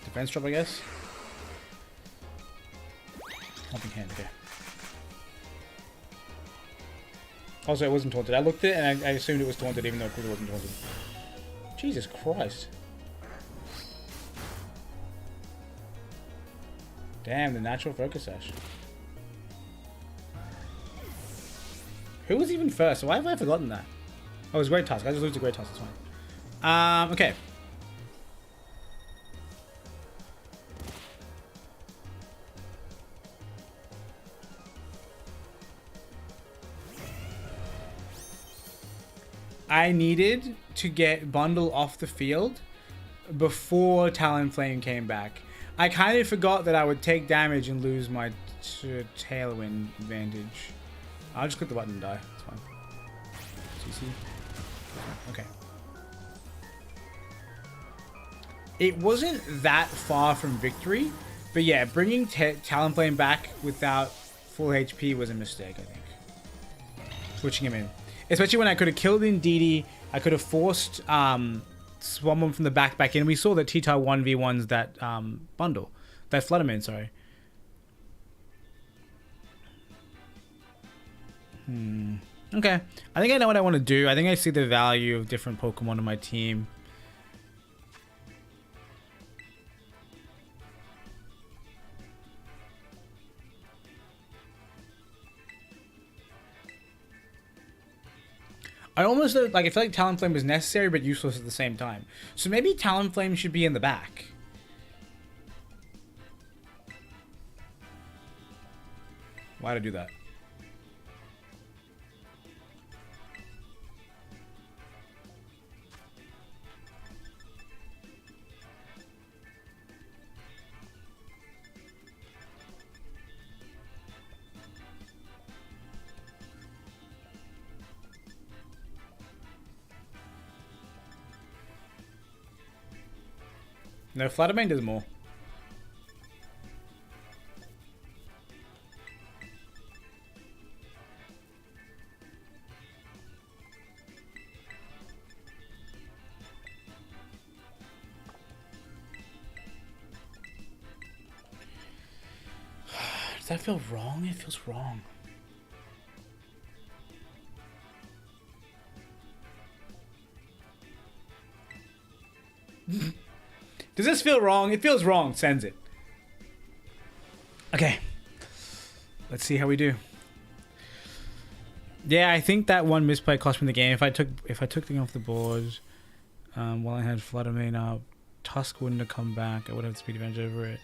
S2: Defense drop, I guess. Helping hand, okay. Also, it wasn't taunted. I looked at it and I assumed it was taunted even though it clearly wasn't taunted. Jesus Christ. Damn, the natural focus sash.
S1: Who was even first? Why have I forgotten that? Oh, it was Great Tusk. I just lose to Great Tusk. It's fine. Okay. I needed to get Bundle off the field before Talonflame came back. I kind of forgot that I would take damage and lose my Tailwind advantage. I'll just click the button and die. It's fine. CC. Okay. It wasn't that far from victory, but yeah, bringing Talonflame back without full HP was a mistake, I think. Switching him in. Especially when I could have killed Indeedee, I could have forced Swampmon from the back in. We saw that T-Tar 1v1s that bundle. That Fluttermane, sorry. Okay. I think I know what I want to do. I think I see the value of different Pokemon in my team. I almost like, I feel like Talonflame was necessary but useless at the same time. So maybe Talonflame should be in the back. Why'd I do that? No, Fluttermane does more. Does that feel wrong? It feels wrong. Does this feel wrong? It feels wrong. Sends it. Okay. Let's see how we do. Yeah, I think that one misplay cost me the game. If I took thing off the board while I had Fluttermane up, Tusk wouldn't have come back. I would have speed advantage over it.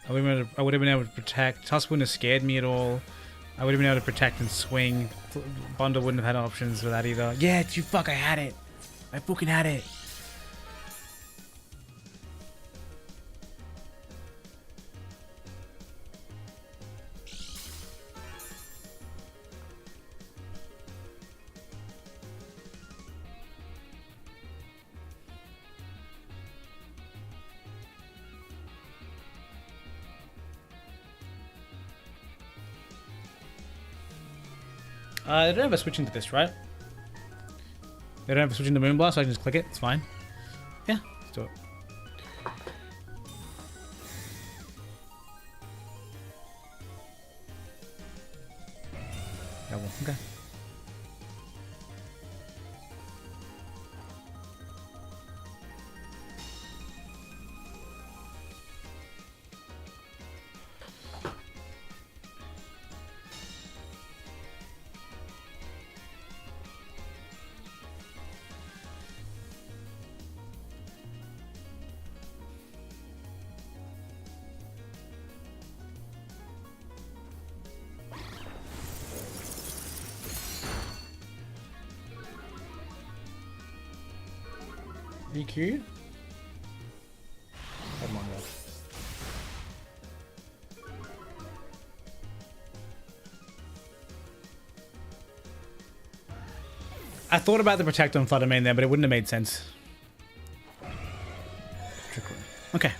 S1: I would have been able to protect. Tusk wouldn't have scared me at all. I would have been able to protect and swing. Bundle wouldn't have had options for that either. Yeah, you fuck. I had it. I fucking had it. They don't have a switch into this, right? They don't have a switch into Moonblast, so I can just click it. It's fine. Yeah, let's do it. Double. Okay. EQ? Come on, guys. I thought about the Protect on Fluttermane there, but it wouldn't have made sense. Okay.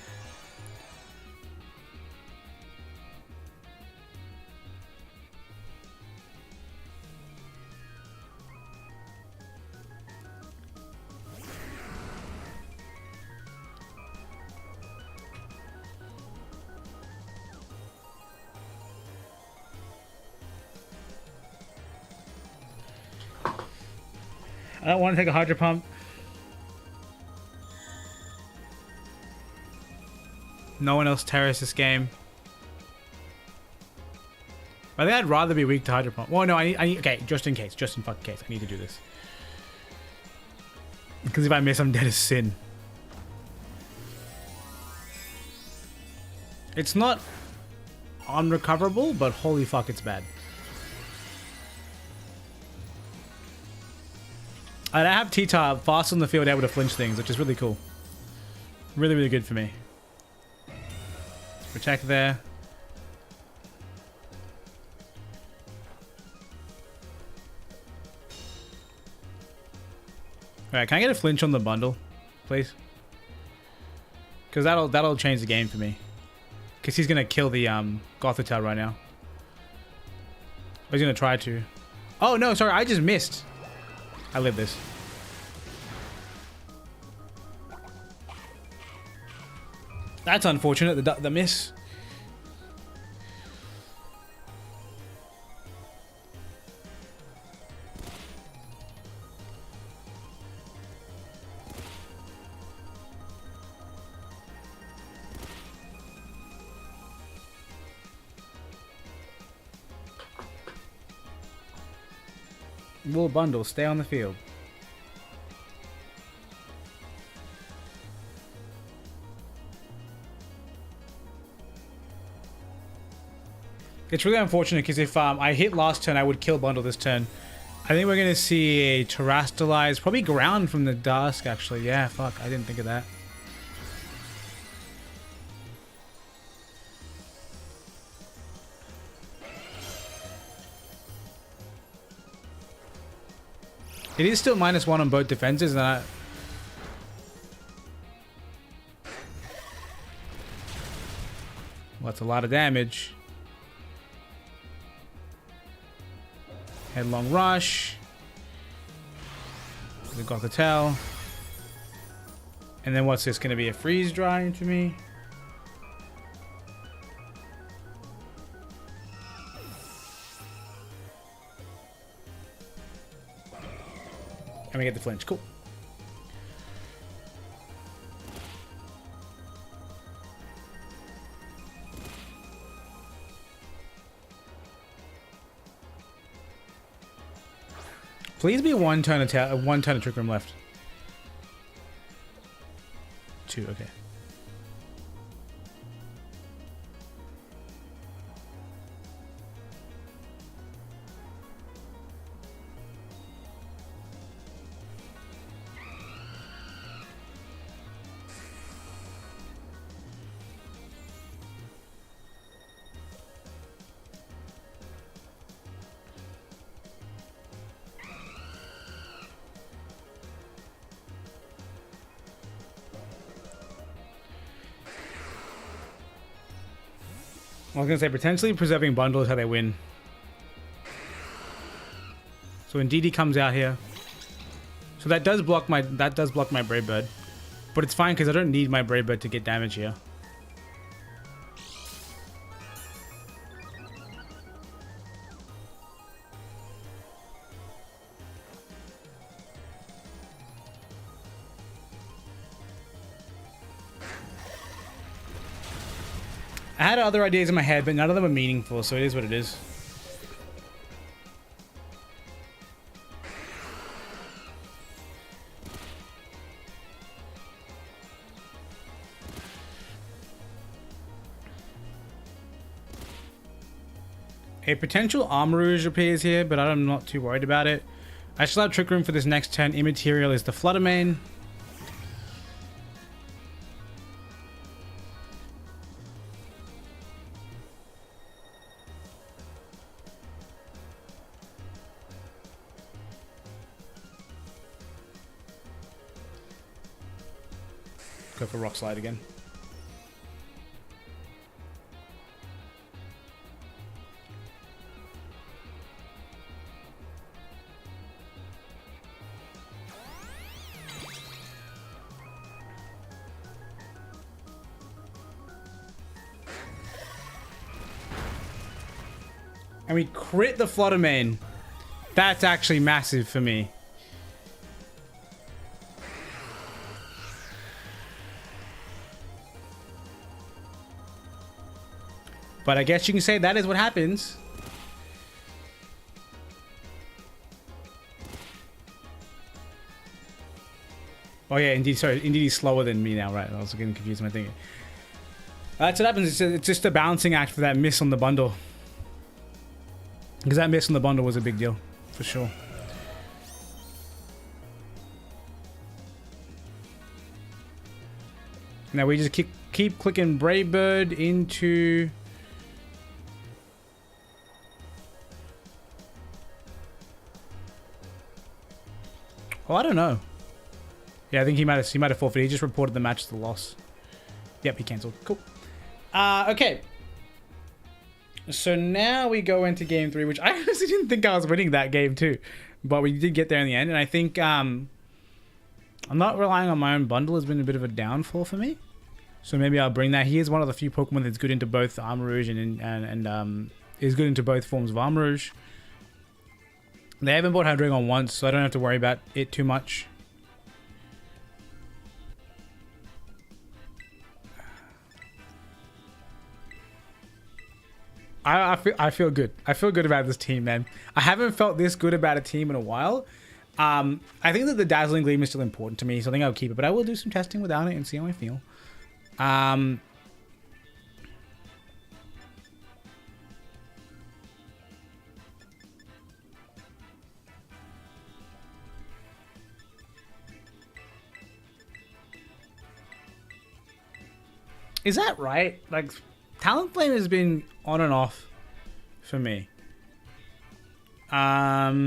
S1: I don't want to take a Hydro Pump. No one else terrors this game.
S2: I think I'd rather be weak to Hydro Pump. Well, no, I need, okay, just in case. Just in fucking case. I need to do this. Because if I miss, I'm dead as sin. It's not unrecoverable, but holy fuck, it's bad. And I have T-Tar fast on the field, able to flinch things, which is really cool. Really, really good for me. Protect there. Alright, can I get a flinch on the bundle, please? Because that'll change the game for me. Because he's gonna kill the Gothitelle right now. Or he's gonna try to. Oh no, sorry, I just missed. I live this. That's unfortunate, the miss. Will bundle, stay on the field. It's really unfortunate because if I hit last turn, I would kill bundle this turn. I think we're going to see a terrestrialized, probably ground from the dusk actually. Yeah, fuck, I didn't think of that. It is still -1 on both defenses, and well, that's a lot of damage. Headlong rush. We got the tail. And then what's this going to be? A freeze dry into me? And we get the flinch. Cool. Please be one turn of Trick Room left. 2, okay. I was gonna say potentially preserving bundle is how they win. So when DD comes out here, so that does block my Brave Bird, but it's fine because I don't need my Brave Bird to get damage here. I had other ideas in my head, but none of them are meaningful, so it is what it is. A potential Armourouge appears here, but I'm not too worried about it. I still have Trick Room for this next turn. Immaterial is the Fluttermane. Go for Rock Slide again. And we crit the Fluttermane. That's actually massive for me. But I guess you can say that is what happens Oh yeah, indeed. Sorry, indeed he's slower than me now, right? I was getting confused when I thinking. That's what happens. It's just a balancing act for that miss on the bundle. Because that miss on the bundle was a big deal, for sure. Now we just keep clicking Brave Bird into... Oh, I don't know. Yeah, I think he might have forfeited. He just reported the match as a loss. Yep, he cancelled. Cool. Okay. So now we go into game 3, which I honestly didn't think I was winning that game too. But we did get there in the end. And I think I'm not relying on my own bundle has been a bit of a downfall for me. So maybe I'll bring that. He is one of the few Pokemon that's good into both Armarouge and is good into both forms of Armarouge. They haven't bought Hydreigon once, so I don't have to worry about it too much. I feel good. I feel good about this team, man. I haven't felt this good about a team in a while. I think that the Dazzling Gleam is still important to me, so I think I'll keep it. But I will do some testing without it and see how I feel. Is that right? Like, Talonflame has been on and off for me. Tyranitar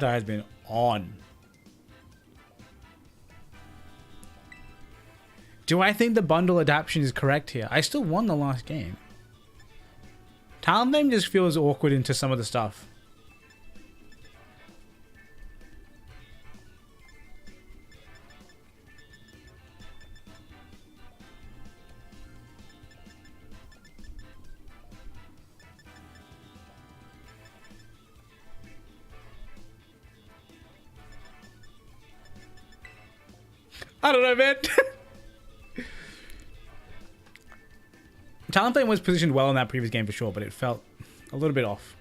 S2: has been on. Do I think the bundle adaptation is correct here? I still won the last game. Talonflame just feels awkward into some of the stuff. I don't know, man. Talonflame was positioned well in that previous game for sure, but it felt a little bit off.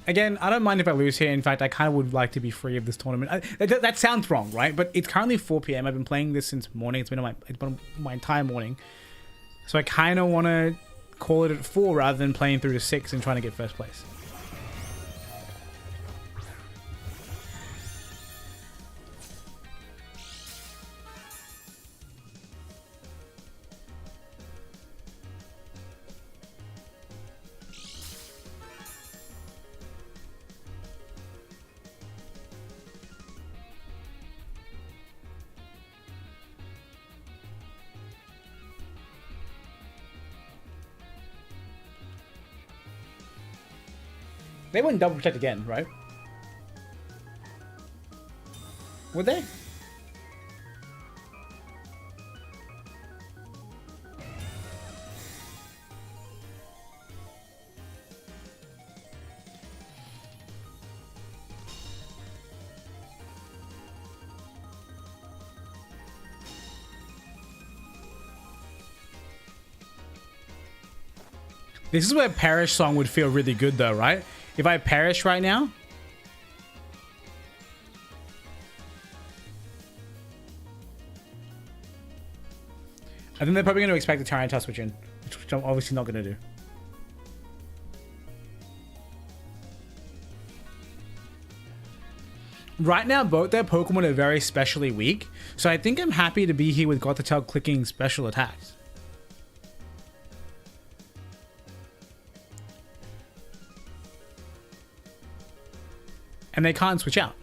S2: Again, I don't mind if I lose here. In fact, I kind of would like to be free of this tournament. That sounds wrong, right? But it's currently 4 p.m. I've been playing this since morning. It's been my entire morning. So I kind of want to call it at 4 rather than playing through to 6 and trying to get first place. They wouldn't double protect again, right? Would they? This is where Perish Song would feel really good though, right? If I perish right now, I think they're probably going to expect the Tyranitar switch in, which I'm obviously not going to do. Right now, both their Pokemon are very specially weak, so I think I'm happy to be here with Gothitelle clicking special attacks. And they can't switch out.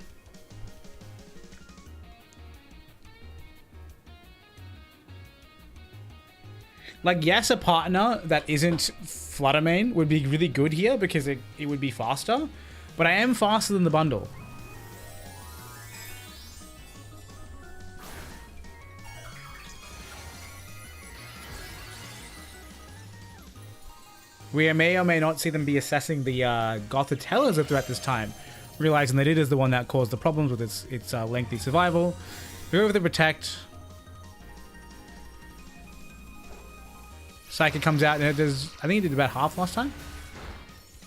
S2: Like, yes, a partner that isn't Fluttermane would be really good here because it would be faster. But I am faster than the bundle. We may or may not see them be assessing the Gothitelle as a threat this time, realizing that it is the one that caused the problems with its lengthy survival. We go with the Protect. Psychic comes out and it does, I think it did about half last time.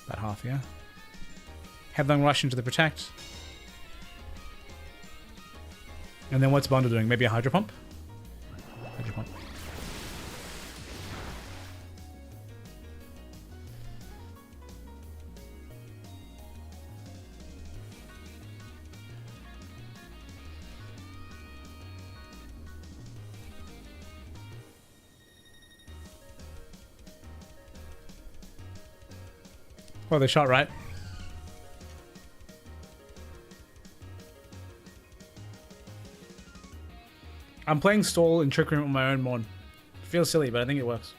S2: About half, yeah. Headlong Rush into the Protect. And then what's Bundle doing? Maybe a Hydro Pump? Hydro Pump. Oh, they shot right. I'm playing stall and Trick Room on my own mon. Feels silly, but I think it works.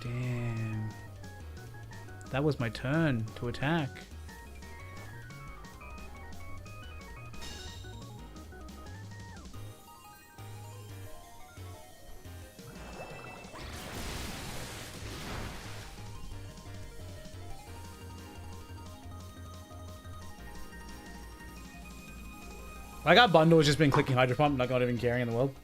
S2: Damn. That was my turn to attack. I got Bundle has just been clicking Hydro Pump, not even caring in the world.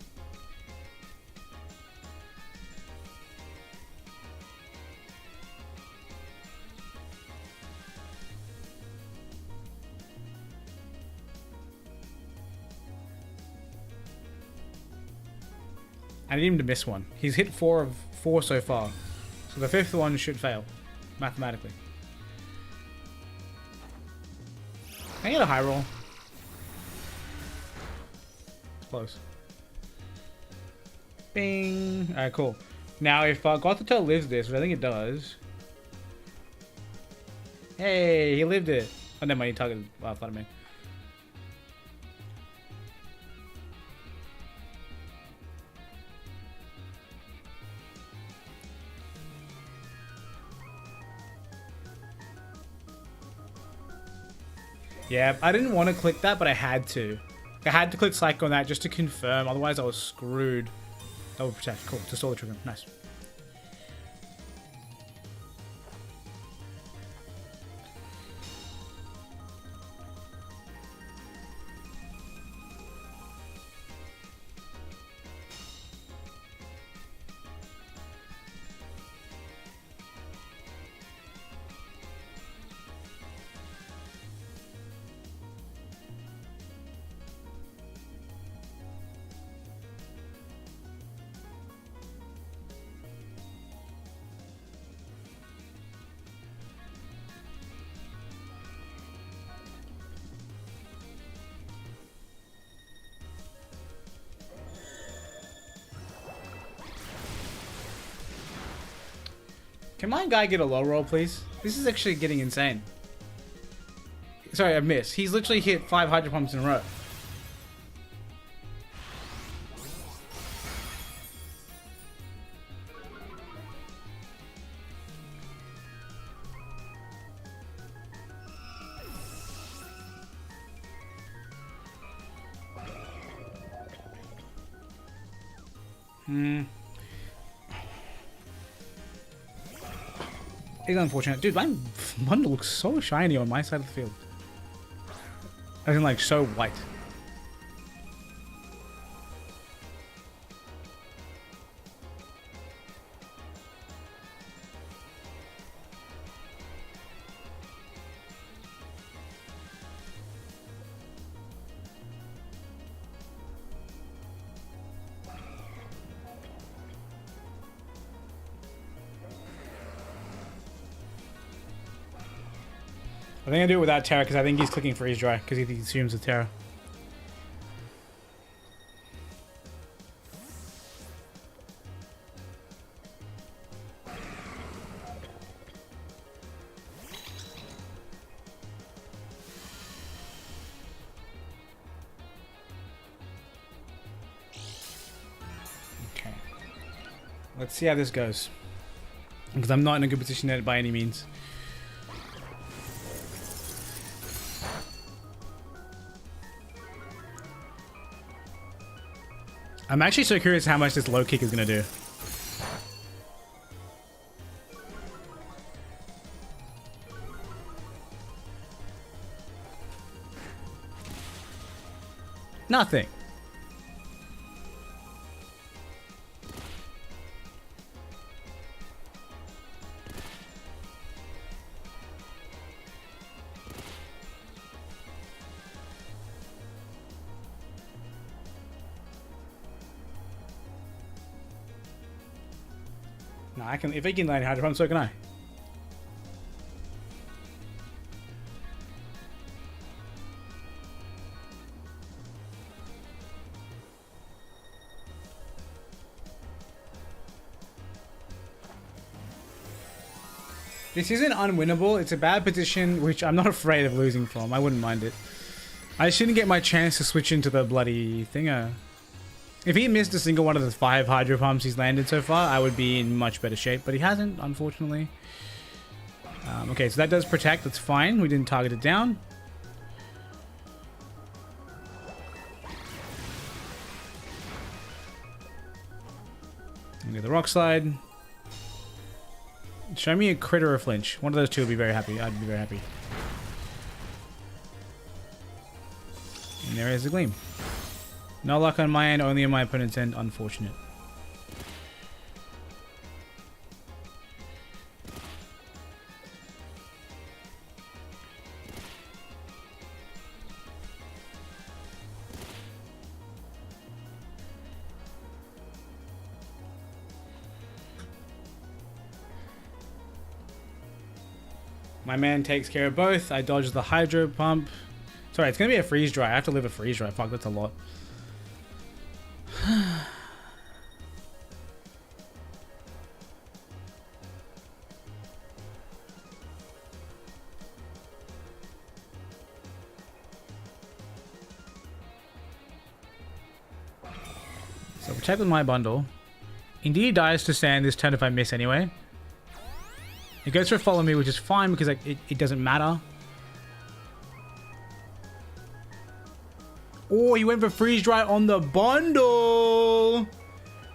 S2: I need him to miss one. He's hit 4 of 4 so far. So the 5th one should fail, mathematically. Can I get a high roll? Close. Bing. Alright, cool. Now, if Gothitelle lives this, which I think it does. Hey, he lived it. Oh, never mind, he targeted. Well, I thought I meant. Yeah, I didn't want to click that, but I had to. I had to click Psycho on that just to confirm, otherwise I was screwed. Double protect, cool, to stall the trigger, nice. Can my guy get a low roll, please? This is actually getting insane. Sorry, I missed. He's literally hit 5 Hydro Pumps in a row. It's unfortunate. Dude, my bundle looks so shiny on my side of the field. As in, like, so white. I think I do it without Terra because I think he's clicking Freeze Dry because he assumes it's Terra. Okay. Let's see how this goes. Because I'm not in a good position there by any means. I'm actually so curious how much this low kick is going to do. Nothing. No, I can. If he can land Hydro Pump, so can I. This isn't unwinnable. It's a bad position, which I'm not afraid of losing from. I wouldn't mind it. I shouldn't get my chance to switch into the bloody thinger. If he missed a single one of the 5 Hydro Pumps he's landed so far, I would be in much better shape. But he hasn't, unfortunately. Okay, so that does protect. That's fine. We didn't target it down. Get the Rock Slide. Show me a crit or a flinch. One of those two would be very happy. I'd be very happy. And there is the Gleam. No luck on my end, only on my opponent's end. Unfortunate. My man takes care of both. I dodge the Hydro Pump. Sorry, it's going to be a Freeze Dry. I have to live a Freeze Dry. Fuck, that's a lot. So protect with my bundle. Indeed dies to sand this turn if I miss anyway. It goes for a Follow Me, which is fine because like, it doesn't matter. Oh, he went for Freeze Dry on the bundle.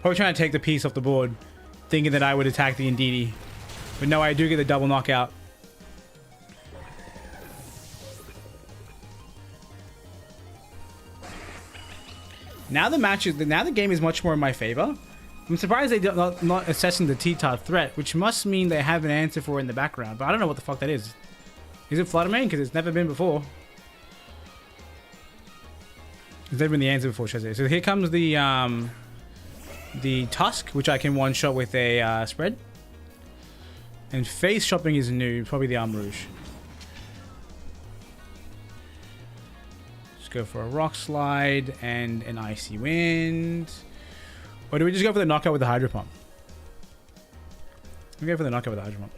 S2: Probably trying to take the piece off the board, thinking that I would attack the Indeedee. But no, I do get the double knockout. Now the game is much more in my favor. I'm surprised they're not assessing the T-Tar threat, which must mean they have an answer for it in the background. But I don't know what the fuck that is. Is it Flutter Mane? Because it's never been before. It's never been the answer before, should I say. So here comes the Tusk, which I can one-shot with a spread. And face shopping is new, probably the Arm Rouge. Let's go for a Rock Slide and an Icy Wind. Or do we just go for the knockout with the Hydro Pump? We go for the knockout with the Hydro Pump.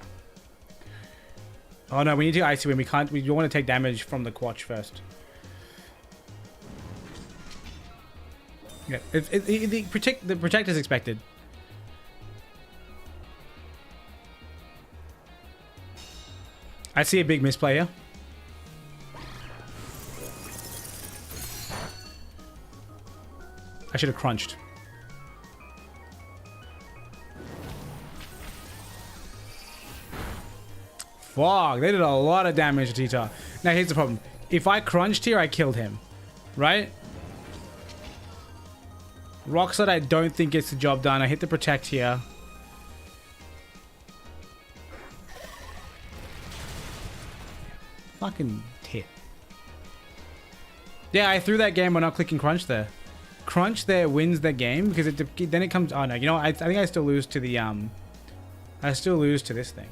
S2: Oh no, we need to Icy Wind. We can't. We don't want to take damage from the Quatch first. Yeah, the protect is expected. I see a big misplay here. I should have crunched. Fuck, they did a lot of damage to T-Tar. Now here's the problem. If I crunched here, I killed him. Right? Rock Slide I don't think gets the job done. I hit the protect here. Fucking hit. Yeah, I threw that game by not clicking crunch there. Crunch there wins the game because then it comes... Oh no, you know what? I think I still lose to the... I still lose to this thing.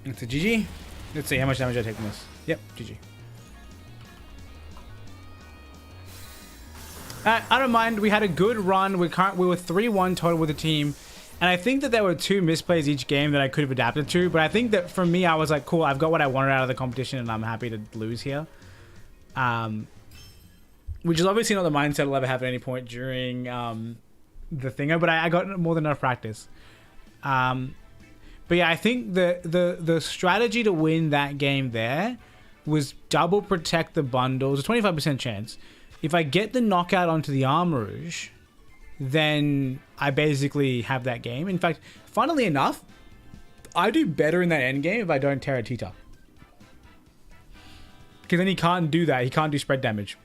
S2: It's a GG. Let's see how much damage I take from this. Yep, GG. I don't mind. We had a good run. We were 3-1 total with the team. And I think that there were 2 misplays each game that I could have adapted to. But I think that for me, I was like, cool, I've got what I wanted out of the competition and I'm happy to lose here. Which is obviously not the mindset I'll ever have at any point during the thinger. But I got more than enough practice. But yeah, I think the strategy to win that game there was double protect the bundles. A 25% chance. If I get the knockout onto the Arm Rouge, then I basically have that game. In fact, funnily enough, I do better in that end game if I don't tear a T-Tar. Because then he can't do that. He can't do spread damage.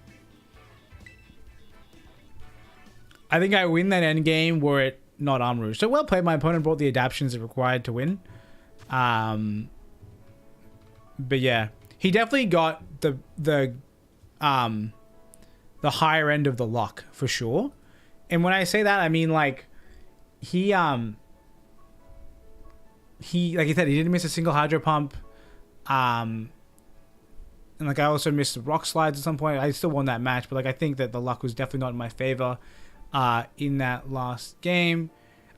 S2: I think I win that end game were it not Arm Rouge. So well played. My opponent brought the adaptions it required to win. But yeah, he definitely got the higher end of the luck for sure. And when I say that, I mean like he like you said, he didn't miss a single hydro pump. And like I also missed the rock slides at some point. I still won that match, but like I think that the luck was definitely not in my favor in that last game.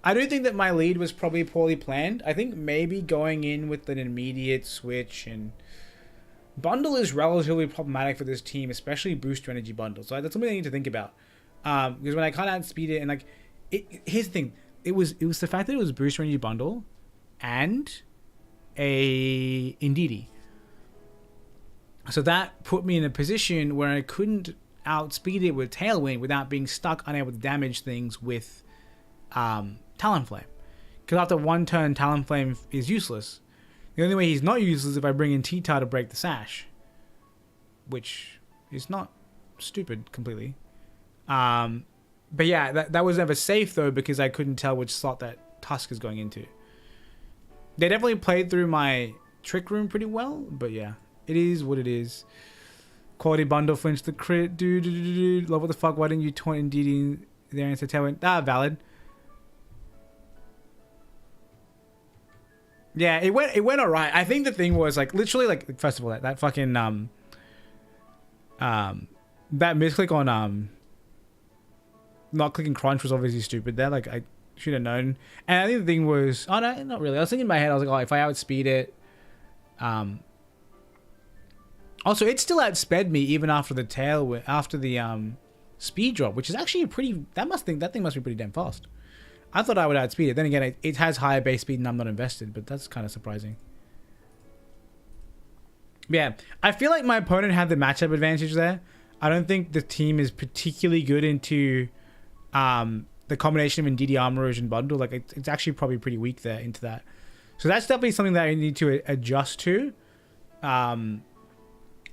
S2: I do think that my lead was probably poorly planned. I think maybe going in with an immediate switch and bundle is relatively problematic for this team, especially booster energy bundle. So that's something I need to think about. Because when I can't outspeed it and like here's the thing, it was the fact that it was booster energy bundle and a Indeedee. So that put me in a position where I couldn't outspeed it with Tailwind without being stuck, unable to damage things with Talonflame. Because after one turn, Talonflame is useless. The only way he's not useless is if I bring in T-Tar to break the Sash. Which is not stupid completely. But yeah, that was never safe though, because I couldn't tell which slot that Tusk is going into. They definitely played through my Trick Room pretty well, but yeah. It is what it is. Quality bundle, flinch the crit. Dude. Love, what the fuck? Why didn't you taunt Indeedee there instead of Tailwind? Valid. Yeah, it went alright. I think the thing was like literally like first of all that fucking that misclick on not clicking crunch was obviously stupid there. Like I should have known. And I think the thing was, oh no, not really. I was thinking in my head, I was like, oh, if I outspeed it, also it still outsped me even after the speed drop, which is actually a pretty, that thing must be pretty damn fast. I thought I would outspeed it. Then again, it has higher base speed and I'm not invested, but that's kind of surprising. Yeah, I feel like my opponent had the matchup advantage there. I don't think the team is particularly good into the combination of Indeedee, Armor and Bundle. Like it's actually probably pretty weak there into that. So that's definitely something that I need to adjust to.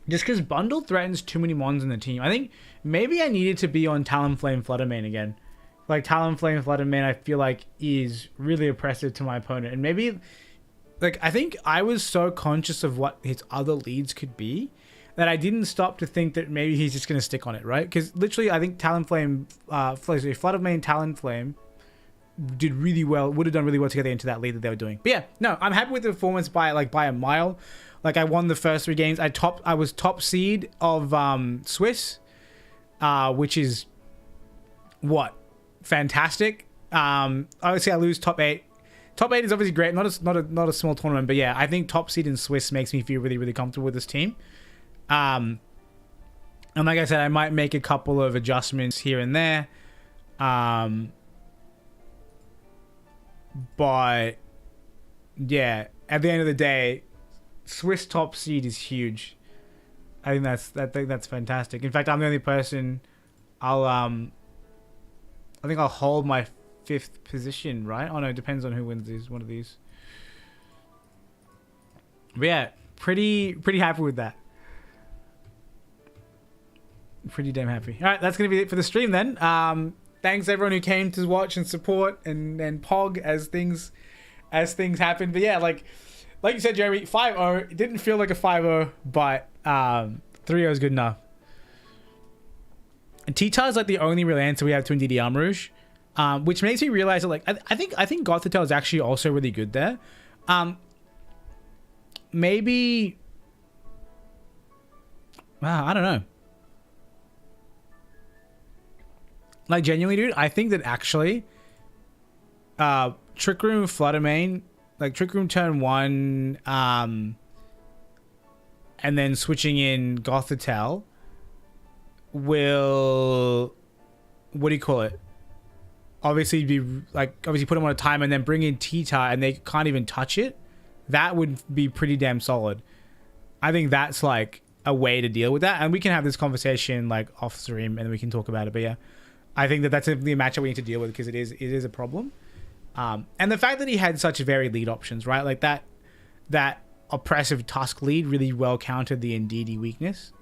S2: Just because Bundle threatens too many mons in the team. I think maybe I needed to be on Talonflame Fluttermane again. Like Talonflame Fluttermane, I feel like is really oppressive to my opponent. And maybe, like, I think I was so conscious of what his other leads could be that I didn't stop to think that maybe he's just going to stick on it, right? Because literally, I think Talonflame, Fluttermane, Talonflame did really well, would have done really well to get into that lead that they were doing. But yeah, no, I'm happy with the performance by a mile. Like I won the first 3 games. I was top seed of Swiss, which is what? Fantastic. Obviously I lose top 8. Top 8 is obviously great, not a small tournament, but yeah, I think top seed in Swiss makes me feel really, really comfortable with this team. And like I said, I might make a couple of adjustments here and there. But yeah, at the end of the day, Swiss top seed is huge. I think that's fantastic. In fact, I'm the only person I think I'll hold my 5th position, right? Oh no, it depends on who wins one of these. But yeah, pretty happy with that. Pretty damn happy. All right, that's gonna be it for the stream then. Thanks everyone who came to watch and support and pog as things happen. But yeah, like you said, Jeremy, 5-0. It didn't feel like a 5-0, but 3-0 is good enough. And T-Tar is like the only real answer we have to Indeedee Armarouge, which makes me realize that like I think Gothitelle is actually also really good there. Maybe I don't know. Like genuinely, dude, I think that actually Trick Room Fluttermane, like Trick Room turn 1, and then switching in Gothitelle will, what do you call it? Obviously put them on a timer and then bring in T-Tar and they can't even touch it. That would be pretty damn solid. I think that's like a way to deal with that, and we can have this conversation like off stream and we can talk about it. But yeah, I think that that's the matchup we need to deal with because it is a problem. And the fact that he had such varied lead options, right? Like that oppressive Tusk lead really well countered the Indeedee weakness.